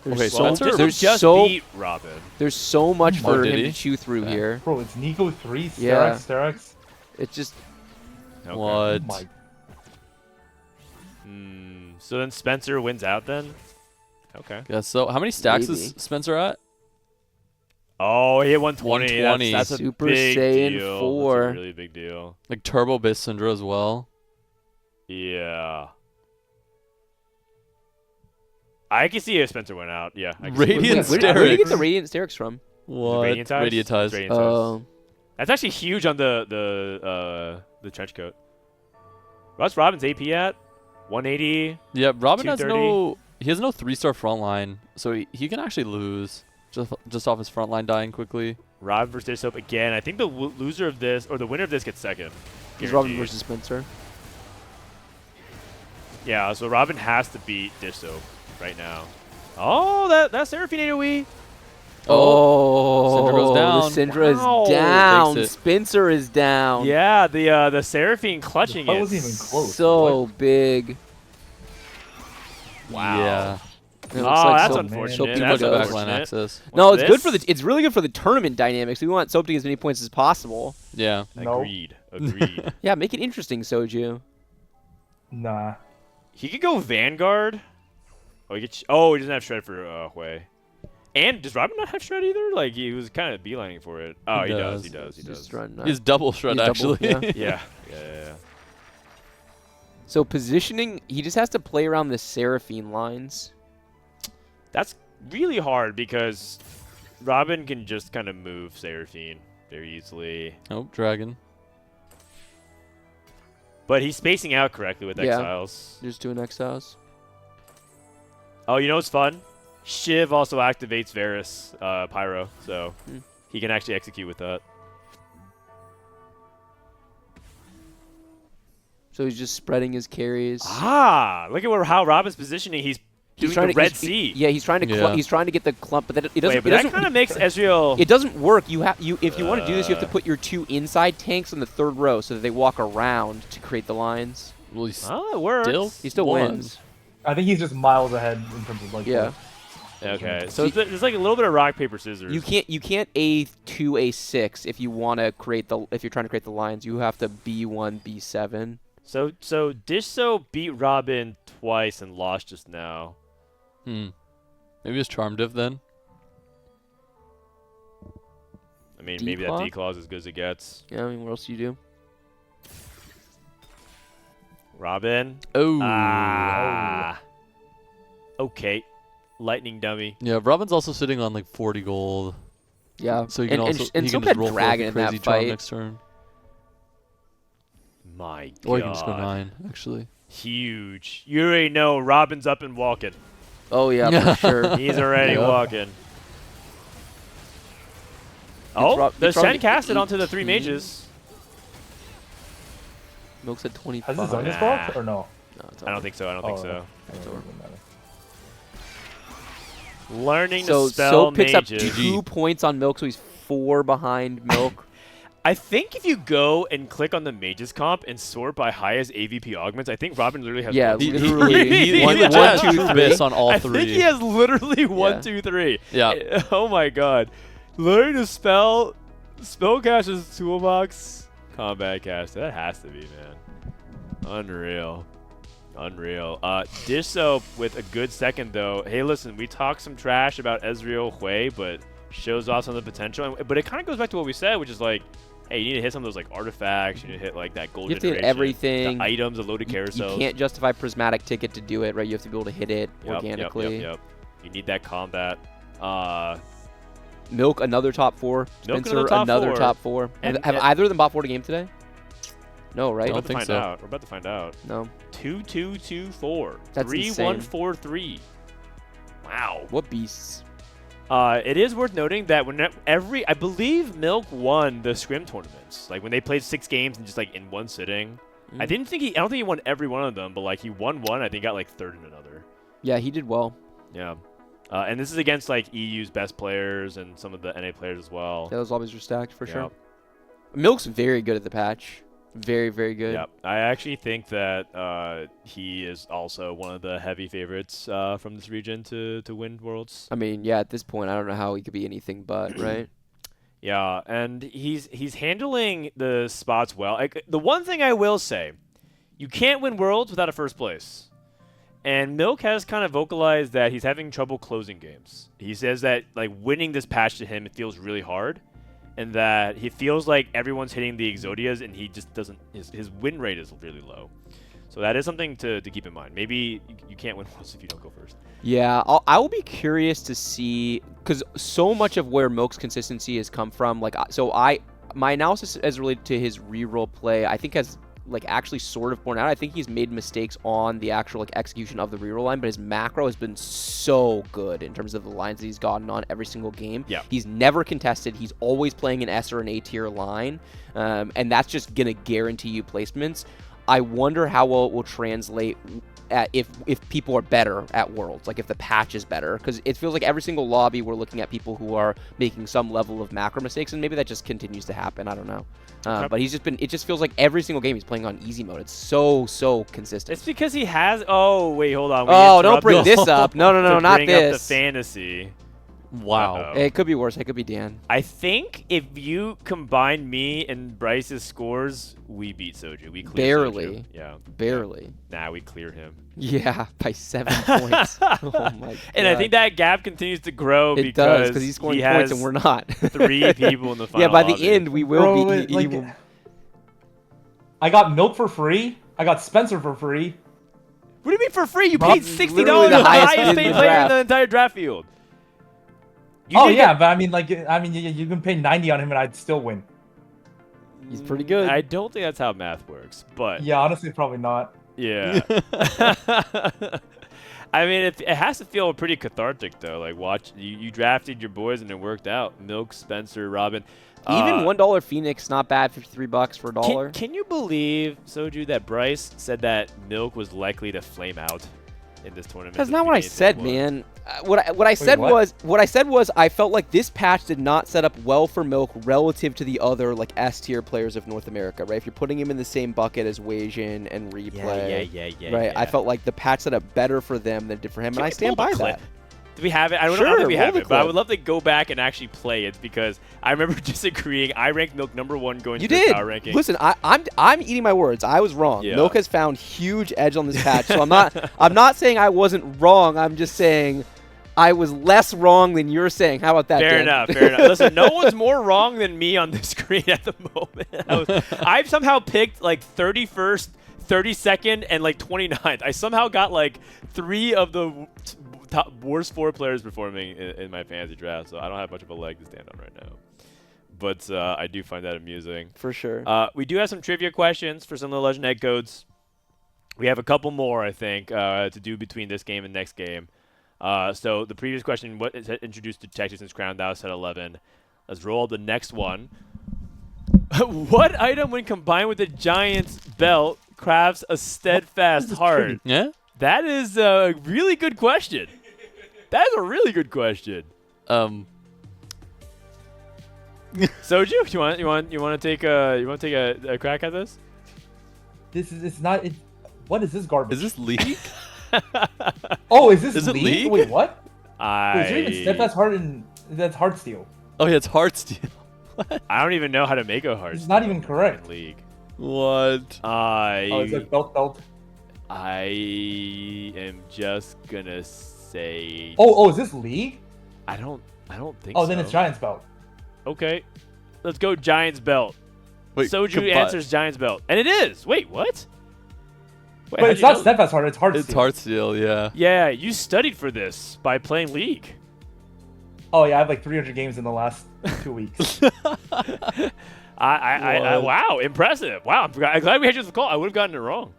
There's Okay, so, Spencer- Dishsoap there's just so beat Robin. there's so much Oh, for did him he? to chew through Yeah. here. Bro, it's Nico 3, Yeah. Sterex. It's just Okay. What? Oh my. So then Spencer wins out then? Okay. Yeah, so how many stacks Maybe. is Spencer at? Oh, he hit 120. 120. That's a Super big Saiyan deal. 4. That's a really big deal. Like Turbo Base Syndra as well. Yeah. I can see if Spencer went out. Yeah. I can see Radiant it. where do you get Sterex. the Radiant Sterex from? What? Radiant Ties? Radiant Ties. Radiant Ties. Oh, That's actually huge on the trench coat. What's Robin's AP at? 180. Yeah, Robin has 230. he has no 3-star front line, so he can actually lose just off his front line dying quickly. Robin versus Dishsoap again. I think the loser of this, or the winner of this, gets second. it's Robin Guaranteed. versus Spencer. Yeah, so Robin has to beat Dishsoap right now. Oh, that's Seraphine AoE. Oh, Syndra goes down. The Syndra Wow. is down. Takes it. Spencer is down. Yeah, the Seraphine clutching That it. wasn't even close. So big. Wow. Yeah. It Oh, looks like that's Soap- unfortunate. Soap Too can much That's go. backline unfortunate. access. No, What's it's good for this? it's really good for the tournament dynamics. We want Soap to get as many points as possible. Yeah. No. Agreed. Agreed. Yeah, make it interesting, Soju. Nah. He could go Vanguard. Oh, he doesn't have Shred for Hui. And does Robin not have Shred either? Like, he was kind of beelining for it. Oh, he does. He does. He does. Just run, He's double shred He's double, actually. yeah. Yeah. So positioning, he just has to play around the Seraphine lines. That's really hard because Robin can just kind of move Seraphine very easily. Oh, Dragon. But he's spacing out correctly with Yeah. Exiles. Just doing Exiles. Oh, you know what's fun? Shiv also activates Varus Pyro, so he can actually execute with that. So he's just spreading his carries. Ah, look at how Robin's positioning. He's doing the Red Sea. Yeah, he's trying to Yeah. he's trying to get the clump, but that it doesn't. Wait, it but that doesn't kind of makes Ezreal. it doesn't work. If you want to do this, you have to put your 2 inside tanks on the 3rd row so that they walk around to create the lines. Well, he's Oh, it works. still He still won. wins. I think he's just miles ahead in terms of like. Yeah. Okay, so there's like a little bit of rock paper scissors. You can't A2 A6 if you want to if you're trying to create the lines. You have to B1 B7. So Dishsoap beat Robin twice and lost just now. Maybe it's Charm Div then. I mean, maybe that Declaw? D-Claw is as good as it gets. Yeah, I mean, what else do you do? Robin. Oh. Ah. Okay. Lightning dummy. Yeah, Robin's also sitting on like 40 gold. Yeah. So you can and also and he Soap can had just roll for Dragon like in a that crazy charm fight. next turn. My God. Or you can just go 9, actually. Huge. You already know Robin's up and walking. Oh yeah, for sure. He's already Yeah. walking. Oh, the It's Robin Shen casted onto the 3 18. mages. Milk's at 25. Has this on his Nah. block or no? No, it's I don't think so. I don't think so. It doesn't matter. Learning So to spell Soap picks mages. up 2 points on Milk, so he's 4 behind Milk. I think if you go and click on the mages comp and sort by highest AVP augments, I think Robin literally has Yeah, one, two, literally. three. He One, legit one, has two, true three. miss on all I 3. think he has literally Yeah. 1, 2, 3. Yeah. Oh my God. Learn to spell Spellcaster's Toolbox Combat Cast. That has to be, man. Unreal. Unreal. Dishsoap with a good second, though. Hey, listen, we talked some trash about Ezreal Hui, but shows off some of the potential. But it kind of goes back to what we said, which is like, hey, you need to hit some of those like artifacts. You need to hit like that gold You have to hit generation, everything. the items, the loaded You carousels. can't justify prismatic ticket to do it, right? You have to be able to hit it Yep, organically. Yep. You need that combat. Milk, another top 4. Milk, Spencer, another top four. And- have either of them bought 40 game today? No, right? We're don't about to think find so. out. We're about to find out. No. 2-2-2-4. That's 3-1-4-3. Wow. What beasts? It is worth noting that I believe Milk won the scrim tournaments. Like when they played 6 games and just like in one sitting. I don't think he won every one of them, but like he won one. I think got like third in another. Yeah, he did well. Yeah. And this is against like EU's best players and some of the NA players as well. Yeah, those lobbies were stacked for sure. Yep. Milk's very good at the patch. Very, very good. Yep. I actually think that he is also one of the heavy favorites from this region to win Worlds. I mean, yeah, at this point, I don't know how he could be anything but, right? Yeah, and he's handling the spots well. Like, the one thing I will say, you can't win Worlds without a first place. And Milk has kind of vocalized that he's having trouble closing games. He says that like winning this patch to him, it feels really hard. And that he feels like everyone's hitting the Exodias and he just doesn't, his win rate is really low. So that is something to keep in mind. Maybe you can't win Worlds if you don't go first. Yeah, I will be curious to see, because so much of where Milk's consistency has come from, like, my analysis as related to his reroll play, I think has like actually sort of borne out. I think he's made mistakes on the actual like execution of the reroll line, but his macro has been so good in terms of the lines that he's gotten on every single game. Yeah. He's never contested. He's always playing an S or an A tier line, and that's just gonna guarantee you placements. I wonder how well it will translate if people are better at Worlds, like if the patch is better, because it feels like every single lobby we're looking at people who are making some level of macro mistakes, and maybe that just continues to happen. I don't know. But he's just been, it just feels like every single game he's playing on easy mode. It's so consistent. It's because he has, oh, wait, hold on. We Oh, don't bring interrupted this up. No, to not bring up the this. fantasy. Wow. Uh-oh. It could be worse. It could be Dan. I think if you combine me and Bryce's scores, we beat Soju. We clear Barely. Soju. Yeah. Barely. Nah, we clear him. Yeah, by 7 points. Oh my god. And I think that gap continues to grow it does, because he's scoring he points has and we're not. 3 people in the final Yeah, by the lobby. end we will Bro, be. like, I got Milk for free. I got Spencer for free. What do you mean for free? You Rob- paid $60 literally the the highest highest bid in paid the player in draft. the entire draft field. You Oh did yeah, get- but I mean, you can pay 90 on him and I'd still win. He's pretty good. I don't think that's how math works, but Yeah, honestly, probably not. yeah. I mean, it has to feel pretty cathartic though. Like watch you drafted your boys and it worked out. Milk, Spencer, Robin. Even $1 Phoenix, not bad. $53 for a dollar. Can you believe, Soju, that Bryce said that Milk was likely to flame out in this tournament? That's at not the what I beginning of said, day one? man. What I said what? was I felt like this patch did not set up well for Milk relative to the other like S tier players of North America, right? If you're putting him in the same bucket as Wasian and Replay, Yeah. right? I felt like the patch set up better for them than it did for him, and I stand by that. Do we have it? I don't Sure, think we roll have the it, but I clip. would love to go back and actually play it because I remember disagreeing. I ranked Milk #1 going You to the did. power ranking. Listen, I'm eating my words. I was wrong. Yeah. Milk has found huge edge on this patch, so I'm not saying I wasn't wrong. I'm just saying I was less wrong than you're saying. How about that? Fair Dan? enough. Listen, no one's more wrong than me on the screen at the moment. I've somehow picked like 31st, 32nd, and like 29th. I somehow got like 3 of the top worst 4 players performing in my fantasy draft, so I don't have much of a leg to stand on right now. But I do find that amusing. For sure. We do have some trivia questions for some of the Legend Egg codes. We have a couple more, I think, to do between this game and next game. So the previous question, what is introduced to Texas since Crown? That was set 11. Let's roll the next one. What item, when combined with the Giant's belt, crafts a steadfast heart? Yeah? That is a really good question. That is a really good question. Soju, you want to take a crack at this? It's not. What is this garbage? Is this League? Oh, is this Is it League? League? Wait, what? Wait, is there even steadfast heart and that's Heartsteel? Oh, yeah, it's Heartsteel. I don't even know how to make a heart. It's not even correct. in League. What? Oh, it's like belt. I am just gonna say. Oh, is this League? I don't think. Oh, so. then it's Giant's belt. Okay, let's go Giant's belt. Wait, Soju answers Giant's Belt. And it is! Wait, what? Wait, But it's not Steadfast Heart, it's Heartsteel. It's Heartsteel, yeah. Yeah, you studied for this by playing League. Oh yeah, I have like 300 games in the last 2 weeks. Wow, impressive. Wow, I'm glad we had you on the call. I would have gotten it wrong.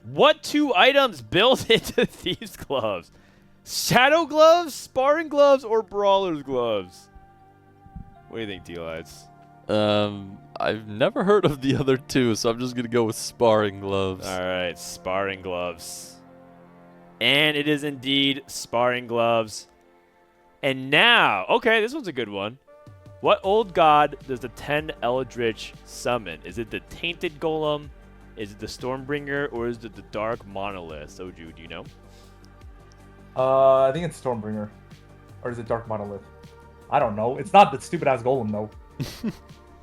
What 2 items built into Thieves' Gloves? Shadow Gloves, Sparring Gloves, or Brawler's Gloves? What do you think, Tleyds? I've never heard of the other 2, so I'm just going to go with Sparring Gloves. All right, Sparring Gloves. And it is indeed Sparring Gloves. And now, okay, this one's a good one. What old god does the 10 Eldritch summon? Is it the Tainted Golem? Is it the Stormbringer? Or is it the Dark Monolith? Soju, do you know? I think it's Stormbringer. Or is it Dark Monolith? I don't know. It's not the stupid ass golem though.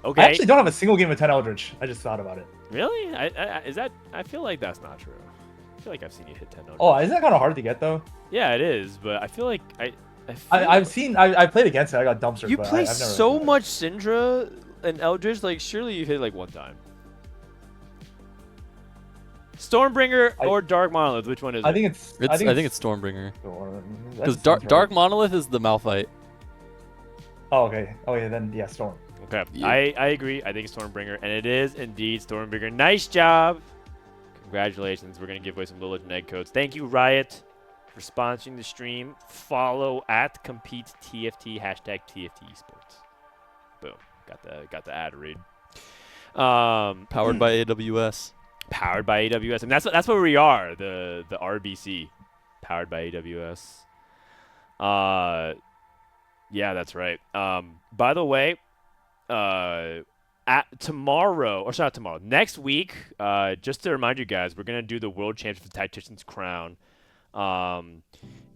Okay. I actually don't have a single game of 10 Eldritch. I just thought about it. Really? I feel like that's not true. I feel like I've seen you hit 10 Eldritch. Oh, isn't that kind of hard to get though? Yeah, it is, but I feel like I played against it. I got dumpstered. You but play I've never so done it. much Syndra and Eldritch, like surely you hit like one time. Stormbringer or Dark Monolith? Which one is it? I think it's Stormbringer. Because Dark Monolith is the Malphite. Oh, okay. Oh, yeah, then, yeah, Storm. Okay, Yeah. I agree. I think it's Stormbringer, and it is indeed Stormbringer. Nice job. Congratulations. We're going to give away some Little Legend egg codes. Thank you, Riot, for sponsoring the stream. Follow at CompeteTFT, hashtag TFT Esports. Boom. Got the ad read. Powered by AWS. Powered by AWS. And that's where we are, the RBC. Powered by AWS. Yeah, that's right. By the way, next week, just to remind you guys, we're going to do the World Championship of Tactician's Crown. And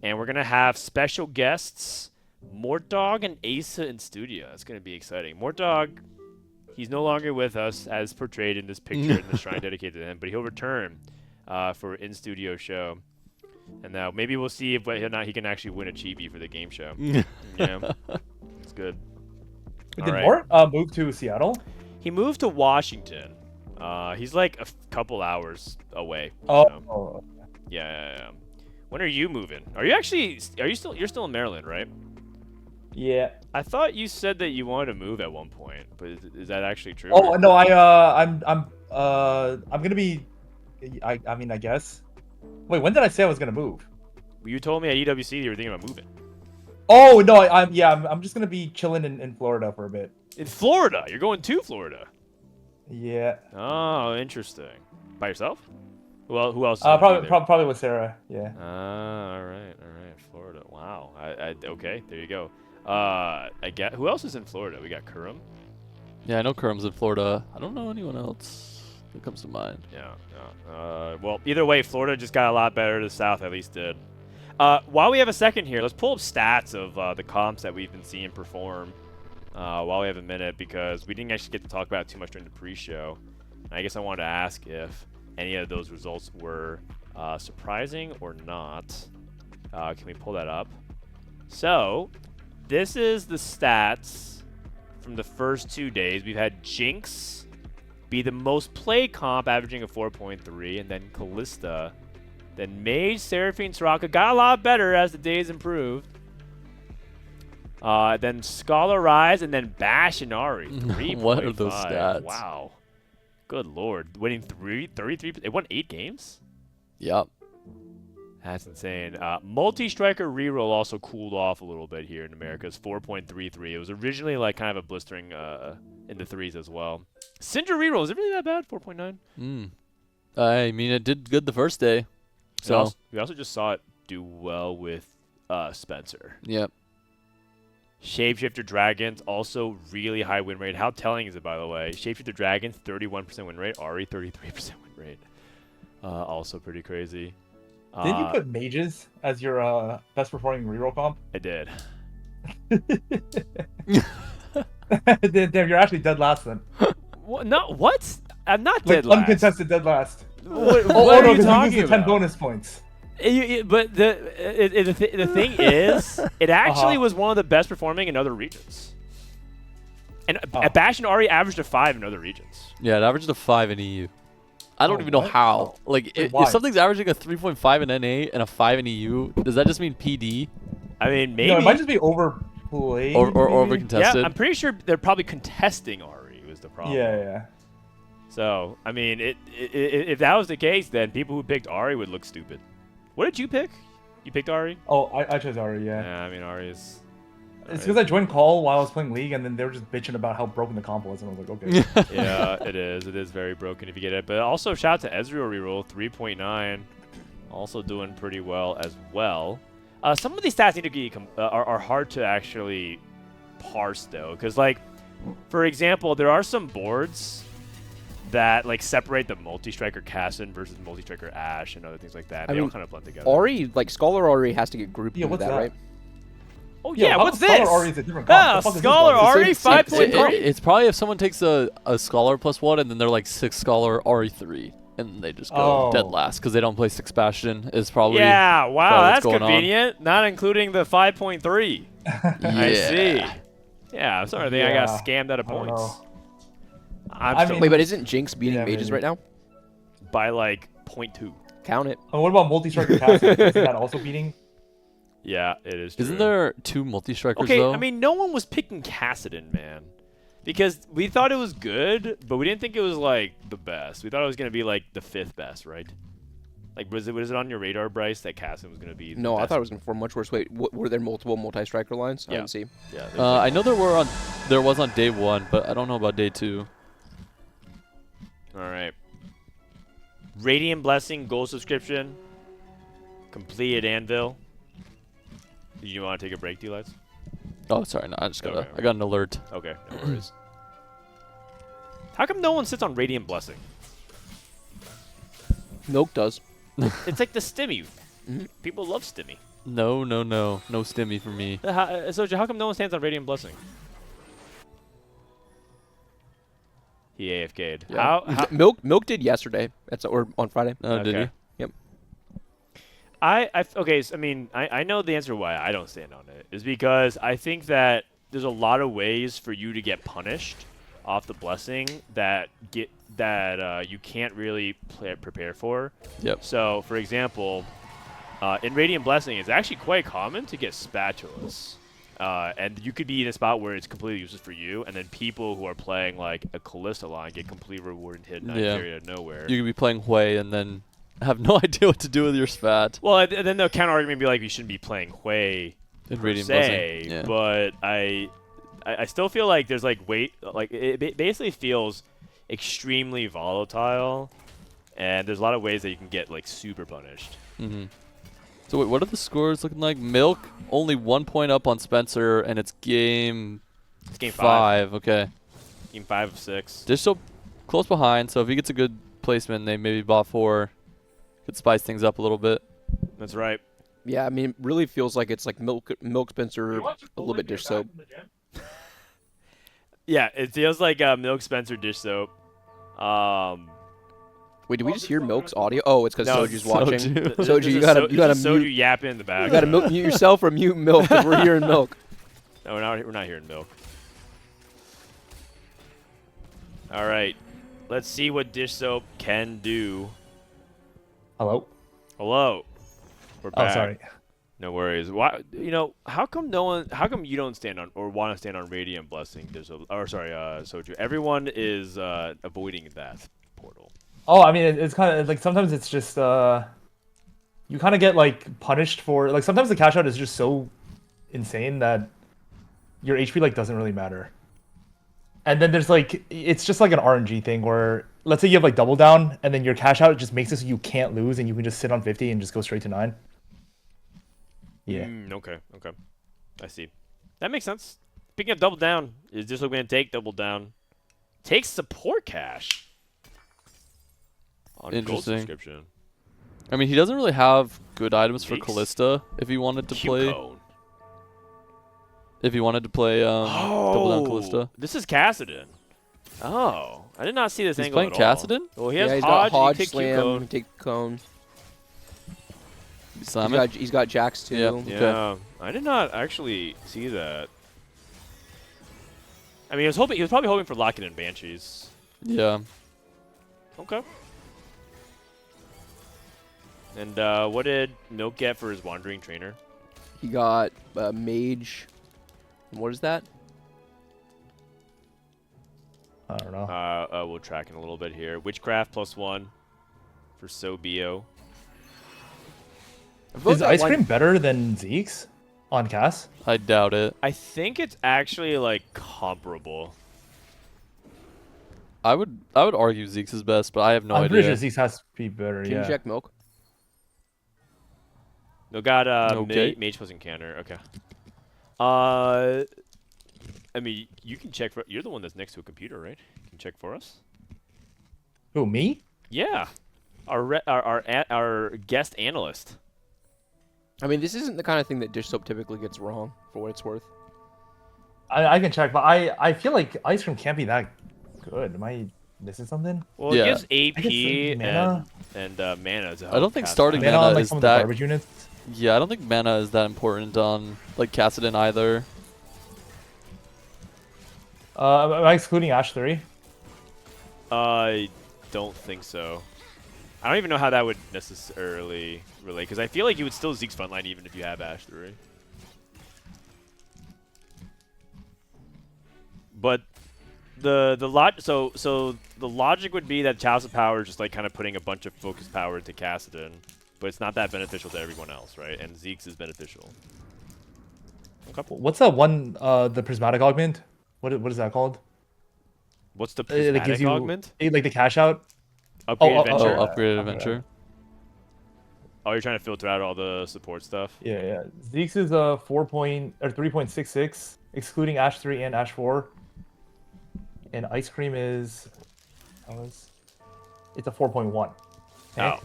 we're going to have special guests, Mortdog and Asa in studio. It's going to be exciting. Mortdog, he's no longer with us as portrayed in this picture in the shrine dedicated to him, but he'll return for an in-studio show. And now maybe we'll see if whether or not he can actually win a chibi for the game show. Yeah, it's good. Did right. Mort move to Seattle? He moved to Washington. He's like a couple hours away. Oh, so. Yeah. When are you moving? You're still in Maryland, right? yeah. I thought you said that you wanted to move at one point, but is that actually true? Oh no, I'm gonna be. I mean, I guess. Wait, when did I say I was gonna move? You told me at EWC you were thinking about moving. Oh no, I'm just gonna be chilling in Florida for a bit. In Florida? You're going to Florida? Yeah. Oh, interesting. By yourself? Well, who else? Probably with Sarah. Yeah. All right. Florida. Wow. Okay, there you go. I get. Who else is in Florida? We got Kurum. Yeah, I know Kurum's in Florida. I don't know anyone else that comes to mind. Yeah. Well, either way, Florida just got a lot better. The South at least did. While we have a second here, let's pull up stats of the comps that we've been seeing perform while we have a minute, because we didn't actually get to talk about it too much during the pre-show. I guess I wanted to ask if any of those results were surprising or not. Can we pull that up? So, this is the stats from the first 2 days. We've had Jinx be the most played comp, averaging a 4.3, and then Callista. Then Mage, Seraphine, Soraka got a lot better as the days improved. Then Scholar Rise, and then Bash and Ari. 3.5. What are those stats? Wow. Good lord. Winning 33. It won 8 games? Yep. That's insane. Multi-striker reroll also cooled off a little bit here in America. It's 4.33. It was originally like kind of a blistering in the 3s as well. Syndra reroll, is it really that bad? 4.9? I mean, it did good the first day. So we also just saw it do well with Spencer. Yep. Shapeshifter Dragons, also really high win rate. How telling is it, by the way? Shapeshifter Dragons, 31% win rate. Ari, 33% win rate. Also pretty crazy. Did you put mages as your best performing reroll comp? I did. Damn, you're actually dead last then. What? No, what? I'm not Like dead last. uncontested dead last. What Oh are no, you because you talking used the 10 about? bonus points. But the thing is, it actually was one of the best performing in other regions. And Bash and Ahri averaged a 5 in other regions. Yeah, it averaged a 5 in EU. I don't even know what? how. Like, if something's averaging a 3.5 in NA and a 5 in EU, does that just mean PD? I mean, maybe. No, it might just be overplayed. Or maybe? over contested? Yeah, I'm pretty sure they're probably contesting Ahri was the problem. Yeah. So, I mean, if that was the case, then people who picked Ahri would look stupid. What did you pick? You picked Ahri? Oh, I chose Ahri, yeah. Yeah, I mean, Ahri is... It's because I joined Call while I was playing League, and then they were just bitching about how broken the comp was, and I was like, okay. Yeah, it is. It is very broken if you get it. But also, shout out to Ezreal reroll, 3.9. Also doing pretty well as well. Some of these stats need to be are hard to actually parse, though. Because, like, for example, there are some boards that, like, separate the multi-striker Cassin versus multi-striker Ashe and other things like that. They all kind of blend together. Ahri, like, Scholar Ahri has to get grouped into what's that, right? Oh, yeah, what's this? Scholar Ahri is a different comp. The fuck is this Scholar one? Ahri, 5.3. It's probably if someone takes a Scholar +1 and then they're like 6 Scholar Ahri 3. And they just go dead last because they don't play 6 Bastion is probably... Yeah, wow, that's going convenient. Not including the 5.3. I see. Yeah, I'm sorry. I think I got scammed out of points. Wait, but isn't Jinx beating mages right now? By like 0.2. Count it. And what about multi-striker Cassin? Isn't that also beating? Yeah, it is true. Isn't there 2 multi-strikers, okay, though? I mean, no one was picking Kassadin, man. Because we thought it was good, but we didn't think it was, like, the best. We thought it was going to be, like, the 5th best, right? Like, was it on your radar, Bryce, that Kassadin was going to be the No, best? I thought it was going to perform much worse. Wait, were there multiple multi-striker lines? I didn't see. Yeah, I know there was on day 1, but I don't know about day 2. All right. Radiant Blessing, gold subscription. Completed Anvil. Do you want to take a break, Tleyds? Oh, sorry, no, I just got Okay. I got an alert. Okay, no worries. How come no one sits on Radiant Blessing? Milk does. It's like the stimmy. People love stimmy. No stimmy for me. Soja, how come no one stands on Radiant Blessing? He AFK'd. Yeah. How Milk did yesterday. Or on Friday. Did you? Yep. Okay, so, I mean, I know the answer why I don't stand on it is because I think that there's a lot of ways for you to get punished off the blessing that you can't really prepare for. Yep. So, for example, in Radiant Blessing, it's actually quite common to get spatulas. And you could be in a spot where it's completely useless for you, and then people who are playing like a Callista line get completely rewarded and hit 9 carry out of nowhere. You could be playing Hui and then have no idea what to do with your spat. Well, and then the counter argument would be like, you shouldn't be playing Hui In per Radiant se, Blessing. Yeah. but I still feel like there's like it basically feels extremely volatile, and there's a lot of ways that you can get like super punished. So wait, what are the scores looking like? Milk only 1 point up on Spencer, and it's game 5. Okay. Game 5 of 6. Dishsoap close behind, so if he gets a good placement, they maybe bought 4. Could spice things up a little bit. That's right. Yeah, I mean, it really feels like it's like Milk Spencer, a little bit Dishsoap. Yeah, it feels like Milk Spencer Dishsoap. Wait, did we just hear Milk's audio? Oh, it's because No, Soju's watching. Soju. Soju, you gotta Soju mute. yapping in the back. You gotta mute yourself or mute Milk because we're hearing Milk. No, we're not hearing Milk. All right, let's see what Dishsoap can do. Hello? Hello. We're back. Oh, sorry. No worries. Why? How come you don't stand on or want to stand on Radiant Blessing? Soju. Everyone is avoiding that portal. Oh, I mean, it's kind of like sometimes it's just you kind of get like punished for like sometimes the cash out is just so insane that your HP like doesn't really matter. And then there's like it's just like an RNG thing where let's say you have like double down and then your cash out just makes it so you can't lose and you can just sit on 50 and just go straight to 9. Yeah. Okay. I see. That makes sense. Speaking of double down, is this going to take double down? Take support cash. On gold Interesting. subscription. I mean, he doesn't really have good items for Takes Callista if he wanted to play. Q-Cone. If he wanted to play double down Callista. This is Kassadin. Oh, I did not see this He's angle playing at all. Kassadin? Well, he has he's Hodge, got Hodge, he can take Slam, Q-Cone. take Cone. Slam it? He's got Jax too. Yep. Yeah, I did not actually see that. I mean, he was probably hoping for Lock-in and Banshees. Yeah. Okay. And what did Milk get for his Wandering Trainer? He got Mage. What is that? I don't know. We'll track in a little bit here. Witchcraft +1 for Sobio. Is Ice Cream better than Zeke's on Cass? I doubt it. I think it's actually like comparable. I would argue Zeke's is best, but I have no I'm pretty idea. sure Zeke's has to be better. Can you check Milk? No, got Okay. Mage plus Encounter. Okay. I mean, you can check for. You're the one that's next to a computer, right? You can check for us. Who, me? Yeah, our guest analyst. I mean, this isn't the kind of thing that Dishsoap typically gets wrong, for what it's worth. I can check, but I feel like Ice Cream can't be that good. Am I missing something? Well, Yeah. it gives I AP guess, mana? and mana. To I don't think cast starting mana. Mana on Mana like is some of the that- garbage units. Yeah, I don't think mana is that important on like Kassadin either. Am I excluding Ash 3? I don't think so. I don't even know how that would necessarily relate, because I feel like you would still Zeke's frontline even if you have Ash 3. But the logic would be that Chalice of Power is just like kind of putting a bunch of focus power into Kassadin, but it's not that beneficial to everyone else, right? And Zeke's is beneficial. What's that one? The Prismatic Augment? What is that called? What's the It prismatic gives you augment? like the cash out. Upgrade oh, adventure? Oh, upgraded okay. adventure. Oh, you're trying to filter out all the support stuff? Yeah. Zeke's is a 3.66, excluding Ash 3 and Ash 4. And Ice Cream is, it's a 4.1. Oh.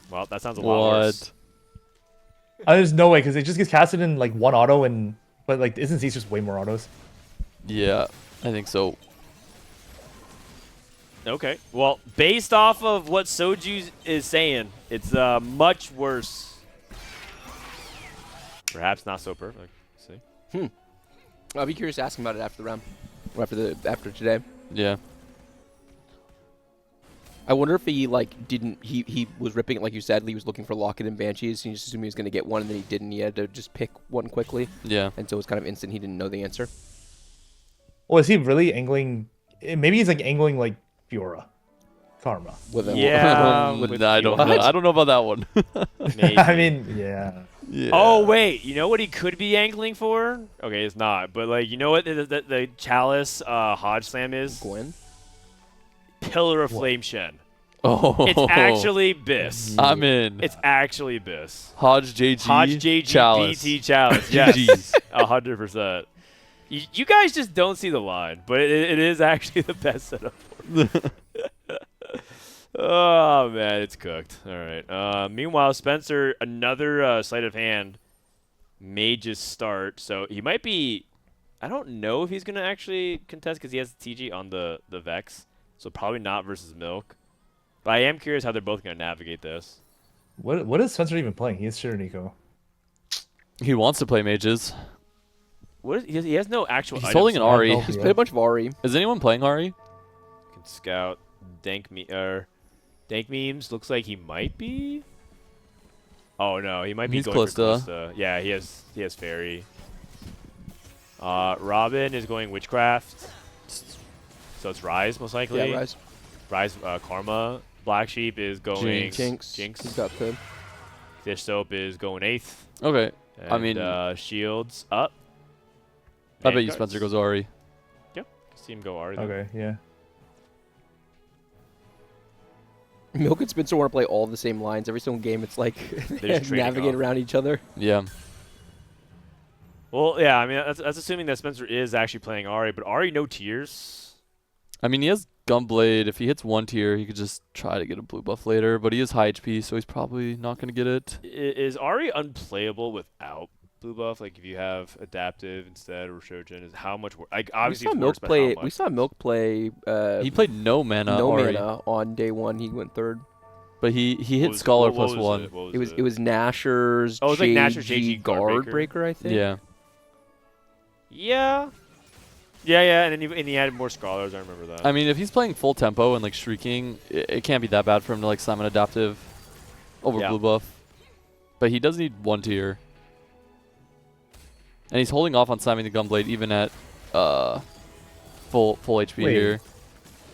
Well, that sounds a lot worse. There's no way, because it just gets casted in like one auto, but like isn't Zeke's just way more autos? Yeah, I think so. Okay. Well, based off of what Soju is saying, it's much worse. Perhaps not so perfect. See. I'll be curious to ask him about it after the round, or after today. Yeah. I wonder if he he was ripping it like you said. He was looking for Lock-in and Banshees, and he just assumed he was going to get one, and then he didn't. He had to just pick one quickly. Yeah. And so it was kind of instant. He didn't know the answer. Well, is he really maybe he's like angling like Fiora. Karma. Yeah. I don't know. I don't know about that one. Maybe. I mean, yeah. Yeah. Oh, wait. You know what he could be angling for? Okay, it's not. But, like, you know what the Chalice Hodge Slam is? Gwen? Pillar of Flame Shen. Oh. It's actually Biss. I'm in. It's actually Biss. Hodge JG. Hodge JG Chalice. BT Chalice. Yes. GG's. 100%. You guys just don't see the line, but it is actually the best setup for it. Oh, man, it's cooked. All right. Meanwhile, Spencer, another sleight of hand may just start. So he might be – I don't know if he's going to actually contest because he has TG on the Vex. So probably not versus Milk. But I am curious how they're both going to navigate this. What is Spencer even playing? He is Shiraniko. He wants to play mages. He has no actual He's items. holding an Ari. He's played a bunch of Ari. Is anyone playing Ari? Can scout. Dankmemes looks like he might be. Oh no, he might be He's going for Calista. Calista. Yeah, he has Fairy. Robin is going Witchcraft. So it's Rise most likely. Yeah, Rise. Rise Karma. Black Sheep is going Jinx. He's got the... Dishsoap is going 8th. Okay. And, I mean- Shields up. I bet you Vanguards. Spencer goes Ari. Yep. See him go Ari. then. Okay, yeah. Milk and Spencer want to play all the same lines. Every single game, it's like They're just trading navigate off. around each other. Yeah. Well, yeah. I mean, that's assuming that Spencer is actually playing Ari, but Ari no tiers. I mean, he has Gunblade. If he hits 1 tier, he could just try to get a blue buff later. But he is high HP, so he's probably not going to get it. Is Ari unplayable without blue buff? Like if you have adaptive instead or Shojin, is how much work? Like obviously it's worse, but how much? We saw Milk play. He played no mana no Ari. mana on day 1. He went 3rd. But he hit What was- Scholar what was +1. it? What It was Nashor's Oh, it was like Nashor's JG JG Guard Guard Breaker, I think. Yeah. Yeah. Yeah, and then he added more scholars. I remember that. I mean, if he's playing full tempo and like shrieking, it can't be that bad for him to like summon adaptive over blue buff. But he does need 1 tier. And he's holding off on slamming the Gunblade even at full HP here.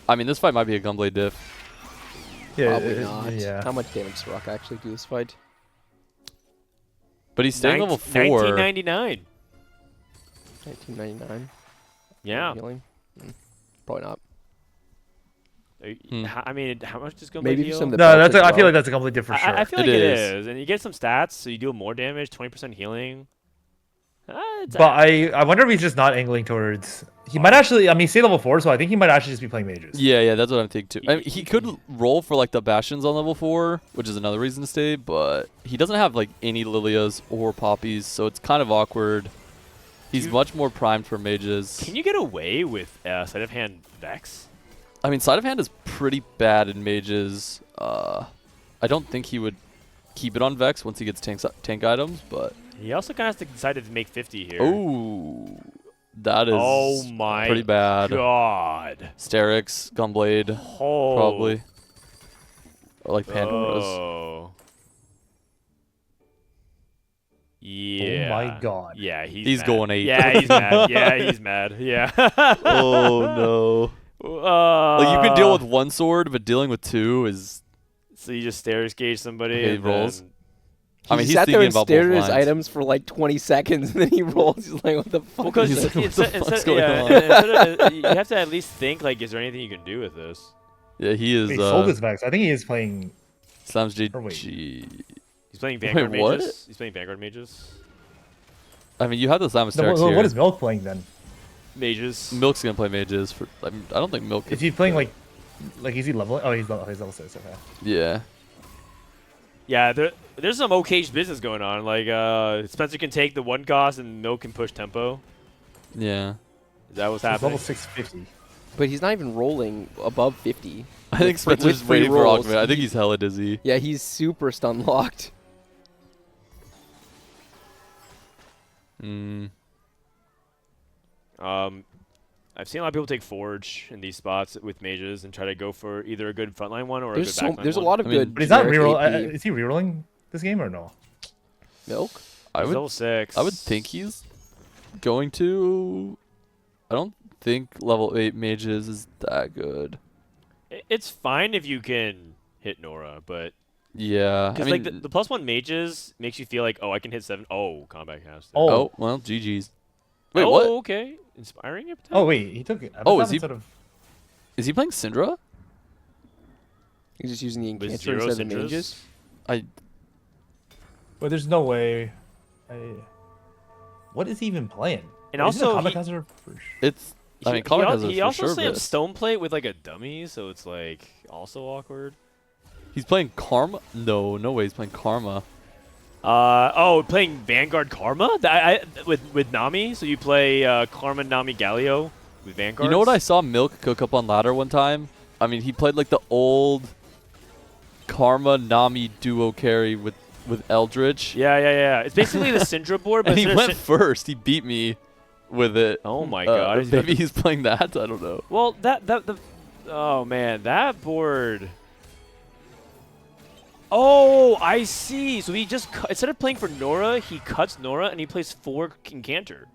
I mean, this fight might be a Gunblade diff. Yeah, Probably not. Yeah. How much damage does Rock actually do this fight? But he's staying level 4. 1999. 1999. Yeah. Healing? Probably not. I mean, how much does Gunblade Maybe heal? some of the No, belts that's. as I feel well. like that's a complete different. Sure. I feel like It it is. is. And you get some stats, so you deal more damage, 20% healing. But I wonder if he's just not angling towards. He might actually. I mean, he's level 4, so I think he might actually just be playing mages. Yeah, that's what I'm thinking too. I mean, he could roll for like the Bastions on level 4, which is another reason to stay, but he doesn't have like any Lilias or Poppies, so it's kind of awkward. He's much more primed for mages. Can you get away with sleight of hand Vex? I mean, sleight of hand is pretty bad in mages. I don't think he would keep it on Vex once he gets tank items, but He also kind of has to decide to make 50 here. oh, that is Oh my pretty bad. God. Sterix, Gunblade, Oh. probably. Or like Pandora's. Oh. Yeah. Oh my god. Yeah, He's mad. going 8. Yeah, he's mad. Yeah, he's mad. Yeah. Oh no. Like you can deal with 1 sword, but dealing with 2 is. So you just stairs gauge somebody. Okay, he and rolls. then- I mean, He he's sat there thinking and about stared both at his lines. items for like 20 seconds, and then he rolls. He's like, "What the fuck?" Well, because is He's this?" like, what the fuck's going on? you have to at least think like, is there anything you can do with this? Yeah, he is. He sold his Vex. I think he is playing. Slams Or wait. GG. He's playing Vanguard what? mages. He's playing Vanguard mages. I mean, you have the Slams No, Sterix here. what is Milk playing then? Mages. Milk's gonna play mages. I don't think Milk. Is he playing like is he leveling? Oh, he's level 6. Okay. Yeah. Yeah, there's some okay business going on. Like Spencer can take the 1 cost and Milk can push tempo. Yeah. Is that what's He's happening? level 650. But he's not even rolling above 50. I think With Spencer's free waiting for rolls. Augment. I think he's hella dizzy. Yeah, he's super stun locked. I've seen a lot of people take Forge in these spots with mages and try to go for either a good frontline one or a good backline one. There's a lot of I mean, good. But he's not generic reroll. AP. Is he rerolling this game or no? Milk. I He's would. level 6. I would think he's going to. I don't think level 8 mages is that good. It's fine if you can hit Nora, but Yeah. I because mean, like the +1 mages makes you feel like, oh, I can hit 7. Oh, combat caster. oh well, GG's. Wait, oh, what? Okay. Inspiring epitaph? Oh wait, he took. Oh, is he- Sort of, Is he playing Syndra? He's just using the With incanter 0 instead of the Syndras? mages. but there's no way. What is he even playing? And Is he the also, combat he- caster for It's. I mean, Colin has a he for also sure slams best. Stoneplate with like a dummy, so it's like also awkward. He's playing Karma. No way. He's playing Karma. Playing Vanguard Karma with Nami. So you play Karma Nami Galio with Vanguard. You know what I saw Milk cook up on ladder one time? I mean, he played like the old Karma Nami duo carry with Eldritch. Yeah. It's basically the Syndra board, but And he instead of went first. He beat me with it. Oh my god! He's Maybe he's playing that. I don't know. Well, oh man, that board. Oh, I see. So he just instead of playing for Nora, he cuts Nora and he plays 4 Incanter.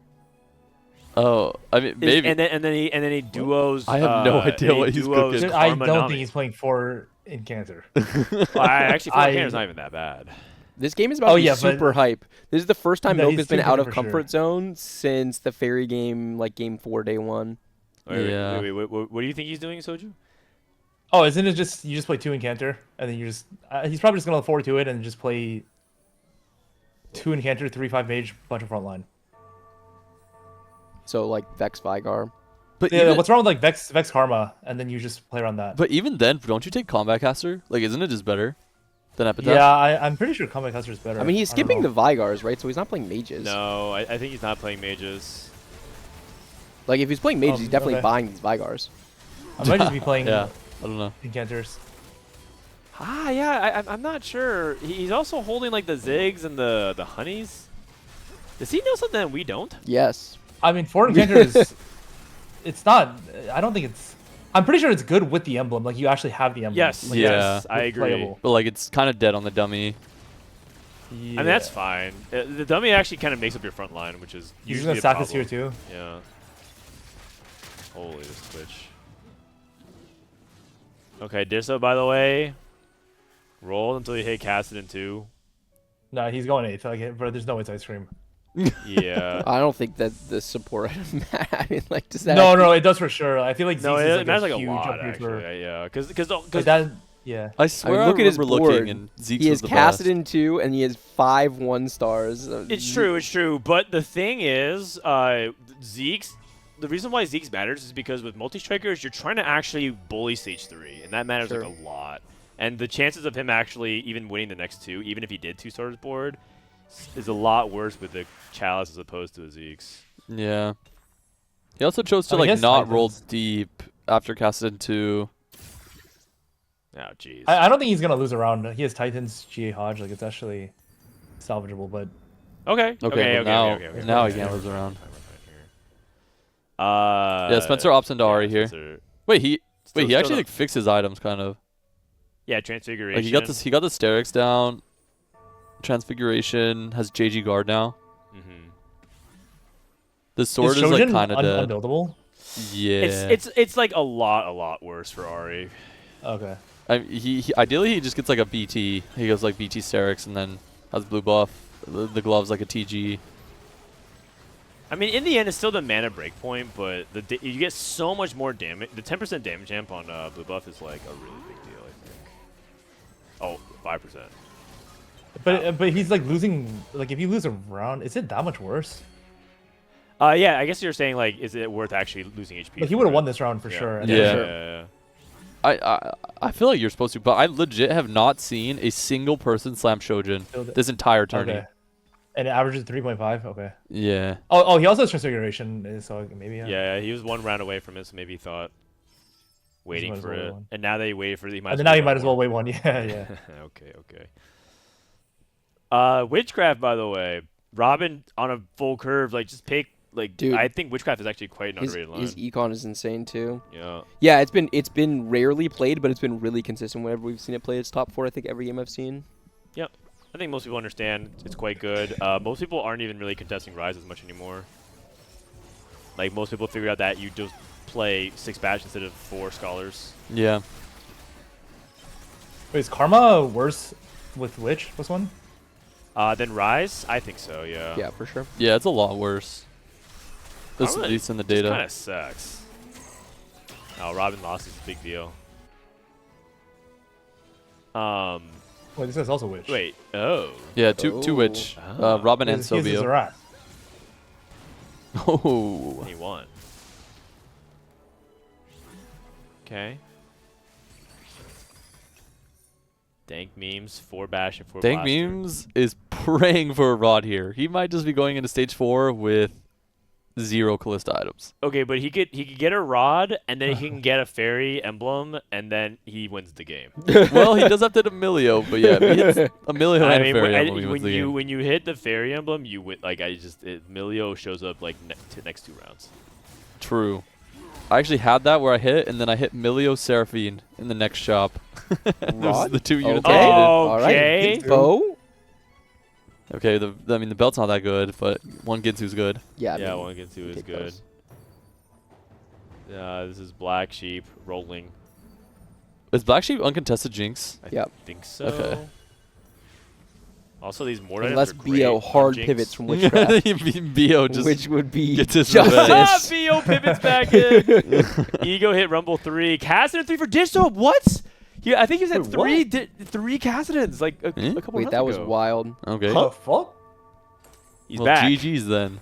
Oh, I mean, maybe. And then he duos. I have no idea and he what he's duos cooking. I Karma don't Nami. think he's playing 4 in Cancer. Well, actually, 4 I- Incanter's not even that bad. This game is about Oh, to be yeah, but- super hype. This is the first time No, Milk he's has been super out of for sure. comfort zone since the fairy game, like game 4, day 1. Yeah. Wait, what do you think he's doing, Soju? Oh, isn't it just you just play 2 Incanter and then you just he's probably just gonna look forward to it and just play 2 Incanter, 3/5 mage, bunch of frontline. So like Vex Vigar. But Yeah, even, what's wrong with like Vex Karma and then you just play around that? but even then, don't you take Combat Caster? Like, isn't it just better than Epitaph? Yeah, I'm pretty sure Combat Caster is better. I mean, he's skipping the Vigars, right? So he's not playing mages. No, I think he's not playing mages. Like if he's playing mages, he's definitely okay. buying these Vigars. I might just be playing Yeah, I don't know. Incanters. I'm not sure. He's also holding like the Zigs and the Honeys. Does he know something that we don't? Yes. I mean, 4 Incanters. it's not. I don't think it's. I'm pretty sure it's good with the emblem. Like you actually have the emblem. Yes, Like, yes, it's I agree. playable. But like it's kind of dead on the dummy. I mean, that's fine. The dummy actually kind of makes up your front line, which is He's usually gonna a stack this here problem. too. Yeah. Holy, this Twitch. Okay, Dishsoap, by the way. Roll until you hit Cassidon 2. No, he's going 8th. Like, but there's no way it's ice cream. Yeah. I don't think that the support item. I mean, like, does that? No, it does for sure. I feel like No, Zeke's is it matters like a huge lot, upgrade actually. for- Yeah, because Like that. Yeah. I swear look at his remember board. looking and Zeke's He was has the best. Cassidon 2, and he has 5 1-stars. It's true. But the thing is, Zeke's. The reason why Zeke's matters is because with multi-strikers, you're trying to actually bully stage 3, and that matters Sure. like a lot. And the chances of him actually even winning the next 2, even if he did 2-stars board, is a lot worse with the Chalice as opposed to the Zeke's. Yeah. He also chose to I mean, he like has not roll Titans. deep after Cassidon 2. Oh, jeez. I don't think he's gonna lose a round. He has Titans, GA Hodge. Like it's actually salvageable, but Okay. Okay, now he can't lose around. Yeah, Spencer opts into Ari here. Spencer. Wait, he Still actually not- like fixed his items kind of. Yeah, Transfiguration. Like he got the Sterix down. Transfiguration has JG guard now. Mm-hmm. The sword is Trojan like kind of dead. unbuildable? Yeah. It's like a lot worse for Ari. Okay. He ideally he just gets like a BT. He goes like BT Sterix and then has blue buff. The gloves like a TG. I mean, in the end, it's still the mana breakpoint, but you get so much more damage. The 10% damage amp on blue buff is like a really big deal, I think. Oh, 5%. But he's like losing. Like if you lose a round, is it that much worse? Yeah, I guess you're saying like, is it worth actually losing HP? Like he for would have it? won this round for Yeah. sure. and Yeah. for sure. Yeah. I feel like you're supposed to, but I legit have not seen a single person slam Shojin Build it. this entire tourney. Okay. And it averages 3.5. Okay. Yeah. Oh, he also has Transfiguration, so maybe. Yeah, he was one round away from it, so maybe he thought waiting might as for well it. wait one. And now that he waited for it, he might And then well now you wait might as well more. wait one. Yeah. Okay. Witchcraft, by the way. Robin on a full curve, like just pick like Dude. I think Witchcraft is actually quite an His, underrated line. his econ is insane too. Yeah. Yeah, it's been rarely played, but it's been really consistent whenever we've seen it play. It's top 4, I think, every game I've seen. I think most people understand it's quite good. Most people aren't even really contesting Rise as much anymore. Like most people figured out that you just play 6 Bash instead of 4 Scholars. Yeah. Wait, is Karma worse with Witch? What's one? Then Rise, I think so. Yeah. Yeah, for sure. Yeah, it's a lot worse. This Karma at least in the Kind data. of sucks. Oh, Robin lost is a big deal. Wait, this is also Witch. Wait. Oh. Yeah, two witch. Oh. Robin and His is a Sobio. rat. Oh. He won. Okay. Dankmemes, 4 Bash and 4 Blaster. Dankmemes is praying for a rod here. He might just be going into stage 4 with 0 Callista items. Okay, but he could get a rod, and then he can get a fairy emblem, and then he wins the game. Well, he does have to hit Emilio, but yeah, if he hits Emilio I and mean, Fairy when, Emblem, he wins the game. when you hit the fairy emblem, you win. Like Emilio shows up like next 2 rounds. True. I actually had that where I hit, and then I hit Emilio Seraphine in the next shop. Those are the 2 units I Okay. needed. All right. Okay. Bo? Okay, the belt's not that good, but one Ginsu's good. Yeah, Yeah, I mean, 1 against 2 is take good. those. This is Black Sheep rolling. Is Black Sheep uncontested Jinx? I Yep. think so. Okay. Also, these mortar Unless items are great BO on hard Jinx. pivots from Witchcraft, Bo just which would be gets his justice. BO pivots back in. Ego hit Rumble 3. Cassidon 3 for Dishsoap. What? Yeah, I think he was at Wait, 3 Cassidons like a couple Wait, rounds that was ago. wild. Okay. The fuck? He's well, back. GG's then.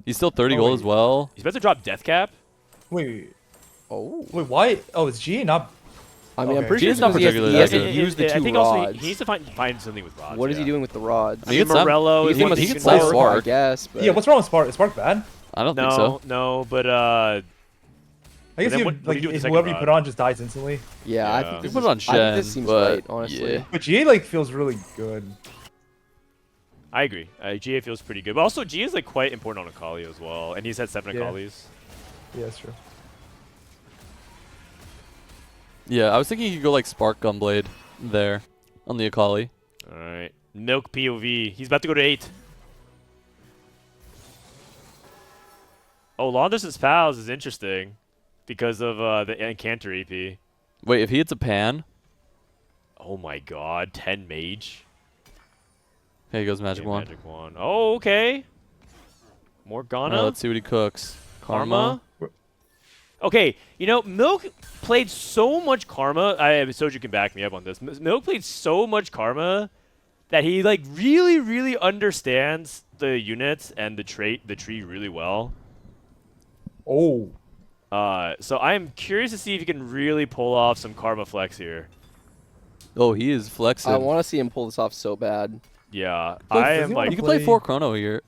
He's still 30 Oh, gold wait. as well. He's about to drop Death Cap. Wait, Oh. why? Oh, it's GA not. I mean, I'm Okay. pretty sure He's not it's because particularly he has that to good. use the 2 I think also rods. he needs to find something with rods. What is he doing with the rods? I mean, Morello He is can one he thing can you slice work. Spark. I guess. But Yeah, what's wrong with Spark? Is Spark bad? I don't No, think so. no, but I guess then you, what do like you do with the second whoever you rod? put on just dies instantly. Yeah, I Yeah. think You this, put it on I think this Shen, seems but right, honestly. yeah. But GA like feels really good. I agree. GA feels pretty good, but also GA is like quite important on Akali as well, and he's had 7 Yeah. Akalis. Yeah, that's true. Yeah, I was thinking you could go like Spark Gunblade there on the Akali. All right. Milk POV. He's about to go to 8. Oh, long distance pals is interesting because of the Encanter EP. Wait, if he hits a pan, Oh my god, 10 mage. here goes Magic Okay, Wand. Magic Wand. Oh, okay. Morgana. Alright, let's see what he cooks. Karma. Okay, you know, Milk played so much Karma. Soju can back me up on this. Milk played so much Karma that he like really understands the units and the tree really well. Oh. So I am curious to see if he can really pull off some Karma flex here. Oh, he is flexing. I want to see him pull this off so bad. Yeah, Does I he am wanna like You can play play- 4 Chrono here.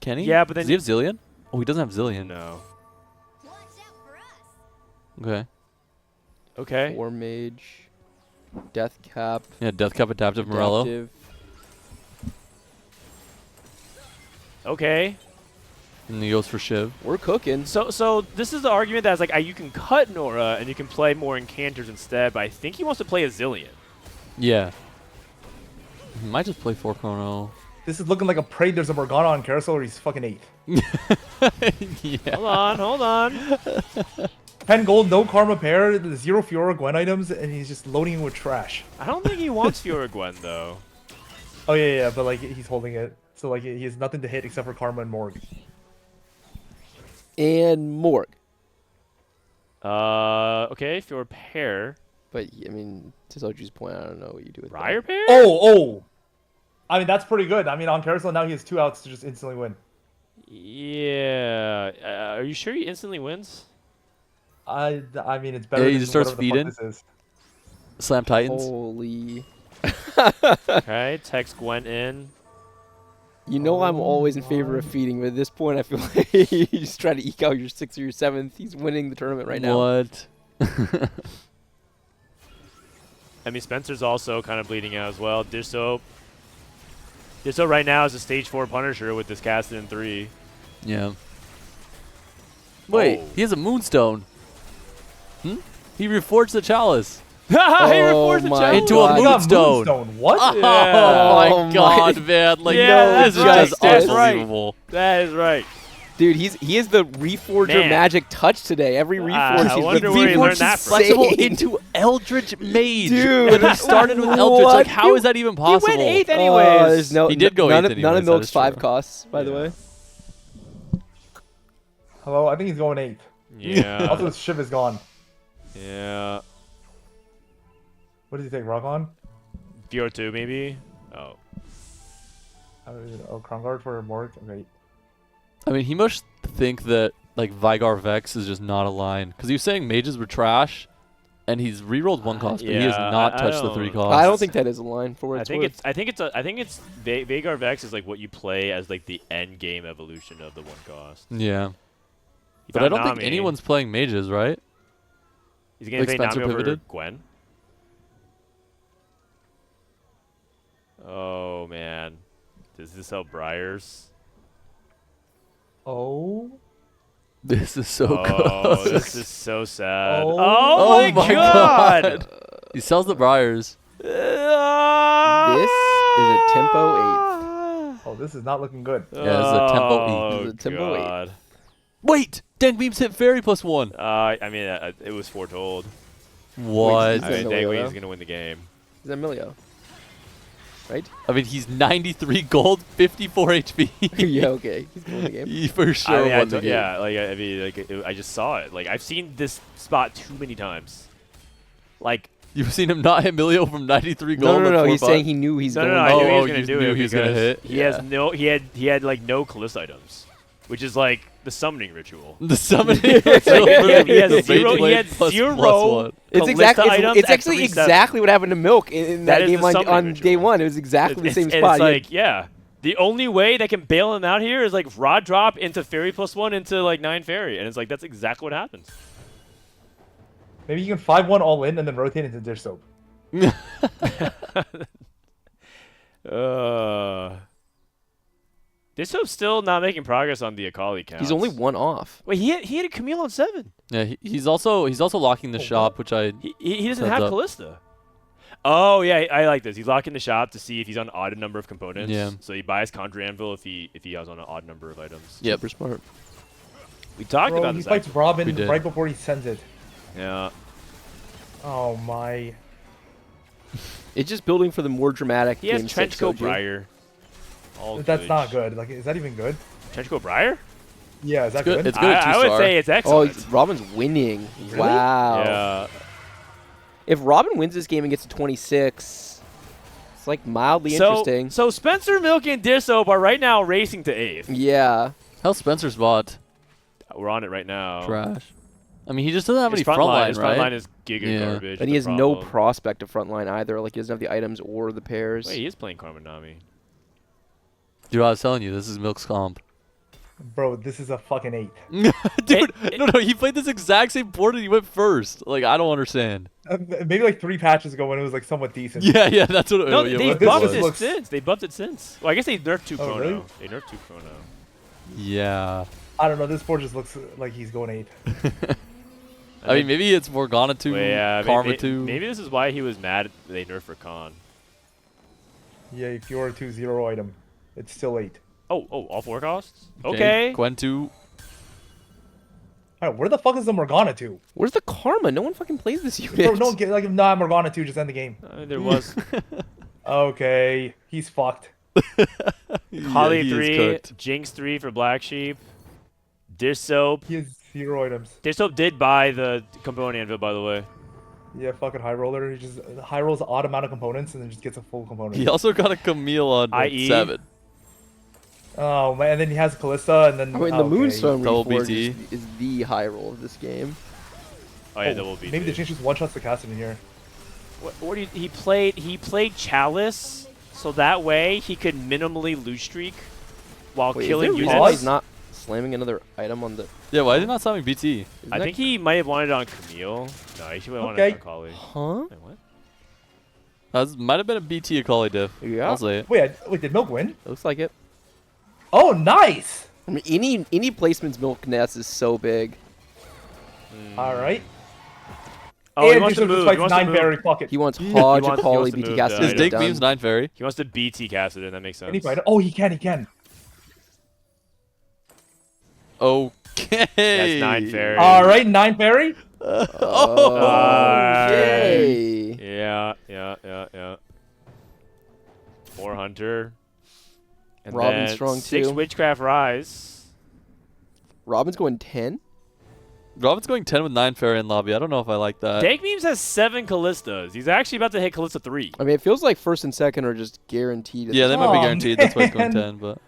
Can he? Yeah, but then does he have Zillion? Oh, he doesn't have Zillion. no. Okay. Okay. War Mage, Death Cap, Yeah, Death Cap Adaptive Morello. Adaptive. Okay. And he goes for Shiv. We're cooking. So this is the argument that's like you can cut Nora and you can play more Encanters instead, but I think he wants to play a Zillion. Yeah. He might just play 4 Chrono. This is looking like a parade. There's a Morgana on Carousel or he's fucking 8. Yeah. Hold on. 10 gold, no Karma pair, 0 Fiora Gwen items, and he's just loading it with trash. I don't think he wants Fiora Gwen though. Oh yeah, but like he's holding it. So like he has nothing to hit except for Karma and Morg. And Morg. Okay, Fiora pair. But, I mean, to Soju's point, I don't know what you do with Briar that. pair? Oh! I mean, that's pretty good. I mean, on Carousel now he has 2 outs to just instantly win. Yeah. Are you sure he instantly wins? I mean, it's better Yeah, he than just starts whatever the fuck feeding. this is. Slam Titans. Holy. Okay, text Gwen in. You know I'm always in favor of feeding, but at this point I feel like you just try to eke out your 6th or your 7th. He's winning the tournament right now. What? I mean, Spencer's also kind of bleeding out as well. Dishsoap. Dishsoap right now is a stage 4 Punisher with this casted in 3. Yeah. Wait, Oh. he has a Moonstone. He reforged the Chalice. He Oh reforged the my challenge. Into a God. He got Moonstone. Moonstone. What? Oh Oh my god, my- man. Like, Yeah, no, that's this right, is just that's right. unbelievable. That is right. Dude, he is the Reforger Man. magic touch today. Every Reforge I he's wonder like, where he Reforge learned is that from. Flexible insane. into Eldritch Mage. Dude, And he started with Eldritch. what? Like, how is that even possible? He went 8th anyways. There's no, He did go none 8th of, none of anyways, that Milk's is 5 true. costs, by the Yeah. way. Hello? I think he's going 8th. Yeah. Also, his Shiv is gone. Yeah. What does he take? Rock on? Fiora 2 maybe? Oh. Oh, Crown Guard for Morg? Okay. I mean, he must think that, like, Vigar Vex is just not a line. Because he was saying mages were trash, and he's rerolled 1 cost, but he has yeah, not I touched the 3 don't- costs. I don't think that is a line for what I it's think worth. it's I think it's Vagar Vex is like what you play as like the end game evolution of the 1 cost. Yeah. He But I found don't think Nami. anyone's playing mages, right? He's gonna like play Spencer Nami over pivoted? Gwen. Oh man, does this help Briars? Oh? This is so Oh, good. this is so sad. Oh. Oh, my god! He sells the Briars. This is a tempo 8th. Oh, this is not looking good. Yeah, this is a tempo Oh, This is a tempo eight. God. Wait! Dankmemes hit fairy +1. I mean, it was foretold. What? Is I that mean, Emilio, Dankmemes though? is gonna win the game. Is that Emilio? Right? I mean, he's 93 gold, 54 HP. Yeah, okay. He's going the game. He for sure I mean, won the game. yeah, like I mean, like I just saw it. Like I've seen this spot too many times. Like You've seen him not hit Emilio from 93 gold. No, at he's 4-5? saying he knew he's no, going no, I to knew he Oh, was gonna you do knew it he was gonna because hit? he has Yeah. no, he had like no Callisto items, which is like the summoning ritual. The summoning. He has The zero. Beyblade He had plus 0 +1. It's Callista exactly. items It's at actually 3-7. exactly what happened to Milk in That that is game the on summoning day ritual. 1. It was exactly the same and spot. It's like, yeah, the only way that can bail him out here is like rod drop into fairy +1 into like 9 fairy, and it's like that's exactly what happens. Maybe you can 5-1 all in and then rotate into Dishsoap. Dishsoap's still not making progress on the Akali count. He's only 1 off. Wait, he had a Camille on 7. Yeah, he's also locking the shop, which I He doesn't Heads have up. Callista. Oh yeah, I like this. He's locking the shop to see if he's on an odd number of components. Yeah. So he buys Conjure Anvil if he has on an odd number of items. Yep. Super smart. We talked Bro, about he this. fights Robin We did. right before he sends it. Yeah. Oh my. It's just building for the more dramatic He has game 6 Trenchcoat Goju. Briar. All That's good. not good. Like, is that even good? Trenchcoat Briar? Yeah, is that good. good? It's good at I would 2-star. say it's Oh, excellent. Robin's winning. Really? Wow. Yeah. If Robin wins this game and gets to 26, it's like mildly interesting. So Spencer, Milk, and Dishsoap are right now racing to 8th. Yeah. Hell, Spencer's bot We're on it right now. trash. I mean, he just doesn't have His any front line, frontline, right? is giga Yeah. garbage. And he has no prospect of frontline either. Like, he doesn't have the items or the pairs. Wait, he is playing Karmanami. Dude, I was telling you, this is Milk's comp. Bro, this is a fucking 8. Dude, no, he played this exact same board and he went first. Like, I don't understand. Maybe like 3 patches ago when it was like somewhat decent. Yeah, that's what. No, yeah, they what this buffed was. it looks- since. They buffed it since. Well, I guess they nerfed 2 Oh, Chrono. really? They nerfed 2 Chrono. Yeah. I don't know. This board just looks like he's going 8. I mean, maybe it's Morgana 2, Well, yeah, Karma maybe, 2. Maybe this is why he was mad they nerfed for Khan. Yeah, if you're a 2-0 item, it's still 8. Oh, all 4 costs? Okay. Gwen 2. Alright, where the fuck is the Morgana 2? Where's the karma? No one fucking plays this unit. Bro, don't get like nah, Morgana 2, just end the game. There was Okay, he's fucked. Holly Yeah, he is 3, cooked. Jinx 3 for Black Sheep, Dishsoap. He has 0 items. Dishsoap did buy the component anvil, by the way. Yeah, fucking high roller. He just high rolls odd amount of components and then just gets a full component. He also got a Camille on IE. 7. Oh man, and then he has Callista and then I mean, the Moonstone Double Reforged BT. is the high roll of this game. Oh yeah, double BT. Maybe the change just one shots the Cassidy in here. What do you, he played Chalice, so that way he could minimally lose streak while Wait, killing is there a units. reason why he's not slamming another item on the... Yeah, why is he not slamming BT? Isn't I that- think he might have wanted it on Camille. No, he should have wanted Okay. it on Kali. Huh? Wait, what? That might have been a BT Akali diff. Yeah. I'll say it. Wait, did Milk win? It looks like it. Oh, nice! I mean, any placement's Milk Nest is so big. Alright. Oh, he and wants to Dishsoap move. just He fights wants to 9 move. berry, fuck it. He wants He Hodge, wants Akali, to BT move Cast. the Is item. Dankmemes 9 fairy? He wants to BT cast it in. That makes sense. Any fighter? Oh, he can. Okay. That's 9 fairy. Alright, 9 berry. Oh, yay. Yeah. 4 Hunter. And Robin's then strong 6 too. Witchcraft Rise. Robin's going 10? Robin's going 10 with 9 fairy in lobby. I don't know if I like that. Dankmemes has 7 Callistas. He's actually about to hit Callista 3. I mean, it feels like first and second are just guaranteed. at Yeah, this they might be Aw, guaranteed. That's why it's going man. 10. But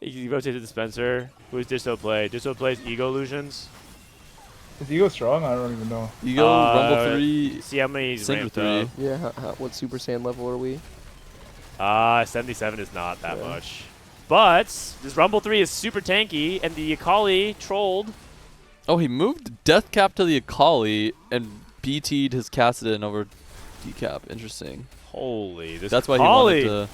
He rotated to Spencer. Who does Dishsoap play? Dishsoap plays Ego Illusions. Is Ego strong? I don't even know. you go Rumble 3. See how many he's Cinder ramped 3. up. Yeah, what Super Saiyan level are we? 77 is not that Yeah. much. But this Rumble 3 is super tanky, and the Akali trolled. Oh, he moved Death Cap to the Akali and BT'd his Cassidon over decap. Interesting. Holy, this That's why he Akali. wanted to.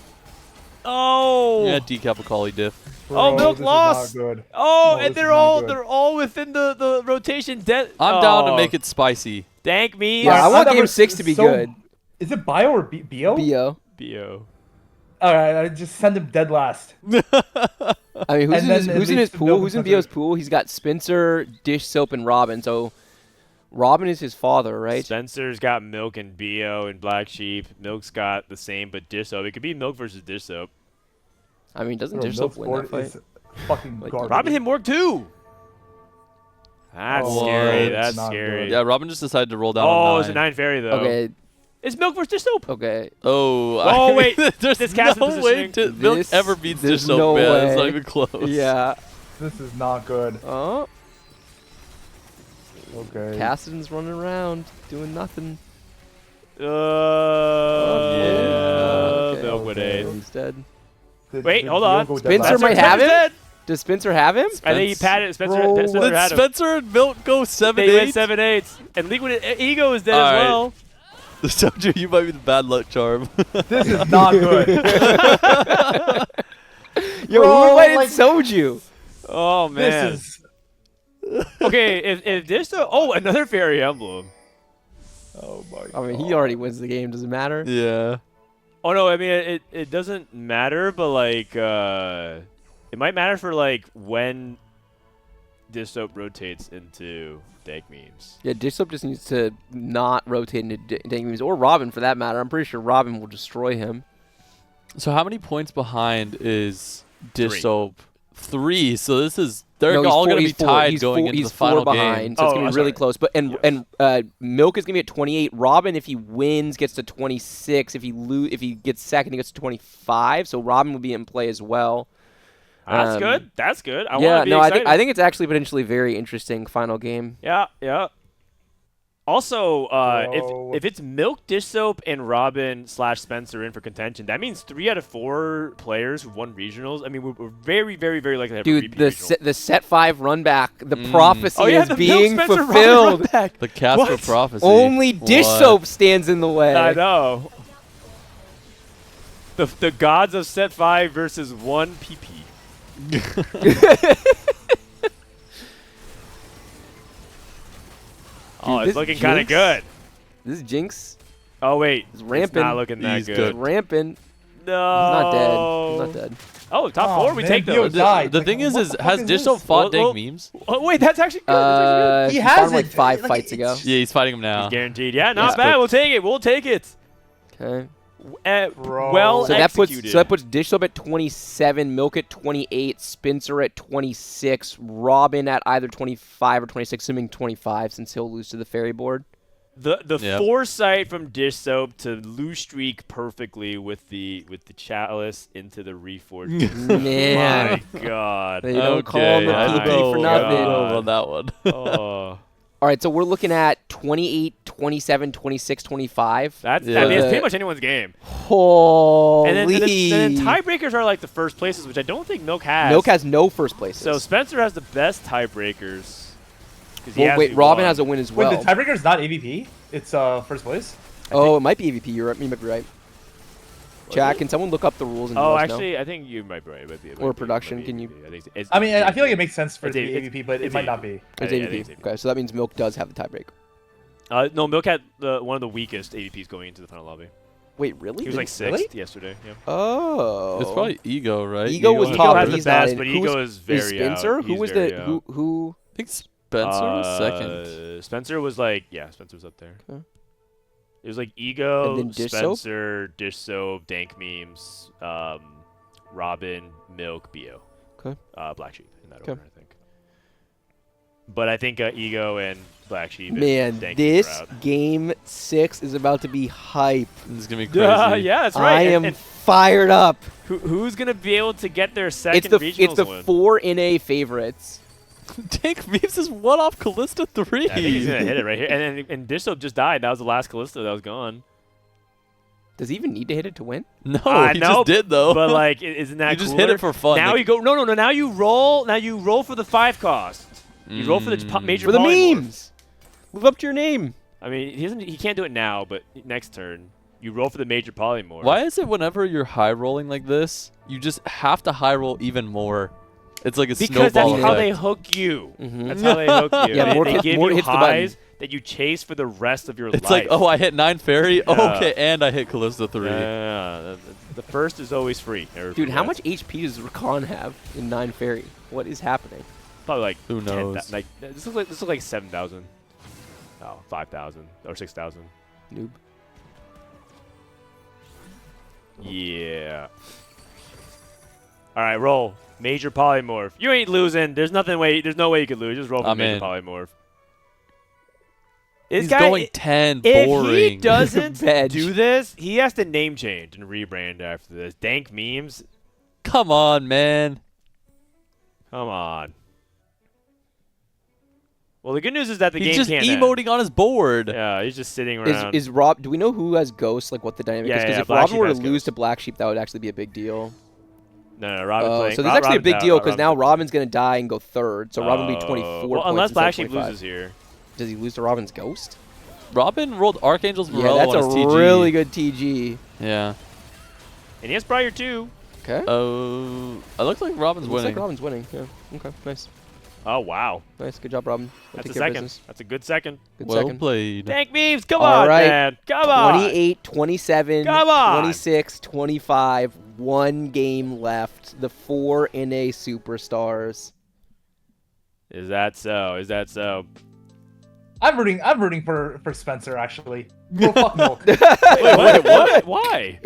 Oh, Yeah, decap Akali diff. Oh, Milk this is lost. Not good. oh, No, and this they're is not all good. they're all within the rotation. I'm down to make it spicy. Dankmemes. Yeah, I want thought game we're 6 to be so- good. Is it Bio or Bio? Bio. Bo. Alright, I just send him dead last. I mean, And then who's at in least his the pool? Milk Who's in Spencer- Bio's pool? He's got Spencer, Dishsoap, and Robin. So Robin is his father, right? Spencer's got Milk and Bo and Black Sheep. Milk's got the same, but Dishsoap. It could be Milk versus Dishsoap. I mean, doesn't Bro, Dishsoap Milk's win board that fight? is fucking Like, garbage. Robin hit Morg too. That's Oh, scary. it's That's not scary. good. Yeah, Robin just decided to roll down. Oh, on it's a 9. 9 fairy though. Okay, It's Milk versus Dishsoap. okay. Oh, Oh, wait. There's This cast no is way positioning. Milk This- ever beats there's Dishsoap, no man. It's way. not even close. Yeah. This is not good. Oh, Okay. Cassidon's running around doing nothing. Yeah. Okay, Milk would okay, aid. He's dead. Wait, hold on. Diogo dead Spencer last? might have him? Dead. Does Spencer have him? I think he patted Spencer. Bro. Spencer Did had him. Spencer and Milk go 7-8? They went 7-8. And Liquid Ego is dead All as right. well. Soju, you might be the bad luck charm. This is not good. Yo, Yo, Bro, who invited like- Soju? Oh man. This Okay, if Dishsoap. Oh, another fairy emblem. Oh my. I mean, he already wins the game. Does it matter? Yeah. Oh no, I mean it doesn't matter, but like it might matter for like when Dishsoap rotates into Dankmemes. Yeah, Dishsoap just needs to not rotate into Dankmemes or Robin for that matter. I'm pretty sure Robin will destroy him. So how many points behind is Dishsoap? 3. So this is they're No, he's all four- going to be he's four- tied he's going four- into he's the final four game. behind, so it's Oh, gonna I'm be really sorry. close. But Milk is gonna be at 28. Robin, if he wins, gets to 26. If he gets second, he gets to 25. So Robin will be in play as well. That's good. That's good. I Yeah, want to be no, excited. I think it's actually potentially very interesting final game. Yeah, yeah. Also, Bro. if it's Milk, Dishsoap, and Robin / Spencer in for contention, that means 3 out of 4 players who won regionals. I mean, we're very, very, very likely to have a Dude, repeat the regional. set 5 run back, the prophecy Oh yeah, is the being Milk, Spencer, Robin fulfilled. run back. The Casper What? prophecy. Only Dish What? Soap stands in the way. I know. The gods of set 5 versus 1 PP. Oh, this it's looking kind of Jinx- good. This is Jinx. Oh wait, It's it's ramping. not looking that He's good. good. Rampant. No, He's not dead. He's not dead. Oh, top Oh, 4, we man, take Bio those. died. The Like, thing is what the fuck has is Dishsoap this? fought Well, Dankmemes? Oh wait, that's actually good. That's actually good. He fought has him like it. 5 Like, fights ago. Yeah, he's fighting him now. He's guaranteed. Yeah, not Yeah. bad. We'll take it. We'll take it. Okay. Bro. Well So that executed. puts Dish Soap at 27, Milk at 28, Spencer at 26, Robin at either 25 or 26, assuming 25 since he'll lose to the fairy board. The Yep. foresight from Dishsoap to lose streak perfectly with the chalice into the reforged. Man. My God. They don't call him the I PP don't know. for I nothing. don't know about that one. Oh, All right, so we're looking at 28, 27, 26, 25. that's. I Yeah. mean, it's pretty much anyone's game. Holy. And then tiebreakers are like the first places, which I don't think Milk has. Milk has no first places. So Spencer has the best tiebreakers. 'Cause he well, has wait, the Robin one. has a win as Wait, well. the tiebreaker's not AVP? It's first place? Oh, it might be AVP. You might be right. Jack, can someone look up the rules and Oh, let us know? actually, I think you might be right. It might be- it Or might be- production, it might can be you- AVP. I think it's I mean, I feel like it AVP. makes sense for it to be It's AVP, but it it's might not AVP. be. It's I think AVP. it's AVP. Okay, so that means Milk does have the tiebreak. No, Milk had one of the weakest AVPs going into the final lobby. Wait, really? He was like 6th Really? yesterday. Yeah. Oh. It's probably Ego, right? Ego was has- top, has but the he's not best, in. but Who's- Ego is very Spencer? out. Who He's was very the out. who? I think Spencer was second. Spencer was like, yeah, Spencer was up there. Okay. It was like Ego, And then Dishsoap? Spencer, Dishsoap, Dankmemes, Robin, Milk, Bio. Okay. Black Sheep in that Okay. order, I think. But I think Ego and Black Sheep. and Man, Dankmemes this are out. game 6 is about to be hype. This is gonna be crazy. Yeah, that's right. I And- am and fired up. who's gonna be able to get their second It's the regionals win? 4 NA favorites. Dankmemes is one off Callista 3. I think he's gonna hit it right here. And Dishsoap just died. That was the last Callisto that was gone. Does he even need to hit it to win? No, I he know, just did though. But like, isn't that you just cooler? hit it for fun. Now Like, you go. No. Now you roll. Now you roll for the 5 cost. You roll for the major For the polymorph. memes. Live up to your name. I mean, he can't do it now, but next turn you roll for the major polymorph. Why is it whenever you're high rolling like this, you just have to high roll even more? It's like a Because snowball that's how they effect. hook you. Mhm. That's how they hook you. Yeah, they, more they hits- give more you hits the button. highs that you chase for the rest of your life. It's like, oh, I hit 9 fairy. Oh, Yeah. okay, and I hit Callista 3. Yeah, the first is always free. Dude, how much HP does Rakan have in 9 Fairy? What is happening? Probably like Who 10,000 knows? like this looks like 7,000. Oh, 5,000 or 6,000. Noob. Yeah. All right, roll. Major polymorph. You ain't losing. There's no way you could lose. Just roll for I'm major in. polymorph. He's going 10, if boring. he doesn't Veg. do this, he has to name change and rebrand after this. Dankmemes. Come on, man. Come on. Well, the good news is that the He's game just can't emoting on his board. end. Yeah, he's just sitting around. Is Rob? Do we know who has Ghost? Like what the dynamic Yeah, is? Because yeah, if Black Robin Sheep were to has lose Ghost. to Black Sheep, that would actually be a big deal. No, Robin playing. So there's actually a big deal because now Robin's going to die and go 3rd. So Robin will be 24 Well, points unless instead Black of Sheep 25. loses here. Does he lose to Robin's Ghost? Robin rolled Archangel's Yeah, Morello that's on his a TG. really good TG. Yeah. And he has Briar too. Okay. It looks like Robin's Looks winning. like Robin's winning. Yeah. Okay. Nice. Oh, wow. Nice. Good job, Robin. That's Take a care of second. business. That's a good second. Good Well second. played. Dankmemes, come All on, right. man. Come on. 28, 27, Come on. 26, 25. 1 game left. The 4 NA superstars. Is that so? Is that so? I'm rooting for Spencer actually. Bro, fuck Milk. Wait, what? Why?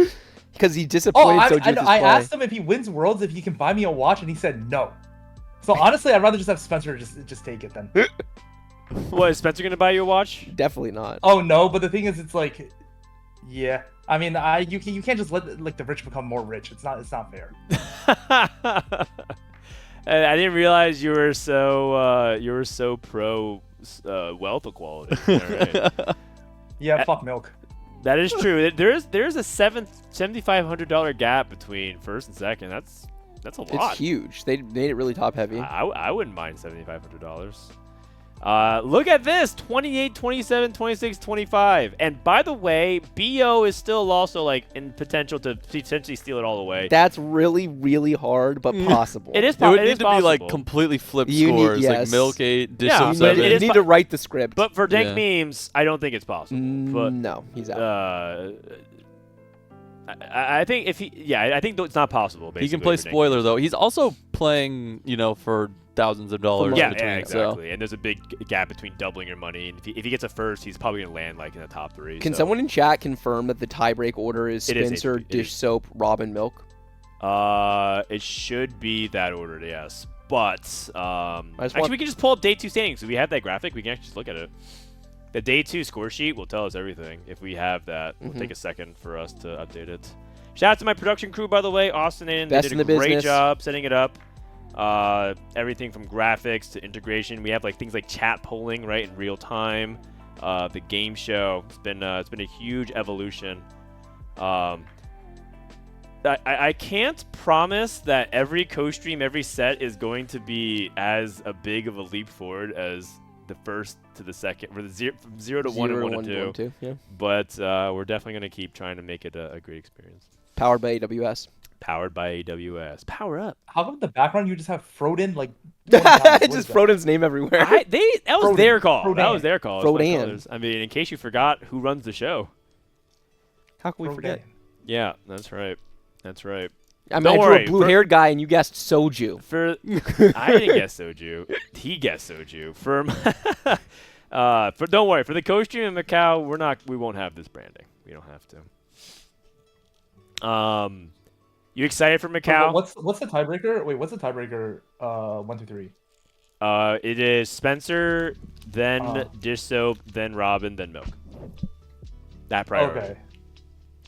Because he Oh, disappointed Soju with his I play. asked him if he wins Worlds if he can buy me a watch, and he said no. So honestly, I'd rather just have Spencer just take it then. What, is Spencer going to buy you a watch? Definitely not. Oh no, but the thing is, it's like, yeah. I mean, you can't just let like the rich become more rich. It's not fair. I didn't realize you were so pro wealth equality. All right. Yeah, fuck Milk. That is true. There's a $7,500 gap between first and second. That's a lot. It's huge. They made it really top heavy. I wouldn't mind $7,500. Look at this, 28, 27, 26, 25. And by the way, BO is still also like in potential to potentially steal it all away. That's really, really hard, but possible. It is It would it need is to be like possible. completely flipped You need- scores, like yes. Milk 8, Dishsoap Yeah, You but 7. it need, is you need po- to write the script. But for Yeah. Dankmemes, I don't think it's possible. But No, he's out. I think I think it's not possible. Basically, He can play for Dankmemes. spoiler though. He's also playing, for thousands of dollars Yeah, between. yeah, So exactly. And there's a big gap between doubling your money. And if he gets a first, he's probably gonna land like in the top 3. Can so. someone in chat confirm that the tiebreak order is It is Spencer, HP. It is. Dishsoap, Robin, Milk? It should be that order, yes. But actually, want- we can just pull up day 2 standings. So we have that graphic. We can actually just look at it. The day 2 score sheet will tell us everything if we have that. It'll take a second for us to update it. Shout out to my production crew, by the way, Austin and Aiden. They Best did in a the great business. job setting it up. Everything from graphics to integration. We have like things like chat polling right in real time. The game show. It's been a huge evolution. I can't promise that every co-stream, every set is going to be as a big of a leap forward as the first to the second, or from 0 to 1 and 1 to 2. Yeah. But we're definitely going to keep trying to make it a great experience. Powered by AWS. Powered by AWS. Power up. How come in the background you just have Frodan like? 20 times? What Just is that? Frodan's name everywhere. That was Frodan. their call. That Frodan. was their call. It's my Frodan. colors. I mean, in case you forgot who runs the show. How can we forget? Yeah, that's right. That's right. I mean, Don't I drew worry, a blue-haired guy, and you guessed Soju. For I didn't guess Soju. He guessed Soju. For don't worry. For the co-stream in Macau, we won't have this branding. We don't have to. You excited for Macau? What's the tiebreaker? Wait, what's the tiebreaker? 1, 2, 3. It is Spencer, then Dishsoap, then Robin, then Milk. That priority. Okay.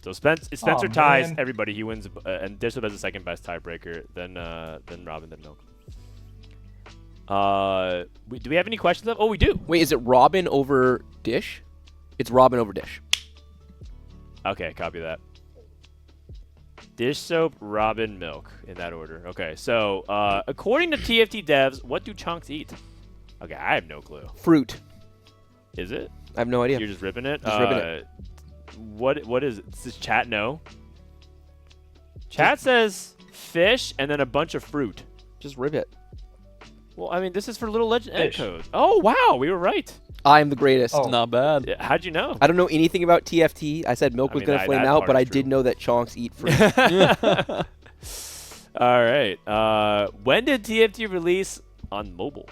So Spencer ties man. everybody. He wins, and Dishsoap has the second best tiebreaker. Then Robin, then Milk. Do we have any questions? Oh, we do. Wait, is it Robin over Dish? It's Robin over Dish. Okay, copy that. Dishsoap, Robin, Milk, in that order. Okay, so according to TFT devs, what do chunks eat? Okay, I have no clue. Fruit. Is it? I have no idea. You're just ripping it? Just ripping it. What is it? Does chat know? Chat says fish and then a bunch of fruit. Just rip it. Well, I mean, this is for Little Legend Fish. code. Oh, wow, we were right. I am the greatest. Oh. not bad. Yeah, how'd you know? I don't know anything about TFT. I said Milk I was mean, going to flame that out, part but is I true. did know that chonks eat fruit. All right. When did TFT release on mobile?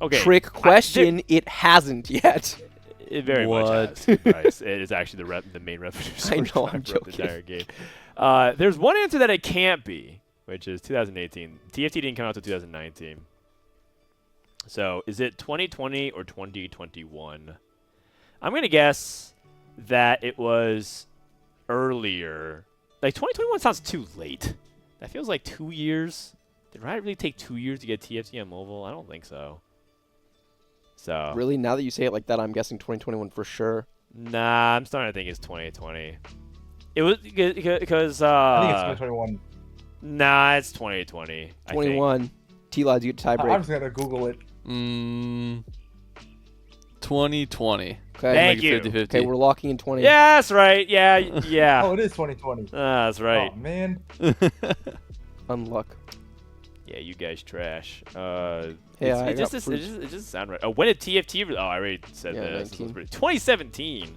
Okay. Trick question, it hasn't yet. It very much What? has. Bryce. It is actually the main revenue source. I know, for I'm the joking. entire game. There's one answer that it can't be, which is 2018. TFT didn't come out until 2019. So is it 2020 or 2021? I'm gonna guess that it was earlier. Like 2021 sounds too late. That feels like 2 years. Did Riot really take 2 years to get TFT on mobile? I don't think so. So Really, now that you say it like that, I'm guessing 2021 for sure. nah, I'm starting to think it's 2020. It was because I think it's 2021. nah, it's 2020. I think. 21. Tleyds, you get tie I'm break. just gonna Google it. 2020. 2020. Okay. Thank Make you. it 50-50. Okay, we're locking in 20. Yeah, that's right. Yeah, yeah. Oh, it is 2020. That's right. Oh man. Unluck. Yeah, you guys trash. Yeah, it just sound right. Oh, when did TFT? Oh, I already said Yeah, this. 19. 2017.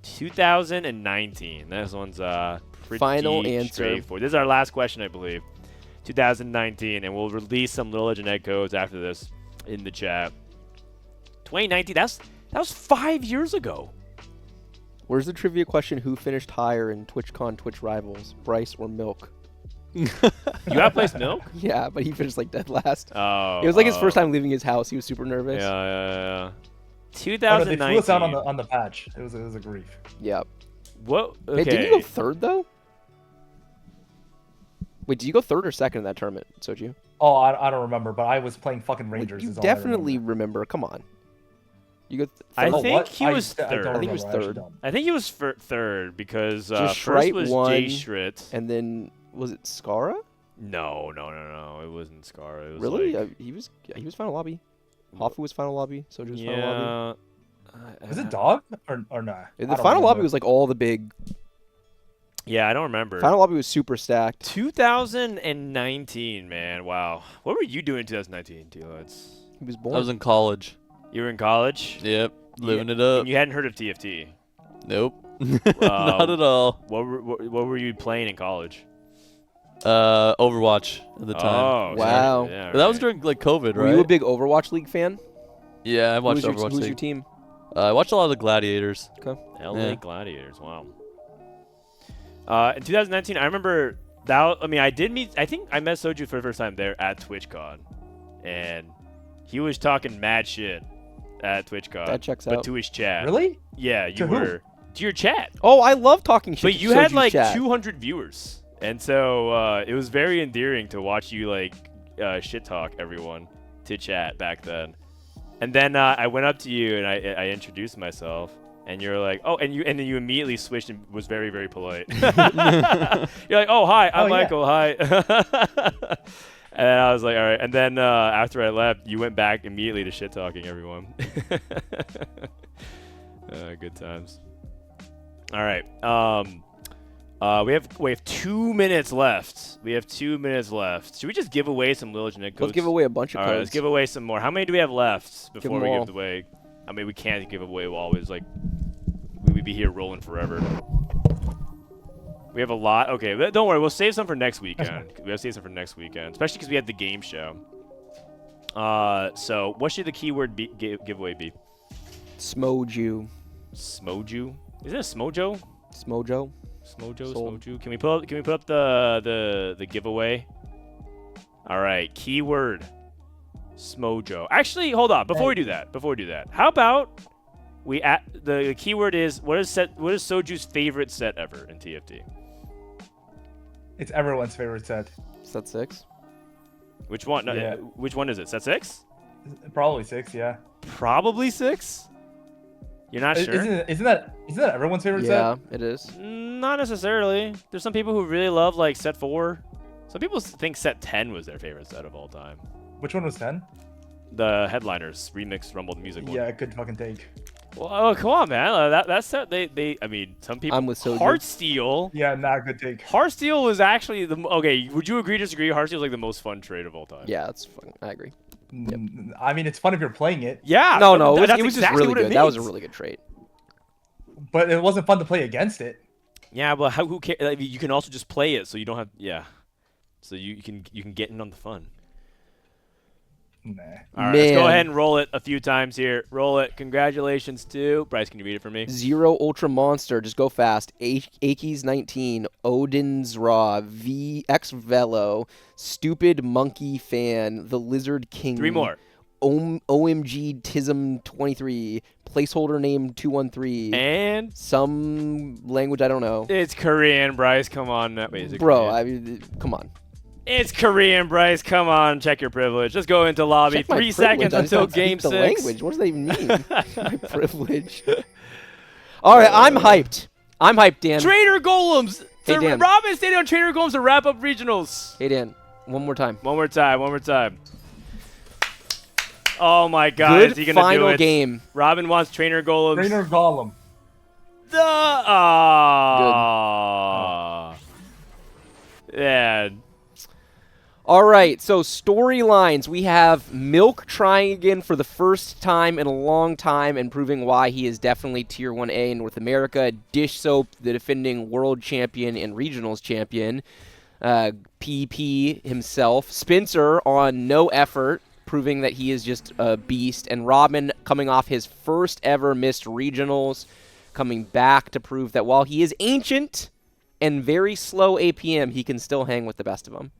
2019. This one's pretty Final answer. straightforward. This is our last question, I believe. 2019, and we'll release some Little Legend Egg codes after this in the chat. 2019. That was 5 years ago. Where's the trivia question? Who finished higher in TwitchCon Twitch Rivals, Bryce or Milk? You outplaced Milk? Yeah, but he finished like dead last. Oh, It was like his first time leaving his house. He was super nervous. Yeah. Oh, no, 2019. they flew us out on the patch. It was a grief. Yep. What? Okay. Hey, didn't you go third though? Wait, did you go third or second in that tournament, Soju? Oh, I don't remember, but I was playing fucking Rangers. You is all I definitely remember. Come on. You go. I Oh, think what? he was I third. don't I think he was remember. I actually third. don't. I think he was third because Just first Shrite was won, Jay Schritt. And then was it Skara? No. It wasn't Scar. It was Really? Like, He was final lobby. Hoffu was final lobby. Soju was final lobby. yeah. Was it Dog or nah? The final lobby was like all the big. Yeah, I don't remember. Final lobby was super stacked. 2019, man. Wow. What were you doing in 2019, Tleyds? He was born. I was in college. You were in college. Yep. Living it And up. you hadn't heard of TFT. Nope. Not at all. What were you playing in college? Overwatch at the time. Oh, Wow. Yeah, But that was right. during like COVID, Were right? you a big Overwatch League fan? Yeah, I watched Who Overwatch was your League. team? I watched a lot of the Gladiators. LA Yeah. Gladiators. Wow. In 2019, I remember that. I mean, I think I met Soju for the first time there at TwitchCon, and he was talking mad shit at TwitchCon. That checks but out. to his chat. Really? Yeah, you To who? were to your chat. Oh, I love talking shit. But to you had Soju's like chat. 200 viewers, and so it was very endearing to watch you like shit talk everyone to chat back then. And then I went up to you and I introduced myself, and you're like, oh, and then you immediately switched and was very, very polite. You're like, oh, hi, I'm Oh, yeah. Michael, hi. And I was like, all right. And then after I left, you went back immediately to shit talking everyone. Good times. All right. We have 2 minutes left. Should we just give away some Little Legend codes? Let's give away a bunch of All codes. right, let's give away some more. How many do we have left Give before them we all. give away? I mean, we can't give away always. Like, we'd be here rolling forever. We have a lot. Okay, but don't worry. We'll save some for next weekend. We have to save some for next weekend, especially because we had the game show. So what should the keyword giveaway be? Smoju. Smoju? Is it a Smojo? Smojo. Smoju. Sold. Can we put up the giveaway? All right, keyword Smojo. Actually, hold on. Before we do that, how about the keyword is what is Soju's favorite set ever in TFT? It's everyone's favorite set. Set 6. Which one? No, Yeah. which one is it? Set 6? Probably 6, yeah. Probably 6. You're not sure? Isn't that everyone's favorite Yeah, set? it is. Not necessarily. There's some people who really love like set 4. Some people think set 10 was their favorite set of all time. Which one was 10? The Headliners remix Rumble the Music one. Yeah, good fucking take. Well, oh, come on, man. That set I mean, some people. I'm with Soju. Heartsteel. Yeah, not good take. Heartsteel was actually okay. Would you agree? Disagree? Heartsteel was like the most fun trade of all time. Yeah, that's fucking. I agree. I mean, it's fun if you're playing it, Yeah. No, that's it was just exactly really what it good. That was a means. really good trait. but it wasn't fun to play against it. Yeah, but who cares? Like, you can also just play it, so you don't have. Yeah. So you can get in on the fun. Nah. All right, let's go Man. ahead and roll it a few times here. Roll it. Congratulations to Bryce. Can you read it for me? Zero Ultra Monster, just go fast. Akies 19, Odin's Raw, VX Velo, Stupid Monkey Fan, The Lizard King. 3 more. OMG Tism 23, placeholder name 213. And Some language I don't know. it's Korean, Bryce. Come on. Wait, is it Bro, Korean? I mean, come on. It's Korean, Bryce. Come on, check your privilege. Just go into lobby. Check my 3 privilege. seconds I just until don't speak game the 6. language. What does that even mean? My privilege. All right, I'm hyped. I'm hyped, Dan. Trader Golems. Hey, Dan. Robin stayed on Trader Golems to wrap up regionals. Hey, Dan, one more time. One more time. Oh my God! Good is he gonna final do it? game. Robin wants trainer golems. Trainer Golem. Yeah. All right, so storylines. We have Milk trying again for the first time in a long time and proving why he is definitely Tier 1A in North America. Dishsoap, the defending world champion and regionals champion. PP himself. Spencer on no effort, proving that he is just a beast. And Robin coming off his first ever missed regionals, coming back to prove that while he is ancient and very slow APM, he can still hang with the best of them.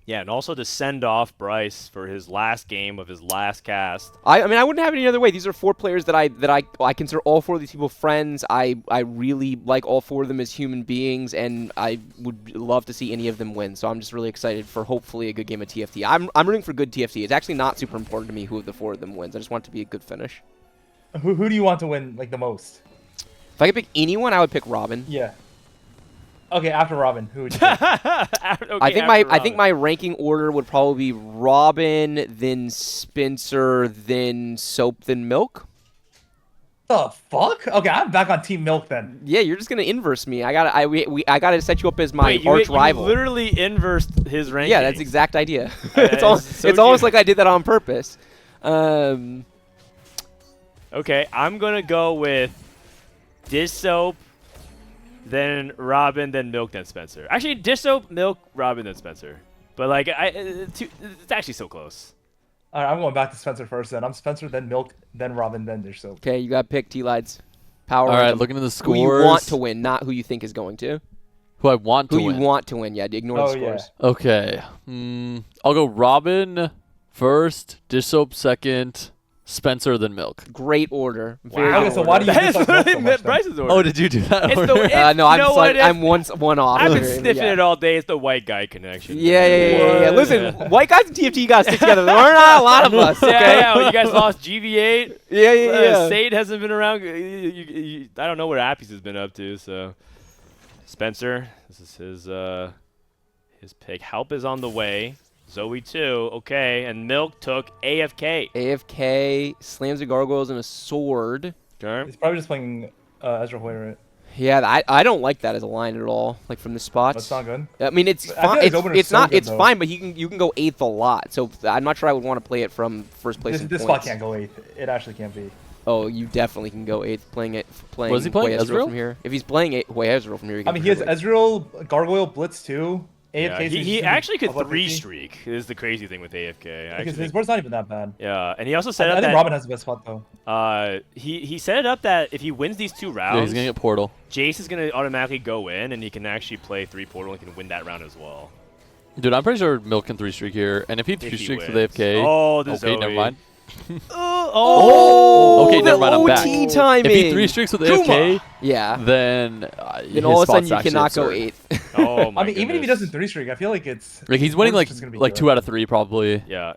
Yeah, and also to send off Bryce for his last game of his last cast. I mean, I wouldn't have it any other way. These are 4 players that I consider all 4 of these people friends. I really like all 4 of them as human beings, and I would love to see any of them win. So I'm just really excited for hopefully a good game of TFT. I'm rooting for good TFT. It's actually not super important to me who of the 4 of them wins. I just want it to be a good finish. Who do you want to win like the most? If I could pick anyone, I would pick Robin. Yeah. Okay, after Robin, who would you pick? I think my ranking order would probably be Robin, then Spencer, then Soap, then Milk. The fuck? Okay, I'm back on Team Milk then. Yeah, you're just gonna inverse me. I gotta set you up as my arch rival. You literally inversed his ranking. Yeah, that's the exact idea. It's almost like I did that on purpose. Okay, I'm gonna go with Dishsoap, then Robin, then Milk, then Spencer. Actually, Dishsoap, Milk, Robin, then Spencer. But like, it's actually so close. All right, I'm going back to Spencer first then. I'm Spencer, then Milk, then Robin, then Dishsoap. Okay, you got to pick Tleyds. Power. All right, looking at the scores. Who you want to win, not who you think is going to. Who I want to win. Who you want to win, yeah. Ignore the scores. Yeah. Okay. I'll go Robin first, Dishsoap second, Spencer, then Milk. Great order. Wow. Okay, so why do you dislike Milk so much, Bryce's order. Oh, did you do that? No, I'm one off. I've been sniffing it all day. It's the white guy connection. Yeah. Listen, white guys and TFT gotta stick together. There are not a lot of us. Okay? Yeah. You guys lost GV8. Yeah. Sade hasn't been around. I don't know what Appies has been up to. So, Spencer, this is his pick. Help is on the way. Zoe too, okay, and Milk took AFK. AFK, slams the gargoyles and a sword. Okay. He's probably just playing Ezra Hoyer, right? Yeah, I don't like that as a line at all, like from the spots. That's not good. I mean, it's fine. It's fine, but you can go 8th a lot. So I'm not sure I would want to play it from first place. This spot can't go 8th. It actually can't be. Oh, you definitely can go 8th playing. Was he playing Ezreal from here? If he's playing Ezreal from here, I mean, he has Ezreal, Gargoyle, Blitz 2. Yeah, he actually could 3-streak. Is the crazy thing with AFK. Because his board's not even that bad. Yeah, and he also set up I think that Robin has the best spot though. He set it up that if he wins these 2 rounds, he's gonna get Portal. Jace is gonna automatically go in, and he can actually play 3 Portal and can win that round as well. Dude, I'm pretty sure Milk can 3-streak here, and if he 3-streaks with AFK, okay, never mind. Okay, never mind. I'm back. Timing. If he 3-streaks with AFK, then all of a sudden you cannot go 8th. Oh my I mean, even if he doesn't 3-streak, I feel like it's like he's winning like 2 out of 3 probably. Yeah.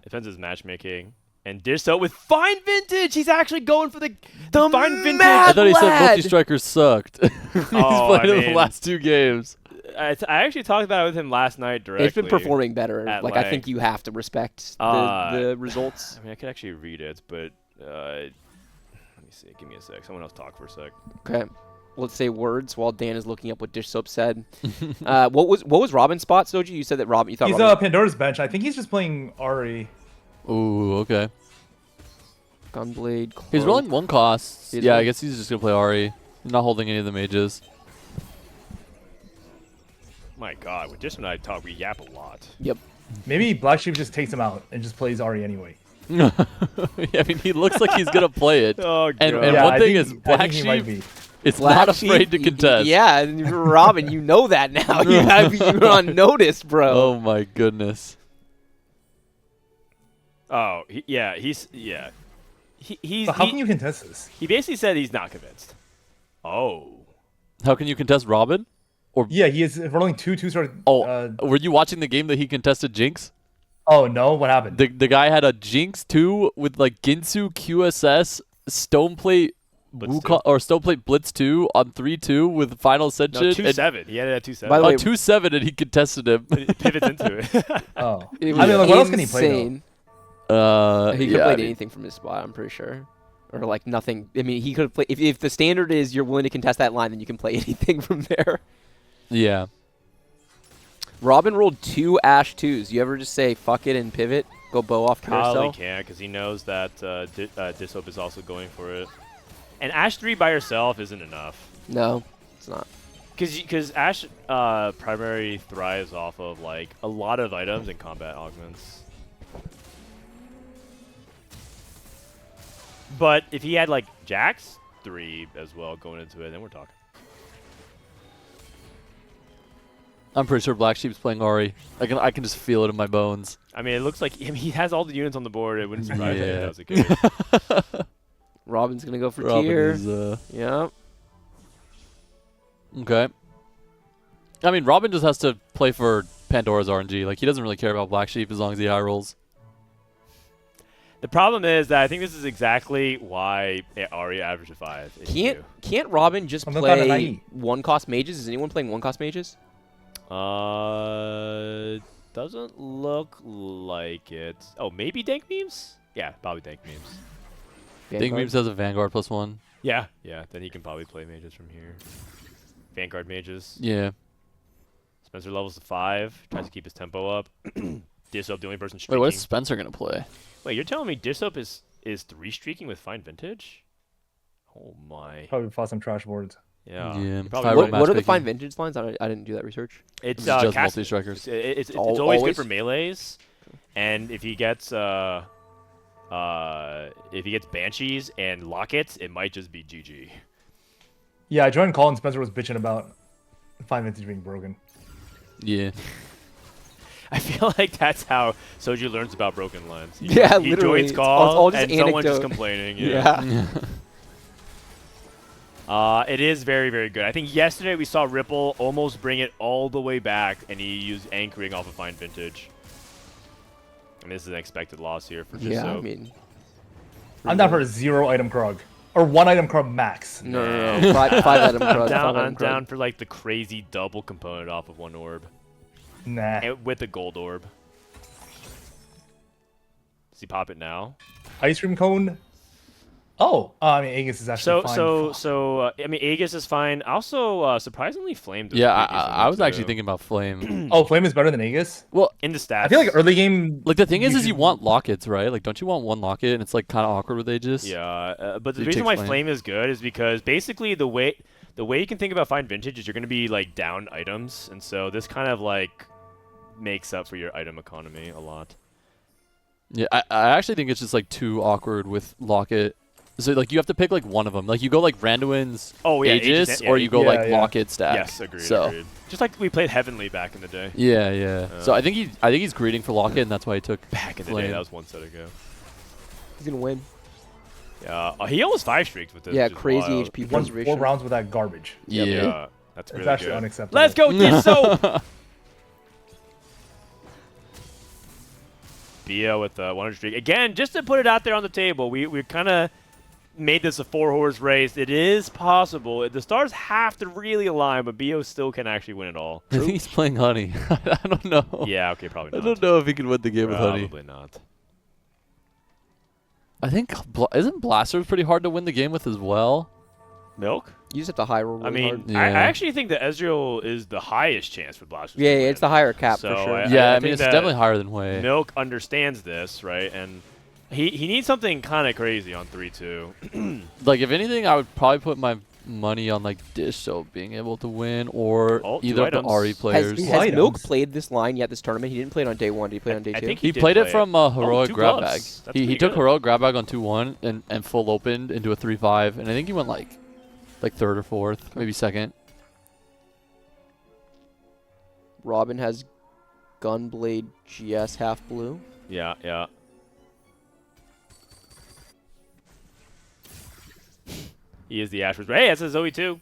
Depends his matchmaking. And Dishsoap with Fine Vintage. He's actually going for the Fine Vintage. I thought he said multi-strikers sucked. He's played in the last 2 games. I actually talked about it with him last night directly. It's been performing better. Like I think you have to respect the results. I mean, I could actually read it, but let me see. Give me a sec. Someone else talk for a sec. Okay. Let's say words while Dan is looking up what Dishsoap said. What was Robin's spot, Soji? You said that Robin. You thought he's Pandora's bench. I think he's just playing Ahri. Ooh, okay. Gunblade. He's rolling 1 cost. Yeah, I guess he's just gonna play Ahri. He's not holding any of the mages. My God, with this one I talk, we yap a lot. Yep. Maybe Black Sheep just takes him out and just plays Ahri anyway. Yeah, I mean, he looks like he's gonna play it. Oh, God. And one thing is, Black Sheep is not afraid to contest. Yeah, Robin, you know that now. You're on notice, bro. Oh my goodness. Oh, he's. But how can you contest this? He basically said he's not convinced. Oh. How can you contest Robin? Or yeah, he is rolling 2/2-star. Were you watching the game that he contested Jinx? Oh no, what happened? The guy had a Jinx 2 with like Ginsu, QSS, Stoneplate, or Stoneplate Blitz 2 on 3/2 with Final Ascension. No, 2/7. He had it at 2/7. By the way, 2/7 and he contested him. He pivots into it. Oh, I mean, like, what else can he play? Though? He could have played I mean, anything from his spot, I'm pretty sure. Or like nothing. I mean, he could have played. If the standard is you're willing to contest that line, then you can play anything from there. Yeah. Robin rolled 2 Ash 2s. You ever just say fuck it and pivot, go bow off Probably carousel? can't because he knows that Dishsoap is also going for it. And Ash 3 by herself isn't enough. No, it's not. Because Ash primary thrives off of like a lot of items and combat augments. But if he had like Jax 3 as well going into it, then we're talking. I'm pretty sure Black Sheep's playing Ahri. I can just feel it in my bones. I mean, it looks like he has all the units on the board. It wouldn't surprise me if that was the case. Robin's gonna go for Robin tier. is, Yeah. okay. I mean, Robin just has to play for Pandora's RNG. Like, he doesn't really care about Black Sheep as long as he high rolls. The problem is that I think this is exactly why Ahri averaged a 5. Can't Robin just I'm not gonna play lie. 1-cost mages? Is anyone playing 1-cost mages? Doesn't look like it. Oh, maybe Dankmemes? Yeah, probably Dankmemes. Dankmemes has a Vanguard +1. Yeah, then he can probably play mages from here. Vanguard mages. Yeah. Spencer levels to 5, tries to keep his tempo up. Dishsoap, the only person Wait, streaking. what is Spencer going to play? Wait, you're telling me Dishsoap is 3 streaking with Fine Vintage? Oh my. Probably fought some trash boards. Yeah. Yeah, He High probably roll What are the matchmaking. fine vintage lines? I didn't do that research. It's It's just cast- multi-strikers. It's Al- always always? good for melees, and if he gets Banshees and Lockets, it might just be GG. Yeah, I joined call and Spencer was bitching about Fine Vintage being broken. Yeah. I feel like that's how Soju learns about broken lines. He Literally. joins It's call all just and someone's just anecdote. complaining. Yeah. It is very, very good. I think yesterday we saw Ripple almost bring it all the way back, and he used anchoring off of Fine Vintage. And this is an expected loss here for Dishsoap. Yeah, I mean. I'm down for a 0 item Krug. Or 1 item Krug max. No. 5 item crud. I'm down for like the crazy double component off of 1 orb. Nah. And with the gold orb. Does he pop it now? Ice cream cone. Oh, I mean, Aegis is actually fine. I mean, Aegis is fine. Also, surprisingly, Flame. does Yeah, pretty decent I was too. actually thinking about Flame. Oh, Flame is better than Aegis? Well, in the stats. I feel like early game... like, the thing is should- you want lockets, right? Like, don't you want 1 locket? And it's, like, kind of awkward with Aegis. Yeah, but the You reason take why Flame. Flame is good is because basically the way you can think about Fine Vintage is you're going to be like down items, and so this kind of like makes up for your item economy a lot. Yeah, I actually think it's just, like, too awkward with locket. So, like, you have to pick, like, one of them. Like, you go, like, Randuin's Oh yeah, Aegis, yeah, or you go, yeah, like, yeah. locket stack. Yes, agreed. So, Agreed. Just like we played Heavenly back in the day. yeah. So I think he's greeting for locket, and that's why he took Back in the Flame. day, that was 1 set ago. He's going to win. Yeah, he almost 5 streaks with this. Yeah, which is crazy wild. HP Won preservation. 4 rounds with that garbage. Yeah. Yeah, that's It's really actually good. unacceptable. Let's go, Dishsoap! Bia with 100 streak. Again, just to put it out there on the table, we kind of made this a 4-horse race. It is possible. The stars have to really align, but Bio still can actually win it all. I think he's playing Honey. I don't know. Yeah, okay, probably I not. don't know if he can win the game with Honey. Probably not. I think isn't Blaster pretty hard to win the game with as well? Milk? You just have to high roll really I mean, hard. Yeah. I actually think that Ezreal is the highest chance for Blasters. to Yeah, win. it's the higher cap So for sure. I Yeah, I think mean, it's that definitely higher than Wei. Milk understands this, right? And he needs something kind of crazy on 3-2. Like, if anything, I would probably put my money on, like, Dishsoap being able to win, or Oh, 2 either of the items. Ahri Has, players. Two has items. Milk played this line yet this tournament? He didn't play it on day 1. Did he play it on day 2? I think He did played play it from Heroic 2 Grab Bag. gloves. That's He pretty took good. Heroic Grab Bag on 2-1 and full opened into a 3-5, and I think he went, like 3rd or 4th, maybe 2nd. Robin has Gunblade GS half blue. Yeah, yeah. He is the Ashford. Hey, that's a Zoe too.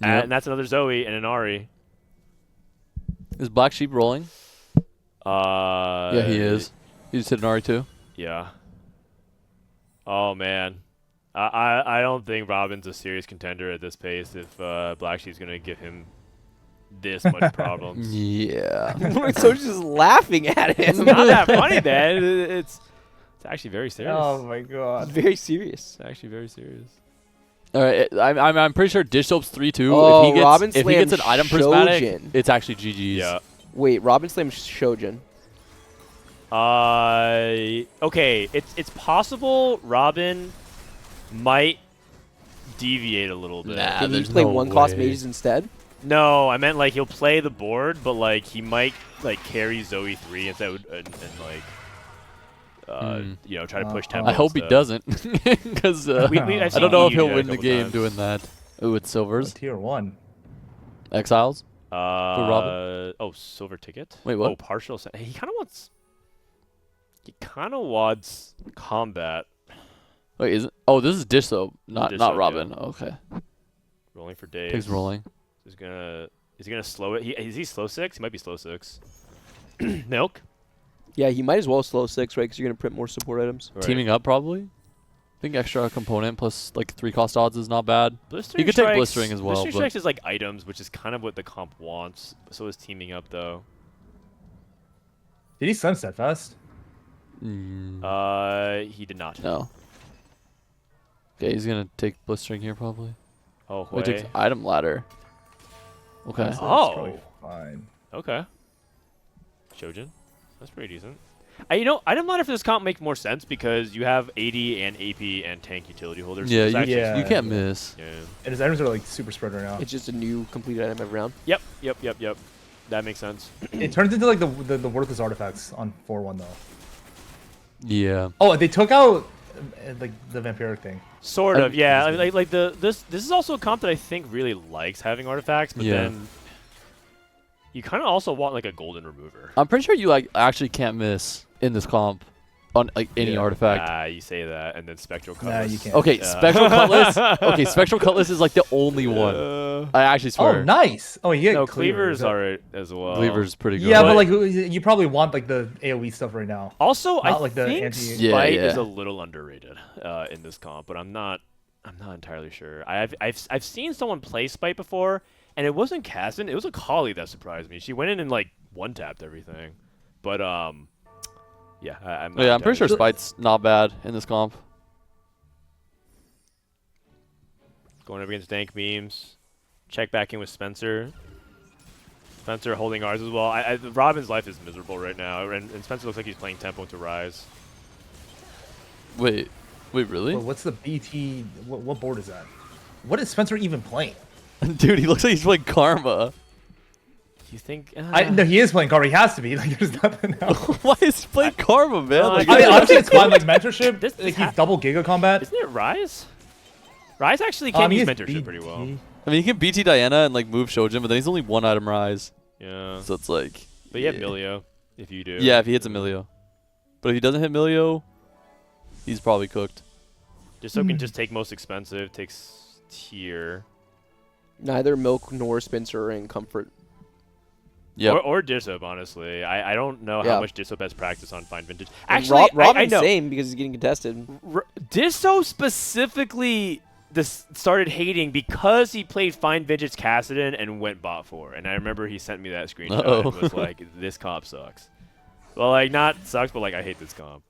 Yep. And that's another Zoe and an Ahri. Is Black Sheep rolling? Yeah, He is. He just hit an Ahri too. Yeah. Oh man, I don't think Robin's a serious contender at this pace. If Black Sheep's gonna give him this much problems. Yeah. So just laughing at It's him. not that funny, man. It's actually very serious. Oh my god. Very serious. It's actually very serious. All right, I'm pretty sure Dishsoap's 3-2. Oh, if he gets an item prismatic, Shojin. it's actually GG's. Yeah. Wait, Robinsongz Shojin. Okay, it's possible Robin might deviate a little bit. Nah. Can he there's play no one-cost way. mages instead? No, I meant like he'll play the board, but like he might like carry Zoe 3 instead and like you know, try to push tempo. I hope he instead. doesn't, because I've I seen don't know if he he'll do that a win the couple game times. doing that. Ooh, it's silvers. Tier 1. Exiles. Oh, silver ticket. Wait, what? Oh, partial. He kind of wants. He kind of wants combat. Wait, is it? Oh, this is Dishsoap, not Dishsoap, Robin. Okay. Rolling for days. Pigs rolling. He's gonna. Is he gonna slow it? Is he slow 6? He might be slow 6. Milk. Yeah, he might as well slow 6, right? Because you're going to print more support items. Right. Teaming up probably. I think extra component plus like 3 cost odds is not bad. Blistering You could take strikes- blistering as well, Blistering but- strikes is like items, which is kind of what the comp wants. So is teaming up though. Did he slam steadfast? He did not. No. Okay, he's gonna take blistering here probably. Oh, He takes item ladder. Okay. That's Oh. probably fine. Okay. Shojin. That's pretty decent. You know, item ladder for this comp makes more sense because you have AD and AP and tank utility holders. so Yeah, it's you, actually- Yeah. you can't miss. Yeah. And his items are like super spread right now. It's just a new completed item every round. Yep. That makes sense. It turns into like the worthless artifacts on 4-1 though. Yeah. Oh, they took out like the vampiric thing. Sort of, yeah. I mean, Like, this is also a comp that I think really likes having artifacts, but Yeah. then you kind of also want like a golden remover. I'm pretty sure you like actually can't miss in this comp on like any Yeah. artifact. Ah, you say that, and then spectral Nah, cutlass. you can't. Okay, Yeah. spectral cutlass. Okay, spectral cutlass is like the only one. I actually swear. Oh, nice. Oh, yeah. No, cleaver's alright as well. Cleaver's pretty good. Yeah, but But- like you probably want like the AOE stuff right now. Also, I Not like the think anti- Yeah, Spite yeah. is a little underrated in this comp, but I'm not entirely sure. I've seen someone play Spite before, and it wasn't Cassin. It was a Kali that surprised me. She went in and like one tapped everything, but yeah, I'm. not Yeah, I'm pretty sure entirely Spite's not bad in this comp. Going up against Dankmemes. Check back in with Spencer. Spencer holding ours as well. Robin's life is miserable right now, and Spencer looks like he's playing tempo to Rise. Wait, really? Well, what's the BT? What board is that? What is Spencer even playing? Dude, he looks like he's playing Karma. You think? No, he is playing Karma. He has to be. Like, there's nothing else. Why is he playing Karma, man? Like, I mean, honestly, it's fine. Like mentorship. This- Like, he's double Giga Combat. Isn't it Rise? Rise actually can He use is mentorship pretty well. BT. I mean, he can BT Diana and like move Shojin, but then he's only one item rise. Yeah. So it's like. But you have Milio, if you do. Yeah, if he hits Emilio. But if he doesn't hit Emilio, he's probably cooked. Just so can just take most expensive, takes tier. Neither Milk nor Spencer are in comfort. Yeah. Or Dishsoap, honestly. I don't know Yeah. how much Dishsoap has practice on Fine Vintage. And Actually, I Robin's know. same because he's getting contested. Dishsoap specifically started hating because he played Fine Vintage Cassidon and went bot 4. And I remember he sent me that screenshot Uh-oh. and was like, this comp sucks. Well, like, not sucks, but like, I hate this comp.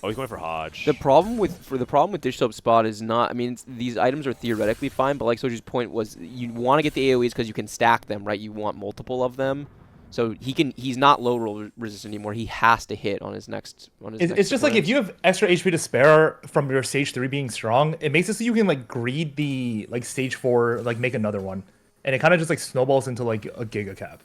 Oh, he's going for Hodge. The problem with Dishsoap Spot is not. I mean, these items are theoretically fine, but like Soji's point was, you want to get the AOE's because you can stack them, right? You want multiple of them, so he's not low roll resistant anymore. He has to hit on his next. It's just like if you have extra HP to spare from your stage 3 being strong, it makes it so you can like greed the like stage 4, like make another one, and it kind of just like snowballs into like a Giga Cap.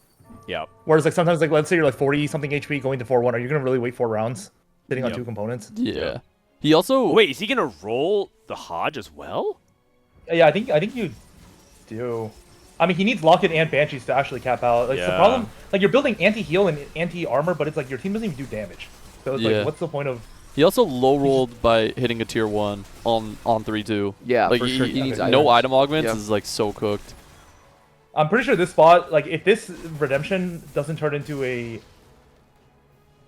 Yeah. Whereas like sometimes like let's say you're like 40 something HP going to 4-1, are you gonna really wait 4 rounds sitting on Yep. 2 components? Yeah. He also. Wait, is he gonna roll the Hodge as well? Yeah, I think you do. I mean, he needs Locket and Banshees to actually cap out. Like, it's the Yeah. problem, like, you're building anti-heal and anti-armor, but it's like your team doesn't even do damage. So it's Yeah. like, what's the point of... He also low rolled by hitting a tier 1 on 3-2. Yeah, like for sure. He needs no items. item augments Yeah. is like so cooked. I'm pretty sure this spot, like, if this redemption doesn't turn into a...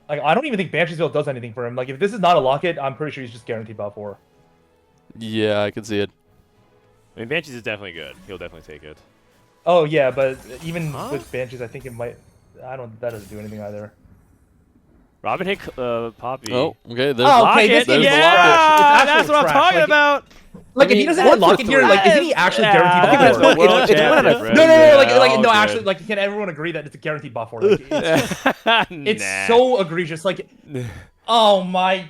Like, I don't even think Banshee's build does anything for him. Like, if this is not a Locket, I'm pretty sure he's just guaranteed about 4. Yeah, I can see it. I mean, Banshees is definitely good. He'll definitely take it. Oh yeah, but even Huh? with Banshees, I think it might. That doesn't do anything either. Robin hit Poppy. Oh, okay. There's Oh, Lock okay, it. this game is There's a the lock Yeah, it. It's actual that's what I'm trash. talking Like, about. Like, I if he mean, doesn't one hit lock for it here, three. like, isn't he actually Yeah, guaranteed that's buff what for it? world It's one out of champion, three. right? No, Yeah, no, all actually, good. like, can everyone agree that it's a guaranteed buff for it? Like, it's Nah. so egregious. Like, oh my.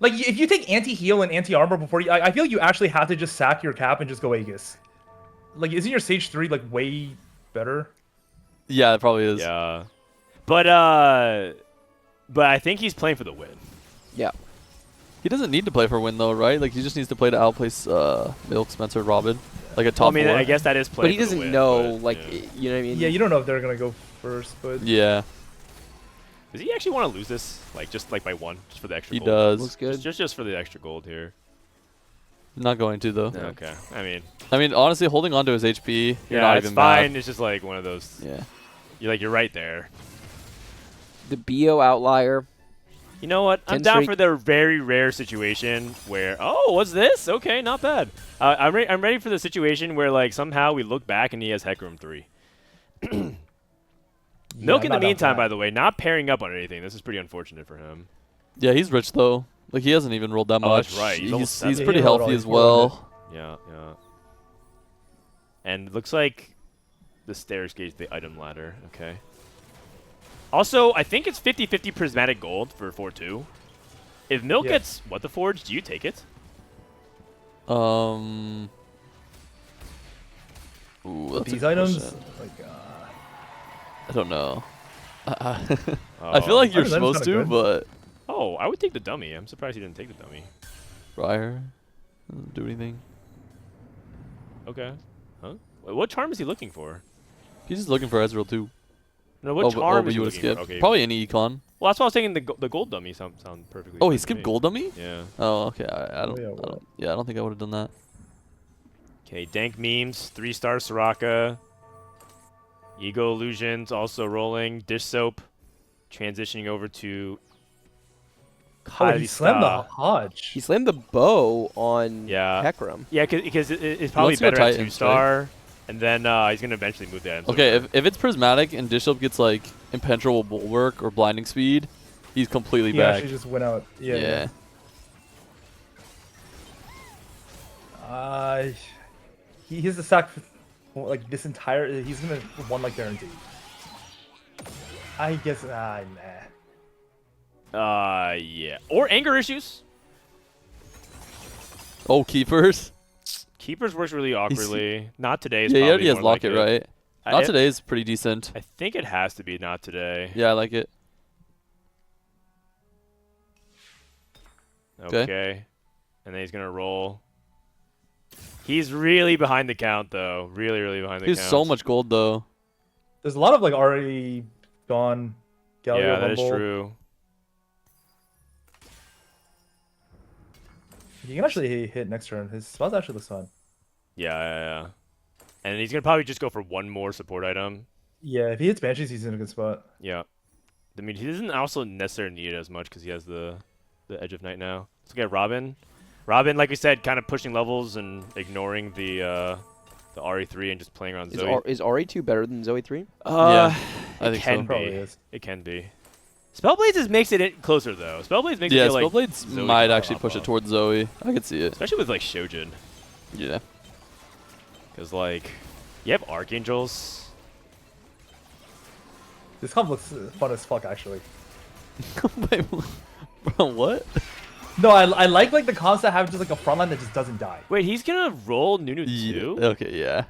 Like, if you take anti-heal and anti-armor before you, I feel like you actually have to just sack your cap and just go Aegis. Like, isn't your Sage 3, like, way better? Yeah, it probably is. Yeah, but I think he's playing for the win. Yeah. He doesn't need to play for win though, right? Like he just needs to play to outplace Milk, Spencer, Robin, like a top I mean, four. I guess that is playing. But he for the doesn't win, know, but, like, yeah. you know what I mean? Yeah, you don't know if they're gonna go first, but Yeah, Does he actually want to lose this? Like just like by one, just for the extra he gold? does. Looks good. Just for the extra gold here. Not going to though. Okay. I mean, honestly, holding on to his HP, you're Yeah, not it's even fine. bad. It's just like one of those. Yeah. You're right there. The BO outlier. You know what? I'm 10 down streak. for the very rare situation where, oh, what's this? Okay, not bad. I'm ready for the situation where like somehow we look back and he has Heckroom 3. Milk Yeah, in the I'm not down for meantime, that. by the way, not pairing up on anything. This is pretty unfortunate for him. Yeah, he's rich though. Like he hasn't even rolled that Oh, much. that's right. He's almost He's 70. pretty He rolled healthy all- as he rolled well. Yeah. And it looks like the stairs gauge the item ladder. Okay. Also, I think it's 50-50 prismatic gold for 4-2. If Milk Yeah. gets what the forge, do you take it? Ooh, that's a these good items, question. like, I don't know. I Oh. feel like you're Item's supposed kinda to, good. but Oh, I would take the dummy. I'm surprised he didn't take the dummy. Briar doesn't do anything. Okay. Huh? Wait, what charm is he looking for? He's just looking for Ezreal too. No, what charm but is he you would looking skip. for? Okay. Probably any econ. Well, that's why I was thinking the gold dummy sound perfectly. Oh, fine he to skipped me. gold dummy? Yeah. Oh, okay. I don't. yeah, I what? don't. Yeah, I don't think I would have done that. Okay, Dankmemes, 3-star Soraka. Ego Illusions also rolling. Dishsoap transitioning over to oh, he slammed the Kalista. Hodge. He slammed the bow on Yeah. Hecarim. Yeah, because it's probably wants to go better at Titans, 2-star. And then he's going to eventually move the items Okay, over. if it's prismatic and Dishsoap gets like impenetrable bulwark or blinding speed, he's completely He back. actually just went out. Yeah. He has the sack for, like this entire. He's gonna one like guaranteed. I guess nah. Yeah. Or anger issues. Oh, keepers. Keepers works really awkwardly. Not today. Is Yeah, he probably already has more lock like it, right? I- Not today is pretty decent. I think it has to be not today. Yeah, I like it. Okay. Okay. And then he's going to roll. He's really behind the count, though. Really, really behind the He's count. so much gold though. There's a lot of like already gone. Galio Yeah, that is Rumble. true. He can actually hit next turn. His spot actually looks fun. Yeah. And he's going to probably just go for one more support item. Yeah, if he hits Banshees, he's in a good spot. Yeah. I mean, he doesn't also necessarily need it as much because he has the Edge of Night now. Let's look at Robin. Robin, like we said, kind of pushing levels and ignoring the RE3 and just playing around Zoe. Is RE2 better than Zoe 3? Yeah, I it think can so. Probably be. is. It can be. Spellblades just makes it closer though. Spellblades makes Yeah, it feel like Spellblades Zoe might can actually pop push it up. towards Zoe. I could see it. Especially with like Shojin, Yeah. because like you have Archangels. This comp looks fun as fuck, actually. Wait, bro, what? No, I like the comps that have just like a front line that just doesn't die. Wait, he's gonna roll Nunu too? Okay, yeah.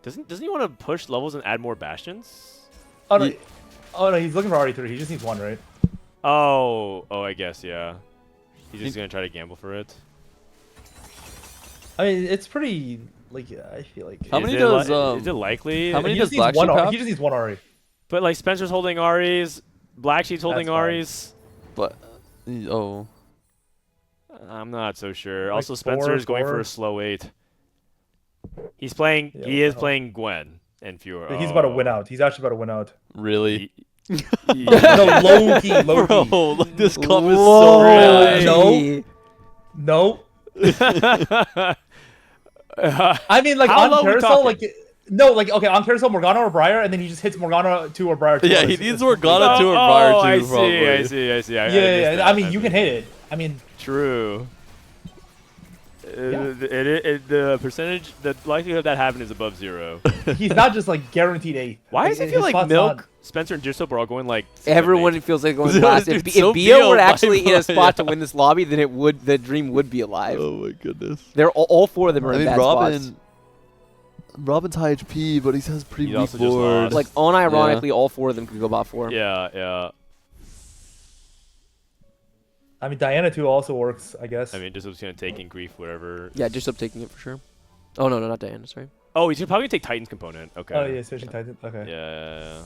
Doesn't he want to push levels and add more bastions? Oh no, Ye- he's looking for RE3. He just needs one, right? Oh, I guess yeah. He's just gonna try to gamble for it. I mean, it's pretty like I feel like. How Is many it does, is it likely? how many he does just Black needs one. Sheep have? He just needs one RE. But like Spencer's holding Aries, Black Sheep's holding That's fine. Aries. But oh, I'm not so sure. Like Also, Spencer is going for four. a slow 8. He's playing. Yeah, he what is the hell? playing Gwen and Fiora. He's about to win out. He's actually about to win out. really? No, low key, low key. Bro, like, this comp is Whoa. so bad. No. No. I mean, like How on low we Carousel, talking? like No, like okay, on Carousel Morgana or Briar, and then he just hits Morgana 2 or Briar 2. Yeah, he needs Morgana 2 or Briar 2. I see, probably. I see, I see. Yeah. I mean, you can hit it. I mean, True. Yeah. The percentage, the likelihood of that happening is above 0. he's not just like guaranteed 8th. Why does it feel like spot's Milk, not- Spencer, and Dishsoap are all going like? Everyone feels like going last. If, Dude, so if Bio were Bio actually in a spot to yeah. win this lobby, then the dream would be alive. Oh my goodness. They're all 4 of them are I in mean, bad spots. Robin's high HP, but he has pretty He weak also just board. lost. Like unironically, all 4 of them could go bot 4. Yeah. I mean, Diana 2 also works, I guess. I mean, Dishsoap's gonna take in grief, whatever. Yeah, just up taking it for sure. Oh no, not Diana. Sorry. Oh, he's probably gonna take Titan's component. Okay. Oh yeah, especially Titan. Okay. Yeah.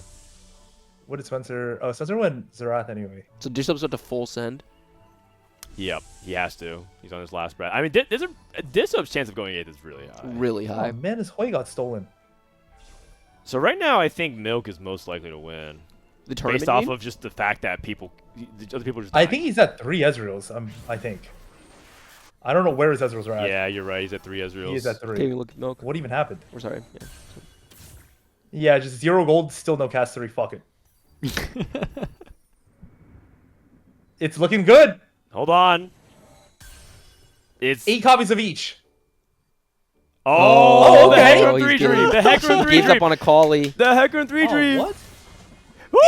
What did Spencer? Oh, Spencer went Zerath anyway. So Dishsoap's got to full send. Yep. He has to. He's on his last breath. I mean, Dishsoap's chance of going 8th is really high. Really high. Oh man, his Hoi got stolen. So right now, I think Milk is most likely to win, The tournament based off game? of just the fact that the other people just. I dying. think he's at 3 Ezreals. I think. I don't know where his Ezreals are at. Yeah, you're right. He's at 3 Ezreals. He is at 3. Taking a look at Milk. What even happened? We're sorry. Yeah. Yeah, just 0 gold, still no cast 3. Fuck it. It's looking good. Hold on. It's 8 copies of each. Oh, the okay. Hecarim Oh, 3 he's dream. getting- The Hecarim 3 Gave dream. up on a Collie. The Hecarim 3 Oh, dream. what?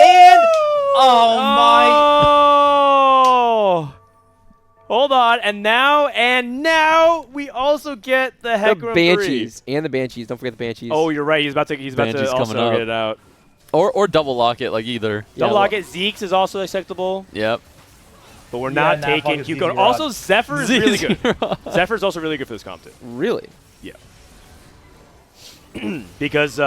And oh Oh. Hold on, and now we also get the The Hecarim 3. Banshees and the Banshees. Don't forget the Banshees. Oh, you're right. He's about to Banshee's also coming up. get it out. or double lock it, like either. Yeah, Double well- lock it. Zeke's is also acceptable, Yep. but we're Yeah, not nah, taking fuck it, Hugo. ZZ Also, Rod. Zephyr is really good. Zephyr's also really good for this comp too. Really? Because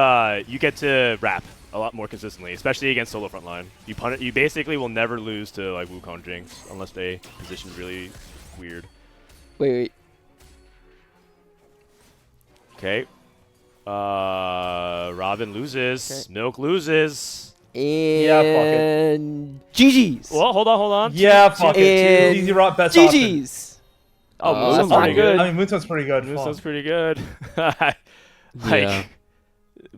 you get to wrap a lot more consistently, especially against solo frontline. You basically will never lose to like Wukong Jinx unless they position really weird. Wait. Okay. Robin loses. Okay. Milk loses. And GG's. Well, hold on. Yeah, fuck it. And Easy rock, best option. GG's. Oh, that's Moonstone's not pretty good. I mean, Moonstone's pretty good. Moonstone's Fuck. pretty good. Yeah.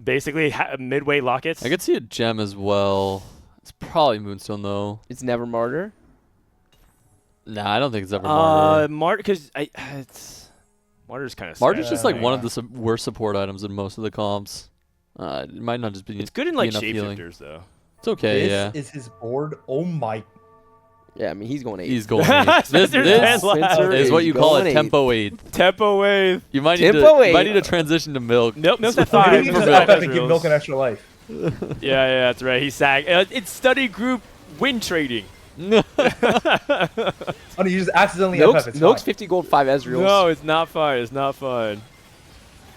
Basically midway lockets. I could see a gem as well. It's probably Moonstone though. It's never Martyr. Nah, I don't think it's ever Martyr. Because it's Martyr's kind of. Martyr's just like yeah. one of the worst support items in most of the comps. It might not just be. It's good in like enough healing. shapeshifters though. It's okay, This yeah. is his board. Oh my. Yeah, I mean he's going 8. He's going. This Spencer's this last. is what you call Going a eighth. tempo 8. Tempo wave. You might need Tempo to. You might eight. need to transition to milk. Milk's at Maybe 5. he for just Milk FF and give Ezreals. Milk an extra life. Yeah, that's right. He sag. It's study group win trading. Oh, no, you just accidentally Milk's, FF. It's Milk's fine. 50 gold, 5 Ezreals. No, it's not fine. It's not fine.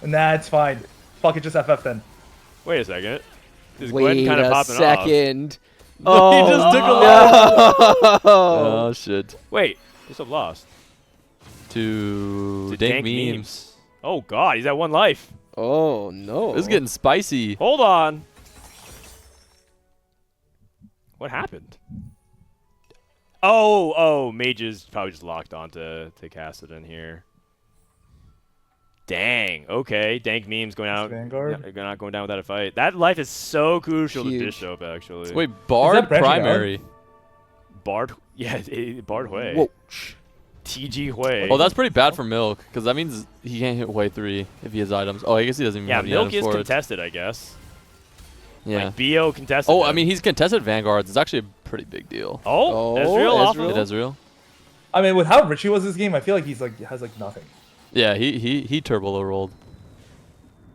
Nah, it's fine. Fuck it, just FF then. Wait a second. Is Wait Gwen kind of a popping second. He Oh, just took a no. Oh shit. off? Wait, just have lost. To To dank Dankmemes. memes. Oh god, he's at 1 life. Oh, no. This is getting spicy. Hold on. What happened? Oh, Mage's probably just locked on to cast it in here. Dang. Okay, Dank Memes going out. Vanguard? They're not going down without a fight. That life is so crucial to Huge. Dishsoap, actually. Wait, Bard branching out? primary. Bard. Yeah, Bard Hui. Whoa. TG Hui. Oh, that's pretty bad for Milk, because that means he can't hit way 3 if he has items. Oh, I guess he doesn't even yeah. have any Milk items is for contested, I guess. it. Yeah. Like BO contested. Oh, him. I mean, he's contested Vanguards. It's actually a pretty big deal. Oh, Oh, Ezreal off Ezreal. of It is real. I mean, with how rich he was this game, I feel like he's like has like nothing. Yeah, he turbo low rolled.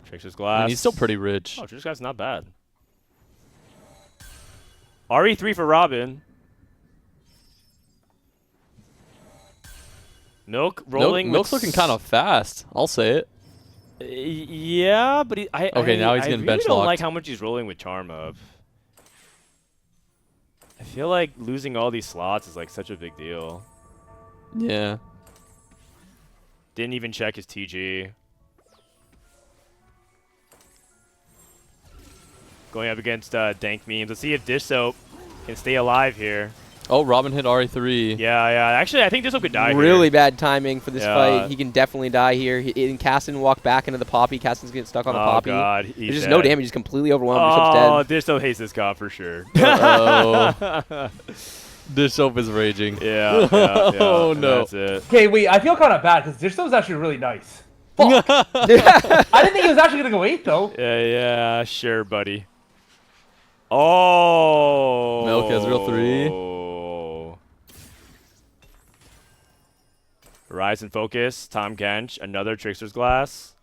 Trickster's I Glass. mean, he's still pretty rich. Oh, Trickster's Glass is not bad. RE3 for Robin. Milk rolling. Milk's with looking kind of fast. I'll say it. Yeah, but Okay, now he's I getting really bench don't locked. like how much he's rolling with Charm up. I feel like losing all these slots is like such a big deal. Yeah. Didn't even check his TG. Going up against Dank Memes. Let's see if Dishsoap can stay alive here. Oh, Robin hit RE3. Yeah, yeah. Actually, I think Dishsoap could die Really here. bad timing for this Yeah. fight. He can definitely die here. And Caston walk back into the Poppy. Caston's getting stuck on the Poppy. Oh, God. He's There's just dead. no damage. He's completely overwhelmed. Oh, Dishsoap's Dishsoap hates this comp for sure. Uh-oh. Dishsoap is raging. Yeah. Oh, and no. That's it. Okay, wait. I feel kind of bad because Dishsoap's actually really nice. Fuck. dead. I didn't think he was actually gonna go 8 though. Yeah, sure, buddy. Oh. Milk Ezreal 3. Rise and focus. Tom Kench. Another Trickster's Glass.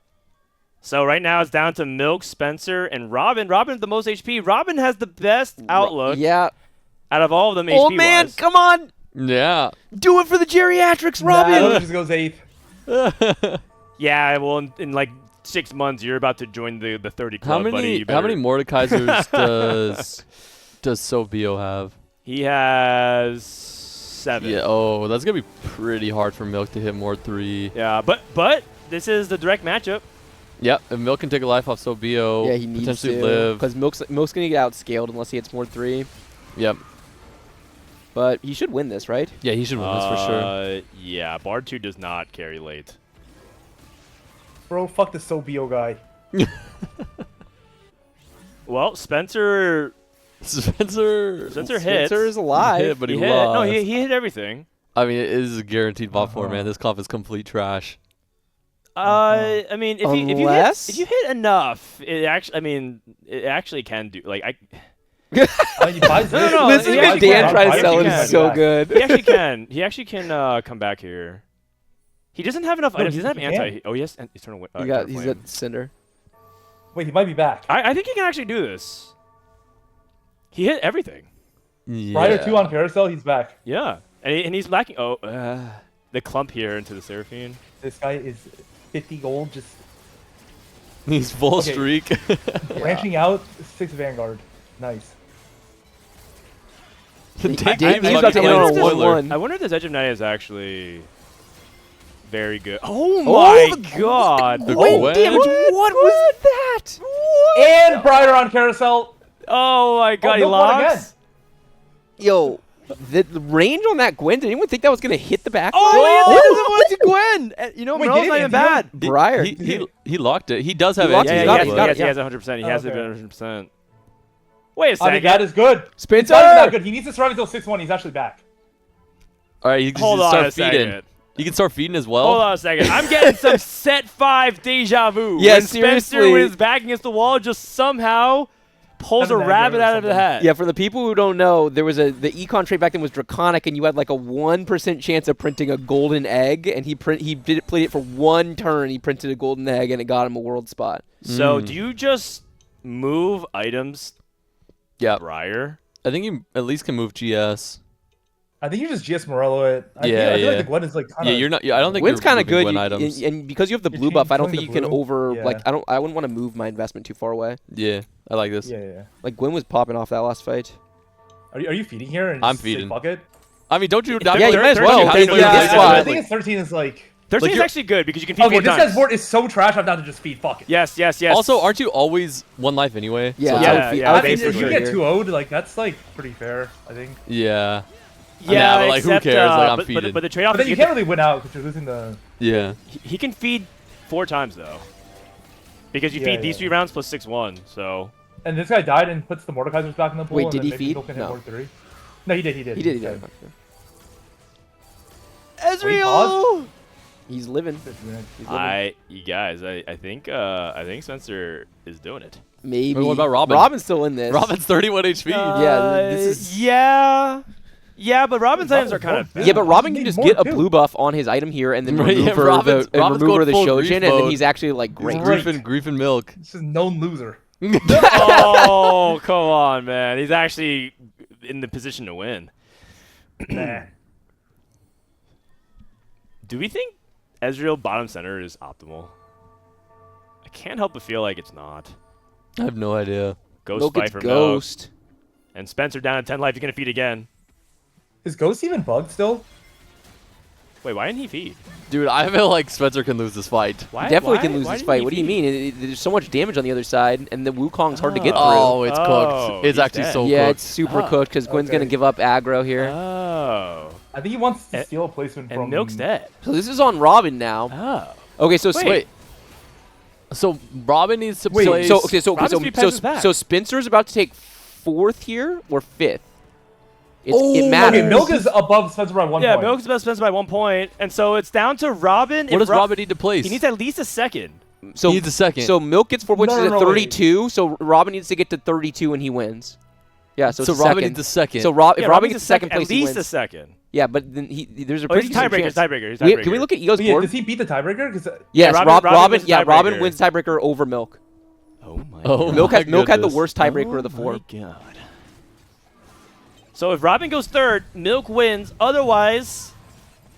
So right now it's down to Milk, Spencer, and Robin. Robin with the most HP. Robin has the best outlook Yeah. out of all of them HP-wise. Oh, man. Come on. Yeah. Do it for the geriatrics, Nah, Robin. just goes 8th. Yeah, well, in like 6 months, you're about to join the 30 club, How buddy. many You how many better- Mordekaisers does Sobio have? He has 7. Yeah. Oh, that's gonna be pretty hard for Milk to hit Mord 3. Yeah, but this is the direct matchup. Yep. If Milk can take a life off Sobio, Yeah, he needs potentially to. live. Because Milk's going to get outscaled unless he hits more 3. Yep. But he should win this, right? Yeah, he should win this for sure. Yeah, Bard 2 does not carry late. Bro, fuck the Sobio guy. Well, Spencer Spencer hits. Spencer is alive. hit, but he, He hit. lost. No, he hit everything. I mean, it is a guaranteed bot for man. This comp is complete trash. I mean, Unless- if you hit enough, it actually can do like He buys No, it. no, Listening he to actually Dan can. try He to sell actually it can. is so good. He actually can come back here. He doesn't have enough items. He doesn't have he anti. can. Oh yes, and eternal. He's Flame. at Cinder. Wait, he might be back. I think he can actually do this. He hit everything. Yeah. Rider 2 on Carousel, he's back. Yeah, and he's lacking. Oh, the clump here into the Seraphine. This guy is 50 gold, just He's full Okay. streak. branching out, 6 Vanguard. Nice. The He- Dankmemes he's fucking about to playing enter on a spoiler. 1-1. I wonder if this Edge of Night is actually very good. Oh Oh, my god! The Wait, Gwen? damage. What was that? And Brider on Carousel. Oh my god, he Milk won again. locks. Yo, the range on that Gwen, did anyone think that was going to hit the back? Oh, it was Gwen. You know, Wait, Morel's did not it? even bad. Briar. He locked it. He does have locked edge. it. Yeah, He's yeah, got it, he he's got has it, 100%. He has it Okay. 100%. Wait a I second. mean, that is good. Spencer! It's not even that good. He needs to survive until 6-1. He's actually back. All right, he can Hold on start a feeding. second. He can start feeding as well. Hold on a second. I'm getting some set 5 deja vu. Yeah, when Spencer, seriously. with his back against the wall, just somehow pulls a Have an rabbit egg or out of the something. hat. Yeah, for the people who don't know, there was the econ trait back then was draconic, and you had like a 1% chance of printing a golden egg, and he played it for 1 turn. He printed a golden egg, and it got him a world spot. So do you just move items, Yeah, Briar? I think he at least can move GS. I think you just GS Morello it. I Yeah, feel yeah. like the Gwen is like kind Yeah, of. you're not. Yeah, I don't think Gwen's you're kind of moving good, Gwen items. and because you have the You're blue buff, I don't killing think you the can blue. over Yeah. like I wouldn't want to move my investment too far away. Yeah, I like this. Yeah, yeah. Like Gwen was popping off that last fight. Are you feeding here? And I'm just say feeding. Fuck it. I mean, don't you? Yeah, you might as 13, well. 13, Take yeah, this yeah, spot. I think it's 13 is like. 13 is you're- actually good because you can feed Okay, 4 this times. guy's board is so trash. I'm down to just feed. Fuck it. Yes. Also, aren't you always 1 life anyway? Yeah, So it's Yeah, like- I would yeah, I would I mean, feed if for you sure get here. 2-0'd, like that's like pretty fair. I think. Yeah. Yeah, but, like, who except, cares? Like, I'm but feeding. the trade-off But then is you can't really win out because you're losing the. Yeah. he can feed 4 times though, because you Yeah, feed these yeah. 3 rounds plus 6-1. So And this guy died and puts the Mordekaisers back in the pool. Wait, and did then he maybe feed? Phil can hit No. board 3. No, he did. He did. He did. Okay. Ezreal! He's living. you guys, I think Spencer is doing it. Maybe. Wait, what about Robin? Robin's still in this. Robin's 31 HP. this is- yeah, but Robin's items are kind of Yeah, but Robin He can needs just more get a too. blue buff on his item here and then Right, yeah, remove her Robin's the going full grief Shojin, and then mode. he's actually like great. Right. Grief and milk. This is known loser. Oh, come on, man. He's actually in the position to win. Nah. Do we think Ezreal bottom center is optimal? I can't help but feel like it's not. I have no idea. Ghost Milk fight gets for ghost. Milk. And Spencer down at 10 life. You're going to feed again. Is Ghost even bugged still? Wait, why didn't he feed? Dude, I feel like Spencer can lose this fight. Why? Definitely can why- lose why this didn't fight. he What do you feed? mean? There's so much damage on the other side, and the Wukong's hard to get through. Oh, it's Oh, cooked. It's he's actually dead. so yeah, cooked. it's super Oh, cooked because Gwen's okay. gonna give up aggro here. Oh. I think he wants to And- steal a placement And from Milk's dead. So this is on Robin now. Oh. Okay, so Wait. So Robin needs to Wait, place. Robin's three passes back. so Spencer's about to take 4th here or 5th. It Oh, matters. Okay, Milk is above Spencer by 1 Yeah, point. Milk's best Spencer by 1 point, and so it's down to Robin. what If does Robin need to place? He needs at least a second. So He needs a second. So Milk gets 4 points No, to no, no, 32. So Robin needs to get to 32 and he wins. Yeah, so, so it's a Robin second. needs a second. So if Yeah, Robin gets second at place, he least wins. a second. Yeah, but then there's a Oh, pretty he's a decent tiebreaker. chance. Tiebreaker. He's Can we tiebreaker. look at Ego's But yeah, board? does he beat the tiebreaker? 'Cause, Yes, Robin wins the Robin tiebreaker. wins tiebreaker over Milk. Oh my. Oh God. Milk my had the goodness. worst tiebreaker of the Oh 4. my God. So if Robin goes 3rd, Milk wins. Otherwise,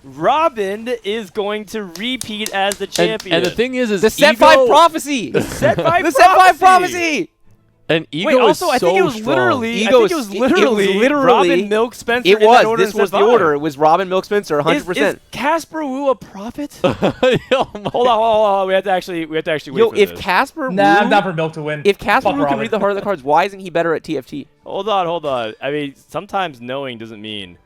Robin is going to repeat as the champion. And the thing is The set Ego, 5 prophecy. Set 5 The set 5 prophecy. And Ego Wait, also, is I think so it was strong. literally. Ego I think is- it was it was literally. literally- Robin, Milk, Spencer. It in that was. order This in was set the 5. order. It was Robin, Milk, Spencer, 100%. Is Casper Wu a prophet? Oh my- Hold on. We have to actually wait Yo, for if this. Casper Nah, I'm Wu, not for Milk to win. if Casper Fuck Wu can Robin. read the heart of the cards, why isn't he better at TFT? Hold on. I mean, sometimes knowing doesn't mean.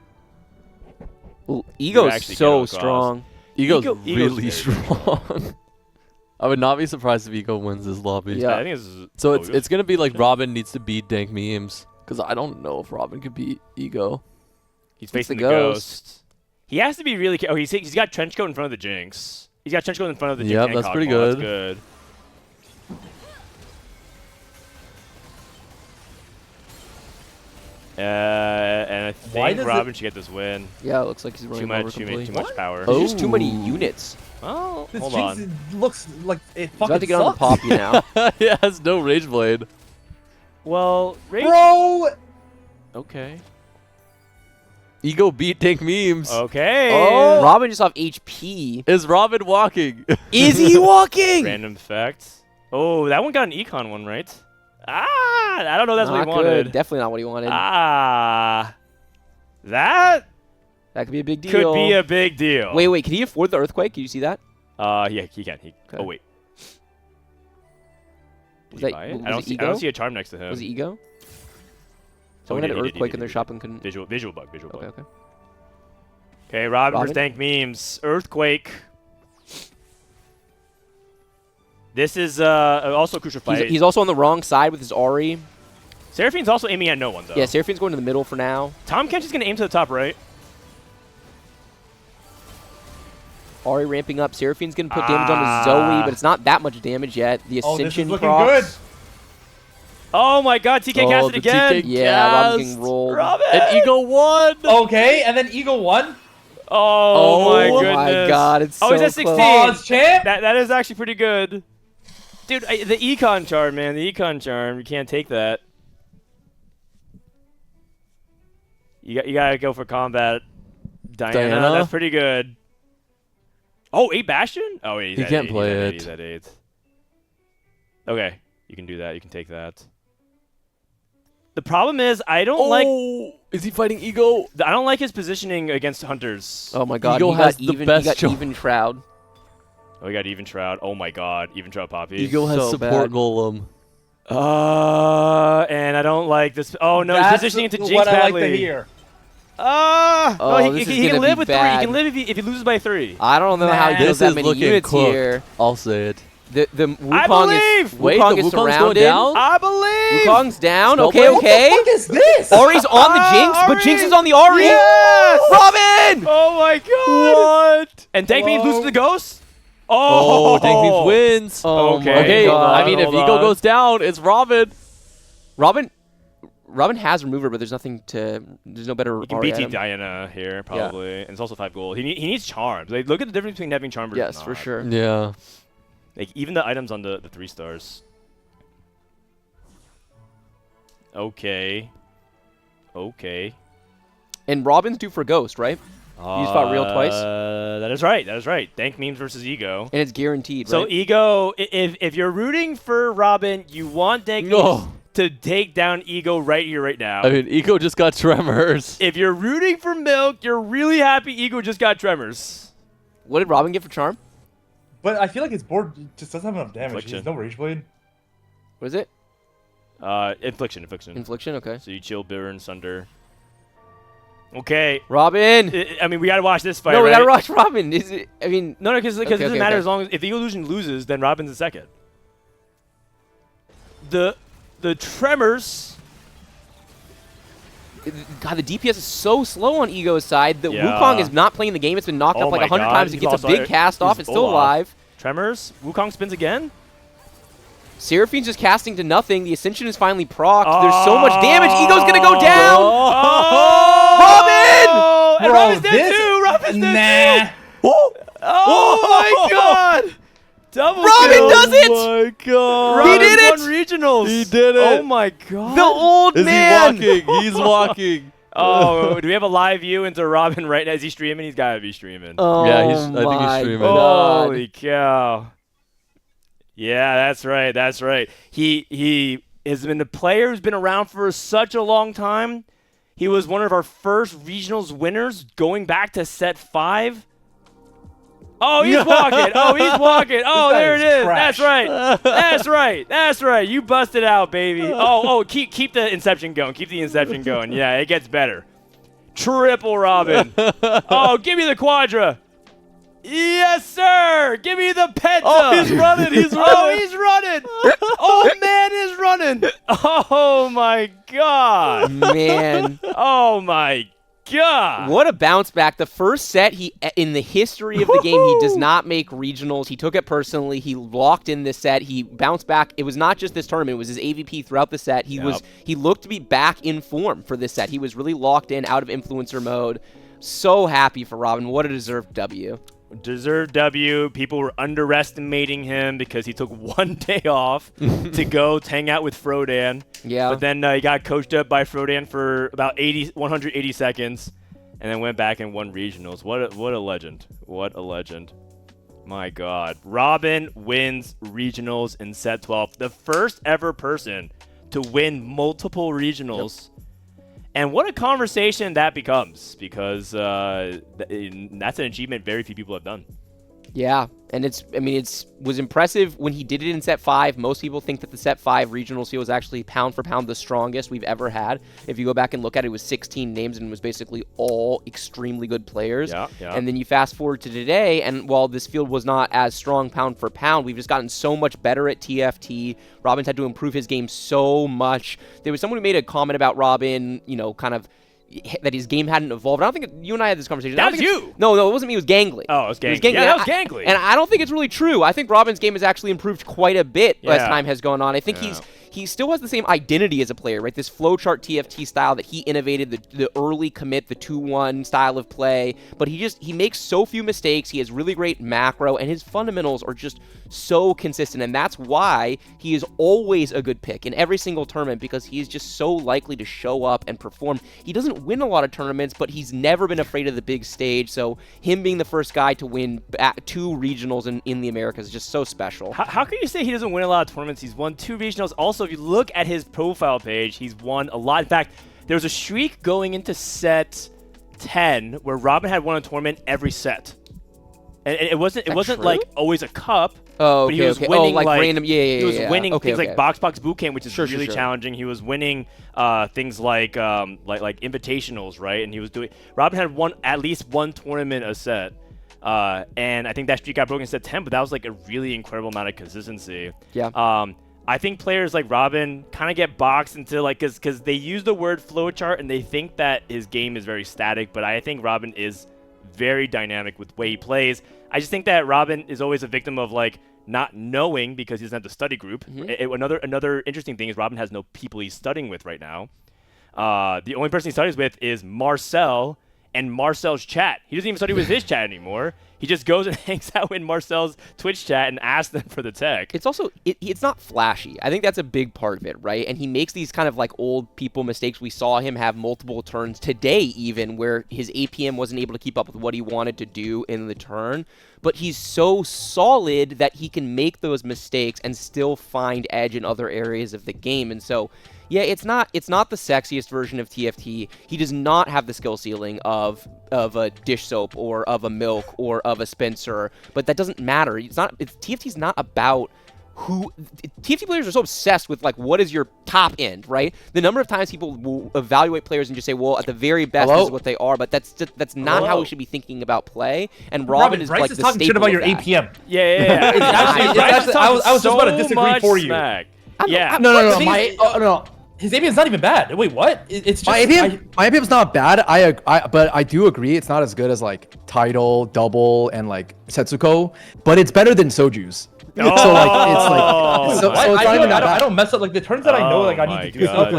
Well, Ego's actually get so across. strong. Ego's Ego's really very strong. I would not be surprised if Ego wins this lobby. Yeah. I think this is. So oh, it's gonna be like Robin needs to beat Dankmemes because I don't know if Robin could beat Ego. He's facing the the ghost. ghost. He has to be really. Oh, he's got trench coat in front of the Jinx. He's got trench coat in front of the Jinx. Yep, and that's pretty Cogwall. good. That's good. And I Why think does Robin should get this win. Yeah, it looks like he's running Too much, over completely. too much power. There's just Oh. too many units. Oh, This hold Jinx on. looks like it He's fucking about to get on the sucks. Poppy now. He has no Rage Blade. Well, Rage. Bro! Okay. Ego beat Dankmemes. Okay. Oh, Robin just off HP. Is Robin walking? Is he walking? Random effect. Oh, that one got an econ one, right? Ah, I don't know. That's Not what he wanted. good. Definitely not what he wanted. Ah, that That could be a big deal. could be a big deal. Wait, can he afford the earthquake? Can you see that? Yeah, he can. Okay. Oh wait. Was Did he that- buy it? was I don't it see. I Ego? don't see a charm next to him. Was it Ego? Oh, Someone he had an did, he earthquake did, in their he shop and couldn't. Visual bug. Visual bug. Okay. Okay, Robin Robin? versus Dankmemes. Earthquake. This is also a crucial fight. He's also on the wrong side with his Ahri. Seraphine's also aiming at no one, though. Yeah, Seraphine's going to the middle for now. Tom Kench is going to aim to the top right. Ahri ramping up. Seraphine's going to put damage onto Zoe, but it's not that much damage yet. The Oh, this is Ascension looking procs. good. Oh my god, TK cast it the again. TK Yeah, Robin's cast. getting rolled. Robin! And Ego won. Okay, and then Eagle won. Oh, my Oh goodness. my god, it's Oh, so he's at 16. close. Pause, champ. That is actually pretty good. Dude, the econ charm, man. The econ charm. You can't take that. You gotta go for combat. Diana. Diana? That's pretty good. Oh, 8 Bastion? Oh, wait, he's He at can't 8, play he's at 8, it. He's at 8. Okay, you can do that. You can take that. The problem is, I don't like. Is he fighting Ego? I don't like his positioning against hunters. Oh my god, Eagle he got has the even, best he got job. even Shroud. Oh, we got Even Shroud. Oh my god, Even Shroud Poppy. Ego has So support bad. golem. And I don't like this. Oh no, That's he's positioning into Jinx what I like badly. to hear. Oh, Oh, he this is can gonna live be with 3. He bad. can live if he loses by 3. I don't know how he Man. does This that is many looking units cooked. here. I'll say it. The I Wukong believe! is Wait, Wukong the is Wukong's going surrounded. down? I believe. Wukong's down. Spell Okay, break? okay. What is this? Ahri's on the Jinx, but Ahri! Jinx is on the Ahri. Yes! Robin! Oh my god! What? And Dankmemes Whoa. loses the ghost. Oh, Dankmemes wins. Oh Okay. my Okay, hold on, I mean, if hold Ego on. goes down, it's Robin. Robin has remover, but there's nothing to. There's no better. You can Ahri BT item. Diana here probably, and it's also 5 gold. He needs charms. Like, look at the difference between having charm versus Yes, for not. sure. Yeah. Like even the items on the 3 stars. Okay. And Robin's due for Ghost, right? just fought real twice? That is right. That is right. Dankmemes versus Ego. And it's guaranteed, So right? Ego, if you're rooting for Robin, you want Dankmemes No. to take down Ego right here, right now. I mean, Ego just got tremors. If you're rooting for Milk, you're really happy Ego just got tremors. What did Robin get for charm? But I feel like his board just doesn't have enough damage. Infliction. He's no Rage Blade. What is it? Infliction. Infliction, okay. So you chill, burn, sunder. Okay. Robin! I mean, we gotta watch this fight, No, we right? gotta watch Robin. Is it? I mean, No, because it Okay, doesn't okay, matter okay. as long as if the illusion loses, then Robin's in second. The tremors. God, the DPS is so slow on Ego's side. The Yeah. Wukong is not playing the game. It's been knocked Oh up like my 100 God. times. It He's gets a lost big cast off. his It's still Olaf. alive. Tremors. Wukong spins again. Seraphine's just casting to nothing. The Ascension is finally procced. There's so much damage. Ego's gonna go down. Oh! And Bro, Robin's dead this- too. Robin's Nah. dead too. Oh my God! Double Robin kill. does it! Oh my god. Robin did it! won regionals. He did it. Oh my God! The old Is man. he walking? He's walking. Oh, do we have a live view into Robin right now? Is he streaming? He's gotta be streaming. Oh Yeah, I think he's my streaming. God. Holy cow! Yeah, that's right. That's right. He has been a player who's been around for such a long time. He was one of our first regionals winners, going back to set 5. Oh, he's walking. Oh, he's walking. Oh, guy there is it is. trash. That's right. That's right. That's right. You busted out, baby. Oh, keep the Inception going. Keep the Inception going. Yeah, it gets better. Triple Robin. Oh, give me the Quadra. Yes, sir. Give me the Penta. Oh, he's running. He's running. Oh, he's running. Oh, man is running. Oh, my God. Man. Oh, my God. What a bounce back. The first set in the history of the game, he does not make regionals. He took it personally. He locked in this set. He bounced back. It was not just this tournament. It was his AVP throughout the set. He looked to be back in form for this set. He was really locked in, out of influencer mode. So happy for Robin. What a deserved W. Deserved W. People were underestimating him because he took one day off to go hang out with Frodan. Yeah. But then he got coached up by Frodan for about 180 seconds, and then went back and won regionals. What a legend. What a legend. My God. Robin wins regionals in set 12. The first ever person to win multiple regionals. Yep. And what a conversation that becomes, because that's an achievement very few people have done. Yeah, and it was impressive when he did it in set 5. Most people think that the set 5 regionals field was actually pound for pound the strongest we've ever had. If you go back and look at it, it was 16 names and it was basically all extremely good players. Yeah. And then you fast forward to today, and while this field was not as strong pound for pound, we've just gotten so much better at TFT. Robin's had to improve his game so much. There was someone who made a comment about Robin, kind of that his game hadn't evolved. I don't think you and I had this conversation. That was you. No, it wasn't me. It was Gangly. Oh, it was Gangly. It was Gangly. Yeah, that was Gangly. And I don't think it's really true. I think Robin's game has actually improved quite a bit as time has gone on. I think he still has the same identity as a player, right? This flowchart TFT style that he innovated, the early commit, the 2-1 style of play. But he makes so few mistakes. He has really great macro, and his fundamentals are just so consistent. And that's why he is always a good pick in every single tournament, because he is just so likely to show up and perform. He doesn't win a lot of tournaments, but he's never been afraid of the big stage. So him being the first guy to win 2 regionals in the Americas is just so special. How can you say he doesn't win a lot of tournaments? He's won 2 regionals. Also, if you look at his profile page, he's won a lot. In fact, there was a streak going into set 10 where Robin had won a tournament every set. And it wasn't like always a cup. Oh, but he was okay. winning like random. Yeah. He was winning okay, things like Box Bootcamp, which is Sure. really challenging. He was winning things like invitationals, right? And he was doing. Robin had won at least one tournament a set. And I think that streak got broken in set 10, but that was like a really incredible amount of consistency. Yeah. I think players like Robin kind of get boxed into because they use the word flowchart and they think that his game is very static, but I think Robin is very dynamic with the way he plays. I just think that Robin is always a victim of not knowing because he doesn't have the study group. Another interesting thing is Robin has no people he's studying with right now. The only person he studies with is Marcel, and Marcel's chat. He doesn't even study with his chat anymore. He just goes and hangs out in Marcel's Twitch chat and asks them for the tech. It's also, it's not flashy. I think that's a big part of it, right? And he makes these kind of like old people mistakes. We saw him have multiple turns today even where his APM wasn't able to keep up with what he wanted to do in the turn. But he's so solid that he can make those mistakes and still find edge in other areas of the game. And so, yeah, it's not the sexiest version of TFT. He does not have the skill ceiling of a Dishsoap or of a Milk or of a Spencer, but that doesn't matter. TFT's not about who. TFT players are so obsessed with like what is your top end, right? The number of times people will evaluate players and just say, well, at the very best this is what they are, but that's not how we should be thinking about play. And Robin is Bryce like is the talking shit staple about of your that. APM. Yeah. I was just about to disagree for you. Yeah. No. No. His APM is not even bad. Wait, what? It's just My APM is not bad. But I do agree it's not as good as like Tidal, Double, and like Setsuko. But it's better than Soju's. So like it's like so it's not even that I bad. don't mess up like the turns that I know like I need to do stuff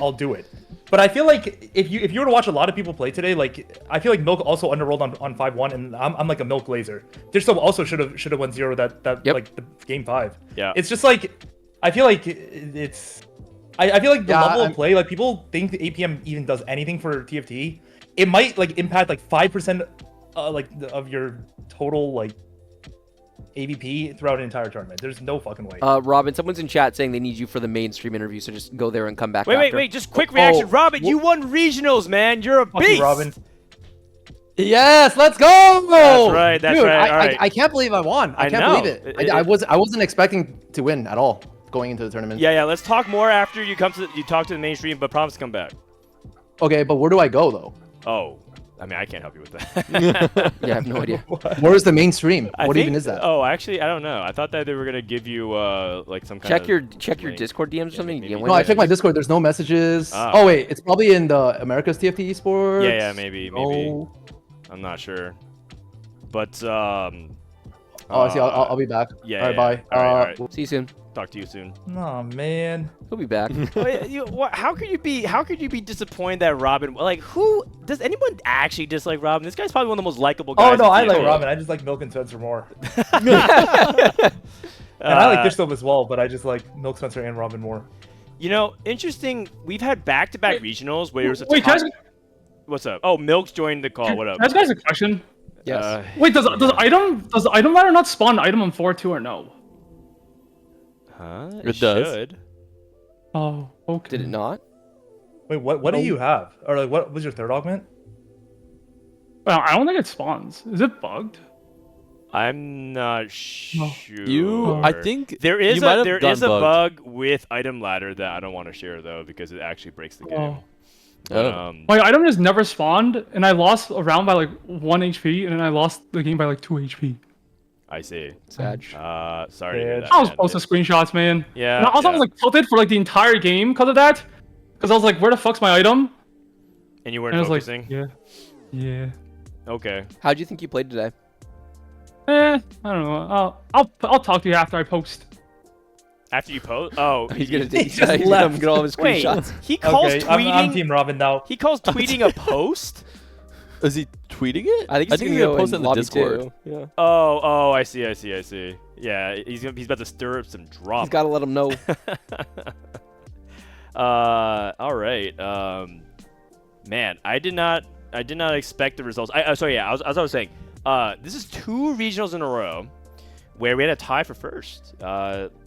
I'll do it. But I feel like if you were to watch a lot of people play today, like I feel like Milk also underrolled on 5-1, and I'm like a Milk laser. Dishsoap also should have won 0 that like the game 5. Yeah. It's just like I feel like it's. I feel like the level of play, like people think the APM even does anything for TFT. It might like impact like 5% of your total like AVP throughout an entire tournament. There's no fucking way. Robin, someone's in chat saying they need you for the mainstream interview, so just go there and come back. Wait, just quick reaction. Robin, you won regionals, man. You're a beast. You, Robin. Yes, let's go! That's Dude, right. All right. I can't believe I won. I can't believe it. I wasn't expecting to win at all going into the tournament. Yeah. Let's talk more after you talk to the mainstream, but promise to come back. Okay, but where do I go though? Oh, I mean, I can't help you with that. Yeah, I have no idea. Where is the mainstream? What even is that? Oh, actually, I don't know. I thought that they were gonna give you like some kind of check your Discord DMs or something. No, I checked my Discord. There's no messages. Oh wait, it's probably in the America's TFT Esports. Yeah, maybe. I'm not sure, but I see. I'll be back. Yeah. All right, bye. All right. See you soon. Talk to you soon. Oh man. He'll be back. How could you be disappointed that Robin? Like, who does anyone actually dislike Robin? This guy's probably one of the most likable guys. Oh no, I in like TFT. Robin. I just like Milk and Spencer more. And I like Dishsoap as well, but I just like Milk, Spencer, and Robin more. You know, interesting. We've had back-to-back regionals where it was a Wait, What's up? Oh, Milk's joined the call. What up? Can I ask a question? Yes. Wait, does item ladder not spawn item on 4-2 or no? Huh? It does. Should. Oh, okay. Did it not? Wait, what do you have? Or like, what was your third augment? Well, I don't think it spawns. Is it bugged? I'm not sure. I think there is you might have a gone bug with item ladder that I don't want to share though because it actually breaks the game. My item just never spawned, and I lost a round by like 1 HP, and then I lost the game by like 2 HP. I see. Sad. Sorry to hear that. I was man. posting screenshots, man. Yeah. And also, I was like tilted for like the entire game because of that. Because I was like, where the fuck's my item? And you weren't And I was focusing? like, yeah. Okay. How do you think you played today? I don't know. I'll talk to you after I post. After you post? Oh, He's gonna He's just get left. all of his wait. screenshots. He calls Okay, tweeting. I'm Team Robin now. He calls tweeting a post. is he tweeting it? I think he's he's gonna gonna post it in the lobby Discord. too. Yeah. Oh, I see. Yeah, he's about to stir up some drama. He's gotta let him know. All right. Man, I did not expect the results. As I was saying, this is 2 regionals in a row where we had a tie for first.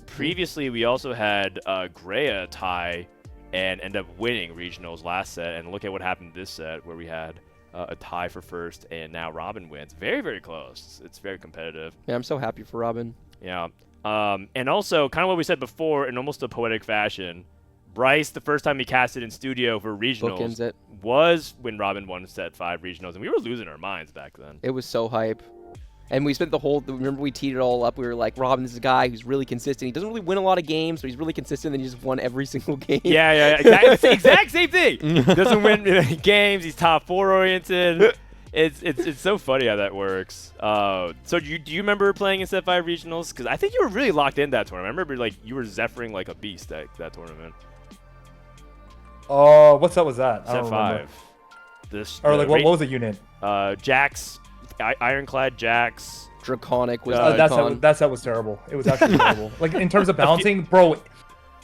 Previously, we also had Greya tie and end up winning regionals last set. And look at what happened this set where we had a tie for first, and now Robin wins. Very, very close. It's very competitive. Yeah, I'm so happy for Robin. Yeah. And also, kind of what we said before in almost a poetic fashion, Bryce, the first time he casted in studio for regionals, Bookends it. was when Robin won set 5 regionals, and we were losing our minds back then. It was so hype. And we spent remember we teed it all up. We were like, Robin, this is a guy who's really consistent. He doesn't really win a lot of games, but he's really consistent, and he just won every single game. Yeah, exactly. Exact same thing. Doesn't win games. He's top 4 oriented. It's so funny how that works. So do you remember playing in set 5 regionals? Because I think you were really locked in that tournament. I remember like you were Zephyring like a beast that tournament. Oh, what set was that? I Set don't 5. remember. this Or like what was the unit? Jax, Ironclad Jax. Draconic was That icon. set was terrible. It was actually terrible. Like in terms of balancing, bro.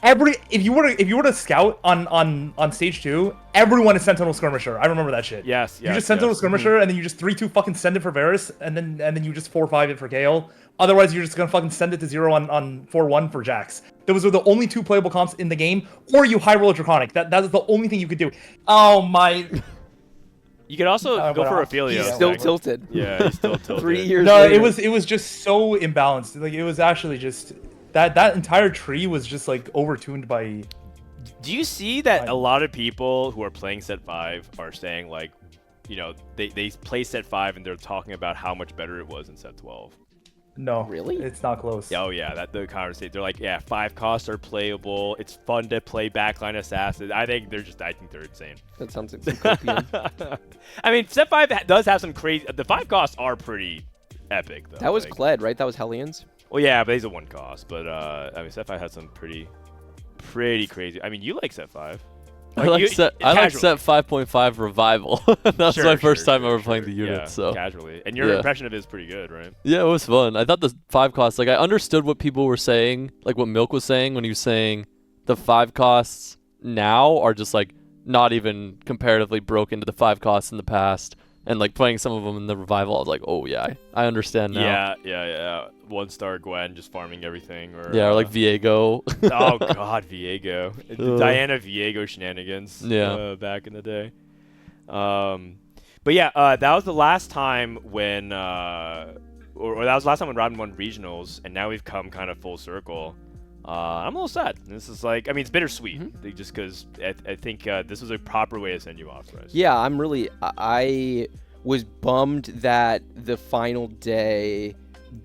If you were to scout on stage 2, everyone is Sentinel Skirmisher. I remember that shit. Yes. You just Sentinel Skirmisher, and then you just 3-2 fucking send it for Varus, and then you just 4-5 it for Gale. Otherwise, you're just gonna fucking send it to 0 on 4-1 for Jax. Those were the only 2 playable comps in the game, or you high roll a Draconic. That is the only thing you could do. Oh my. You could also go for Ophelio. He's still tilted. Yeah, he's still tilted. 3 years No, later. it was just so imbalanced. Like it was actually just that entire tree was just like overtuned by. Do you see that a lot of people who are playing set 5 are saying like, you know, they play set 5 and they're talking about how much better it was in set 12? No, Really? it's not close. Oh yeah, that the conversation. They're like, yeah, 5 costs are playable. It's fun to play backline assassins. I think they're insane. That sounds like some copium. I mean, set 5 does have some crazy. The 5 costs are pretty epic though. That was like, Kled, right? That was Hellions. Well, yeah, but he's a 1 cost. But I mean, set 5 has some pretty crazy. I mean, you like set 5. I like set 5.5 Revival. That's my first time ever playing the unit. Yeah, so casually, and your impression of it is pretty good, right? Yeah, it was fun. I thought the 5 costs, like I understood what people were saying, like what Milk was saying when he was saying the 5 costs now are just like not even comparatively broken to the 5 costs in the past. And like playing some of them in the Revival, I was like, oh yeah, I understand now. Yeah. 1-star Gwen just farming everything, or or like Viego. Oh god, Viego. Diana Viego shenanigans. Yeah. Back in the day. But yeah, that was the last time when, or that was the last time when Robin won regionals, and now we've come kind of full circle. I'm a little sad. This is like, I mean, it's bittersweet, just because I think this was a proper way to send you off, right? Yeah, I was bummed that the final day,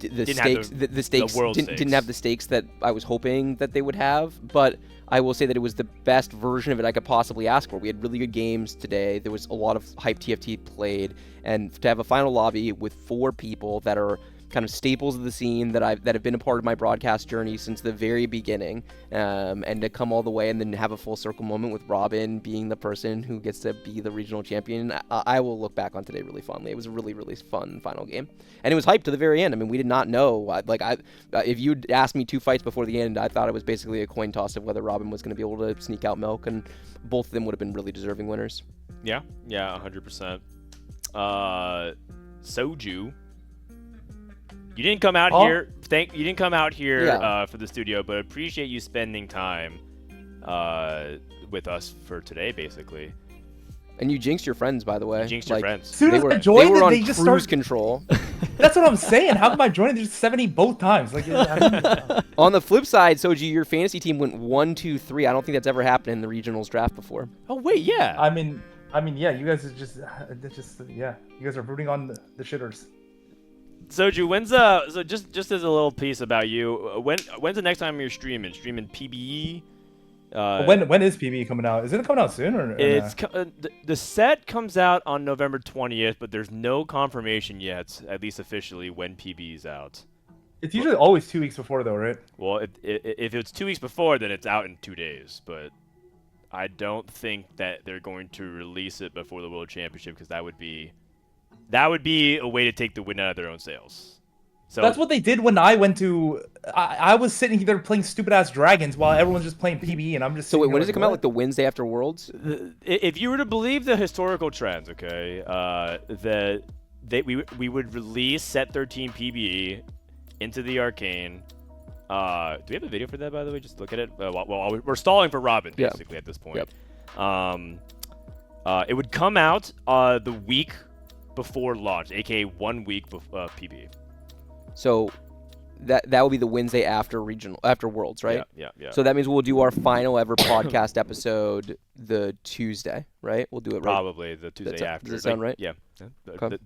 the stakes didn't have the stakes that I was hoping that they would have. But I will say that it was the best version of it I could possibly ask for. We had really good games today. There was a lot of hype TFT played, and to have a final lobby with 4 people that are kind of staples of the scene that have been a part of my broadcast journey since the very beginning, and to come all the way and then have a full circle moment with Robin being the person who gets to be the regional champion. I will look back on today really fondly. It was a really, really fun final game, and it was hyped to the very end. I mean, we did not know. If you'd asked me 2 fights before the end, I thought it was basically a coin toss of whether Robin was going to be able to sneak out Milk, and both of them would have been really deserving winners. Yeah, 100%. Soju. You didn't come out here. You didn't come out here for the studio, but appreciate you spending time with us for today, basically. And you jinxed your friends, by the way. You jinxed your friends. As soon as I joined, they were on they just cruise start control. That's what I'm saying. How come I joined? There's 70 both times. Like, on the flip side, Soji, your fantasy team went 1-2-3. I don't think that's ever happened in the regionals draft before. Oh wait, yeah. I mean, yeah. You guys are just, You guys are rooting on the shitters. Soju, when's so just as a little piece about you, when's the next time you're streaming? Streaming PBE? When is PBE coming out? Is it coming out soon or? It's the set comes out on November 20th, but there's no confirmation yet, at least officially, when PBE is out. It's usually always 2 weeks before, though, right? Well, if it's 2 weeks before, then it's out in 2 days. But I don't think that they're going to release it before the World Championship, because that would be a way to take the wind out of their own sails. So that's what they did when I went to. I was sitting there playing stupid ass dragons while everyone's just playing PBE, and I'm just. So wait, when does it come out? Like the Wednesday after Worlds? If you were to believe the historical trends, okay, we would release Set 13 PBE into the Arcane. Do we have a video for that, by the way? Just look at it. Well, we're stalling for Robin basically at this point. Yep. It would come out the week before launch, aka 1 week before PBE. So that will be the Wednesday after Worlds, right? Yeah. So that means we'll do our final ever podcast episode the Tuesday, right? We'll do it probably the Tuesday after. Does that sound right? Yeah.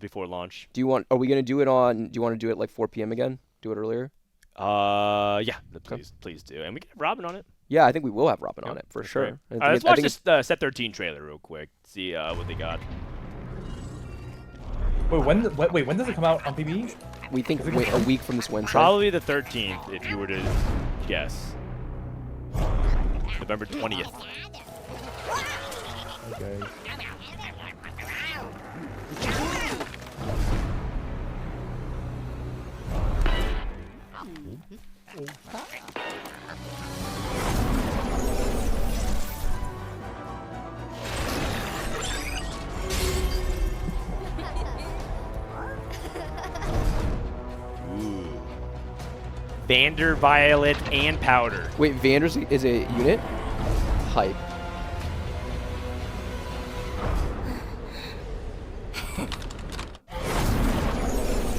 Before launch. Are we going to do it on? Do you want to do it like 4 p.m. again? Do it earlier? Yeah. Please do, and we can have Robin on it. Yeah, I think we will have Robin on it for sure. Let's watch this Set 13 trailer real quick. See what they got. Wait, when does it come out on PBE? We think a week from this Wednesday. Probably the 13th, if you were to guess. November 20th. Okay. Vander, Violet, and Powder. Wait, Vander's is a unit? Hype.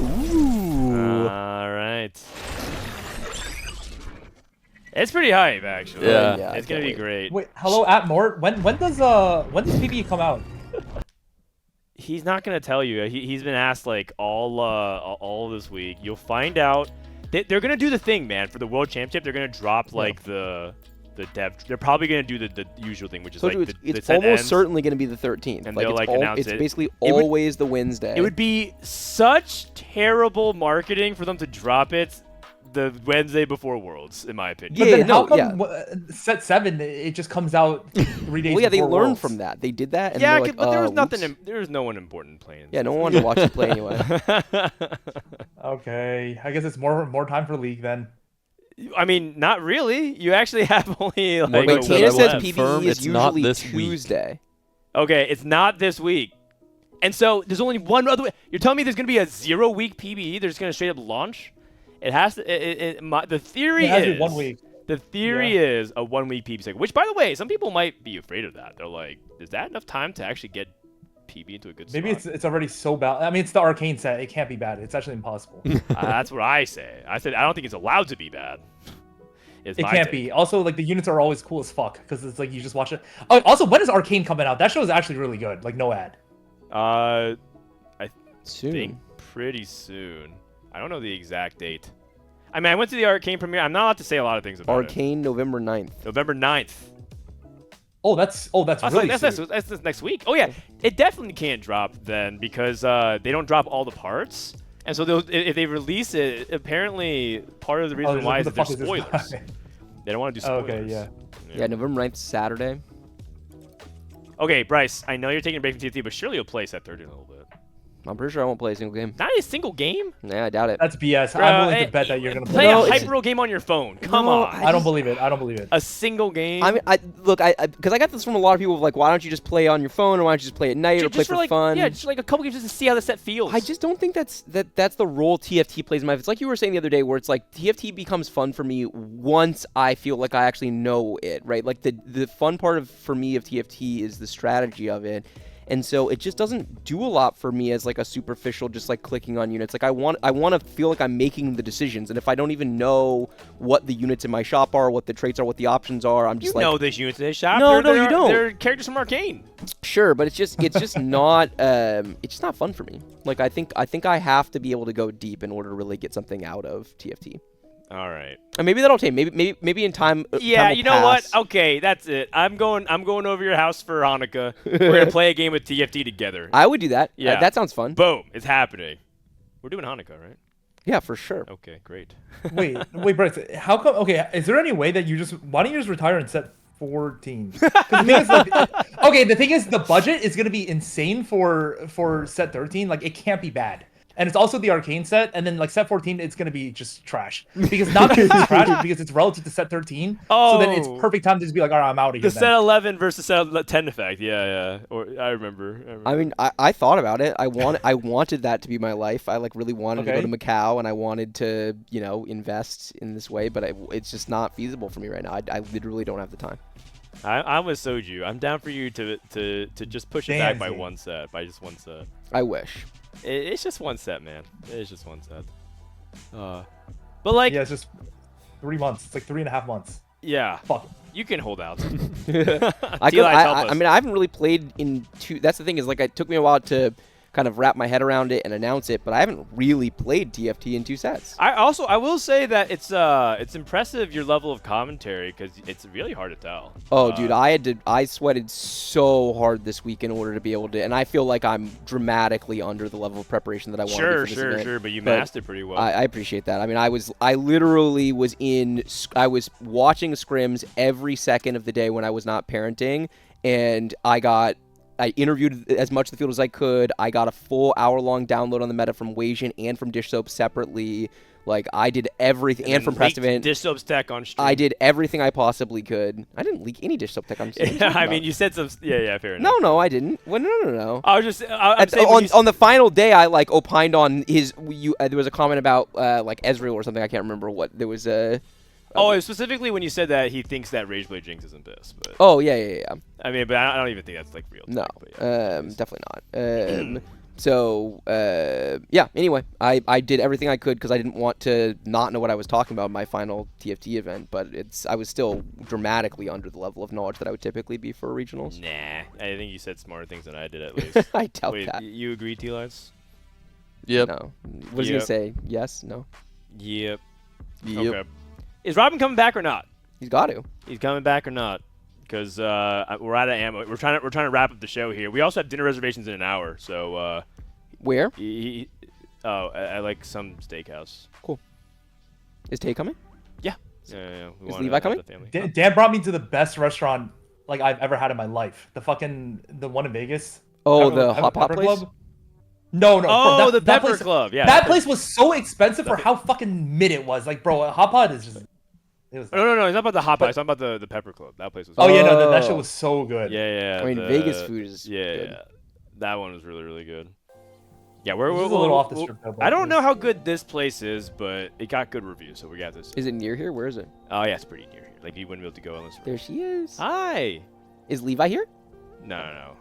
Ooh. All right. It's pretty hype, actually. Yeah. It's gonna be great. Wait, hello, at Mort. When does PvE come out? He's not gonna tell you. He's been asked like all this week. You'll find out. They're gonna do the thing, man. For the World Championship, they're gonna drop like the dev. They're probably gonna do the usual thing, which is like it's set almost ends, certainly going to be the 13th. and Like they'll it's, announce it's it. basically It would- always the Wednesday. It would be such terrible marketing for them to drop it the Wednesday before Worlds, in my opinion. But Yeah, then no, how come yeah. set 7 it just comes out 3 days Well, yeah, they before learned Worlds? from that. They did that, and Yeah, they're like, but there was oops. nothing. There was no one important playing. Yeah, no one wanted to watch you play anyway. Okay, I guess it's more time for League then. I mean, not really. You actually have only like Morgan a said, week I Candace will says left. confirm PvE is it's not usually this week. Tuesday. Okay, it's not this week. And so there's only one other way. You're telling me there's going to be a 0-week PvE? They're just going to straight up launch? It has to. The theory It has to is be 1 week. The theory is a 1-week PvE cycle. Which, by the way, some people might be afraid of that. They're like, is that enough time to actually get PvE into a good Maybe spot? it's already so bad. I mean, it's the arcane set. It can't be bad. It's actually impossible. That's what I say. I said I don't think it's allowed to be bad. Is It my can't take. be. Also, like the units are always cool as fuck because it's like you just watch it. Oh, also, when is Arcane coming out? That show is actually really good. Like no ad. I Soon. think pretty soon. I don't know the exact date. I mean, I went to the Arcane premiere. I'm not allowed to say a lot of things about Arcane, November 9th. it. November 9th. That's That's, really that's, soon. that's next week. Oh, yeah. It definitely can't drop then because they don't drop all the parts. And so if they release it, apparently part of the reason there's why like, is what that the there's fuck is this spoilers. guy? They don't want to do Oh, spoilers. okay, yeah. Yeah, November 9th, Saturday. Okay, Bryce, I know you're taking a break from TFT, but surely you'll play Set 30 in a little bit. I'm pretty sure I won't play a single game. Not a single game? Nah, I doubt it. That's BS. Bro, I'm willing to bet that you're gonna play play. No, a it's- Hyperroll game on your phone. Come No, on. I don't believe it. I don't believe it. A single game? I mean, look, because I got this from a lot of people. Like, why don't you just play on your phone, or why don't you just play at night, or play just for like, fun? Yeah, just like a couple games just to see how the set feels. I just don't think that's the role TFT plays in my life. It's like you were saying the other day, where it's like TFT becomes fun for me once I feel like I actually know it, right? Like the fun part for me of TFT is the strategy of it. And so it just doesn't do a lot for me as like a superficial, just like clicking on units. Like I want to feel like I'm making the decisions, and if I don't even know what the units in my shop are, what the traits are, what the options are, I'm just You like, know this unit today shop. No, They're- you don't. They're characters from Arcane. sure, but it's just not it's just not fun for me. Like I think I have to be able to go deep in order to really get something out of TFT. All right. And maybe that'll change. Maybe in time. Yeah, time will you know what? pass. Okay, that's it. I'm going over your house for Hanukkah. We're gonna play a game with TFT together. I would do that. Yeah. That sounds fun. Boom! It's happening. We're doing Hanukkah, right? Yeah, for sure. Okay, great. wait, Bryce. How come? Okay, is there any way that you just? Why don't you just retire and set 14? 'Cause the thing is, like, okay, the thing is, the budget is gonna be insane for set 13. Like, it can't be bad. And it's also the arcane set, and then like set 14, it's gonna be just trash because not because it's trash, because it's relative to set 13. So then it's Oh. perfect time to just be like, all right, I'm out of here. The then. set 11 versus set 10 effect. Yeah. Or I remember. I mean, I thought about it. I wanted that to be my life. I like really wanted to go Okay. to Macau, and I wanted to invest in this way, but it's just not feasible for me right now. I literally don't have the time. I'm with Soju. I'm down for you to just push it back by Damn. one set, by just one set. I wish. It's just one set, man. It's just one set. But like, Yeah, it's just 3 months. It's like 3.5 months. yeah, Fuck. you can hold out. I mean, I haven't really played in two. That's the thing is like it took me a while to kind of wrap my head around it and announce it, but I haven't really played TFT in 2 sets. I will say that it's impressive your level of commentary because it's really hard to tell. Oh, dude, I sweated so hard this week in order to be able to, and I feel like I'm dramatically under the level of preparation that I want to do for this event. But you But masked it pretty well. I appreciate that. I mean, I literally was watching scrims every second of the day when I was not parenting, and I got I interviewed as much of the field as I could. I got a full hour-long download on the meta from Wasian and from Dishsoap separately. Like, I did everything, and from Press Event. Dishsoap's tech on stream. I did everything I possibly could. I didn't leak any Dishsoap tech on stream. I mean, you said some. Yeah, fair enough. No, I didn't. Well, no. I was just. I'm saying on the final day, I like opined on his. There was a comment about like Ezreal or something. I can't remember what. There was a. Oh, specifically when you said that he thinks that Rageblade Jinx isn't this. But Oh yeah. I mean, but I don't even think that's like real. No, tech, but yeah. definitely not. So yeah. Anyway, I did everything I could because I didn't want to not know what I was talking about in my final TFT event. But I was still dramatically under the level of knowledge that I would typically be for regionals. Nah, I think you said smarter things than I did at least. I doubt Wait, that. you agree, Tleyds? Yep. No. What is he gonna say? Yes? No? Yep. Yep. Okay. Is Robin coming back or not? He's got to. He's coming back or not? Because we're out of ammo. We're trying to wrap up the show here. We also have dinner reservations in an hour. So Where? I like some steakhouse. Cool. Is Tay coming? Yeah. Is Levi coming? Dan brought me to the best restaurant like I've ever had in my life. The one in Vegas. Oh, the hot pot Pepper place? Club? No. Oh, bro, the Pepper place, Club. Yeah. That place was so expensive for how fucking mid it was. Like, bro, a hot pot is just. It was. No. It's not about the hot pot. It's not about the Pepper Club. That place was. Oh yeah, no, that shit was so good. Yeah. I mean, Vegas food is good. Yeah. That one was really, really good. Yeah, It's just a little off the strip. Though, I don't know how good this place is, but it got good reviews, so we got this. Is it near here? Where is it? Oh yeah, it's pretty near here. Like you wouldn't be able to go unless. There she is. Hi. Is Levi here? No.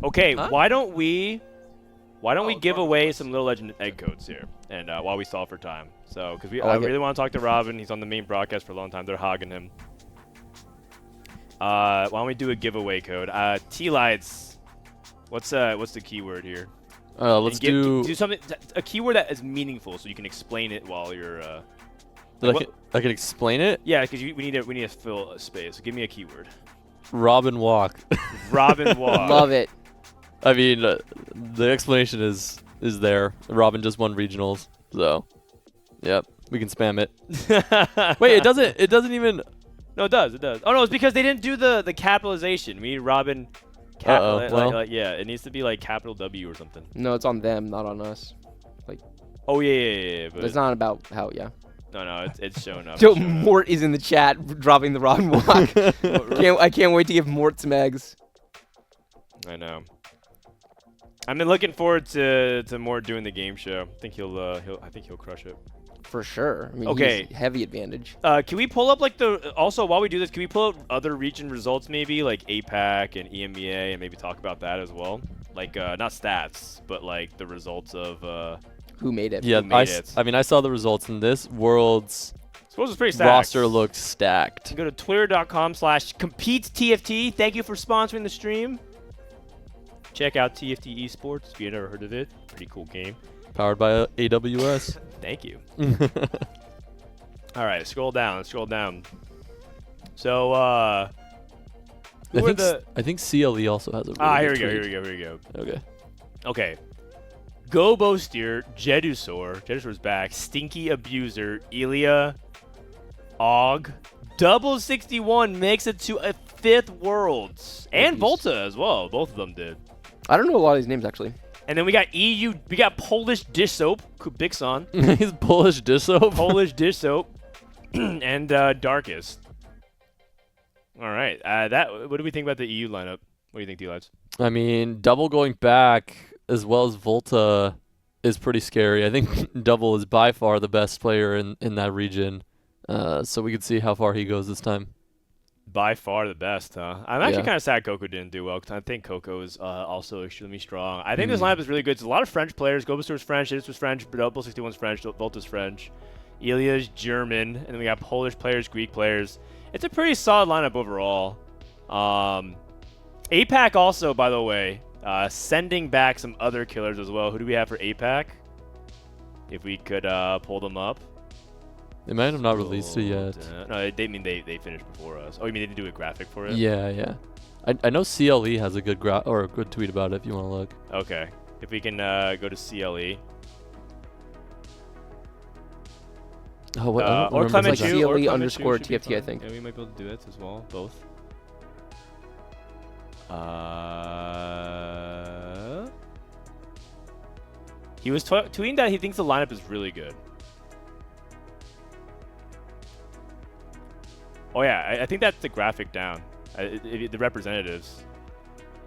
Okay, Huh? why don't we give Robin away Woods. some Little Legend egg codes here, and while we stall for time, so because I I like it. really want to talk to Robin. He's on the main broadcast for a long time. They're hogging him. Why don't we do a giveaway code? Tleyds, what's the keyword here? Let's And do something, a keyword that is meaningful, so you can explain it while you're. I can explain it. Yeah, because we need to fill a space. So give me a keyword. Robin walk. Robin walk. Love it. I mean, the explanation is there. Robin just won regionals, so yep, we can spam it. Wait, it doesn't even. No, it does. Oh no, it's because they didn't do the capitalization. We need Robin. Capital, yeah, it needs to be like capital W or something. No, it's on them, not on us. Oh yeah. But It's not about how, yeah. No, it's showing up. Joe it's showing up. Mort is in the chat dropping the Robin walk. I can't wait to give Mort some eggs. I know. I've been looking forward to Mort doing the game show. I think he'll crush it. For sure. I mean, Okay. he's heavy advantage. Can we pull up also while we do this, can we pull up other region results maybe like APAC and EMEA and maybe talk about that as well? Like not stats, but like the results of Who made it? Yeah, made it. I mean, I saw the results in this world's suppose it's pretty stacked. roster looks stacked. Go to twitter.com/CompeteTFT. Thank you for sponsoring the stream. Check out TFT Esports if you've never heard of it. Pretty cool game. Powered by AWS. Thank you. All right, scroll down. So, I think CLE also has a really here good we go. Okay. Go Boastier, Jedusaur's back, Stinky Abuser, Ilya, Og, Double 61 makes it to a 5th Worlds, and Volta as well. Both of them did. I don't know a lot of these names, actually. And then we got Polish Dishsoap, Kubikson, He's Polish Dishsoap. Polish Dishsoap, and Darkest. All right, what do we think about the EU lineup? What do you think, Tleyds? I mean, Double going back as well as Volta is pretty scary. I think Double is by far the best player in that region. So we could see how far he goes this time. By far the best, huh? I'm actually Yeah. kind of sad Coco didn't do well because I think Coco is also extremely strong. I think this lineup is really good. There's a lot of French players. Gobuster's French, Idis was French, Double 61's French, Volta's French, Ilya's German, and then we got Polish players, Greek players. It's a pretty solid lineup overall. APAC also, by the way, sending back some other killers as well. Who do we have for APAC? If we could pull them up. They might have not released it yet. No, they mean they finished before us. Oh, you mean they did do a graphic for it? Yeah. I know CLE has a good a good tweet about it if you want to look. Okay. If we can go to CLE. Oh, what? Or Clement It's like Chu, CLE _TFT, I think. Yeah, we might be able to do that as well. Both. He was tweeting that he thinks the lineup is really good. Oh yeah, I think that's the graphic down. The representatives.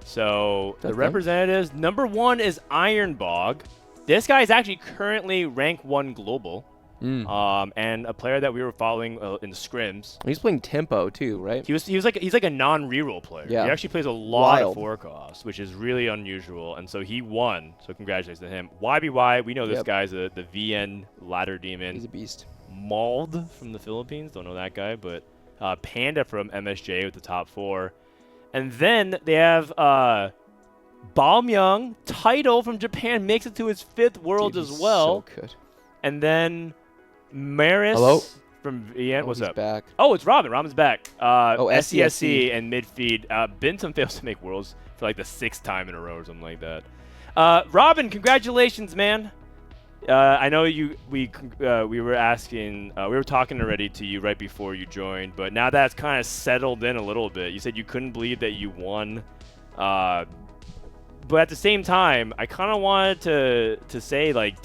So the representatives, number 1 is Ironbog. This guy is actually currently rank 1 global. And a player that we were following in the scrims. He's playing tempo too, right? He's like a non-reroll player. Yeah. He actually plays a lot of Wild. 4 costs, which is really unusual. And so he won. So congratulations to him. YBY, we know this guy's the VN ladder demon. He's a beast. Mauled from the Philippines, don't know that guy, but Panda from MSJ with the top 4. And then they have Balmyoung, Title from Japan, makes it to his 5th Worlds as well. So good. And then Maris Hello? from VN. What's He's up? back. Oh, it's Robin. Robin's back. SCSC. SCSC and midfeed. Bintum fails to make Worlds for like the 6th time in a row or something like that. Robin, congratulations, man. I know we were asking, we were talking already to you right before you joined, but now that's kind of settled in a little bit. You said you couldn't believe that you won, but at the same time, I kind of wanted to say, like,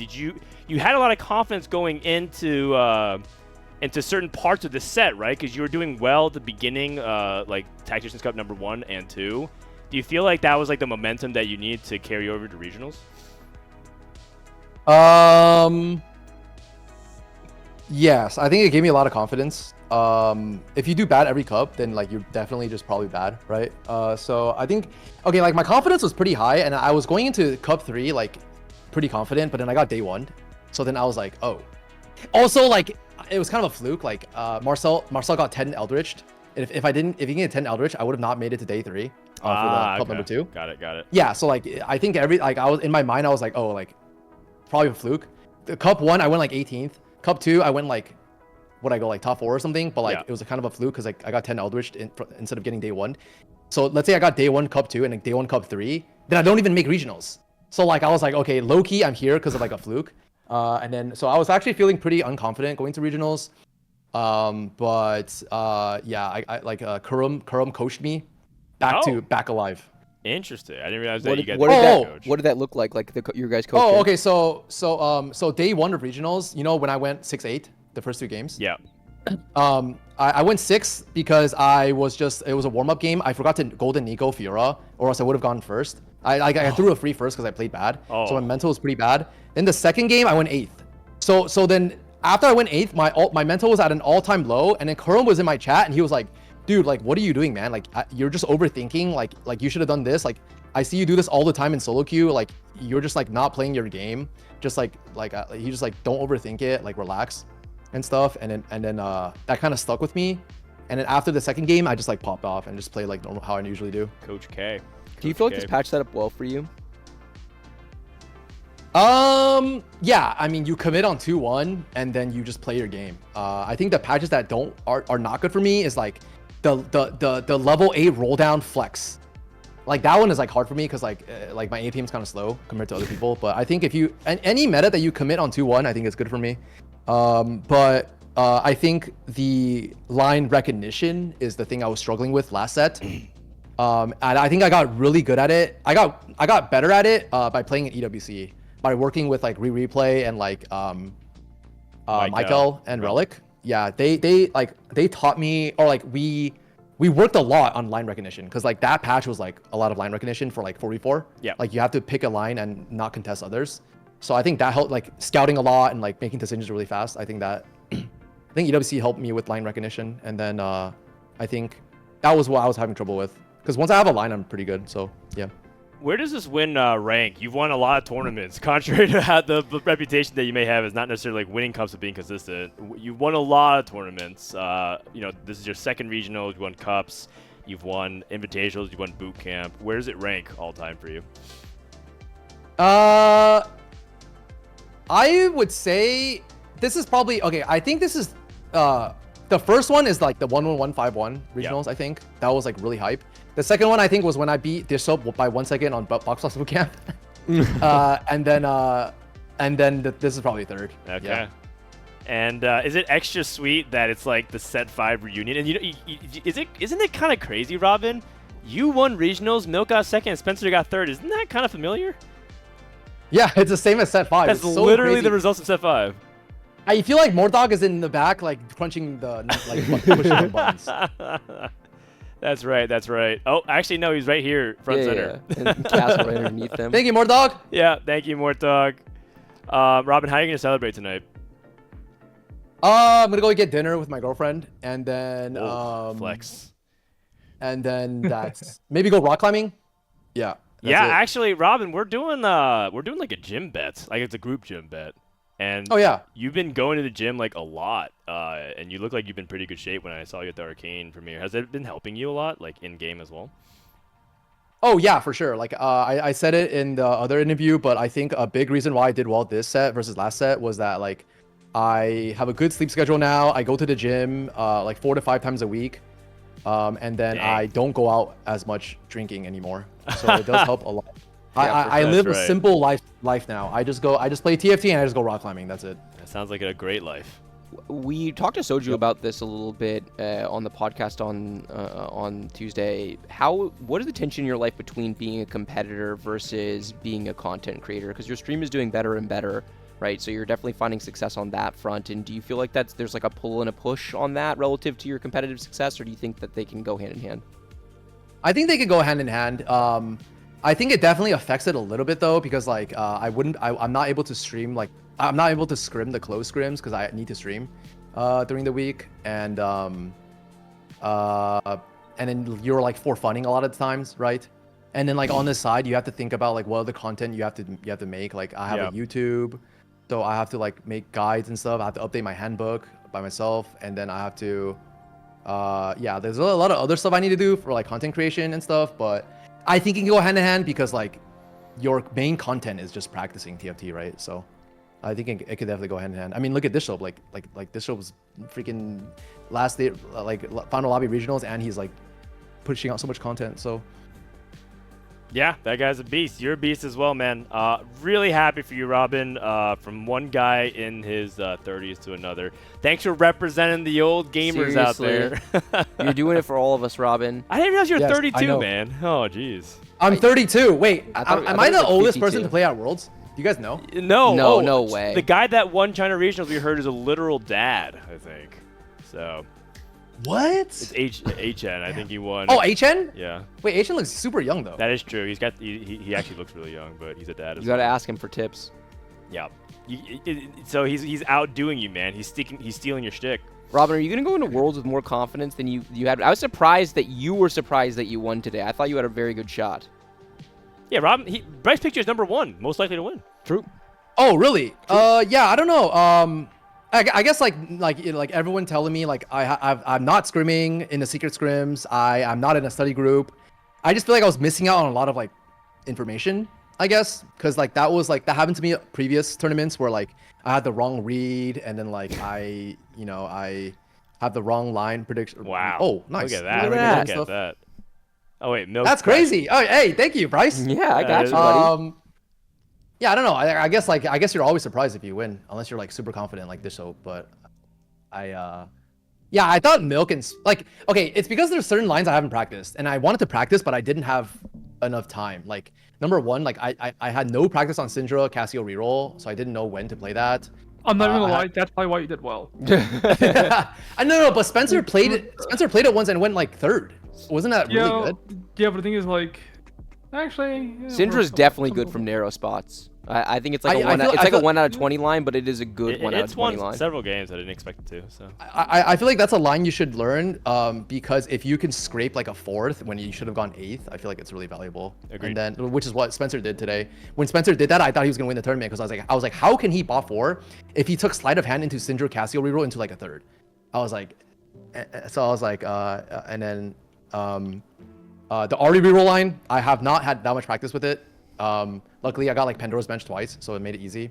you had a lot of confidence going into certain parts of the set, right? Because you were doing well at the beginning, like Tacticians Cup number 1 and 2. Do you feel like that was like the momentum that you need to carry over to regionals? Yes, I think it gave me a lot of confidence. If you do bad every cup, then like you're definitely just probably bad, right? So I think, okay, like my confidence was pretty high, and I was going into cup 3 like pretty confident, but then I got day 1, so then I was like, oh. Also, like it was kind of a fluke. Like Marcel got 10 Eldritched. If he didn't get 10 Eldritch, I would have not made it to day 3 for the cup number 2. Got it. Yeah, so like I think I was in my mind, I was like, oh, like probably a fluke. The cup 1, I went like 18th. Cup 2, I went like, would I go like top 4 or something? But like it was a kind of a fluke because like I got 10 Eldritch instead of getting day 1. So let's say I got day 1 cup 2 and like day 1 cup 3, then I don't even make regionals. So like I was like, okay, low key I'm here because of like a fluke. And then so I was actually feeling pretty unconfident going to regionals. Yeah, I like Kurum coached me back alive. Interesting. I didn't realize that you got What did that look like? Like your guys coaching? Oh, okay. So day 1 of regionals, you know, when I went 6-8 the first 2 games. Yeah. I went 6 because it was a warm-up game. I forgot to Golden Nico Fiora, or else I would have gone first. I threw a free first because I played bad. So my mental was pretty bad. Then the second game I went 8th. So then after I went 8th, my mental was at an all-time low, and then Kurum was in my chat and he was like, dude, like, what are you doing, man? Like, you're just overthinking. Like you should have done this. Like, I see you do this all the time in solo queue. Like, you're just like not playing your game. Just like he just like don't overthink it. Like, relax and stuff. And then that kind of stuck with me. And then after the second game, I just like popped off and just played like normal how I usually do. Coach K. Do you feel like this patch set up well for you? Yeah, I mean, you commit on 2-1 and then you just play your game. I think the patches that are not good for me is like the level 8 roll down flex. Like that one is like hard for me because like my APM is kind of slow compared to other people. But I think if you any meta that you commit on 2-1, I think it's good for me. But I think the line recognition is the thing I was struggling with last set. And I think I got really good at it. I got better at it by playing in EWC, by working with like replay and like Michael and Relic. Yeah, they taught me, or like we worked a lot on line recognition because like that patch was like a lot of line recognition for like 4v4. Yeah, like you have to pick a line and not contest others. So I think that helped, like scouting a lot and like making decisions really fast. I think EWC helped me with line recognition, and then I think that was what I was having trouble with. Because once I have a line, I'm pretty good. So yeah. Where does this win rank? You've won a lot of tournaments, contrary to the reputation that you may have as not necessarily like winning cups of being consistent. You've won a lot of tournaments. You know, this is your second regional. You've won cups. You've won invitationals. You've won boot camp. Where does it rank all time for you? I would say this is probably okay. I think this is the first one is like the 1-1-1-5-1 regionals. Yeah. I think that was like really hype. The second one I think was when I beat Dishsoap by 1 second on Box Box Bootcamp. and then this is probably third. Okay. Yeah. And is it extra sweet that it's like the set 5 reunion? And isn't it kind of crazy, Robin, You won regionals, Milk got second, and Spencer got third. Isn't that kind of familiar? Yeah, it's the same as set 5. That's It's so literally crazy. the results of set 5. I feel like Mordog is in the back, like crunching the pushing the buttons. That's right. That's right. Oh, actually, no, he's right here, front center. Yeah. And Castle right underneath them. Thank you, Mordog. Yeah, thank you, Mortog. Robin, how are you gonna celebrate tonight? I'm gonna go get dinner with my girlfriend, and then Flex. and then that's maybe go rock climbing. Yeah. Yeah, it. actually, Robin, we're doing like a gym bet, like it's a group gym bet. And Oh yeah. you've been going to the gym like a lot, and you look like you've been pretty good shape when I saw you at the Arcane premiere. Has it been helping you a lot, like in game as well? Oh yeah, for sure. Like I said it in the other interview, but I think a big reason why I did well this set versus last set was that like I have a good sleep schedule now. I go to the gym like 4 to 5 times a week, and then Dang. I don't go out as much drinking anymore. So it does help a lot. Yeah, I live That's a right. simple life now. I just play TFT and I just go rock climbing. That's it. That sounds like a great life. We talked to Soju about this a little bit on the podcast on Tuesday. What is the tension in your life between being a competitor versus being a content creator? Because your stream is doing better and better, right? So you're definitely finding success on that front. And do you feel like there's like a pull and a push on that relative to your competitive success, or do you think that they can go hand in hand? I think they could go hand in hand. I think it definitely affects it a little bit though, because like I'm not able to stream, like I'm not able to scrim the close scrims because I need to stream during the week, and then you're like for funning a lot of the times, right? And then like on the side you have to think about like what other content you have to make. Like I have a YouTube, so I have to like make guides and stuff. I have to update my handbook by myself, and then I have to there's a lot of other stuff I need to do for like content creation and stuff, but I think it can go hand in hand because like your main content is just practicing TFT, right? So I think it could definitely go hand in hand. I mean, look at Dishsoap, like Dishsoap was freaking last day, like final lobby regionals, and he's like pushing out so much content. So Yeah, that guy's a beast. You're a beast as well, man. Really happy for you, Robin. From one guy in his 30s to another. Thanks for representing the old gamers out there. You're doing it for all of us, Robin. I didn't realize you're Yes, I 32, know. man. Oh, jeez. I'm 32. Wait, I thought am it I was the like oldest 52. person to play at Worlds? Do you guys know? No. No, no way. The guy that won China Regionals we heard is a literal dad, I think. So, What? it's HN. I think he won. Oh, HN? Yeah, Wait, HN looks super young though. that is true. He actually looks really young, but he's a dad as You got to well. ask him for tips. Yeah. So he's outdoing you, man. He's stealing your shtick. Robin, are you going to go into Worlds with more confidence than you had? I was surprised that you were surprised that you won today. I thought you had a very good shot. Yeah, Robin. Bryce picked you as #1, most likely to win. True. Oh, really? Yeah, I don't know. I guess like everyone telling me like I'm not scrimming in the secret scrims. I'm not in a study group. I just feel like I was missing out on a lot of like information, I guess, because like that happened to me at previous tournaments where like I had the wrong read, and then like I have the wrong line prediction. Wow. Oh, nice. Look at that. Look at that. Look at that. Oh wait, Milk. That's crazy. Oh, hey, thank you, Bryce. Yeah, I got you, buddy. Yeah, I don't know. I guess you're always surprised if you win, unless you're like super confident like Dishsoap. But I thought Milk and like okay, it's because there's certain lines I haven't practiced, and I wanted to practice, but I didn't have enough time. Like number one, like I had no practice on Syndra Cassio reroll, so I didn't know when to play that. I'm not even gonna lie, that's probably why you did well. I no, but Spencer played it once and went like third. Wasn't that really good? Yeah, but the thing is like, actually, yeah, Syndra's definitely good from narrow spots. I think it's like a 1 out of 20 line, but it is a good 1 out of 20 It's line. won several games I didn't expect it to. So I feel like that's a line you should learn because if you can scrape like a 4th when you should have gone 8th, I feel like it's really valuable. Agreed. And then, which is what Spencer did today. When Spencer did that, I thought he was gonna win the tournament because I was like, how can he bot 4 if he took sleight of hand into Syndra Cassio reroll into like a 3rd? I was like, and then the Ari reroll line, I have not had that much practice with it. Luckily, I got like Pandora's Bench twice, so it made it easy.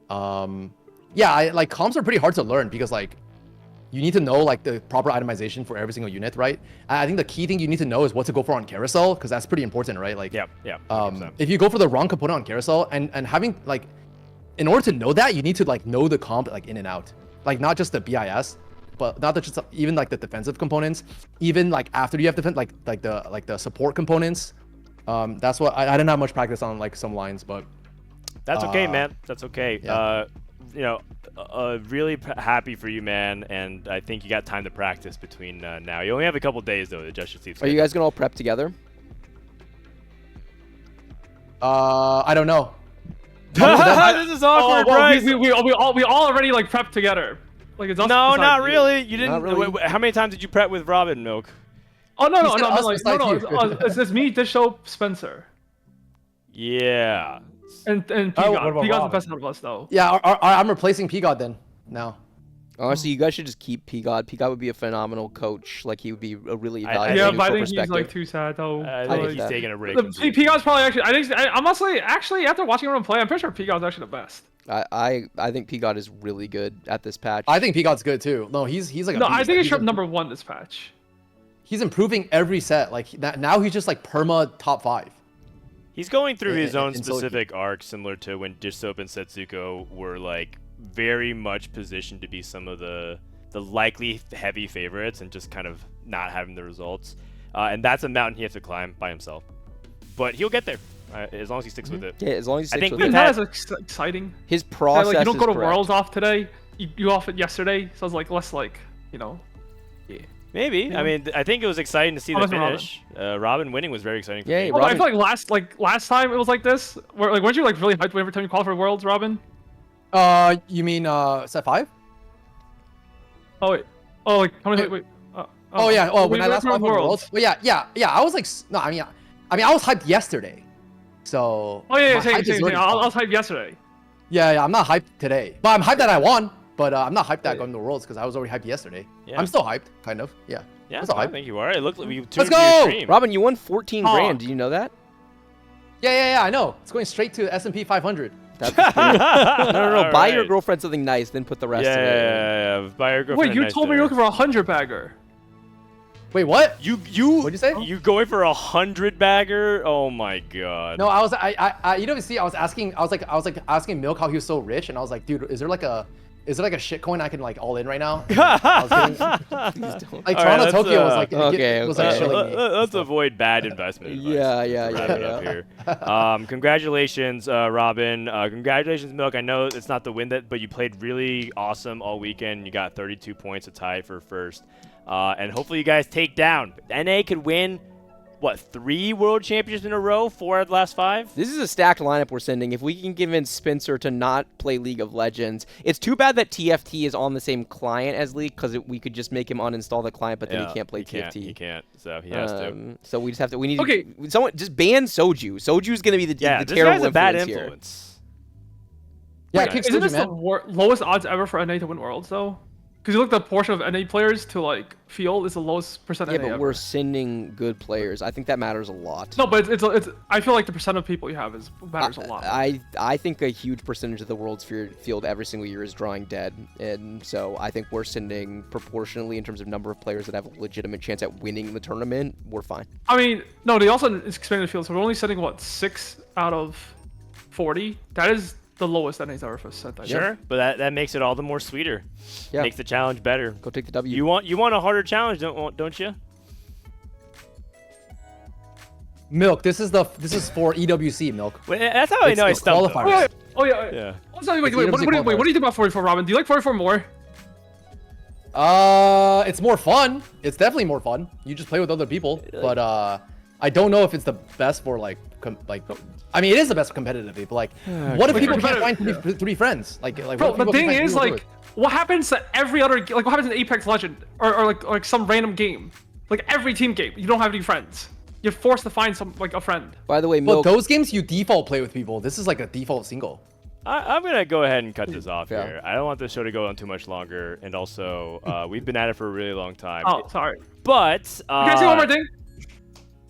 Like comps are pretty hard to learn because like you need to know like the proper itemization for every single unit, right? I think the key thing you need to know is what to go for on Carousel because that's pretty important, right? Like, yeah. 100%. If you go for the wrong component on Carousel and having like, in order to know that, you need to like know the comp like in and out, like not just the BIS, but not just even like the defensive components, even like after you have defense, like the support components. That's what I didn't have much practice on like some lines, but that's okay, man. That's okay. Yeah. You know, really happy for you, man, and I think you got time to practice between now. You only have a couple days though to adjust your sleep Are schedule. you guys gonna all prep together? I don't know. This is awkward, Bryce. We all already like prepped together. Like it's us No, besides not you. really. You didn't. Not really. Wait, how many times did you prep with Robin Milk? Oh no, He said us besides you. it's me, Dishsoap, Spencer, Yeah. and Oh, what Pigod. about Pigod's the Robin? best out of us though. Yeah, I'm replacing Pigod then now. Honestly, you guys should just keep Pigod. Pigod would be a phenomenal coach. Like he would be a really I valuable Yeah, neutral but I think he's perspective. like too sad though. I I think get he's that. taking a break. The from Zoom. Pigod's probably I'm actually after watching everyone play, I'm pretty sure Pigod's actually the best. I think Pigod is really good at this patch. I think Pigod's good too. No, he's like a No, I beast. think Like, he's sharp number 1 this patch. He's improving every set. Like now he's just like perma top 5. He's going through his own in Solo specific arc, similar to when Dishsoap and Setsuko were like very much positioned to be some of the likely heavy favorites and just kind of not having the results. And that's a mountain he has to climb by himself. But he'll get there as long as he sticks with it. Yeah, as long as he I sticks think with we've it. It's had- not as exciting. His Yeah, process like you don't is go to correct. Worlds off today. You off it yesterday, so it's like less like Maybe. I mean, I think it was exciting to see the Robin. finish. Robin winning was very exciting for Yeah, me. Oh, I Robin- feel like last time it was like this. Where like weren't you like really hyped every time you qualified for Worlds, Robin? You mean set 5? Oh wait. Oh like how many? Wait. Wait. Oh yeah. Oh, when I last went qualified for Worlds. Well, yeah. I was like, no, I mean, I was hyped yesterday. So. Oh yeah, my same. hype is already I gone. was hyped yesterday. Yeah, I'm not hyped today, but I'm hyped that I won. But I'm not hyped that going to Worlds because I was already hyped yesterday. Yeah. I'm still hyped, kind of. Yeah. Yeah, That's all I right. think you are. It looked like you tuned Let's to your go! stream. Robin, you won 14 Oh. grand. Do you know that? Yeah. I know. It's going straight to S&P 500. That's no. Buy your Alright. girlfriend something nice, then put the rest of it. Yeah. Buy your girlfriend Wait, a you nice told me dinner. you're looking for 100 bagger. Wait, what? You What'd you say? You going for 100 bagger? Oh my god. No, I you know, see, I was asking Milk how he was so rich, and I was like, dude, is there like a shit coin I can like all in right now? I was getting, like All right, Toronto, let's, Tokyo was like, okay, was like okay. shilling me. Let's avoid bad investment advice. Yeah. Wrap it up here. Congratulations, Robin. Congratulations, Milk. I know it's not the win but you played really awesome all weekend. You got 32 points, a tie for first. And hopefully you guys take down. NA could win, what, 3 world championships in a row? 4 out of the last 5? This is a stacked lineup we're sending. If we can convince Spencer to not play League of Legends, it's too bad that TFT is on the same client as League, because we could just make him uninstall the client, but then he can't play TFT. He can't, so he has to. So we just have to. We need Okay. to. Someone just ban Soju. Soju's gonna be the Yeah, the this terrible guy's a bad influence here. influence. Yeah, Wait, kick isn't Soju, this the man. lowest odds ever for NA to win Worlds though? Because you look at the portion of NA players to like field is the lowest percent Yeah, NA but ever. we're sending good players. I think that matters a lot. No, but it's I feel like the percent of people you have matters a lot. I think a huge percentage of the world's field every single year is drawing dead, and so I think we're sending proportionally in terms of number of players that have a legitimate chance at winning the tournament. We're fine. I mean, no, they also expanded the field, so we're only sending what 6 out of 40. That is the lowest NA's ever sent. I think. Sure, but that makes it all the more sweeter. Yeah. Makes the challenge better. Go take the W. You want a harder challenge, don't you? Milk, this is for EWC, Milk. Well, that's how I It's know I the stumped qualifiers. though. Oh yeah. Yeah. Oh, sorry, wait, It's what EWC do you qualifiers. think about 44, Robin? Do you like 44 more? It's more fun. It's definitely more fun. You just play with other people, but I don't know if it's the best for like I mean, it is the best competitively, but like, what if Like, people can't competitive, find three friends? Like Bro, what if the people thing can't is, do it? like, what happens to every other, like, what happens in Apex Legend or like some random game, like every team game, you don't have any friends. You're forced to find a friend. By the way, Well, Milk. those games you default play with people. This is like a default single. I'm gonna go ahead and cut this off Yeah. here. I don't want this show to go on too much longer, and also we've been at it for a really long time. Oh, sorry. But Can I say one more thing?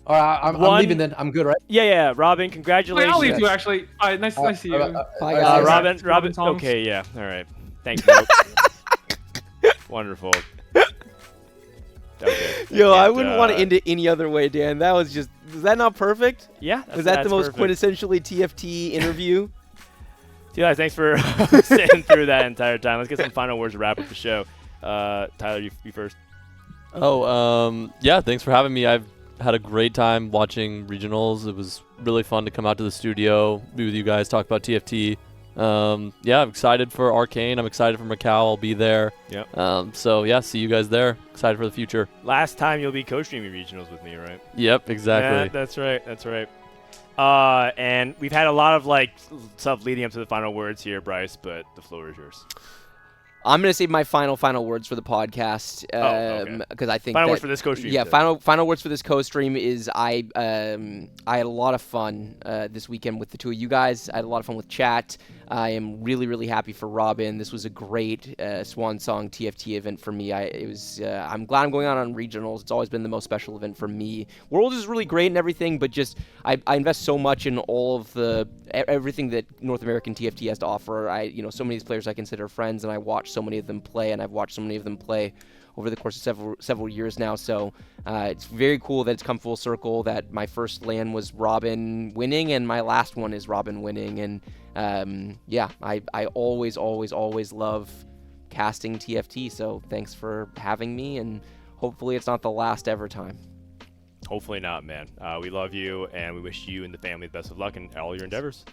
All right, I'm One- leaving then. I'm good, right? yeah, Robin, Wait, congratulations. I'll leave you actually. All right, nice to see you. Bye, guys. guys. Robin. Robinsongz. Okay, yeah, all right. Thanks, Milk. Wonderful. Okay. Yo, I can't, wouldn't want to end it any other way, Dan. That was that not perfect? Yeah, Was that the most perfect. quintessentially TFT interview? Guys, thanks for staying through that entire time. Let's get some final words to wrap up the show. Tyler, you first. Yeah, thanks for having me. I've had a great time watching regionals. It was really fun to come out to the studio, be with you guys, talk about TFT. Yeah, I'm excited for Arcane. I'm excited for Macau. I'll be there. Yep. So yeah, see you guys there. Excited for the future. Last time you'll be co-streaming regionals with me, right? Yep, exactly. Yeah, that's right. That's right. And we've had a lot of like stuff leading up to the final words here, Bryce, but the floor is yours. I'm gonna save my final words for the podcast because I think final words for this co-stream. Yeah, final words for this co-stream is I had a lot of fun this weekend with the two of you guys. I had a lot of fun with chat. I am really happy for Robin. This was a great swan song TFT event for me. I'm glad I'm going on regionals. It's always been the most special event for me. World is really great and everything, but just I invest so much in all of everything that North American TFT has to offer. So many of these players I consider friends, and I watch so many of them play, and I've watched so many of them play over the course of several years now. So it's very cool that it's come full circle, that my first LAN was Robin winning and my last one is Robin winning. And I always love casting TFT. So thanks for having me, and hopefully it's not the last ever time. Hopefully not, man. We love you, and we wish you and the family the best of luck in all your endeavors.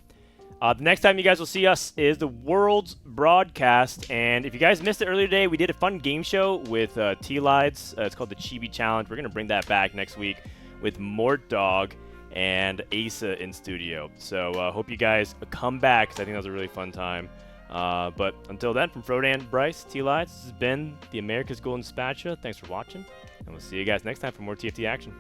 The next time you guys will see us is the Worlds broadcast, and if you guys missed it earlier today, we did a fun game show with Tleyds. It's called the Chibi Challenge. We're going to bring that back next week with Mort Dog and Asa in studio. So hope you guys come back, because I think that was a really fun time. But until then, from Frodan, Bryce, Tleyds, this has been the America's Golden Spatula. Thanks for watching, and we'll see you guys next time for more TFT action.